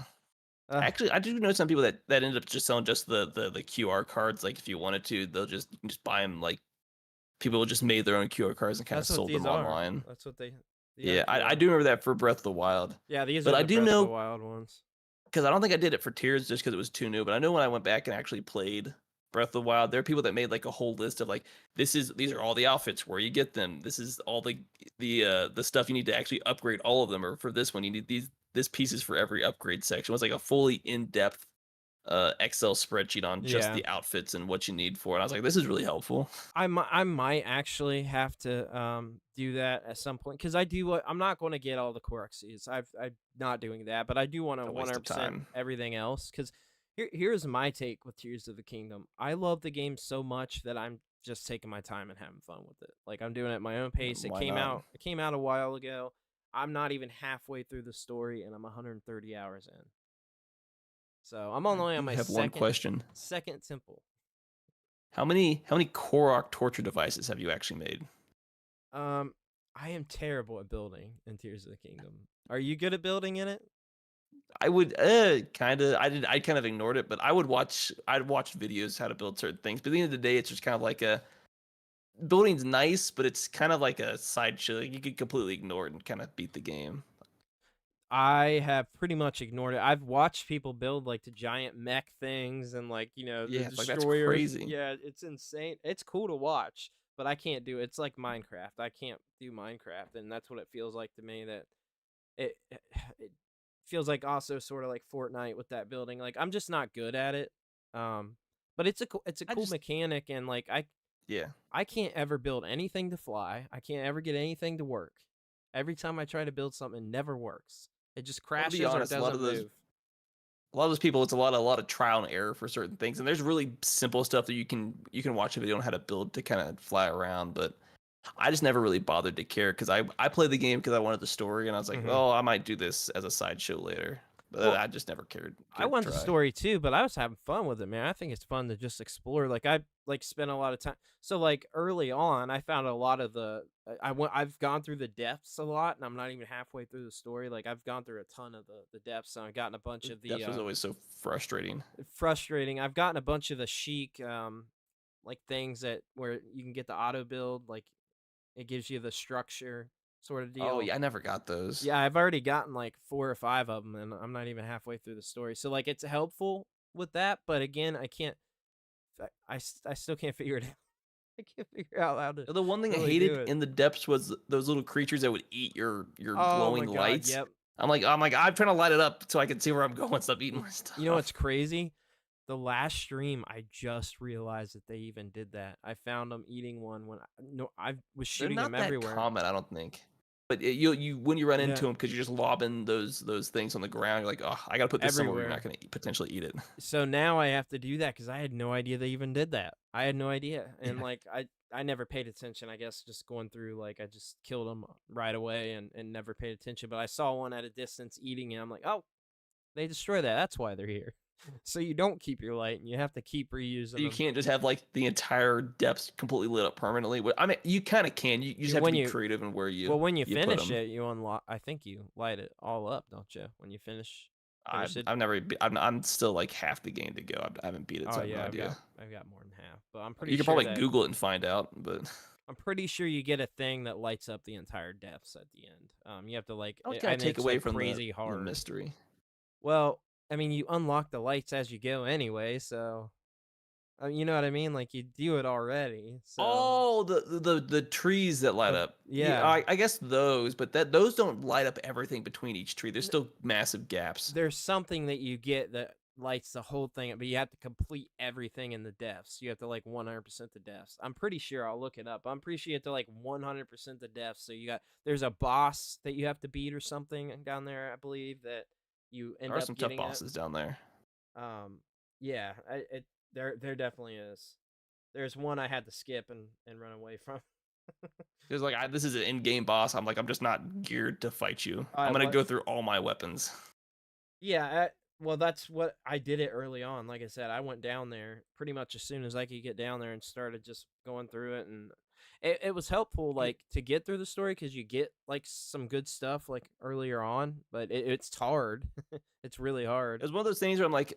Actually, I do know some people that end up just selling just the QR cards. Like if you wanted to, they'll just buy them. Like people just made their own QR cards and kind of sold them online. That's what they. Yeah, I do remember that for Breath of the Wild. Yeah, these but are I the do Breath know of the Wild ones. Because I don't think I did it for Tears just because it was too new. But I know when I went back and actually played Breath of the Wild, there are people that made like a whole list of like these are all the outfits, where you get them. This is all the stuff you need to actually upgrade all of them. Or for this one, you need this pieces for every upgrade section. It was like a fully in-depth Excel spreadsheet on just the outfits and what you need for it. I was like, this is really helpful. I might actually have to do that at some point because I'm not going to get all the Quirxies. I'm not doing that, but I do want to 100% everything else because here's my take with Tears of the Kingdom. I love the game so much that I'm just taking my time and having fun with it. Like I'm doing it at my own pace. It came out a while ago. I'm not even halfway through the story, and I'm 130 hours in. So I'm only on my one question. Second temple. How many Korok torture devices have you actually made? I am terrible at building in Tears of the Kingdom. Are you good at building in it? I would kind of. I kind of ignored it, but I'd watch videos how to build certain things. But at the end of the day, it's just kind of like building's nice, but it's kind of like a sideshow. You could completely ignore it and kind of beat the game. I have pretty much ignored it. I've watched people build like the giant mech things and like, the destroyers. Like, that's crazy. Yeah, it's insane. It's cool to watch, but I can't do it. It's like Minecraft. I can't do Minecraft, and that's what it feels like to me. That it feels like also sort of like Fortnite with that building. Like I'm just not good at it. But it's a cool mechanic, and like I can't ever build anything to fly. I can't ever get anything to work. Every time I try to build something, it never works. It just crashes or doesn't move. A lot of those people, it's a lot of trial and error for certain things, and there's really simple stuff that you can watch a video on how to build to kind of fly around. But I just never really bothered to care because I played the game because I wanted the story, and I was like, oh, I might do this as a sideshow later. But I just never cared. I want the story too, but I was having fun with it, man. I think it's fun to just explore. Like I spent a lot of time. So like early on, I found a lot of I've gone through the depths a lot, and I'm not even halfway through the story. Like I've gone through a ton of the depths, and I've gotten a bunch of the depths was always so frustrating. I've gotten a bunch of the chic like things where you can get the auto build, like it gives you the structure sort of deal. Oh yeah, I never got those. Yeah, I've already gotten like 4 or 5 of them, and I'm not even halfway through the story. So like it's helpful with that, but again, I can't. I still can't figure it out. I can't figure out how to. The one thing I hated in the depths was those little creatures that would eat your glowing lights. Yep. I'm trying to light it up so I can see where I'm going. Stop eating my stuff. You know what's crazy? The last stream, I just realized that they even did that. I found them eating one when I was shooting them everywhere. They're not that common, I don't think. But you when you run into them because you're just lobbing those things on the ground, you're like, oh, I gotta put this somewhere where you're not gonna potentially eat it. So now I have to do that because I had no idea they even did that. I had no idea, and like I never paid attention. I guess just going through, like I just killed them right away and never paid attention. But I saw one at a distance eating it. I'm like, oh, they destroy that. That's why they're here. So you don't keep your light, and you have to keep reusing. You can't just have like the entire depths completely lit up permanently. I mean, you kind of can. You just have to be creative in where you. Well, when you finish it, you unlock. I think you light it all up, don't you? When you finish it. I'm still like half the game to go. I haven't beat it. So I have no idea. I've got more than half, but I'm pretty. You can probably Google it and find out, but. I'm pretty sure you get a thing that lights up the entire depths at the end. You have to like. It's gonna take away from crazy the mystery. Well. I mean, you unlock the lights as you go anyway, so You know what I mean? Like you do it already. So Oh, the trees that light up. Yeah, yeah. I guess those, but those don't light up everything between each tree. There's still massive gaps. There's something that you get that lights the whole thing, but you have to complete everything in the deaths. You have to like 100% the deaths. I'm pretty sure I'll look it up. I'm pretty sure you have to like 100% the deaths. So there's a boss that you have to beat or something down there. I believe that you end There are up some tough getting it. bosses down there. Yeah, there definitely is. There's one I had to skip and run away from. Because like this is an in-game boss. I'm just not geared to fight you. I'm gonna What? go through all my weapons. Yeah, well, that's what I did it early on. Like I said, I went down there pretty much as soon as I could get down there and started just going through it, and it was helpful like to get through the story because you get like some good stuff like earlier on, but it's hard. It's really hard. It's one of those things where I'm like,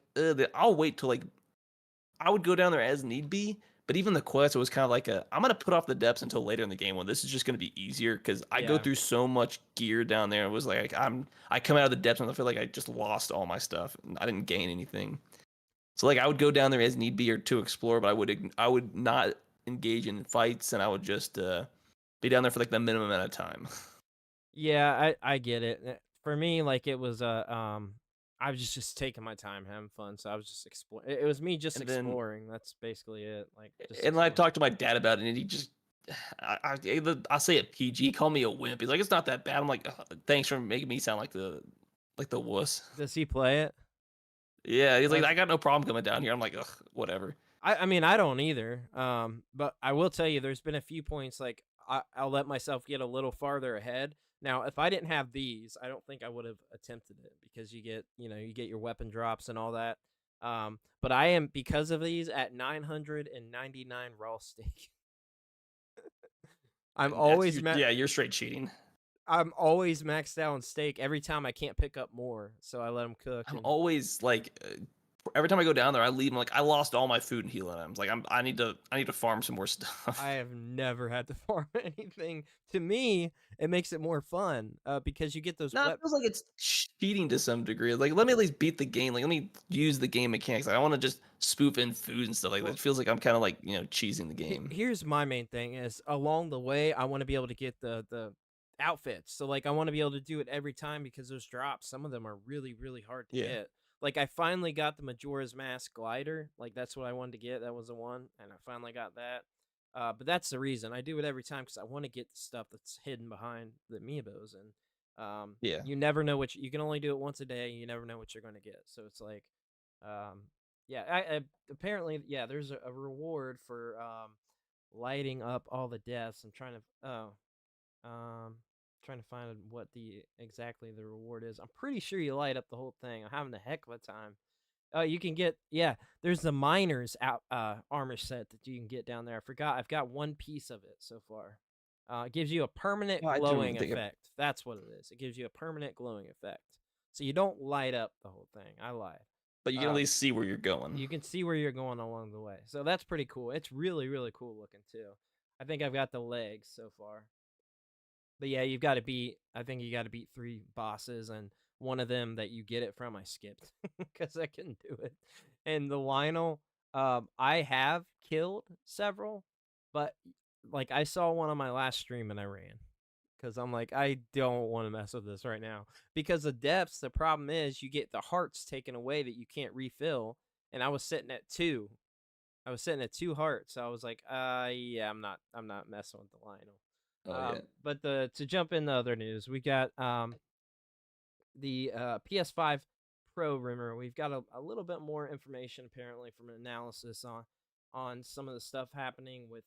I'll wait till like I would go down there as need be. But even the quest, it was kind of like I'm gonna put off the depths until later in the game when this is just gonna be easier because I go Yeah. through so much gear down there. It was like I come out of the depths and I feel like I just lost all my stuff and I didn't gain anything. So like I would go down there as need be or to explore, but I would not engage in fights and I would just be down there for like the minimum amount of time. Yeah, I get it. For me, like it was I was just taking my time, having fun. So I was just exploring. It was me just And then exploring. That's basically it. Like just and I exploring. talked to my dad about it, and he just I say it PG, call me a wimp. He's like, it's not that bad. I'm like, thanks for making me sound like the wuss. Does he play it? Yeah, he's like, That's I got no problem coming down here. I'm like, ugh, whatever. I mean, I don't either. But I will tell you, there's been a few points like I'll let myself get a little farther ahead. Now, if I didn't have these, I don't think I would have attempted it because you get your weapon drops and all that. But I am because of these at 999 raw steak. I'm always Yeah, you're straight cheating. I'm always maxed out on steak every time I can't pick up more, so I let them cook. I'm always like, every time I go down there, I leave. I'm like, I lost all my food and healing items. Like, I need to farm some more stuff. I have never had to farm anything. To me, it makes it more fun because you get those. No, it feels like it's cheating to some degree. Like, let me at least beat the game. Like, let me use the game mechanics. Like, I want to just spoof in food and stuff. Like, it feels like I'm kind of like cheesing the game. Here's my main thing: is along the way, I want to be able to get the outfits. So like, I want to be able to do it every time because those drops, some of them are really really hard to get. Like, I finally got the Majora's Mask glider. Like, that's what I wanted to get. That was the one, and I finally got that. But that's the reason I do it every time because I want to get the stuff that's hidden behind the amiibos, and you never know which. You can only do it once a day. You never know what you're going to get. So it's like, yeah. I apparently there's a reward for lighting up all the deaths. I'm trying to trying to find what exactly the reward is. I'm pretty sure you light up the whole thing. I'm having a heck of a time. You can get there's the miner's armor set that you can get down there. I forgot. I've got one piece of it so far. It gives you a permanent glowing effect. That's what it is. It gives you a permanent glowing effect. So you don't light up the whole thing. I lied. But you can at least see where you're going. You can see where you're going along the way. So that's pretty cool. It's really, really cool looking too. I think I've got the legs so far. But yeah, you've got to beat. I think you got to beat 3 bosses, and one of them that you get it from, I skipped because I couldn't do it. And the Lionel, I have killed several, but like I saw one on my last stream and I ran because I'm like, I don't want to mess with this right now because the depths. The problem is you get the hearts taken away that you can't refill, and I was sitting at 2. I was sitting at 2 hearts, so I was like, yeah, I'm not messing with the Lionel. But to jump in the other news, we got the PS5 Pro rumor. We've got a little bit more information apparently from an analysis on some of the stuff happening with,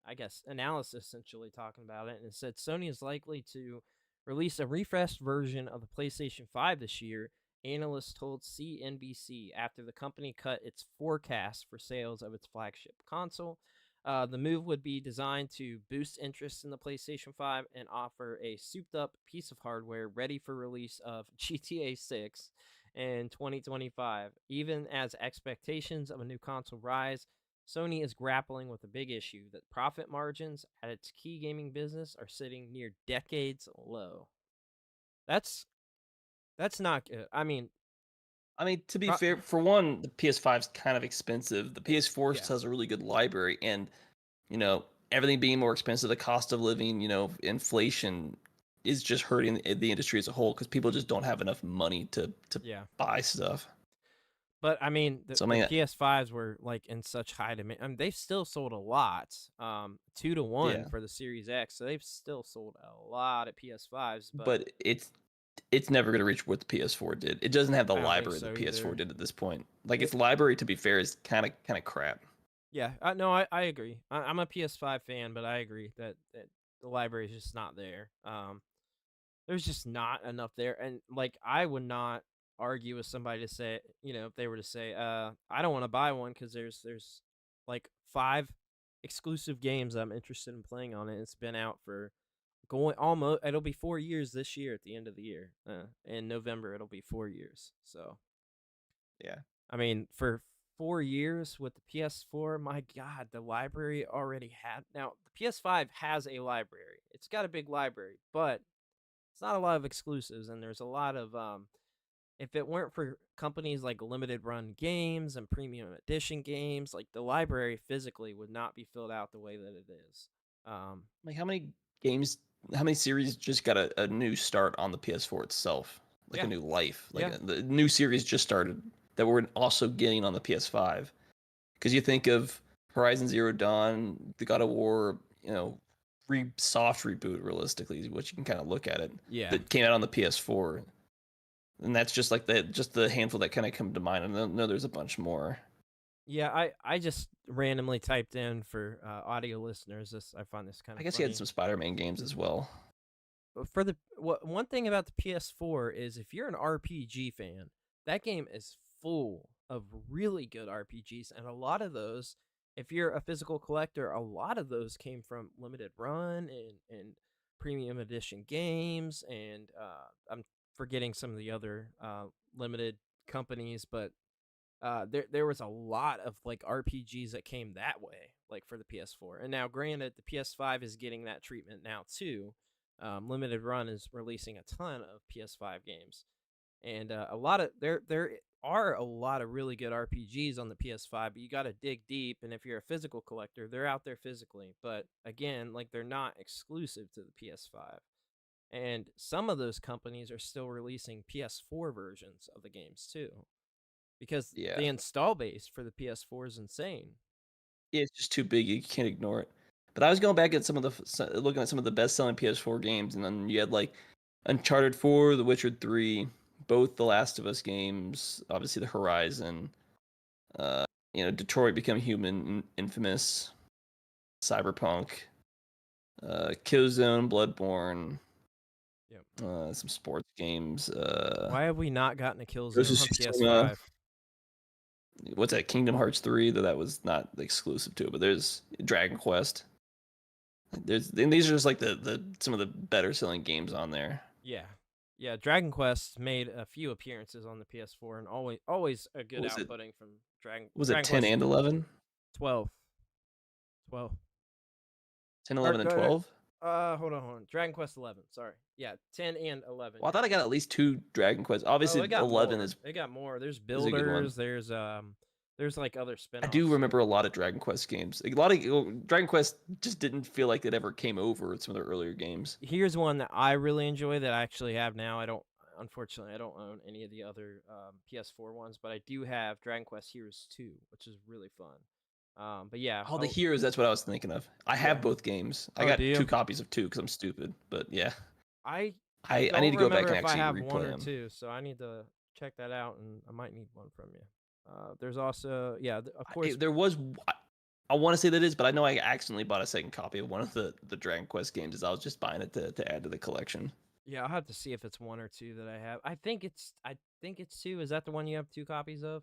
I guess, analysis essentially talking about it, and it said Sony is likely to release a refreshed version of the PlayStation 5 this year. Analysts told CNBC after the company cut its forecast for sales of its flagship console. The move would be designed to boost interest in the PlayStation 5 and offer a souped-up piece of hardware ready for release of GTA 6 in 2025. Even as expectations of a new console rise, Sony is grappling with a big issue that profit margins at its key gaming business are sitting near decades low. That's not good. I mean, I mean, to be Pro- fair, for one, the PS5 is kind of expensive. The PS4 yeah. still has a really good library, and everything being more expensive, the cost of living, inflation is just hurting the industry as a whole because people just don't have enough money to Yeah. buy stuff. But I mean, So I the mean, PS5s were like in such high demand. I mean, they've still sold a lot, 2-to-1 yeah, for the Series X. So they've still sold a lot of PS5s. But but it's never going to reach what the PS4 did. It doesn't have the I don't think library so the PS4 either. did at this point. Like It, its library, to be fair, is kind of crap. yeah, no, I agree. I'm a PS5 fan, but I agree that the library is just not there. There's just not enough there, and like I would not argue with somebody to say, if they were to say, I don't want to buy one because there's like 5 exclusive games I'm interested in playing on it. It's been out for going almost. It'll be 4 years this year at the end of the year. In November it'll be 4 years. So Yeah. I mean, for 4 years with the PS4, my God, the library already had. Now the PS5 has a library. It's got a big library, but it's not a lot of exclusives, and there's a lot of if it weren't for companies like limited run games and premium edition games, like the library physically would not be filled out the way that it is. Like how many series just got a new start on the PS4 itself, like Yeah, a new life, like yeah, the new series just started that we're also getting on the PS5. Because you think of Horizon Zero Dawn, the God of War, soft reboot, realistically, which you can kind of look at it, yeah. that came out on the PS4, and that's just like the handful that kind of come to mind. And I know there's a bunch more. Yeah, I just randomly typed in for audio listeners. I find this kind I of guess you funny. had some Spider-Man games as well. For one thing about the PS4 is if you're an RPG fan, that game is full of really good RPGs, and a lot of those, if you're a physical collector, a lot of those came from limited run and premium edition games, and I'm forgetting some of the other limited companies, but there was a lot of like RPGs that came that way, like for the PS4. And now, granted, the PS5 is getting that treatment now too. Limited Run is releasing a ton of PS5 games, and a lot of there are a lot of really good RPGs on the PS5. But you got to dig deep, and if you're a physical collector, they're out there physically. But again, like they're not exclusive to the PS5. And some of those companies are still releasing PS4 versions of the games too, because Yeah. the install base for the PS4 is insane. It's just too big. You can't ignore it. But I was going back at looking at some of the best-selling PS4 games, and then you had like Uncharted 4, The Witcher 3, both The Last of Us games, obviously the Horizon, uh, Detroit Become Human, Infamous, Cyberpunk, Killzone, Bloodborne, Yep. some sports games. Why have we not gotten a Ghost Killzone of on Tsushima. PS5? What's that? Kingdom Hearts 3, though that was not exclusive to it, but there's Dragon Quest. And these are just like the some of the better selling games on there. Yeah. Dragon Quest made a few appearances on the PS4, and always a good Was it outputting from Dragon. was it Dragon 10 Quest and 11? 12. 12. 10, 11, and 12? Hold on. Dragon Quest 11. Sorry. Yeah, 10 and 11. Well, I thought I got at least 2 Dragon Quests. Obviously, it got 11 more. is It got more. There's a good one. builders. There's like other I spinoffs. do remember a lot of Dragon Quest games. A lot of Dragon Quest just didn't feel like it ever came over some of their earlier games. Here's one that I really enjoy that I actually have now. Unfortunately, I don't own any of the other PS4 ones, but I do have Dragon Quest Heroes 2, which is really fun. But yeah. Oh, the Heroes, that's what I was thinking of. I have both games. I got do you? 2 copies of 2 because I'm stupid. But yeah, I I don't need to go back remember and if I actually have one replay or them. two, so I need to check that out, and I might need one from you. There's also, of course. There was. I want to say that it is, but I know I accidentally bought a second copy of one of the Dragon Quest games as I was just buying it to add to the collection. Yeah, I'll have to see if it's one or two that I have. I think it's two. Is that the one you have 2 copies of?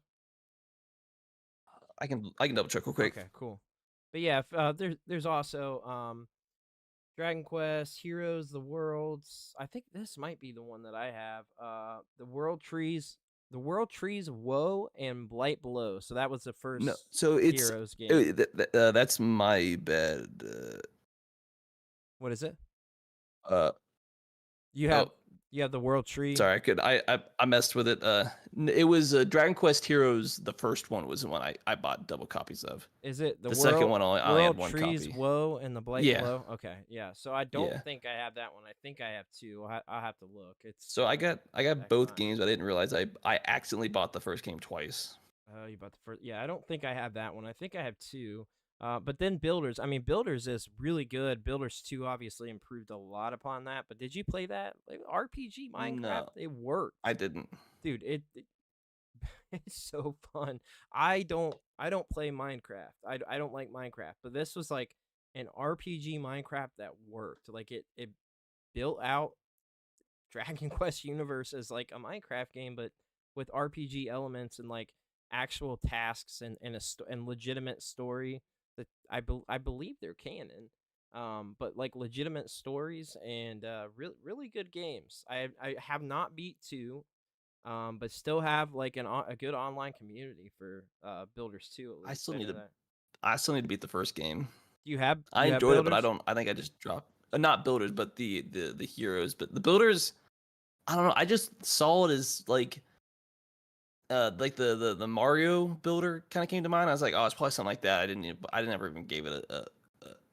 I can double check real quick. Okay, cool. But yeah, there's also Dragon Quest Heroes, the Worlds. I think this might be the one that I have. The World Trees, Woe and Blight Below. So that was the first No, so it's Heroes game. That's my bad. What is it? Uh, You have You have the World Tree. Sorry, I messed with it. It was Dragon Quest Heroes. The first one was the one I bought double copies of. Is it the The World, second one I only had World one Trees copy. Woe and the Blight Yeah. Below? Okay, yeah. So I don't Yeah. think I have that one. I think I have two. I'll have to look. It's So I got back both fine. games. But I didn't realize I accidentally bought the first game twice. Oh, you bought the first. Yeah, I don't think I have that one. I think I have two. But then Builders. I mean, Builders is really good. Builders 2 obviously improved a lot upon that. But did you play that? Like, RPG Minecraft? No. It worked. I didn't. Dude, it's so fun. I don't play Minecraft. I don't like Minecraft. But this was like an RPG Minecraft that worked. Like it built out Dragon Quest universe as like a Minecraft game, but with RPG elements and like actual tasks and and legitimate story that I believe they're canon. But like legitimate stories and really good games. I have not beat 2, but still have like a good online community for Builders 2 at least. I still know need to that. I still need to beat the first game. You have I you have enjoyed it, but I Builders? don't. I think I just dropped. Not Builders, but the Heroes. But the Builders, I don't know. I just saw it as like the Mario Builder kind of came to mind. I was like, oh, it's probably something like that. I never even gave it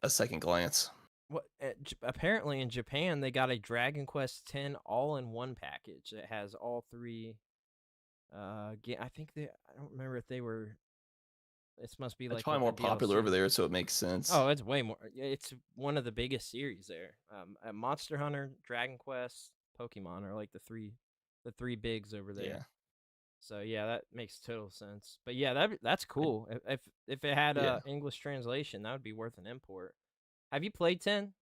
a second glance. What apparently in Japan they got a Dragon Quest 10 all-in-one package that has all 3 I think I don't remember if they were. This must be It's like probably with more the popular over DLCs. there, so it makes sense. Oh, it's way more. It's one of the biggest series there. Monster Hunter, Dragon Quest, Pokemon are like the three bigs over there. Yeah. So yeah, that makes total sense. But yeah, that's cool. If it had Yeah. a English translation, that would be worth an import. Have you played 10?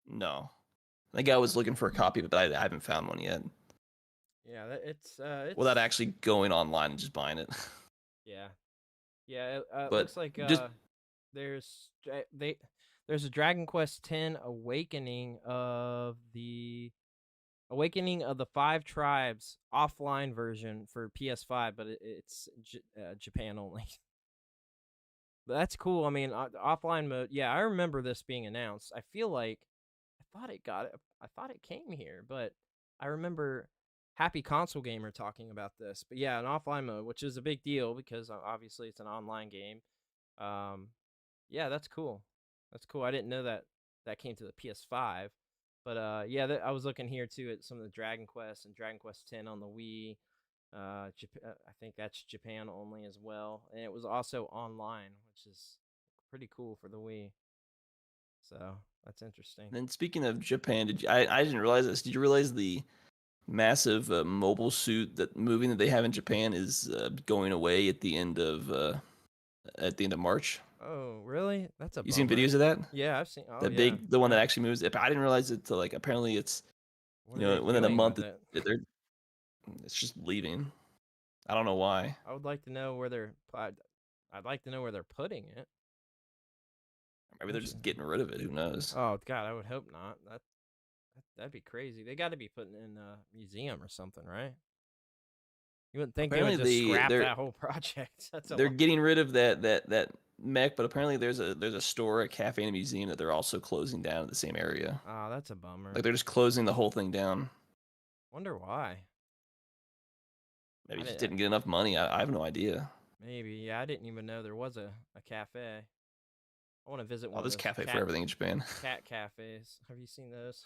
No. I think I was looking for a copy, but I haven't found one yet. Yeah, it's Without actually going online and just buying it. yeah. Yeah, it But looks like just there's a Dragon Quest 10 Awakening of the Five Tribes offline version for PS5, but it's Japan only. But that's cool. I mean, offline mode. Yeah, I remember this being announced. I feel like I thought it came here, but I remember Happy Console Gamer talking about this. But yeah, an offline mode, which is a big deal because obviously it's an online game. Yeah, that's cool. That's cool. I didn't know that came to the PS5. But yeah, I was looking here too at some of the Dragon Quest and Dragon Quest 10 on the Wii. I think that's Japan only as well, and it was also online, which is pretty cool for the Wii. So that's interesting. then speaking of Japan, I didn't realize this. Did you realize the massive mobile suit moving that they have in Japan is going away at the end of March? Oh, really? That's a You seen bummer. videos of that? Yeah, I've seen. Oh, The yeah. the one that actually moves. I didn't realize it till like apparently it's What are they within a doing month with it? it's just leaving. I don't know why. I would like to know where they're. I'd like to know where they're putting it. Maybe they're just getting rid of it. Who knows? Oh God, I would hope not. That'd be crazy. They got to be putting it in a museum or something, right? You wouldn't think they would Apparently just scrap they're that whole project. That's a they're lot. getting rid of that mech, but apparently there's a store, a cafe, and a museum that they're also closing down in the same area. Oh, that's a bummer. Like they're just closing the whole thing down. Wonder why. Maybe I it just didn't- didn't get enough money. I have no idea. Maybe. Yeah, I didn't even know there was a cafe. I want to visit one Oh, of there's those cafe for everything in Japan. cat cafes. Have you seen those?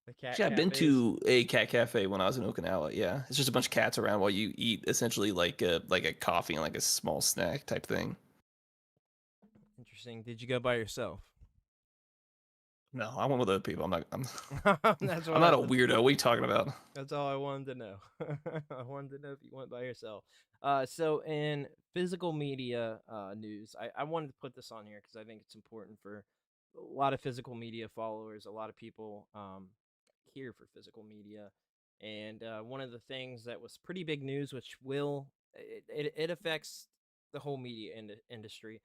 The cat Actually, I've been cafes? to a cat cafe when I was in Okinawa. Yeah, it's just a bunch of cats around while you eat, essentially like a coffee and like a small snack type thing. Interesting. Did you go by yourself? No, I went with other people. I'm That's what I'm not a weirdo. What are you talking about? That's all I wanted to know. I wanted to know if you went by yourself. So in physical media news, I wanted to put this on here because I think it's important for a lot of physical media followers, a lot of people here for physical media. And one of the things that was pretty big news, which it affects the whole media industry.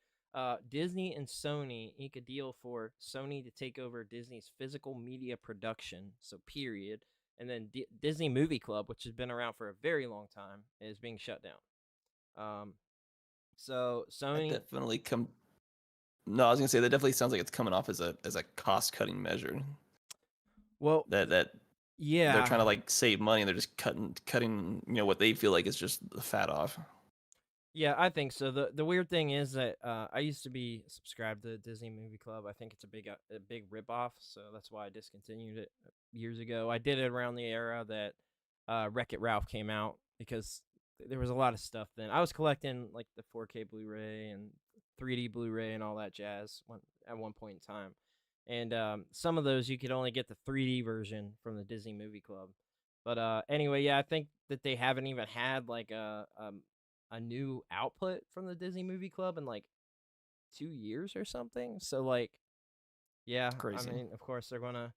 Disney and Sony ink a deal for Sony to take over Disney's physical media production. So period. And then Disney Movie Club, which has been around for a very long time, is being shut down. So Sony That definitely No, I was gonna say that definitely sounds like it's coming off as a cost cutting measure. Well, that they're yeah. trying to like save money. And they're just cutting what they feel like is just the fat off. Yeah, I think so. The weird thing is that I used to be subscribed to Disney Movie Club. I think it's a big ripoff, so that's why I discontinued it years ago. I did it around the era that Wreck-It Ralph came out because there was a lot of stuff then. I was collecting like the 4K Blu-ray and 3D Blu-ray and all that jazz at one point in time. And some of those you could only get the 3D version from the Disney Movie Club. But anyway, yeah, I think that they haven't even had like a new output from the Disney Movie Club in like 2 years or something. So like, yeah, Crazy. I mean, of course they're gonna.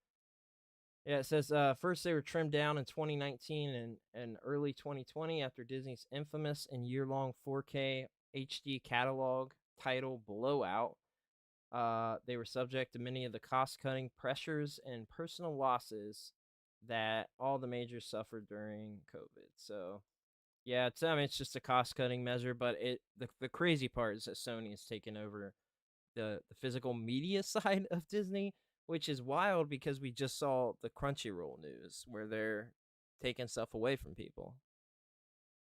Yeah, it says first they were trimmed down in 2019 and early 2020 after Disney's infamous and year-long 4K HD catalog title blowout. They were subject to many of the cost-cutting pressures and personal losses that all the majors suffered during COVID. So yeah, it's just a cost cutting measure, but the crazy part is that Sony has taken over the physical media side of Disney, which is wild because we just saw the Crunchyroll news where they're taking stuff away from people.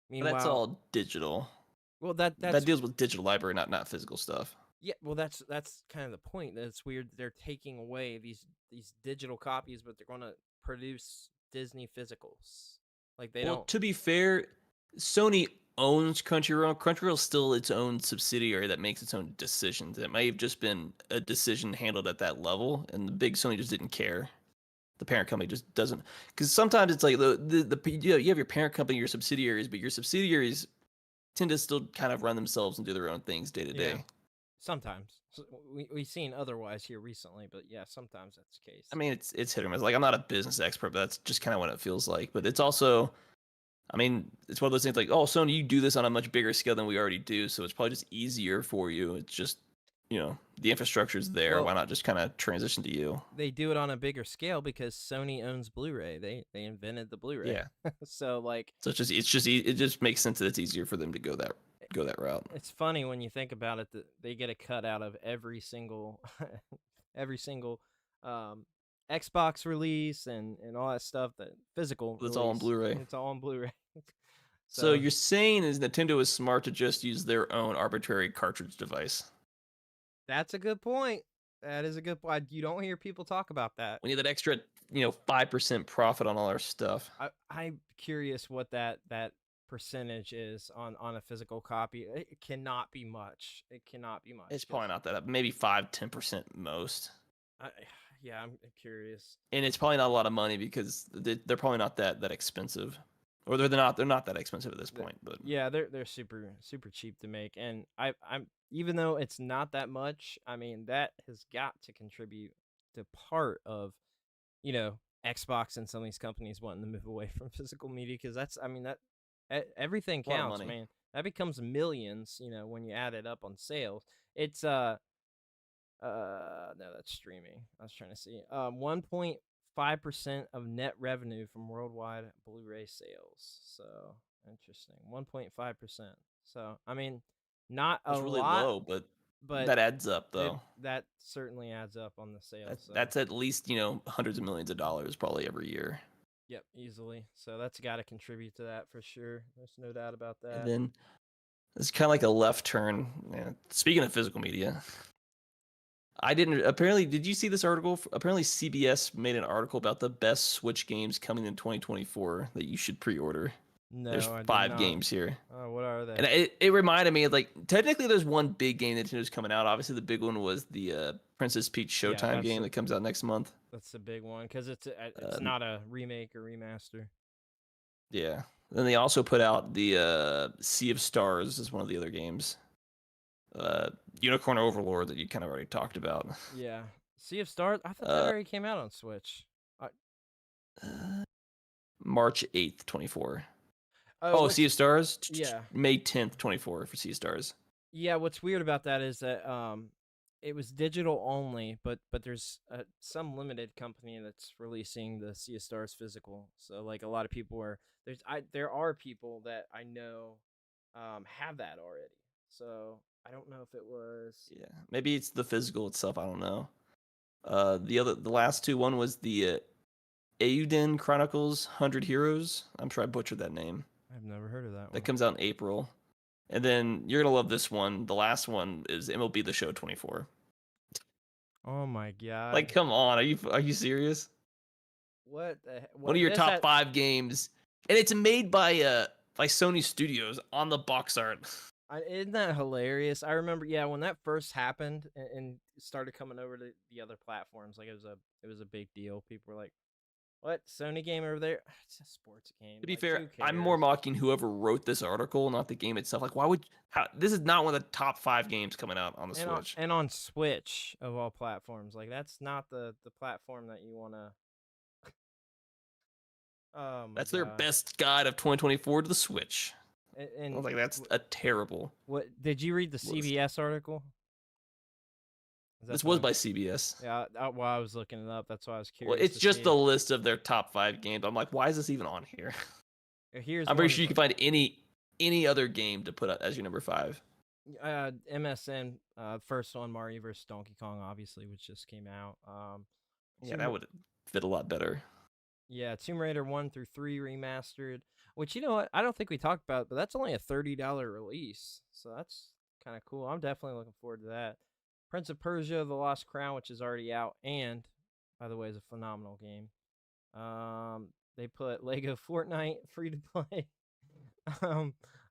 But that's Meanwhile, all digital. well That that's deals with digital library, not physical stuff. yeah, well that's kind of the point. That it's weird that they're taking away these digital copies, but they're going to produce Disney physicals. Like they Well, don't. to be fair, Sony owns Crunchyroll. Crunchyroll's still its own subsidiary that makes its own decisions. It may have just been a decision handled at that level, and the big Sony just didn't care. The parent company just doesn't, because sometimes it's like you have your parent company, your subsidiaries, but your subsidiaries tend to still kind of run themselves and do their own things day to Yeah. day. Sometimes we've seen otherwise here recently, but yeah, sometimes that's the case. I mean, it's hit or miss. Like, I'm not a business expert, but that's just kind of what it feels like. But it's also, I mean, it's one of those things like, oh, Sony, you do this on a much bigger scale than we already do, so it's probably just easier for you. It's just, the infrastructure's there. Well, Why not just kind of transition to you? they do it on a bigger scale because Sony owns Blu-ray. They invented the Blu-ray. Yeah. So like, So it just makes sense that it's easier for them to go that route. it's funny when you think about it that they get a cut out of every single every single Xbox release and all that stuff, that physical It's all on release. Blu-ray. It's all on Blu-ray. So you're saying is Nintendo is smart to just use their own arbitrary cartridge device? That's a good point. That is a good point. You don't hear people talk about that. We need that extra, 5% profit on all our stuff. I'm curious what that percentage is on a physical copy. It cannot be much. It cannot be much. It's probably not that up. Maybe 5-10% most. Yeah, I'm curious. And it's probably not a lot of money because they're probably not that expensive, or they're not that expensive at this point. But yeah, they're super cheap to make, and I'm even though it's not that much, I mean that has got to contribute to part of Xbox and some of these companies wanting to move away from physical media, because everything counts, man. That becomes millions, when you add it up on sales. It's no, that's streaming. I was trying to see 1.5% of net revenue from worldwide Blu-ray sales. So interesting, 1.5%. So I mean, not a really lot, low, but but that adds up though. That certainly adds up on the sales. That's at least hundreds of millions of dollars probably every year. Yep, easily. So that's got to contribute to that for sure. There's no doubt about that. And then it's kind of like a left turn. Yeah. Speaking of physical media, did you see this article? Apparently CBS made an article about the best Switch games coming in 2024 that you should pre-order. No, there's 5 games here. Oh, what are they? And it reminded me of, like, technically there's one big game Nintendo's coming out. Obviously the big one was the Princess Peach Showtime game that comes out next month. That's the big one because it's not a remake or remaster. Yeah. Then they also put out the Sea of Stars as one of the other games. Unicorn Overlord that you kind of already talked about. Yeah. Sea of Stars? I thought that already came out on Switch. March 8th, 24. Sea of Stars? Yeah. May 10th, 24 for Sea of Stars. Yeah, what's weird about that is that it was digital only, but there's some limited company that's releasing the Sea of Stars physical. So like a lot of people there are people that I know have that already. So I don't know if it was. Yeah, maybe it's the physical itself. I don't know. The last two, one was the Euden Chronicles 100 Heroes. I'm sure I butchered that name. I've never heard of that one. That comes out in April. And then you're gonna love this one. The last one is MLB The Show 24. Oh my god! Like, come on, are you serious? What? One of your top 5 games, and it's made by Sony Studios on the box art. Isn't that hilarious? I remember, yeah, when that first happened and started coming over to the other platforms, like it was a big deal. People were like, "What, Sony game over there? It's a sports game." To be Like, fair, who I'm more cares?" mocking whoever wrote this article, not the game itself. Like, why would this is not one of the top 5 games coming out on the Switch. And on Switch of all platforms, like that's not the platform that you want to. Oh my That's their God. best guide of 2024 to the Switch. And I was like, that's a terrible. What did you read the CBS article? This was by CBS. Yeah, while I was looking it up, that's why I was curious. Well, it's just a list of their top 5 games. I'm like, why is this even on here? I'm pretty sure you can find any other game to put as your number 5. MSN, first one, Mario vs. Donkey Kong, obviously, which just came out. Yeah, that would fit a lot better. Yeah, Tomb Raider 1 through 3 remastered, which, you know what, I don't think we talked about, but that's only a $30 release, so that's kind of cool. I'm definitely looking forward to that. Prince of Persia: The Lost Crown, which is already out, and, by the way, is a phenomenal game. They put Lego Fortnite free to play.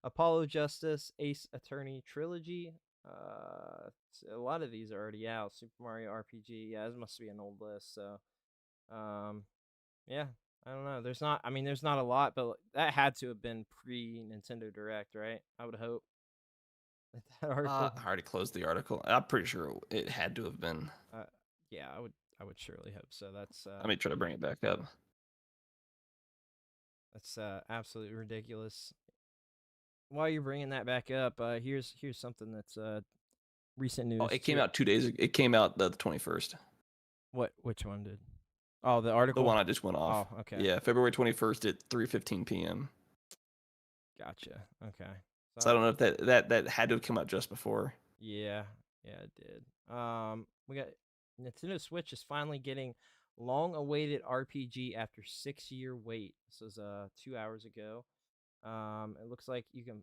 Apollo Justice, Ace Attorney Trilogy. A lot of these are already out. Super Mario RPG. Yeah, this must be an old list. So, yeah, I don't know. There's not a lot, but that had to have been pre Nintendo Direct, right? I would hope. That article. I already closed the article. I'm pretty sure it had to have been. Yeah, I would surely hope so. That's. Let me try to bring it back up. That's absolutely ridiculous. While you're bringing that back up, here's something that's recent news. Oh, it came out 2 days ago. It came out the 21st. Which one did? Oh, the article. The one I just went off. Oh, okay. Yeah, February 21st at 3:15 p.m. Gotcha. Okay. So I don't know if that had to have come out just before. Yeah, it did. We got Nintendo Switch is finally getting long-awaited RPG after 6-year wait. This was 2 hours ago. It looks like you can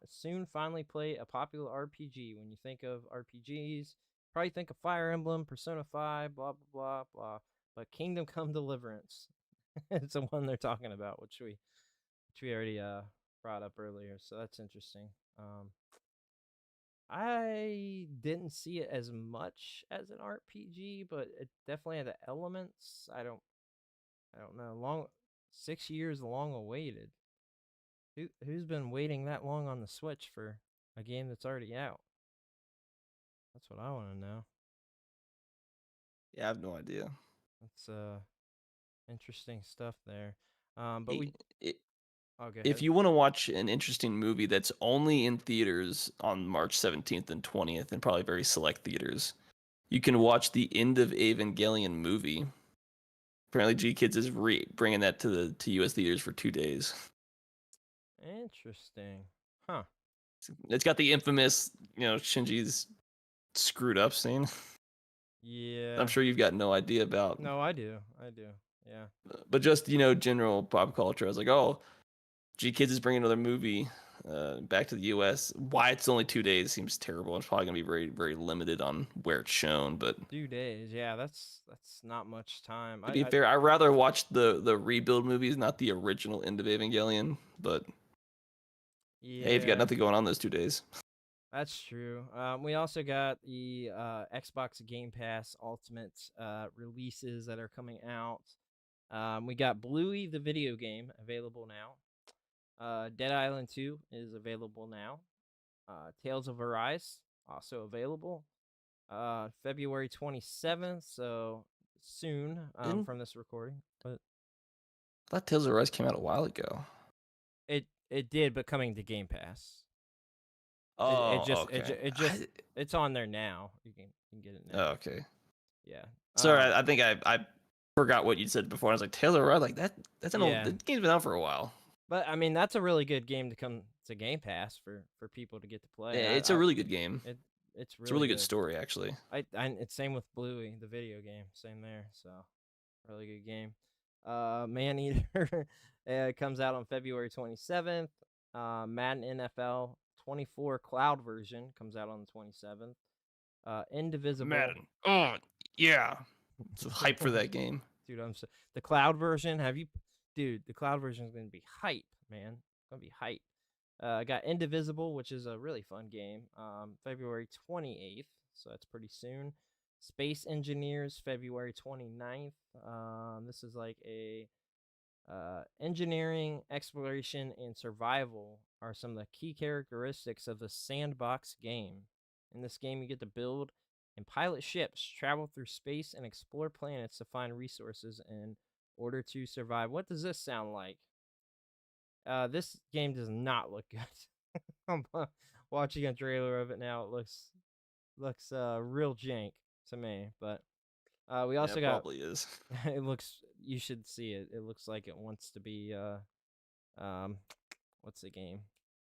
soon finally play a popular RPG. When you think of RPGs, probably think of Fire Emblem, Persona 5, blah blah blah blah. But Kingdom Come Deliverance, it's the one they're talking about, which we already brought up earlier. So that's interesting. I didn't see it as much as an RPG, but it definitely had the elements. I don't know. 6 years long awaited. Who's been waiting that long on the Switch for a game that's already out? That's what I want to know. Yeah, I have no idea. That's interesting stuff there. But if you want to watch an interesting movie that's only in theaters on March 17th and 20th, and probably very select theaters, you can watch the End of Evangelion movie. Apparently, G-Kids is bringing that to U.S. theaters for 2 days. Interesting, huh? It's got the infamous, Shinji's screwed up scene. Yeah, I'm sure you've got no idea about. No, I do. Yeah. But just general pop culture, I was like, oh, G-Kids is bringing another movie back to the U.S. Why it's only 2 days seems terrible. It's probably gonna be very, very limited on where it's shown. But 2 days, yeah, that's not much time. To be fair, I'd rather watch the rebuild movies, not the original End of Evangelion. But yeah, hey, if you got nothing going on those 2 days. That's true. We also got the Xbox Game Pass Ultimate releases that are coming out. We got Bluey the video game available now. Dead Island 2 is available now. Tales of Arise also available. February 27th, so soon from this recording. But I thought Tales of Arise came out a while ago. It did, but coming to Game Pass. Okay. It's on there now. You can get it now. Oh, okay. Yeah. Sorry, I think I forgot what you said before. I was like, Taylor Ride, like that's an old. The game's been out for a while. But I mean, that's a really good game to come to Game Pass for people to get to play. Yeah, it's a really good game. It's a really good story, actually. It's same with Bluey, the video game. Same there. So, really good game. Maneater comes out on February 27th. Madden NFL 24 Cloud version comes out on the 27th. Indivisible. Madden. Oh yeah, it's hype for that game. Dude, the cloud version. Dude? The cloud version is gonna be hype, man. It's gonna be hype. I got Indivisible, which is a really fun game. February 28th, so that's pretty soon. Space Engineers, February 29th. This is like a engineering, exploration, and survival are some of the key characteristics of the sandbox game. In this game, you get to build and pilot ships, travel through space, and explore planets to find resources in order to survive. What does this sound like? This game does not look good. I'm watching a trailer of it now. It looks real jank to me, but we also it got probably is. it looks, you should see it. It looks like it wants to be what's the game?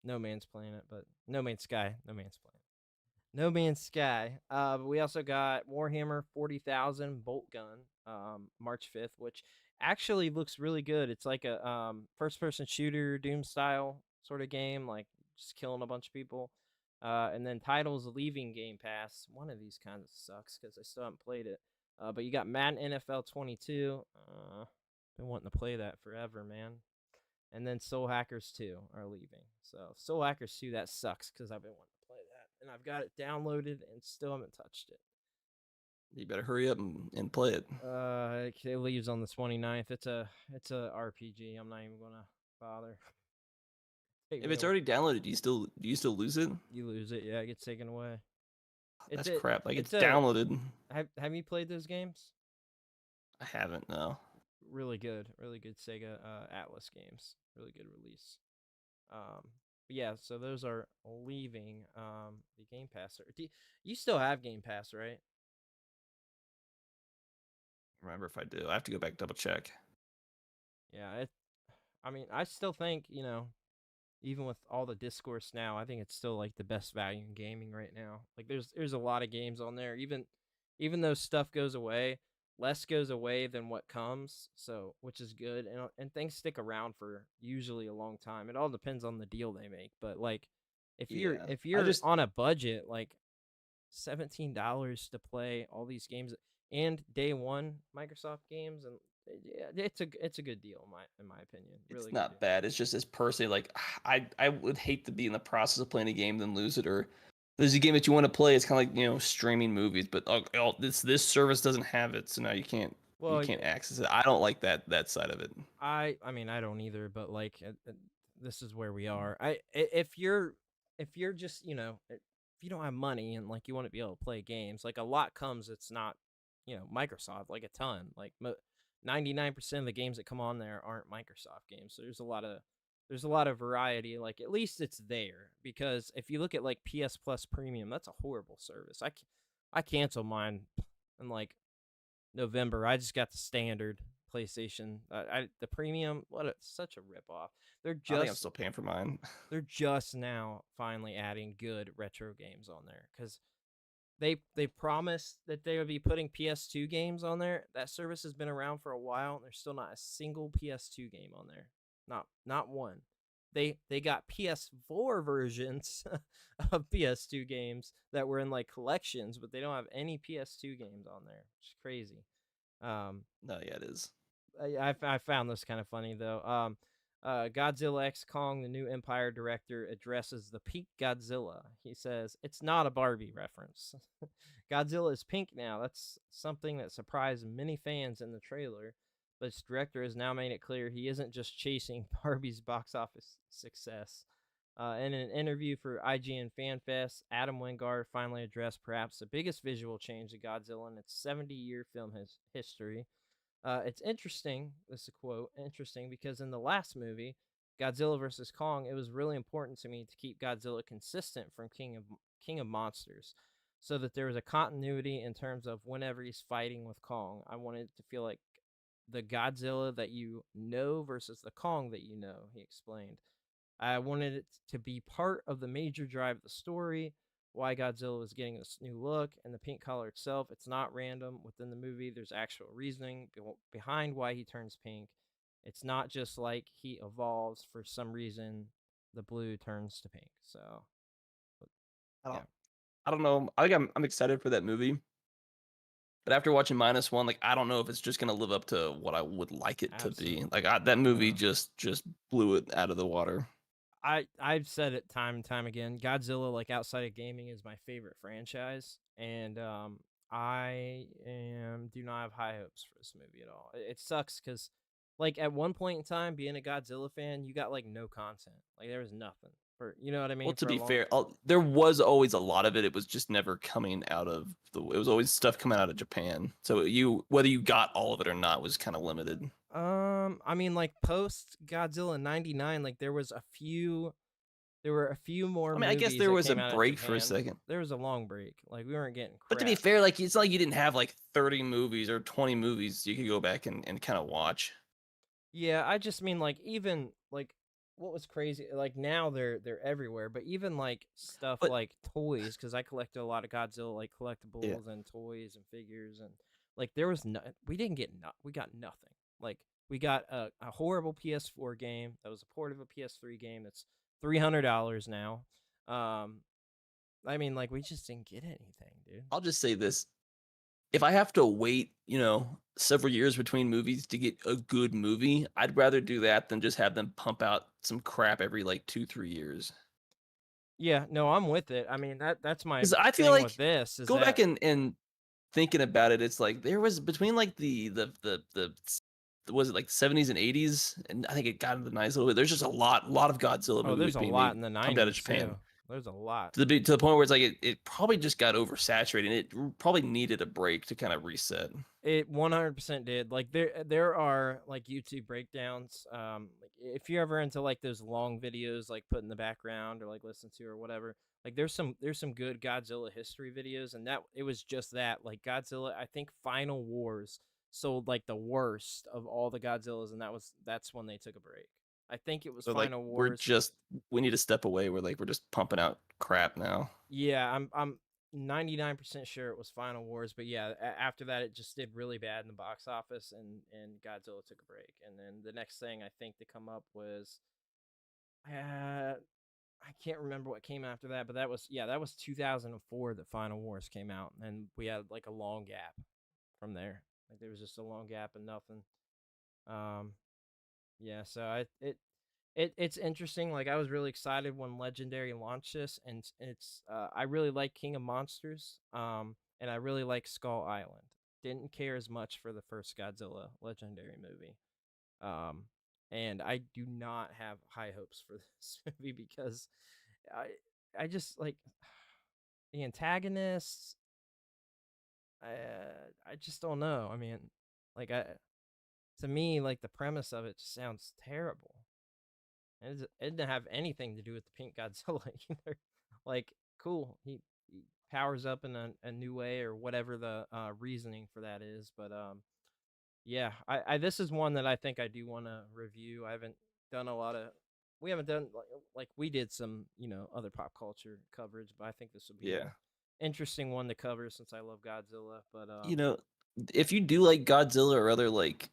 No Man's Planet, but No Man's Sky. No Man's Planet. No Man's Sky. But we also got Warhammer 40,000 Bolt Gun, March 5th, which actually looks really good. It's like a first-person shooter, Doom style sort of game, like just killing a bunch of people. And then titles leaving Game Pass. One of these kind of sucks because I still haven't played it. But you got Madden NFL 22. Been wanting to play that forever, man. And then Soul Hackers 2 are leaving. So Soul Hackers 2, that sucks because I've been wanting to play that. And I've got it downloaded and still haven't touched it. You better hurry up and play it. It leaves on the 29th. It's a RPG. I'm not even gonna bother. If it's already downloaded, do you still lose it? You lose it, yeah, it gets taken away. That's crap. Like it's a- downloaded. Have you played those games? I haven't. No. Really good Sega Atlas games. Really good release. But yeah, so those are leaving the Game Pass. You still have Game Pass, right? Remember if I do, I have to go back and double check. Yeah, I mean, I still think, even with all the discourse now, I think it's still like the best value in gaming right now. Like there's a lot of games on there. Even though stuff goes away, less goes away than what comes. So, which is good, and things stick around for usually a long time. It all depends on the deal they make, but like if you're on a budget, like $17 to play all these games and day one Microsoft games, and yeah, it's a good deal in my opinion. Really, it's not bad. It's just as personally, like I would hate to be in the process of playing a game then lose it, or there's a game that you want to play. It's kind of like streaming movies, but this service doesn't have it, so now you can't access it. I don't like that side of it. I mean I don't either, but like this is where we are. If you're just if you don't have money and like you want to be able to play games, like a lot comes. It's not Microsoft, like a ton, like 99% of the games that come on there aren't Microsoft games. So there's a lot of variety. Like at least it's there, because if you look at like PS Plus Premium, that's a horrible service. I canceled mine in like November. I just got the standard PlayStation. The premium, such a ripoff. I think I'm still paying for mine. They're just now finally adding good retro games on there, because they promised that they would be putting PS2 games on there. That service has been around for a while, and there's still not a single PS2 game on there. Not one. They got PS4 versions of PS2 games that were in like collections, but they don't have any PS2 games on there. It's crazy. No, yeah, it is. I found this kind of funny though. Godzilla X Kong, the new Empire director, addresses the peak Godzilla. He says, "It's not a Barbie reference. Godzilla is pink now. That's something that surprised many fans in the trailer, but its director has now made it clear he isn't just chasing Barbie's box office success." In an interview for IGN FanFest, Adam Wingard finally addressed perhaps the biggest visual change to Godzilla in its 70-year film history. It's interesting, this is a quote, interesting because in the last movie, Godzilla vs. Kong, it was really important to me to keep Godzilla consistent from King of Monsters, so that there was a continuity in terms of whenever he's fighting with Kong. I wanted to feel like the Godzilla that you know versus the Kong that you know, he explained. I wanted it to be part of the major drive of the story. why Godzilla was getting this new look, and the pink color itself, it's not random. Within the movie, there's actual reasoning behind why he turns pink. It's not just like he evolves for some reason, the blue turns to pink. So, I yeah. don't, I don't know. I think I'm excited for that movie. But after watching -1, like I don't know if it's just gonna live up to what I would like it to be. Absolutely. Like that movie No. just blew it out of the water. I've said it time and time again. Godzilla, like outside of gaming, is my favorite franchise, and do not have high hopes for this movie at all. It sucks because, like, at one point in time, being a Godzilla fan, you got like no content. Like there was nothing for, you know what I mean? Well, to For a be long. fair, there was always a lot of it. It was just never coming out of the. It was always stuff coming out of Japan. So whether you got all of it or not was kind of limited. I mean, like post Godzilla '99, like there were a few more I mean, I guess movies there that was a came out of break for a Japan. second. There was a long break. Like we weren't getting But to be crap. fair, like it's not like you didn't have like 30 movies or 20 movies you could go back and kind of watch. Yeah, I just mean like even like what was crazy like now they're everywhere, but even like stuff But like toys because I collected a lot of Godzilla like yeah, collectibles and toys and figures and like there was no we didn't get we got nothing. Like we got a horrible PS4 game that was a port of a PS3 game that's $300 now. Um, I mean like we just didn't get anything, dude. I'll just say this. If I have to wait, several years between movies to get a good movie, I'd rather do that than just have them pump out some crap every like 2-3 years. Yeah, no, I'm with it. I mean that's my Because I feel thing with like this is go back that and thinking about it, it's like there was between like the was it like 70s and 80s, and I think it got into the 90s a little bit. There's just a lot of Godzilla oh, movies there's a being lot made in the pumped out of 90s Japan too. There's a lot. to the point where it's like it probably just got oversaturated. And it probably needed a break to kind of reset. It 100% did. Like there are like YouTube breakdowns. Like if you're ever into like those long videos, like put in the background or like listen to or whatever. Like there's some good Godzilla history videos, and that it was just that like Godzilla. I think Final Wars sold like the worst of all the Godzillas, and that's when they took a break. I think it was So like Final Wars. we need to step away. We're just pumping out crap now. Yeah, I'm 99% sure it was Final Wars, but yeah, after that it just did really bad in the box office and Godzilla took a break. And then the next thing I think to come up was I can't remember what came after that, but that was 2004 that Final Wars came out and we had like a long gap from there. Like there was just a long gap and nothing. Um yeah, so it's interesting. Like I was really excited when Legendary launched this, and it's I really like King of Monsters, and I really like Skull Island. Didn't care as much for the first Godzilla Legendary movie, um, and I do not have high hopes for this movie because I I just like the antagonists. I just don't know. I mean, like to me, like the premise of it just sounds terrible. It didn't have anything to do with the pink Godzilla either. Like, cool, he powers up in a new way or whatever the reasoning for that is. But yeah, I this is one that I think I do want to review. I haven't done a lot of. We haven't done like we did some other pop culture coverage, but I think this would be Yeah. a interesting one to cover since I love Godzilla. But You know, if you do like Godzilla or other like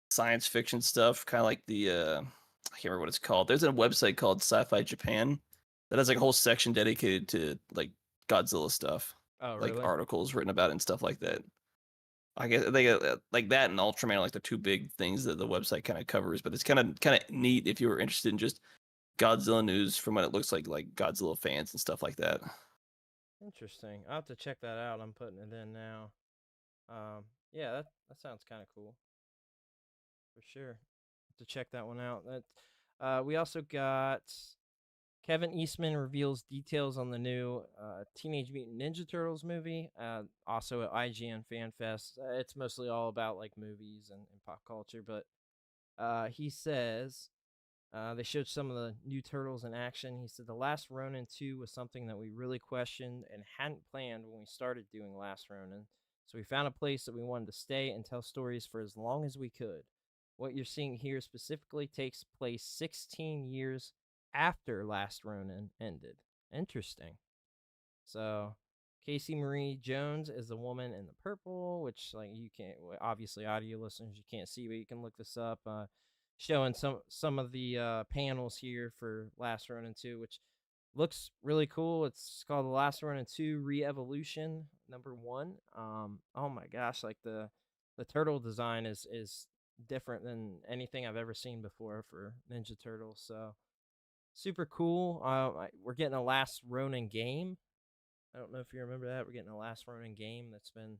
science fiction stuff, kind of like the I can't remember what it's called. There's a website called Sci-Fi Japan that has like a whole section dedicated to like Godzilla stuff, oh like really? articles written about it and stuff like that. I guess they like that and Ultraman are like the two big things that the website kind of covers. But it's kind of neat if you were interested in just Godzilla news from what it looks like Godzilla fans and stuff like that. Interesting. I'll have to check that out. I'm putting it in now. Yeah, that sounds kind of cool for sure. To check that one out. That we also got Kevin Eastman reveals details on the new Teenage Mutant Ninja Turtles movie. Also at IGN Fan Fest. It's mostly all about like movies and pop culture, but he says they showed some of the new turtles in action. He said the Last Ronin 2 was something that we really questioned and hadn't planned when we started doing Last Ronin. So we found a place that we wanted to stay and tell stories for as long as we could. What you're seeing here specifically takes place 16 years after Last Ronin ended. Interesting. So Casey Marie Jones is the woman in the purple, which like you can't obviously audio listeners you can't see, but you can look this up. Showing some of the panels here for Last Ronin 2, which looks really cool. It's called The Last Ronin 2 Re-Evolution #1. Oh my gosh, like the turtle design is different than anything I've ever seen before for Ninja Turtles. So super cool. We're getting a Last Ronin game. I don't know if you remember that. We're getting a Last Ronin game that's been,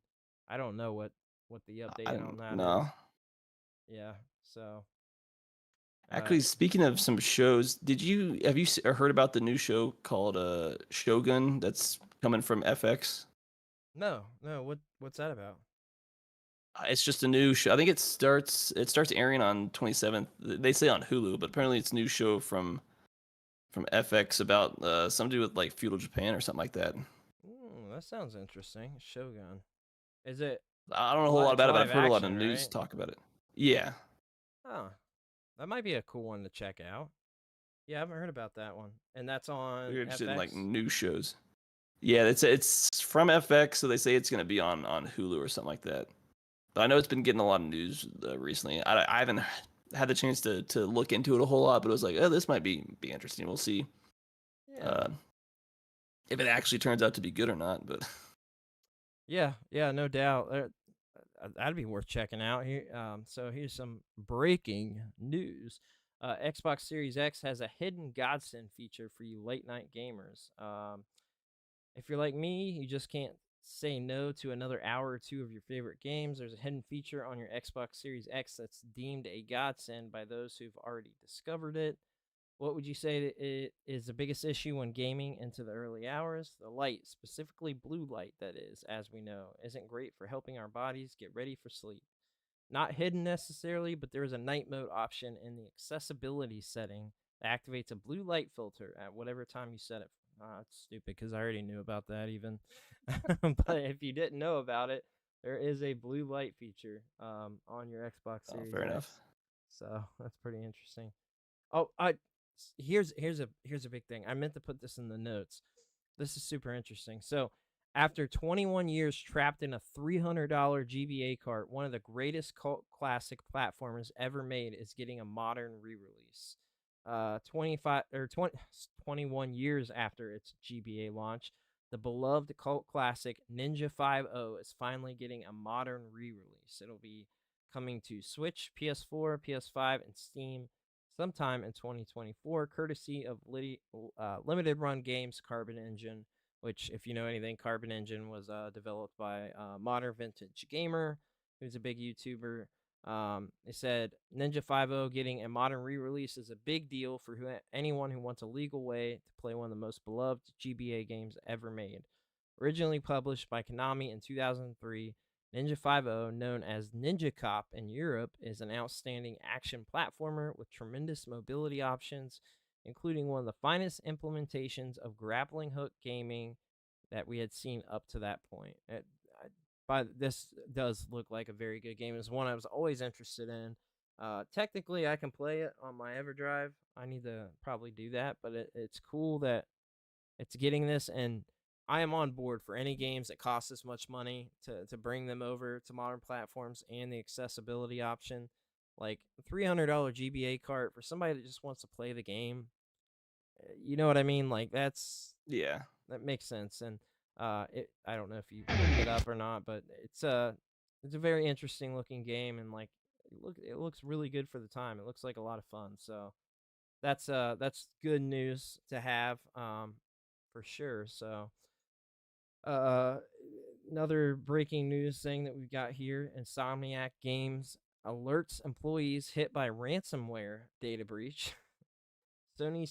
I don't know what the I update on don't that know. is. Yeah. So Actually, speaking of some shows, have you heard about the new show called Shogun that's coming from FX? no, what's that about? It's just a new show. I think it starts airing on 27th. They say on Hulu, but apparently it's a new show from FX about something to do with like feudal Japan or something like that. That sounds interesting. Shogun. Is it? I don't know a whole lot It's about it, but live I've heard a lot of action, news right? talk about it. Yeah, Oh, that might be a cool one to check out. Yeah, I haven't heard about that one. And that's on we're interested in like FX. new shows. Yeah, it's from FX, so they say it's gonna be on Hulu or something like that. But I know it's been getting a lot of news recently. I haven't had the chance to look into it a whole lot, but it was like, oh, this might be interesting. We'll see Yeah. if it actually turns out to be good or not. But Yeah, no doubt. That'd be worth checking out here. So here's some breaking news. Xbox Series X has a hidden godsend feature for you late night gamers. If you're like me, you just can't say no to another hour or two of your favorite games. There's a hidden feature on your Xbox Series X that's deemed a godsend by those who've already discovered it. What would you say is the biggest issue when gaming into the early hours? The light, specifically blue light, that is, as we know, isn't great for helping our bodies get ready for sleep. Not hidden necessarily, but there is a night mode option in the accessibility setting that activates a blue light filter at whatever time you set it. It's stupid because I already knew about that even. But if you didn't know about it, there is a blue light feature on your Xbox Series fair X. enough. So that's pretty interesting. Oh, here's a big thing. I meant to put this in the notes. This is super interesting. So, after 21 years trapped in a $300 GBA cart, one of the greatest cult classic platformers ever made is getting a modern re-release. 21 years after its GBA launch, the beloved cult classic Ninja 5.0 is finally getting a modern re-release. It'll be coming to Switch, PS4, PS5, and Steam sometime in 2024, courtesy of Limited Run Games Carbon Engine, which, if you know anything, Carbon Engine was developed by Modern Vintage Gamer, who's a big YouTuber. They said Ninja 5.0 getting a modern re-release is a big deal for anyone who wants a legal way to play one of the most beloved GBA games ever made. Originally published by Konami in 2003, Ninja 5.0, known as Ninja Cop in Europe, is an outstanding action platformer with tremendous mobility options, including one of the finest implementations of grappling hook gaming that we had seen up to that point. But this does look like a very good game. It's one I was always interested in. Technically, I can play it on my EverDrive. I need to probably do that, but it's cool that it's getting this, and I am on board for any games that cost this much money to bring them over to modern platforms and the accessibility option. Like $300 GBA cart for somebody that just wants to play the game. You know what I mean? Like that makes sense. And I don't know if you looked it up or not, but it's a very interesting looking game, and like it looks really good for the time. It looks like a lot of fun. So that's good news to have for sure. So another breaking news thing that we've got here: Insomniac Games alerts employees hit by ransomware data breach. Sony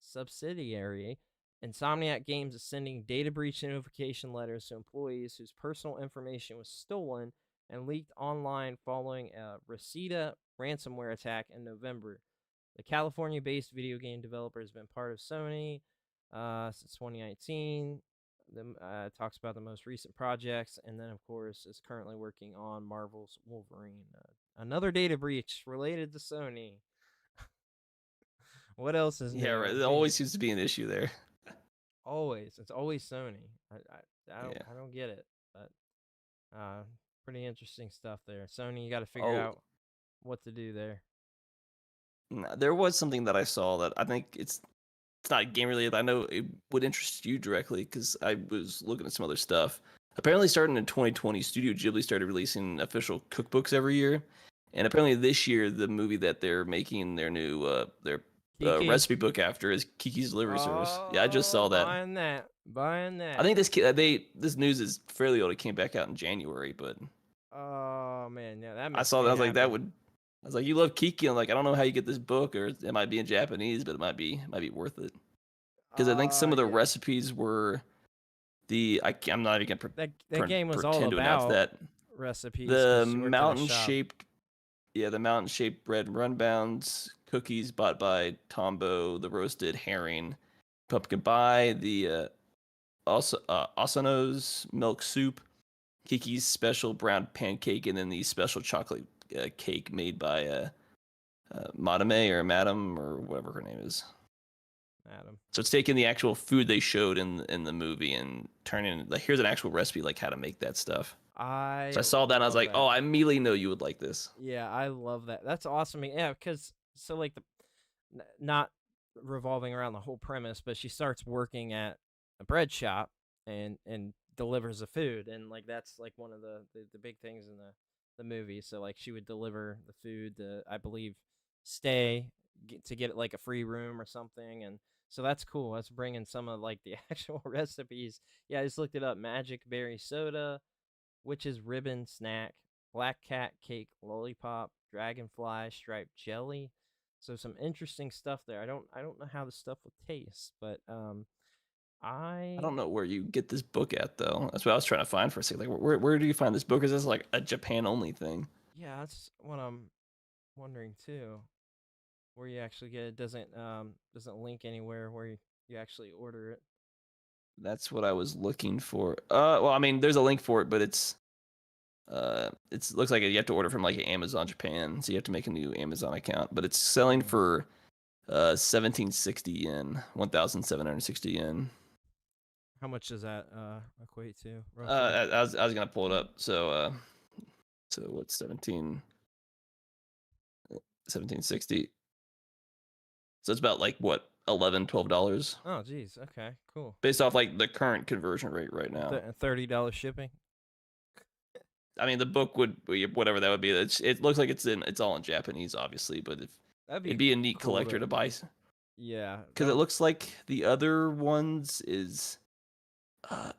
subsidiary Insomniac Games is sending data breach notification letters to employees whose personal information was stolen and leaked online following a Reseda ransomware attack in November. The California-based video game developer has been part of Sony since 2019. Talks about the most recent projects, and then, of course, is currently working on Marvel's Wolverine. Another data breach related to Sony. What else is new? Yeah, right. There always seems to be an issue there. It's always Sony. Yeah. I don't get it, but pretty interesting stuff there. Sony, you got to figure Oh, out what to do there. there was something that I saw that I think it's not game related, but I know it would interest you directly because I was looking at some other stuff. Apparently, starting in 2020, Studio Ghibli started releasing official cookbooks every year, and apparently this year, the movie that they're making their Kiki. recipe book after is Kiki's Delivery Service. Yeah, I just Oh, saw that. buying I that. think this news is fairly old. It came back out in January, but Oh man, yeah, that I makes saw me that. I was like, that happy. would. I was like, you love Kiki. I'm like, I don't know how you get this book, or it might be in Japanese, but it might be worth it because I think some of the Yeah. recipes were I'm not even gonna That game was all pretend to announce about that recipes the because she worked at a shop. the mountain shaped bread and runbounds, cookies bought by Tombo, the roasted herring, pumpkin pie, the Asano's milk soup, Kiki's special brown pancake, and then the special chocolate cake made by Madame or Madam or whatever her name is. Adam. So it's taking the actual food they showed in the movie and turning like here's an actual recipe like how to make that stuff. So I saw that and I was love like, that. oh, I immediately know you would like this. Yeah, I love that. That's awesome. Yeah, because so like not revolving around the whole premise, but she starts working at a bread shop and delivers the food, and like that's like one of the big things in the movie. So like she would deliver the food to, I believe, to get like a free room or something, and so that's cool. That's bringing some of like the actual recipes. Yeah, I just looked it up. Magic berry soda, witch's ribbon snack, black cat cake lollipop, dragonfly striped jelly. So some interesting stuff there. I don't know how the stuff will taste, but I I don't know where you get this book at though. That's what I was trying to find for a second. Like, where do you find this book? Is this like a Japan only thing? yeah, that's what I'm wondering too. Where you actually get it doesn't link anywhere where you actually order it. That's what I was looking for. Well, I mean, there's a link for it, but it looks like you have to order from like Amazon Japan, so you have to make a new Amazon account. But it's selling for 1760 yen, 1,760 yen. How much does that equate to roughly? I was gonna pull it up. So what's 1760? So it's about like what $11-12 Oh, geez. Okay, cool. based off like the current conversion rate right now. $30 shipping. I mean, the book would be whatever that would be. It looks like it's all in Japanese, obviously, but it'd be a neat cool collector to buy Yeah, because it looks like the other ones is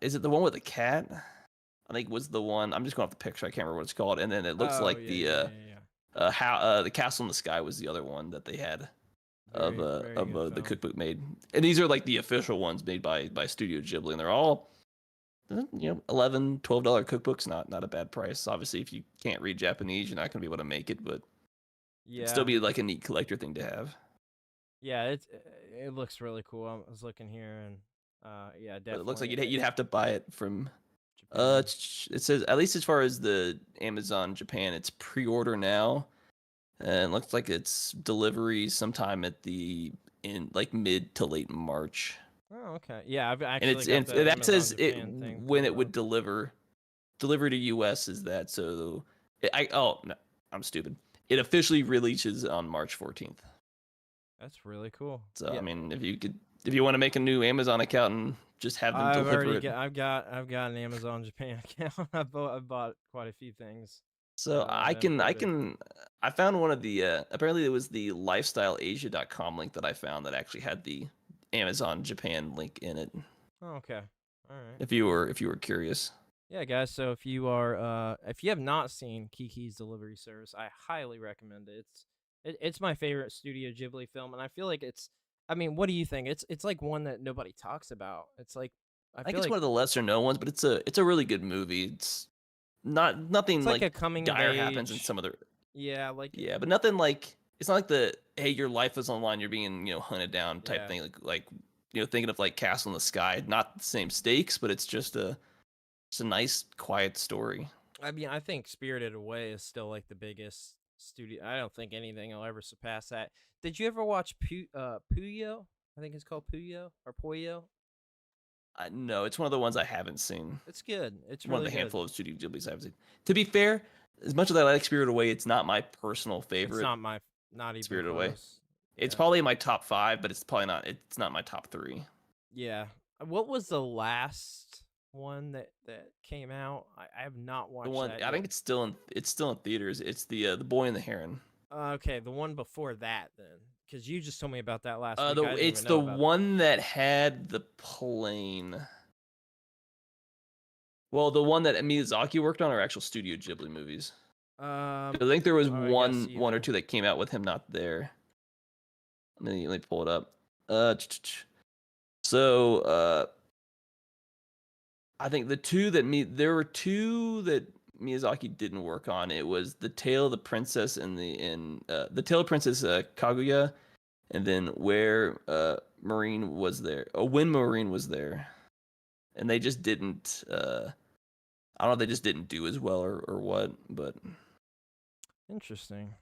it the one with the cat? I think was the one. I'm just going off the picture. I can't remember what it's called. And then it looks like yeah. the Castle in the Sky was the other one that they had Very good the film. cookbook made. And these are like the official ones made by Studio Ghibli, and they're all $11-12 cookbooks. Not a bad price. Obviously, if you can't read Japanese, you're not gonna be able to make it, but Yeah, it'd still be like a neat collector thing to have. yeah. It looks really cool. I was looking here and yeah, definitely. But it looks like you'd have to buy it from Japan. it says at least as far as the Amazon Japan, it's pre-order now, and it looks like it's delivery sometime in like mid to late March. Oh, okay. Yeah, I've And actually got the that Amazon says it Japan thing when pulled it would up. deliver to US is that so no, I'm stupid. It officially releases on March 14th. That's really cool. So Yeah. I mean, if you want to make a new Amazon account and just have them deliver it. I've got an Amazon Japan account. I bought quite a few things. So I found one of the apparently it was the lifestyleasia.com link that I found that actually had the Amazon Japan link in it. Oh, okay. All right. If you were curious. Yeah, guys. So if you have not seen Kiki's Delivery Service, I highly recommend it. It's my favorite Studio Ghibli film, and I feel like I mean, what do you think? It's like one that nobody talks about. It's like I think it's one of the lesser known ones, but it's a really good movie. It's nothing it's like a coming of dire age. happens in some other Yeah, but nothing like it's not like the hey your life is online you're being hunted down type thing like thinking of like Castle in the Sky, not the same stakes, but it's a nice quiet story. I mean, I think Spirited Away is still like the biggest studio. I don't think anything will ever surpass that. Did you ever watch Puyo? I think it's called Puyo or Poyo. No, it's one of the ones I haven't seen. It's good. It's One really of the good. handful of Studio Ghibli's I haven't seen. To be fair, as much as I like Spirited Away, it's not my personal favorite. It's not even Spirited Away. close. It's Yeah. probably in my top 5, but it's probably not. It's not my top 3. Yeah. What was the last one that came out? I have not watched The one that I yet. think it's still in theaters. It's the Boy and the Heron. Okay, the one before that then, because you just told me about that last week. I didn't It's even know the about one that had the plane. Well, the one that Miyazaki worked on are actual Studio Ghibli movies. that. I think there was I guess one or either. two that came out with him not there. Let me pull it up. So I think there were two that Miyazaki didn't work on. It was the Tale of the Princess and the Tale of Princess Kaguya, and then where Marine was there. Oh, when Marine was there, and they just didn't. I don't know if they just didn't do as well or what, but Interesting.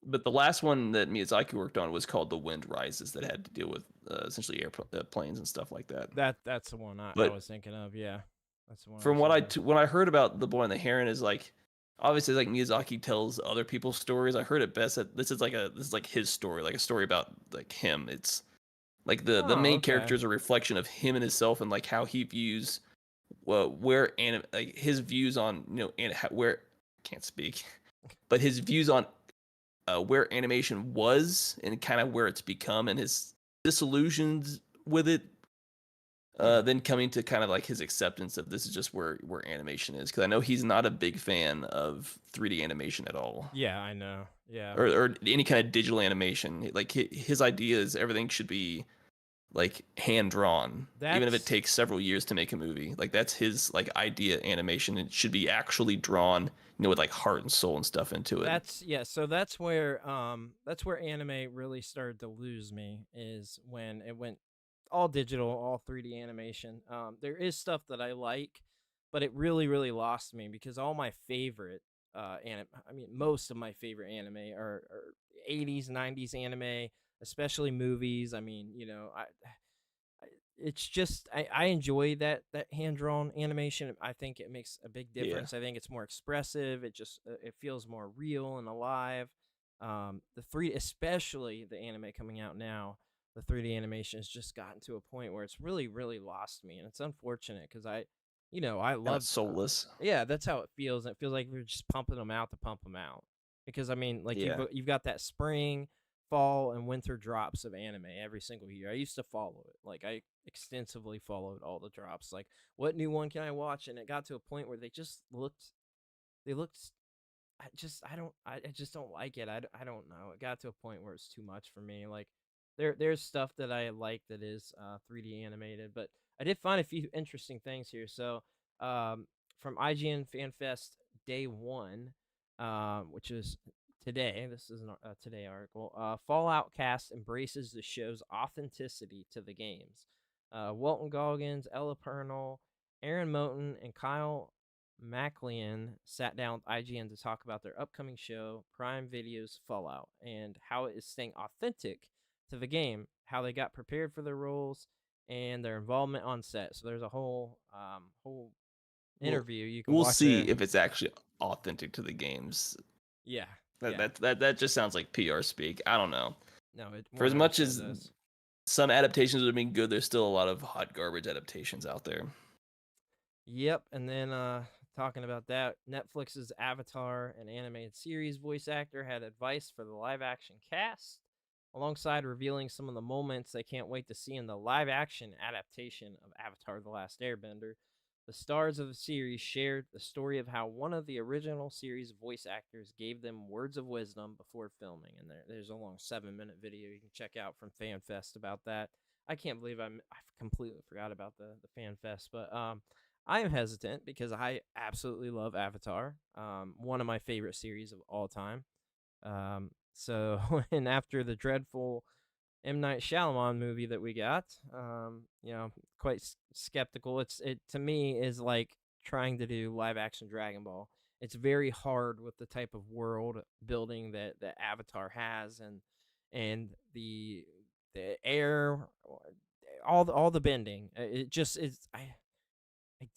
but the last one that Miyazaki worked on was called The Wind Rises, that had to deal with essentially planes and stuff like that. That's the one I But was thinking of. Yeah, that's the one. From was thinking of. when I heard about The Boy and the Heron, is like obviously like Miyazaki tells other people's stories. I heard it best that this is like his story, like a story about like him. It's like the Oh, main okay. character is a reflection of him and himself, and like how he views like his views on where can't speak, but his views on where animation was and kind of where it's become, and his disillusions with it. Then coming to kind of like his acceptance of this is just where animation is, because I know he's not a big fan of 3D animation at all. Yeah, I know. Yeah. Or any kind of digital animation. Like his idea is everything should be like hand drawn, even if it That's- takes several years to make a movie. Like that's his like idea animation. It should be actually drawn, with like heart and soul and stuff into it. So that's where anime really started to lose me, is when it went all digital, all 3D animation. There is stuff that I like, but it really lost me, because all my favorite most of my favorite anime are 80s, 90s anime, especially movies. I mean, it's just I enjoy that hand drawn animation. I think it makes a big difference. I think it's more expressive. It just it feels more real and alive. Especially the anime coming out now, the 3D animation has just gotten to a point where it's really lost me, and it's unfortunate, because I love soulless. yeah, that's how it feels. It feels like we're just pumping them out to pump them out, because I mean, like you've got that spring, fall, and winter drops of anime every single year. I used to follow it. Like I extensively followed all the drops. Like, what new one can I watch? And it got to a point where they looked I just don't like it. I don't know. It got to a point where it's too much for me. Like there's stuff that I like that is 3D animated, but I did find a few interesting things here. So from IGN FanFest Day 1, which is today. This is a today article. Fallout cast embraces the show's authenticity to the games. Walton Goggins, Ella Purnell, Aaron Moten, and Kyle MacLean sat down with IGN to talk about their upcoming show, Prime Video's Fallout, and how it is staying authentic to the game, how they got prepared for their roles, and their involvement on set. So there's a whole interview you can We'll watch see there. if it's actually authentic to the games. Yeah. That just sounds like PR speak. I don't know. No, it For as much 100% as does. some adaptations would have been good, there's still a lot of hot garbage adaptations out there. Yep, and then talking about that, Netflix's Avatar, an animated series voice actor, had advice for the live-action cast, alongside revealing some of the moments they can't wait to see in the live-action adaptation of Avatar: The Last Airbender. The stars of the series shared the story of how one of the original series voice actors gave them words of wisdom before filming, and there's a long 7-minute video you can check out from FanFest about that. I can't believe I completely forgot about the FanFest, but I am hesitant because I absolutely love Avatar, one of my favorite series of all time. So, and after the dreadful M. Night Shyamalan movie that we got, quite skeptical. It to me is like trying to do live action Dragon Ball. It's very hard with the type of world building that Avatar has, and the air all the bending. It just is. I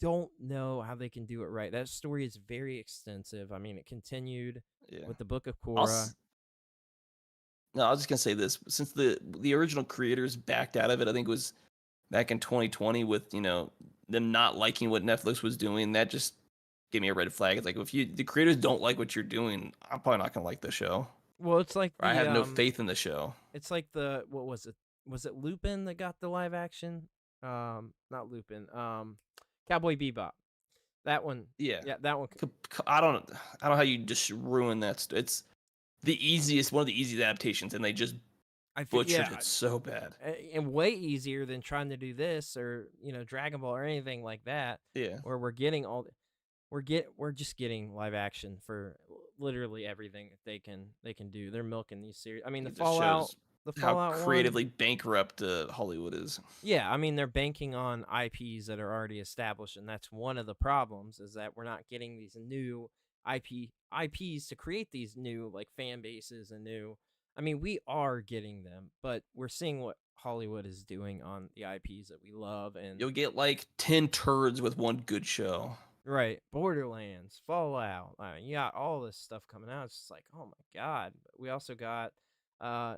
don't know how they can do it right. That story is very extensive. I mean, it continued Yeah. with the Book of I'll Korra. s- No, I was just gonna say this. Since the original creators backed out of it, I think it was back in 2020 with them not liking what Netflix was doing. That just gave me a red flag. It's like if the creators don't like what you're doing, I'm probably not gonna like the show. Well, it's like Or I have no faith in the show. it's like the what was it? Was it Lupin that got the live action? Not Lupin. Cowboy Bebop. That one. Yeah, Yeah, that one. I don't know how you just ruin that. It's one of the easiest adaptations, and they just butchered it so bad. And way easier than trying to do this or Dragon Ball or anything like that. Yeah, Where we're getting we're just getting live action for literally everything that they can do. They're milking these series. I mean, it just shows the how Fallout creatively bankrupt Hollywood is. Yeah, I mean they're banking on IPs that are already established, and that's one of the problems is that we're not getting these new IPs to create these new like fan bases and new. I mean, we are getting them, but we're seeing what Hollywood is doing on the IPs that we love, and You'll get like 10 turds with one good show. right, Borderlands, Fallout. You got all this stuff coming out. It's just like, oh my god. But we also got uh,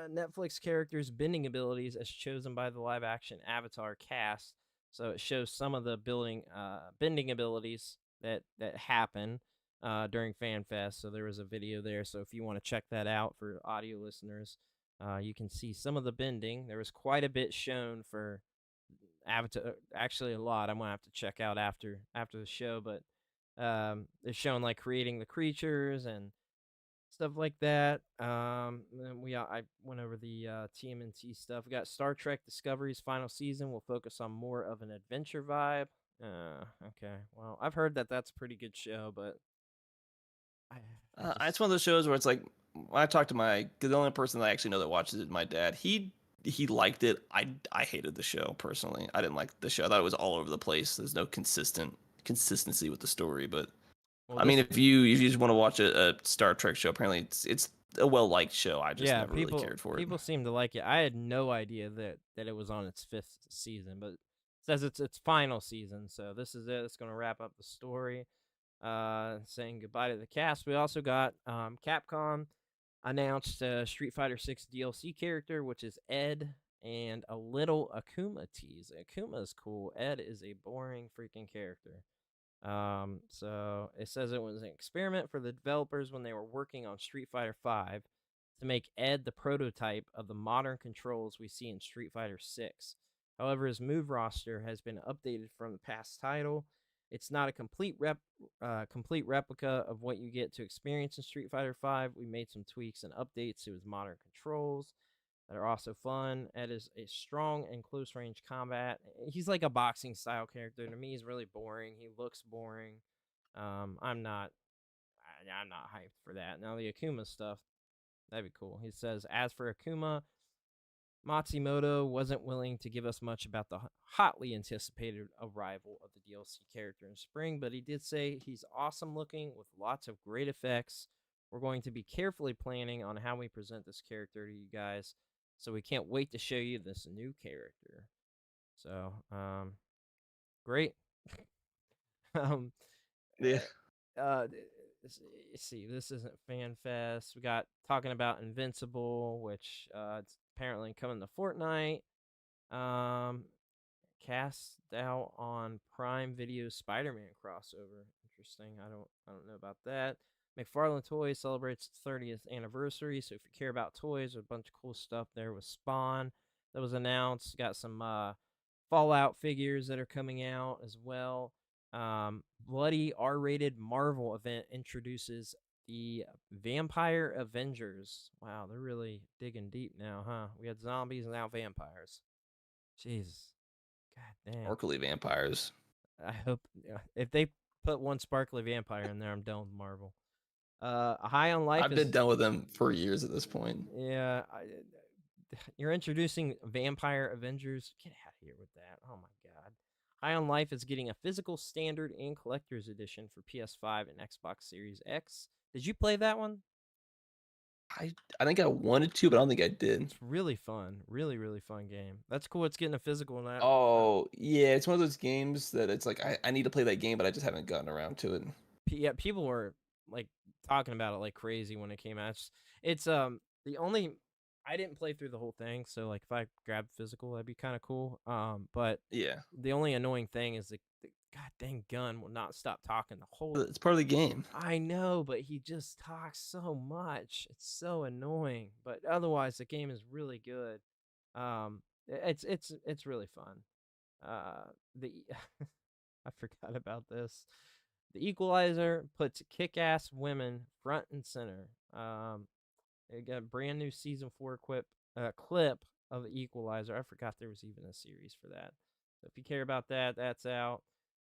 Netflix characters' bending abilities as chosen by the live action Avatar cast. So it shows some of the bending abilities that happen during FanFest. So there was a video there. So if you want to check that out for audio listeners, you can see some of the bending. There was quite a bit shown for Avatar, actually a lot. I'm gonna have to check out after the show, but they're showing like creating the creatures and stuff like that. And I went over the TMNT stuff. We got Star Trek Discovery's final season. Will focus on more of an adventure vibe. Okay. Well, I've heard that that's a pretty good show, but It's one of those shows where it's like when I talk to the only person that I actually know that watches it, my dad. He liked it. I hated the show personally. I didn't like the show. I thought it was all over the place. There's no consistency with the story. But well, I mean, if you just want to watch a Star Trek show, apparently it's a well liked show. I just never really cared for it. People seem to like it. I had no idea that it was on its 5th season, but it says it's its final season. So this is it. It's going to wrap up the story. Saying goodbye to the cast. We also got Capcom announced a Street Fighter 6 DLC character, which is Ed, and a little Akuma tease. Akuma is cool. Ed is a boring freaking character. So it says it was an experiment for the developers when they were working on Street Fighter 5 to make Ed the prototype of the modern controls we see in Street Fighter 6. However, his move roster has been updated from the past title. It's not a complete replica of what you get to experience in Street Fighter 5. We made some tweaks and updates to his modern controls that are also fun. Ed is a strong and close range combat. He's like a boxing style character. To me, he's really boring. He looks boring. I'm not hyped for that. Now the Akuma stuff, that'd be cool. He says, as for Akuma, Matsumoto wasn't willing to give us much about the hotly anticipated arrival of the DLC character in spring, but he did say he's awesome looking with lots of great effects. We're going to be carefully planning on how we present this character to you guys, so we can't wait to show you this new character. So, great. Yeah. Let's see, this isn't FanFest. We got talking about Invincible, which it's apparently coming to Fortnite. Cast out on Prime Video Spider-Man crossover. Interesting. I don't know about that. McFarlane Toys celebrates its 30th anniversary, so if you care about toys, there's a bunch of cool stuff there with Spawn that was announced. Got some Fallout figures that are coming out as well. Bloody R-rated Marvel event introduces the Vampire Avengers. Wow, they're really digging deep now, huh? We had zombies and now vampires. Jesus. God damn. Sparkly vampires. I hope if they put one sparkly vampire in there, I'm done with Marvel. High on Life. I've been done with them for years at this point. Yeah, you're introducing Vampire Avengers. Get out of here with that. Oh my god. High on Life is getting a physical standard and collector's edition for PS5 and Xbox Series X. Did you play that one? I think I wanted to, but I don't think I did. It's really fun, really really fun game. That's cool. It's getting a physical now. Oh yeah, it's one of those games that it's like I need to play that game, but I just haven't gotten around to it. Yeah, people were like talking about it like crazy when it came out. It's the only I didn't play through the whole thing, so like if I grabbed physical, that'd be kind of cool. But Yeah, the only annoying thing is the god dang gun will not stop talking the whole. it's part of the game. I know, but he just talks so much. It's so annoying. But otherwise, the game is really good. It's really fun. The I forgot about this. The Equalizer puts kick-ass women front and center. It got a brand new season 4 clip of the Equalizer. I forgot there was even a series for that. So if you care about that, that's out.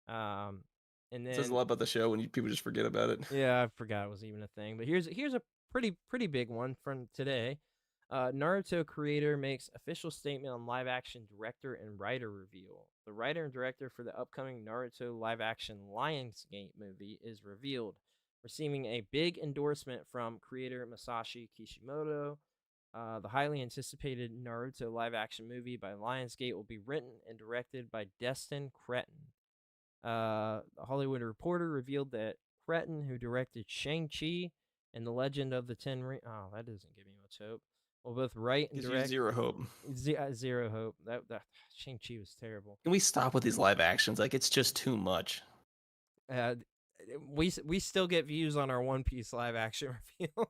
And It says a then lot about the show when people just forget about it. yeah, I forgot it was even a thing. But here's a pretty big one from today. Naruto creator makes official statement on live action director and writer reveal. The writer and director for the upcoming Naruto live action Lionsgate movie is revealed, receiving a big endorsement from creator Masashi Kishimoto. The highly anticipated Naruto live action movie by Lionsgate will be written and directed by Destin Cretton. The Hollywood Reporter revealed that Cretton, who directed Shang-Chi and The Legend of the Ten Rings, oh, that doesn't give me much hope, will both write and Gives you direct. zero hope. Zero hope. That Shang-Chi was terrible. Can we stop with these live actions? Like it's just too much. We still get views on our One Piece live action review.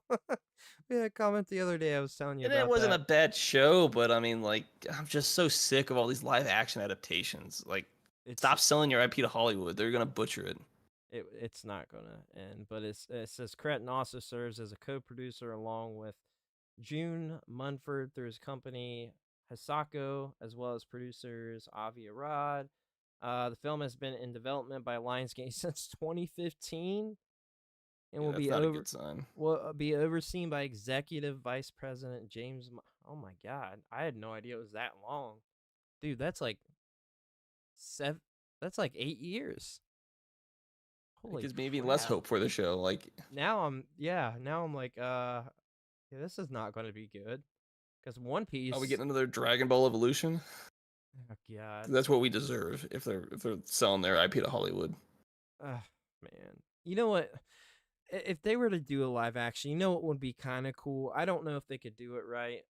We had a comment the other day I was telling you And about. it wasn't that. a bad show, but I mean, like, I'm just so sick of all these live action adaptations. Like, stop selling your IP to Hollywood. They're gonna butcher it. It's not gonna end, but it says Cretton also serves as a co-producer along with June Munford through his company Hisako, as well as producers Avi Arad. The film has been in development by Lionsgate since 2015 and Yeah, will that's be not a good sign. will be overseen by Executive Vice President James. Oh my God, I had no idea it was that long, dude. That's like 7. That's like 8 years. Holy Because maybe less crap. hope for the show. Like, Now I'm like, yeah, this is not going to be good. Because One Piece. are we getting another Dragon Ball Evolution? Oh God. That's what we deserve if they're selling their IP to Hollywood. Man. You know what? If they were to do a live action, you know what would be kind of cool? I don't know if they could do it right.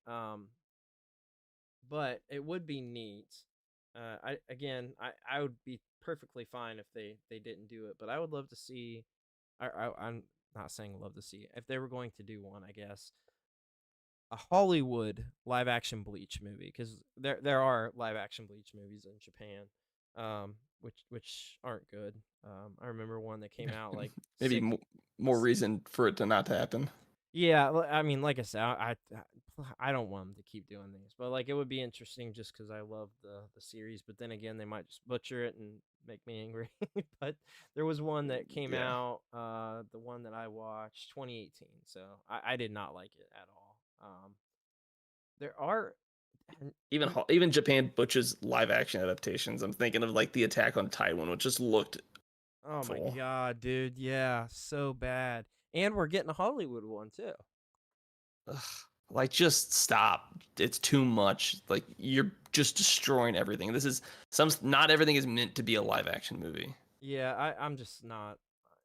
But it would be neat. I would be perfectly fine if they didn't do it, but I would love to see. I'm not saying love to see if they were going to do one. I guess a Hollywood live action Bleach movie, because there are live action Bleach movies in Japan, which aren't good. I remember one that came out like Maybe more reason for it to not happen. Yeah, I mean, like I said, I don't want them to keep doing these, but like it would be interesting just because I love the series. But then again, they might just butcher it and make me angry. But there was one that came out, the one that I watched, 2018. So I did not like it at all. There are Even Japan butchers live action adaptations. I'm thinking of like the Attack on Titan one, which just looked. Oh my full. God, dude! Yeah, so bad. And we're getting a Hollywood one too. Ugh. Like, just stop. It's too much. Like, you're just destroying everything. Not everything is meant to be a live action movie. Yeah, I'm just not.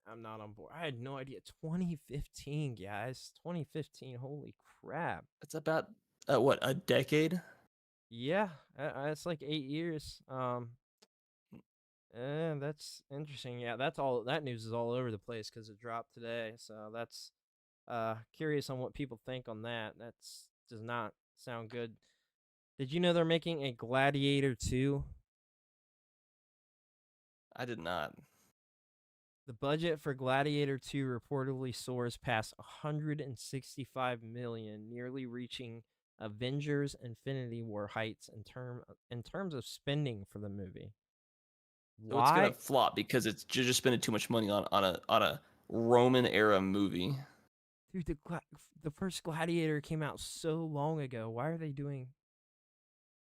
I'm not on board. I had no idea. 2015, guys. 2015. Holy crap. It's about what, a decade? Yeah, it's like 8 years. That's interesting. Yeah, that's all. That news is all over the place because it dropped today. So that's curious on what people think on that. That's does not sound good. Did you know they're making a Gladiator 2? I did not. The budget for Gladiator 2 reportedly soars past 165 million, nearly reaching Avengers Infinity War heights in terms of spending for the movie. So it's gonna flop because you're just spending too much money on a Roman era movie. Dude, the first Gladiator came out so long ago. Why are they doing?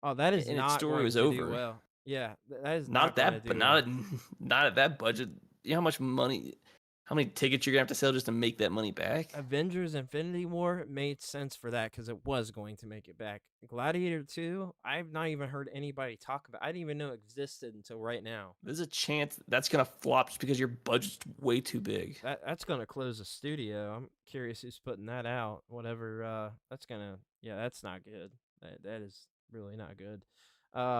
Oh, that is And not its story going was to over. do well. Yeah, that is Not not going that, to but do well. not at that budget. You know how much money? how many tickets you're gonna have to sell just to make that money back. Avengers Infinity War made sense for that because it was going to make it back. Gladiator 2, I've not even heard anybody talk about. I didn't even know it existed until right now. There's a chance that's gonna flop just because your budget's way too big. That's gonna close the studio. I'm curious who's putting that out. Whatever. That's not good. That is really not good.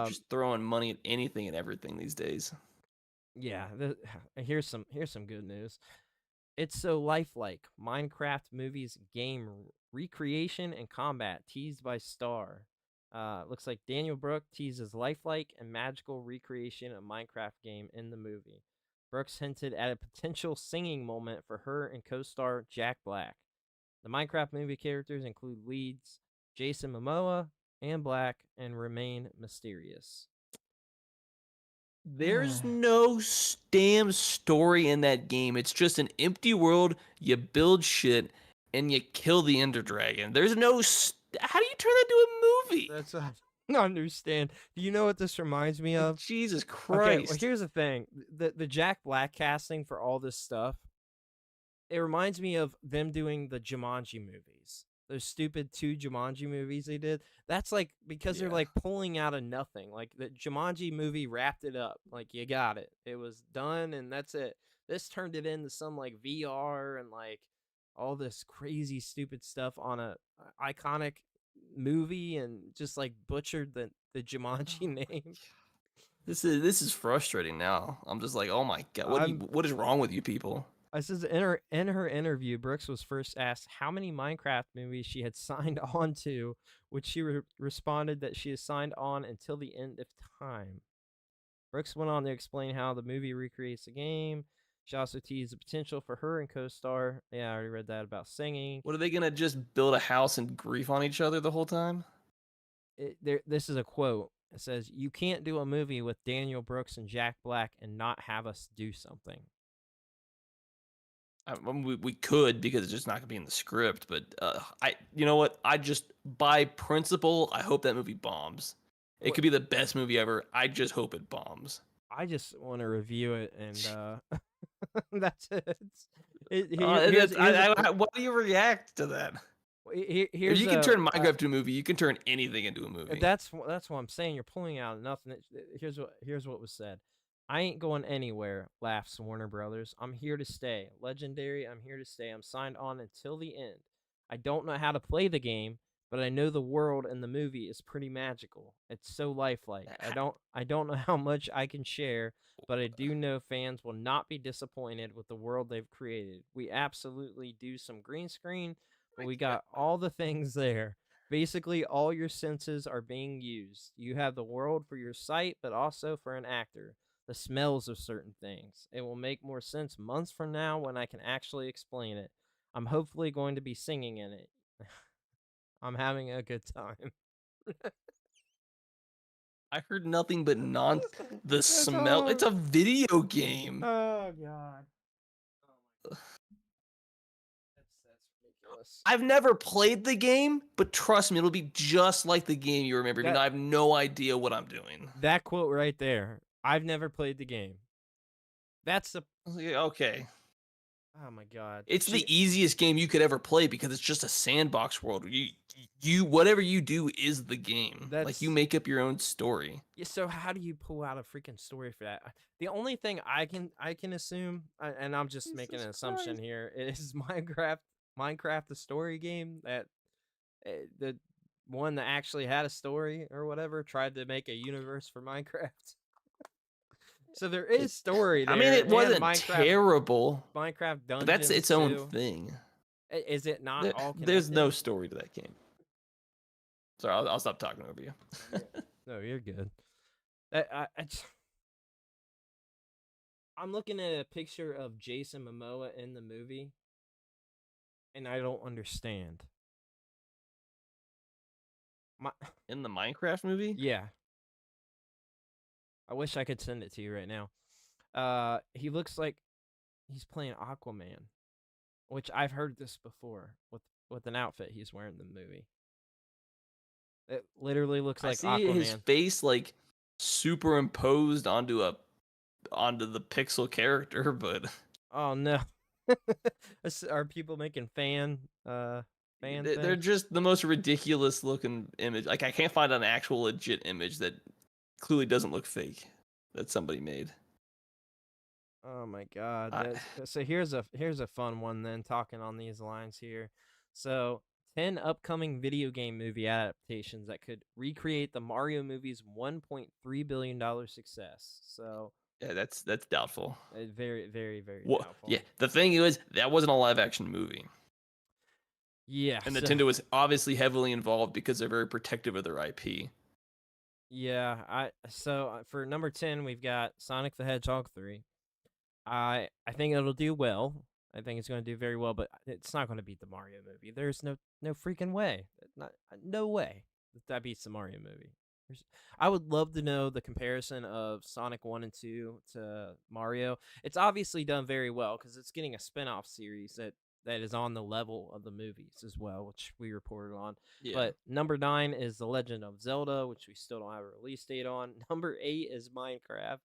Just throwing money at anything and everything these days. Yeah. Here's some good news. It's so lifelike. Minecraft movies game recreation and combat teased by Star. Looks like Daniel Brooke teases lifelike and magical recreation of Minecraft game in the movie. Brooks hinted at a potential singing moment for her and co-star Jack Black. The Minecraft movie characters include leads Jason Momoa and Black and remain mysterious. There's no damn story in that game. It's just an empty world. You build shit and you kill the Ender Dragon. There's no. How do you turn that into a movie? That's I don't understand. Do you know what this reminds me of? Jesus Okay, Christ. well, here's the thing. The Jack Black casting for all this stuff, it reminds me of them doing the Jumanji movies. Those stupid 2 Jumanji movies they did. That's like because they're Yeah. like pulling out of nothing. Like the Jumanji movie wrapped it up. Like you got it. It was done and that's it. This turned it into some like VR and like all this crazy stupid stuff on a iconic movie and just like butchered the Jumanji name. This is frustrating now. I'm just like, oh my god, what is wrong with you people? It says in her interview, Brooks was first asked how many Minecraft movies she had signed on to, which she responded that she has signed on until the end of time. Brooks went on to explain how the movie recreates the game. She also teased the potential for her and co-star. Yeah, I already read that about singing. What are they gonna just build a house and grief on each other the whole time? This is a quote. It says, "You can't do a movie with Daniel Brooks and Jack Black and not have us do something." We could because it's just not gonna be in the script. But you know what? I just by principle, I hope that movie bombs. It could be the best movie ever. I just hope it bombs. I just want to review it, and that's it. Why do you react to that? If you can turn Minecraft to a movie, you can turn anything into a movie. That's what I'm saying. You're pulling out nothing. Here's what was said. I ain't going anywhere, laughs Warner Brothers. I'm here to stay. Legendary, I'm here to stay. I'm signed on until the end. I don't know how to play the game, but I know the world in the movie is pretty magical. It's so lifelike. I don't know how much I can share, but I do know fans will not be disappointed with the world they've created. We absolutely do some green screen, but we got all the things there. Basically, all your senses are being used. You have the world for your sight, but also for an actor. The smells of certain things. It will make more sense months from now when I can actually explain it. I'm hopefully going to be singing in it. I'm having a good time. I heard nothing but the smell. It's a video game. Oh god. Oh my god. That's ridiculous. I've never played the game, but trust me, it'll be just like the game you remember. Even though I have no idea what I'm doing. That quote right there. I've never played the game. That's the okay. Oh my god. It's the easiest game you could ever play because it's just a sandbox world. You whatever you do is the game. Like you make up your own story. Yeah, so how do you pull out a freaking story for that? The only thing I can assume, and I'm just making an assumption here, is Minecraft the story game that the one that actually had a story or whatever tried to make a universe for Minecraft. So there is story there. I mean, it wasn't Minecraft, terrible. Minecraft Dungeons. But that's its own thing. Is it not all connected? There's no story to that game. Sorry, I'll stop talking over you. No, you're good. I'm looking at a picture of Jason Momoa in the movie, and I don't understand. In the Minecraft movie? Yeah. I wish I could send it to you right now. He looks like he's playing Aquaman, which I've heard this before with an outfit he's wearing in the movie. It literally looks like I see Aquaman. his face like superimposed onto the pixel character, but oh no. Are people making fan They're things? just the most ridiculous looking image. Like I can't find an actual legit image that clearly doesn't look fake that somebody made. Oh my god. I, So here's a fun one then, talking on these lines here. So 10 upcoming video game movie adaptations that could recreate the Mario movie's $1.3 billion success. So yeah, that's doubtful. very, very, very What? doubtful. Yeah, the thing is that wasn't a live action movie, Yeah. and So, Nintendo was obviously heavily involved because they're very protective of their IP. yeah. For number 10, we've got Sonic the Hedgehog 3. I think it'll do well. I think it's going to do very well, but it's not going to beat the Mario movie. There's no freaking way. No way that beats the Mario movie. I would love to know the comparison of Sonic 1 and 2 to Mario. It's obviously done very well because it's getting a spin-off series that is on the level of the movies as well, which we reported on. Yeah. But number 9 is The Legend of Zelda, which we still don't have a release date on. Number 8 is Minecraft.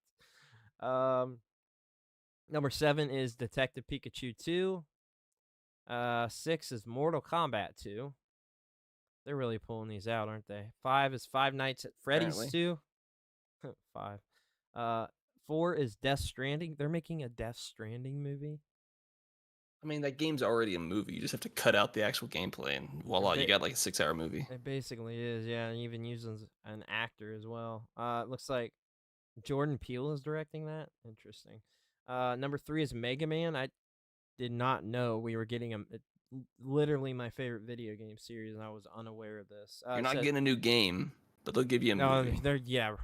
Number 7 is Detective Pikachu 2. 6 is Mortal Kombat 2. They're really pulling these out, aren't they? 5 is Five Nights at Freddy's Apparently. 2. 5. 4 is Death Stranding. They're making a Death Stranding movie. I mean, that game's already a movie. You just have to cut out the actual gameplay, and voila, you got like a 6-hour movie. It basically is, yeah. And even using an actor as well. It looks like Jordan Peele is directing that. Interesting. Number 3 is Mega Man. I did not know we were getting literally my favorite video game series, and I was unaware of this. You're not getting a new game, but they'll give you a movie. Yeah.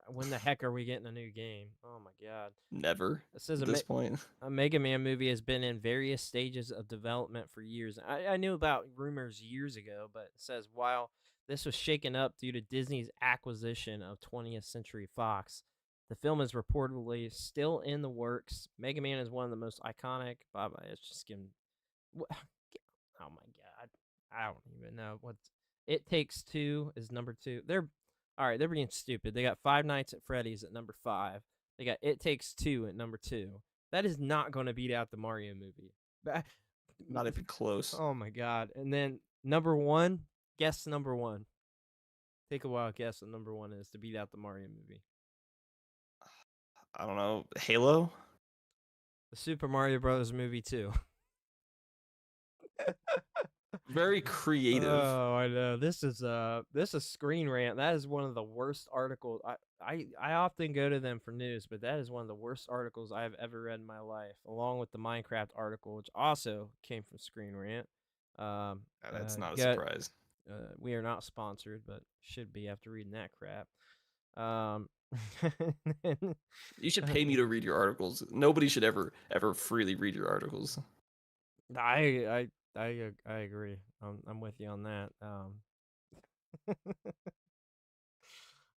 When the heck are we getting a new game? Oh my god. Never. It says at this point. a Mega Man movie has been in various stages of development for years. I knew about rumors years ago, but it says while this was shaken up due to Disney's acquisition of 20th Century Fox, the film is reportedly still in the works. Mega Man is one of the most iconic. Bye-bye. It's just getting... Oh my god. I don't even know what... It Takes Two is number 2. They're being stupid. They got Five Nights at Freddy's at number 5. They got It Takes Two at number 2. That is not going to beat out the Mario movie. Not even close. Oh my god. And then number 1, guess number 1. Take a wild guess what number 1 is to beat out the Mario movie. I don't know. Halo? The Super Mario Bros. Movie 2. Very creative. Oh, I know. This is Screen Rant. That is one of the worst articles. I often go to them for news, but that is one of the worst articles I have ever read in my life, along with the Minecraft article, which also came from Screen Rant. That's not a surprise. We are not sponsored, but should be after reading that crap. You should pay me to read your articles. Nobody should ever freely read your articles. I agree. I'm with you on that.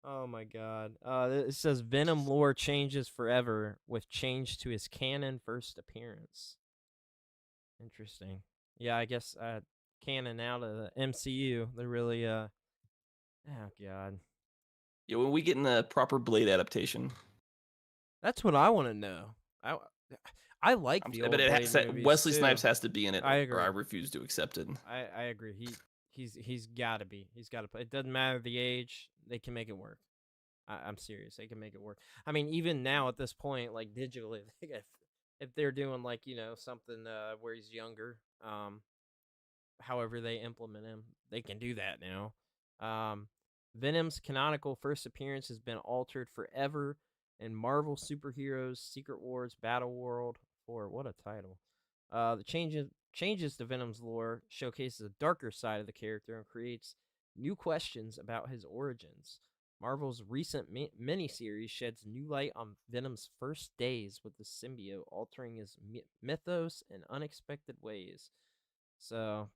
Oh my god. It says Venom lore changes forever with change to his canon first appearance. Interesting. Yeah, I guess canon out of the MCU. They're really oh god. Yeah, when we get in a proper Blade adaptation. That's what I want to know. I like the old Blade movies Wesley too. Snipes has to be in it. I agree. Or I refuse to accept it. I agree. He's got to be. He's got to play. It doesn't matter the age. They can make it work. I'm serious. They can make it work. I mean, even now at this point, like digitally, if they're doing like something where he's younger, however they implement him, they can do that now. Venom's canonical first appearance has been altered forever in Marvel Superheroes Secret Wars Battle World 4. What a title. The changes to Venom's lore showcases a darker side of the character and creates new questions about his origins. Marvel's recent miniseries sheds new light on Venom's first days with the symbiote, altering his mythos in unexpected ways. So,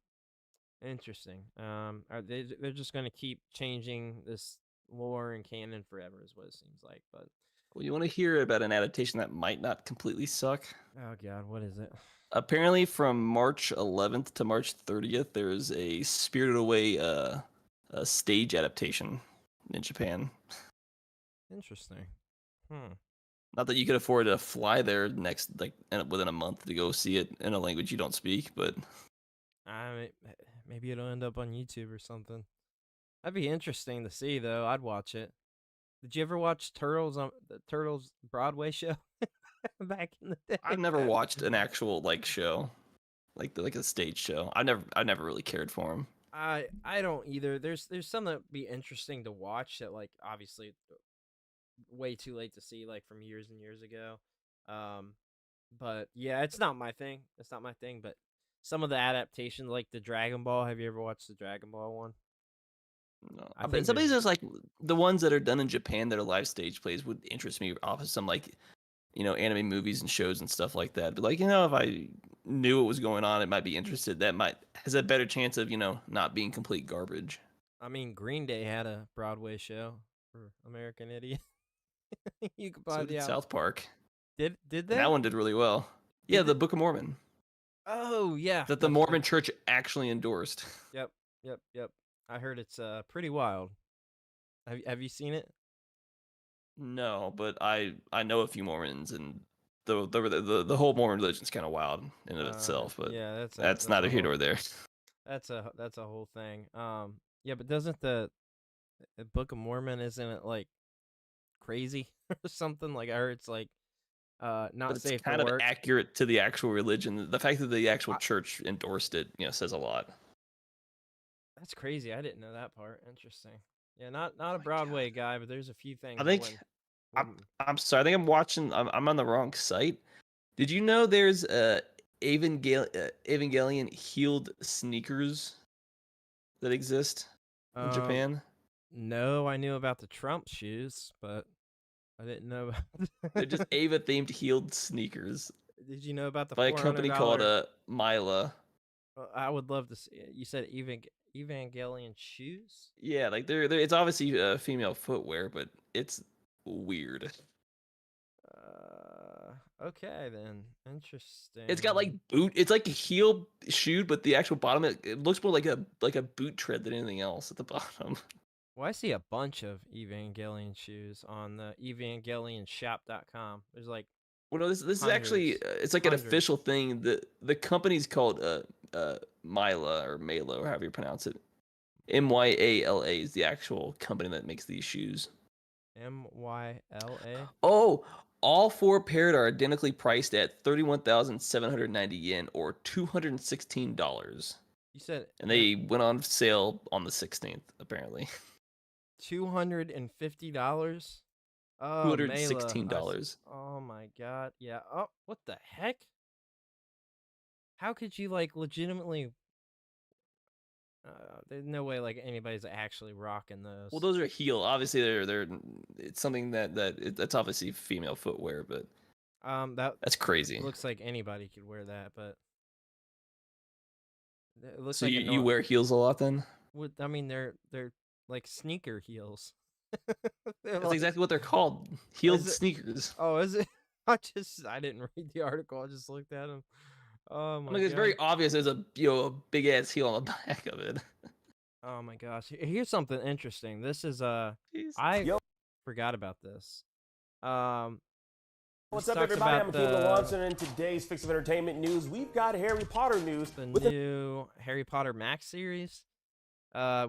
interesting. They're just going to keep changing this lore and canon forever, is what it seems like. But well, you want to hear about an adaptation that might not completely suck? Oh god, what is it? Apparently, from March 11th to March 30th, there's a Spirited Away a stage adaptation in Japan. Interesting. Not that you could afford to fly there within a month to go see it in a language you don't speak, but Maybe it'll end up on YouTube or something. That'd be interesting to see, though. I'd watch it. Did you ever watch Turtles on the Turtles Broadway show back in the day? I've never watched an actual show, like a stage show. I never really cared for them. I don't either. There's some that'd be interesting to watch that obviously way too late to see from years and years ago. But yeah, it's not my thing. It's not my thing. But some of the adaptations, like the Dragon Ball. Have you ever watched the Dragon Ball one? No, I but think somebody's there's- just the ones that are done in Japan that are live stage plays would interest me off of some anime movies and shows and stuff like that. But if I knew what was going on, it might be interested. That has a better chance of not being complete garbage. I mean, Green Day had a Broadway show for American Idiot. You could buy So the did South Park. Did And they? that one did really well. Yeah, the Book of Mormon Oh yeah. that the that's Mormon right. Church actually endorsed. Yep. I heard it's pretty wild. Have you seen it? No, but I know a few Mormons, and the whole Mormon religion's kind of wild in of itself. But yeah, that's neither here nor there. That's a whole thing. Yeah, but doesn't the Book of Mormon, isn't it crazy or something? I heard it's not But it's safe kind for of work. accurate to the actual religion. The fact that the actual church endorsed it, says a lot. That's crazy. I didn't know that part. Interesting. Yeah, not a Broadway guy, but there's a few things. I think wouldn't- I'm sorry. I think I'm watching. I'm on the wrong site. Did you know there's Evangelion heeled sneakers that exist in Japan? No, I knew about the Trump shoes, but I didn't know about They're just Ava themed heeled sneakers Did you know about the by a company called Mila. I would love to see it. You said Evangelion shoes? Yeah, they're it's obviously female footwear, but it's weird. Okay then. Interesting. It's got boot. It's like a heel shoe, but the actual bottom it looks more like a boot tread than anything else at the bottom. Well, I see a bunch of Evangelion shoes on the EvangelionsShop.com. There's Well, no, this is actually hundreds. it's like an official thing. The company's called Mila or Mala or however you pronounce it. Myala is the actual company that makes these shoes. MYLA. Oh, all four paired are identically priced at 31,790 yen or $216. You said And they went on sale on the 16th, apparently. $250? Oh, $216. Oh my god. Yeah. Oh, what the heck? How could you legitimately there's no way anybody's actually rocking those. Well, those are heel. Obviously, they're it's something that's obviously female footwear, but that's crazy. Looks like anybody could wear that, but it looks so like you wear heels a lot then? I mean, they're like sneaker heels. That's exactly what they're called. Heeled sneakers. Oh, is it? I didn't read the article. I just looked at them. Oh my god. It's very obvious there's a big ass heel on the back of it. Oh my gosh. Here's something interesting. This is forgot about this. What's up, everybody? I'm Keith Lawson, and in today's Fix of Entertainment news, we've got Harry Potter news. The new Harry Potter Max series.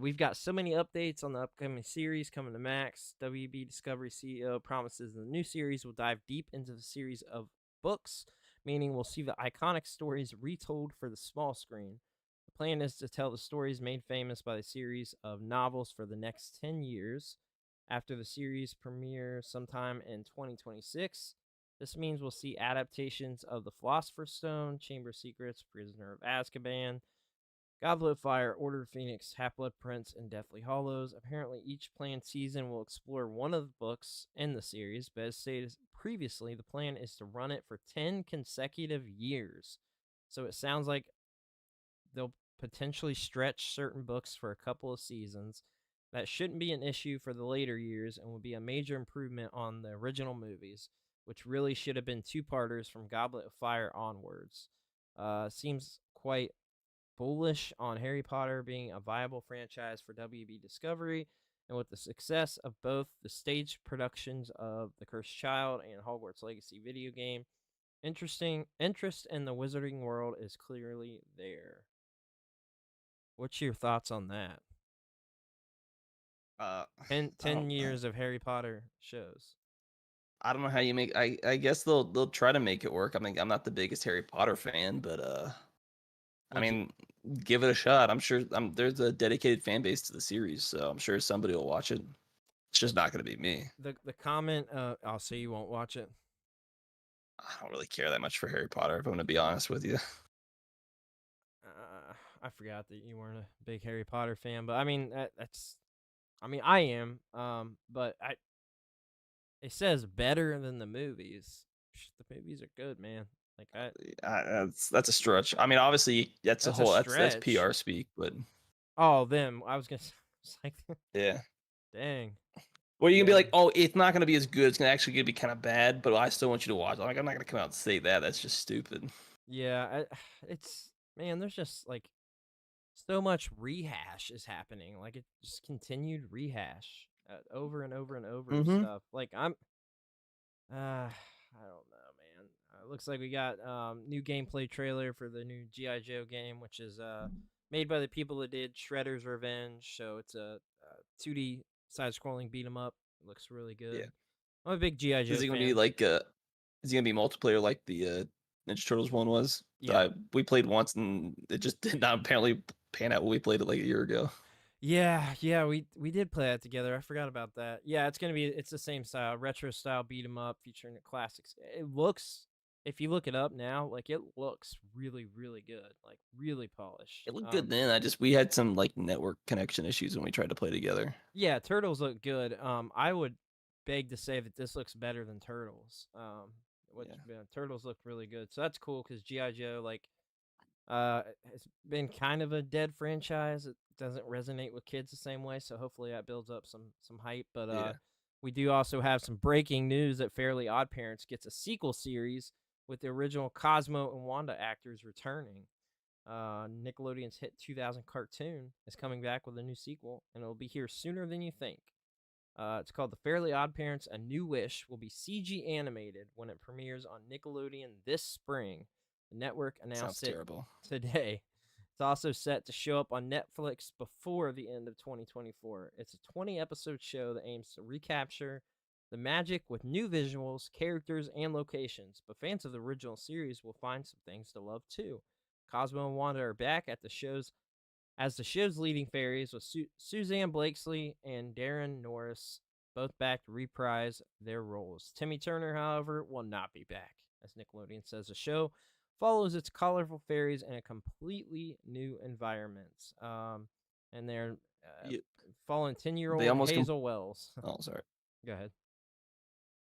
We've got so many updates on the upcoming series coming to Max. WB Discovery CEO promises the new series will dive deep into the series of books, meaning we'll see the iconic stories retold for the small screen. The plan is to tell the stories made famous by the series of novels for the next 10 years. After the series premiere sometime in 2026, this means we'll see adaptations of The Philosopher's Stone, Chamber of Secrets, Prisoner of Azkaban, Goblet of Fire, Order of Phoenix, Half-Blood Prince, and Deathly Hallows. Apparently, each planned season will explore one of the books in the series, but as stated previously, the plan is to run it for 10 consecutive years. So it sounds like they'll potentially stretch certain books for a couple of seasons. That shouldn't be an issue for the later years and will be a major improvement on the original movies, which really should have been two-parters from Goblet of Fire onwards. Seems quite bullish on Harry Potter being a viable franchise for WB Discovery. and with the success of both the stage productions of The Cursed Child and Hogwarts Legacy video game, interest in the wizarding world is clearly there. What's your thoughts on that? I 10 don't- years of Harry Potter shows. I don't know how you make. I guess they'll try to make it work. I mean, I'm not the biggest Harry Potter fan, but I Would you- mean, give it a shot. I'm sure there's a dedicated fan base to the series, so I'm sure somebody will watch it. It's just not going to be me. The comment, I'll say you won't watch it. I don't really care that much for Harry Potter, if I'm going to be honest with you. I forgot that you weren't a big Harry Potter fan, but I mean that's, I mean I am, but it says better than the movies. The movies are good, man. Like That's a stretch. I mean, obviously that's a That's a whole that's stretch. PR speak, but oh them. I was gonna say, it's like yeah. dang. Well, you can be Yeah. like, oh, it's not going to be as good. It's actually going to be kind of bad, but I still want you to watch. Like, I'm not going to come out and say that. That's just stupid. Yeah, it's man. There's just like so much rehash is happening. Like it just continued rehash over and over and over of Mhm. stuff. Like I don't know, man. It looks like we got new gameplay trailer for the new G.I. Joe game, which is made by the people that did Shredder's Revenge. So it's a 2D side-scrolling beat 'em up. It looks really good. Yeah. I'm a big G.I. Joe Is it going to fan. be like is it going to be multiplayer like the Ninja Turtles one was? Yeah. We played once and it just did not apparently pan out when we played it like a year ago. Yeah, we did play that together. I forgot about that. Yeah, it's the same style, retro style beat 'em up featuring the classics. It looks, if you look it up now, like it looks really, really good, like really polished. It looked good then. We had some like network connection issues when we tried to play together. Yeah, Turtles look good. I would beg to say that this looks better than Turtles. Turtles look really good, so that's cool because GI Joe it's been kind of a dead franchise. It doesn't resonate with kids the same way, so hopefully that builds up some hype. But Yeah. we do also have some breaking news that Fairly Odd Parents gets a sequel series with the original Cosmo and Wanda actors returning. Nickelodeon's hit 2000 cartoon is coming back with a new sequel, and it'll be here sooner than you think. It's called The Fairly Odd Parents: A New Wish. Will be CG animated when it premieres on Nickelodeon this spring. The network Sounds announced it terrible. today. It's also set to show up on Netflix before the end of 2024. It's a 20-episode show that aims to recapture the magic with new visuals, characters, and locations. But fans of the original series will find some things to love too. Cosmo and Wanda are back at the show's leading fairies, with Suzanne Blakesley and Darren Norris both back to reprise their roles. Timmy Turner, however, will not be back. As Nickelodeon says, the show follows its colorful fairies in a completely new environment. And they're following 10-year-old almost Hazel Wells. Oh, sorry. Go ahead.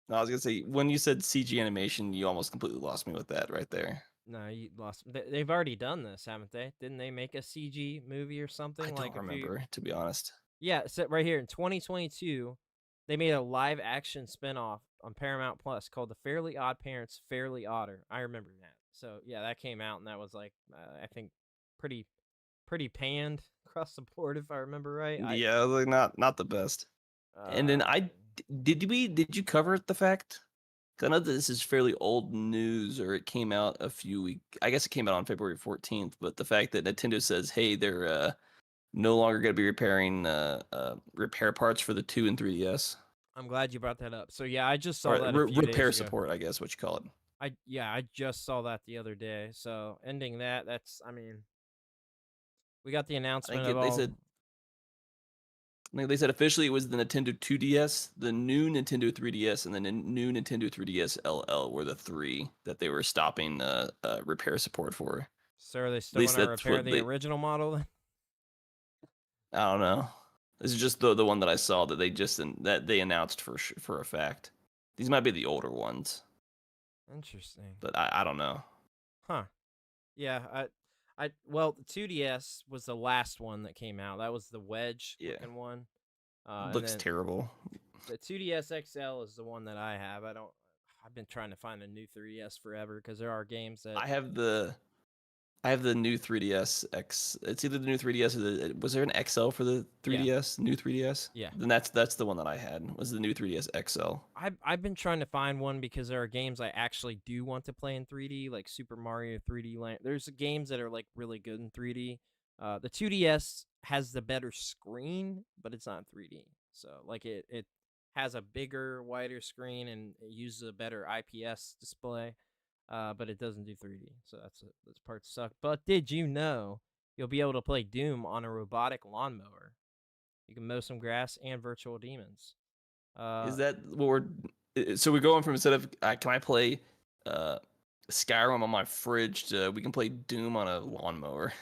No, I was gonna say when you said CG animation, you almost completely lost me with that right there. No, you lost. They've already done this, haven't they? Didn't they make a CG movie or something? I don't remember, to be honest. Yeah, so right here in 2022, they made a live action spinoff on Paramount Plus called The Fairly Odd Parents: Fairly Odder. I remember that. So yeah, that came out and that was like I think pretty panned across the board if I remember right. Yeah, like not the best. And then did you cover the fact? 'Cause I know that this is fairly old news, or it came out a few weeks. I guess it came out on February 14th. But the fact that Nintendo says, hey, they're no longer going to be repairing repair parts for the 2 and 3DS. I'm glad you brought that up. So yeah, I just saw Or that a few repair days ago. support, I guess what you call it. I just saw that the other day. So ending that's we got the announcement of all. They said officially it was the Nintendo 2DS, the new Nintendo 3DS, and the new Nintendo 3DS LL were the 3 that they were stopping repair support for. So are they still going to repair the original model then? I don't know. This is just the one that I saw that they announced for a fact. These might be the older ones. Interesting. But I don't know. Huh. Yeah, well, the 2DS was the last one that came out. That was the wedge looking one. Looks terrible. The 2DS XL is the one that I have. I've been trying to find a new 3DS forever because there are games that I have the I have the new 3DS X. It's either the new 3DS or was there an XL for the 3DS? New 3DS? Yeah. Then that's the one that I had. Was the new 3DS XL. I've been trying to find one because there are games I actually do want to play in 3D, like Super Mario 3D Land. There's games that are like really good in 3D. The 2DS has the better screen, but it's not 3D. So like it has a bigger, wider screen and it uses a better IPS display. But it doesn't do 3D, so that's part suck. But did you know you'll be able to play Doom on a robotic lawnmower? You can mow some grass and virtual demons. Is that what we're? So we're going from instead of can I play Skyrim on my fridge to we can play Doom on a lawnmower?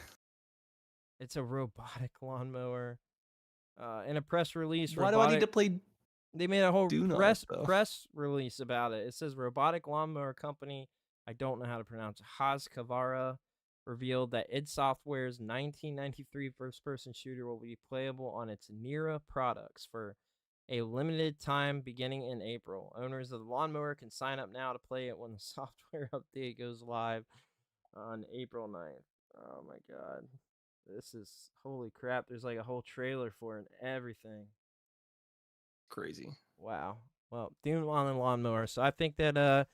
It's a robotic lawnmower. In a press release, Why do I need to play? They made a whole Doom on press it, though? press release about it. It says robotic lawnmower company, I don't know how to pronounce it, Husqvarna, revealed that id Software's 1993 first-person shooter will be playable on its Nira products for a limited time beginning in April. Owners of the lawnmower can sign up now to play it when the software update goes live on April 9th. Oh my god. This is holy crap. There's like a whole trailer for it and everything. Crazy. Wow. Well, Doom on the lawnmower. So I think that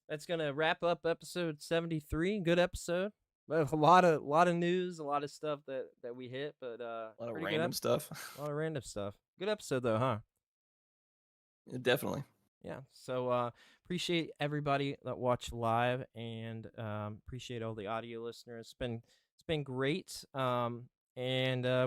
that's gonna wrap up episode 73. Good episode. But a lot of news, a lot of stuff that we hit, but A lot of pretty good random stuff. A lot of random stuff. Good episode though, huh? Definitely. Yeah. So appreciate everybody that watched live and appreciate all the audio listeners. It's been great. And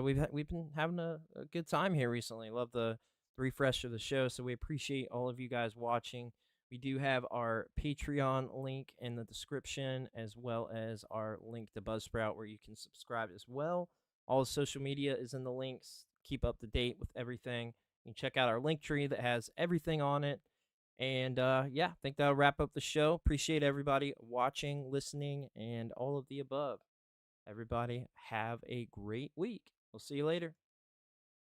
we've been having a good time here recently. Love the refresh of the show. So we appreciate all of you guys watching. We do have our Patreon link in the description, as well as our link to Buzzsprout where you can subscribe as well. All the social media is in the links. Keep up to date with everything. You can check out our link tree that has everything on it. And yeah, I think that'll wrap up the show. Appreciate everybody watching, listening, and all of the above. Everybody have a great week. We'll see you later.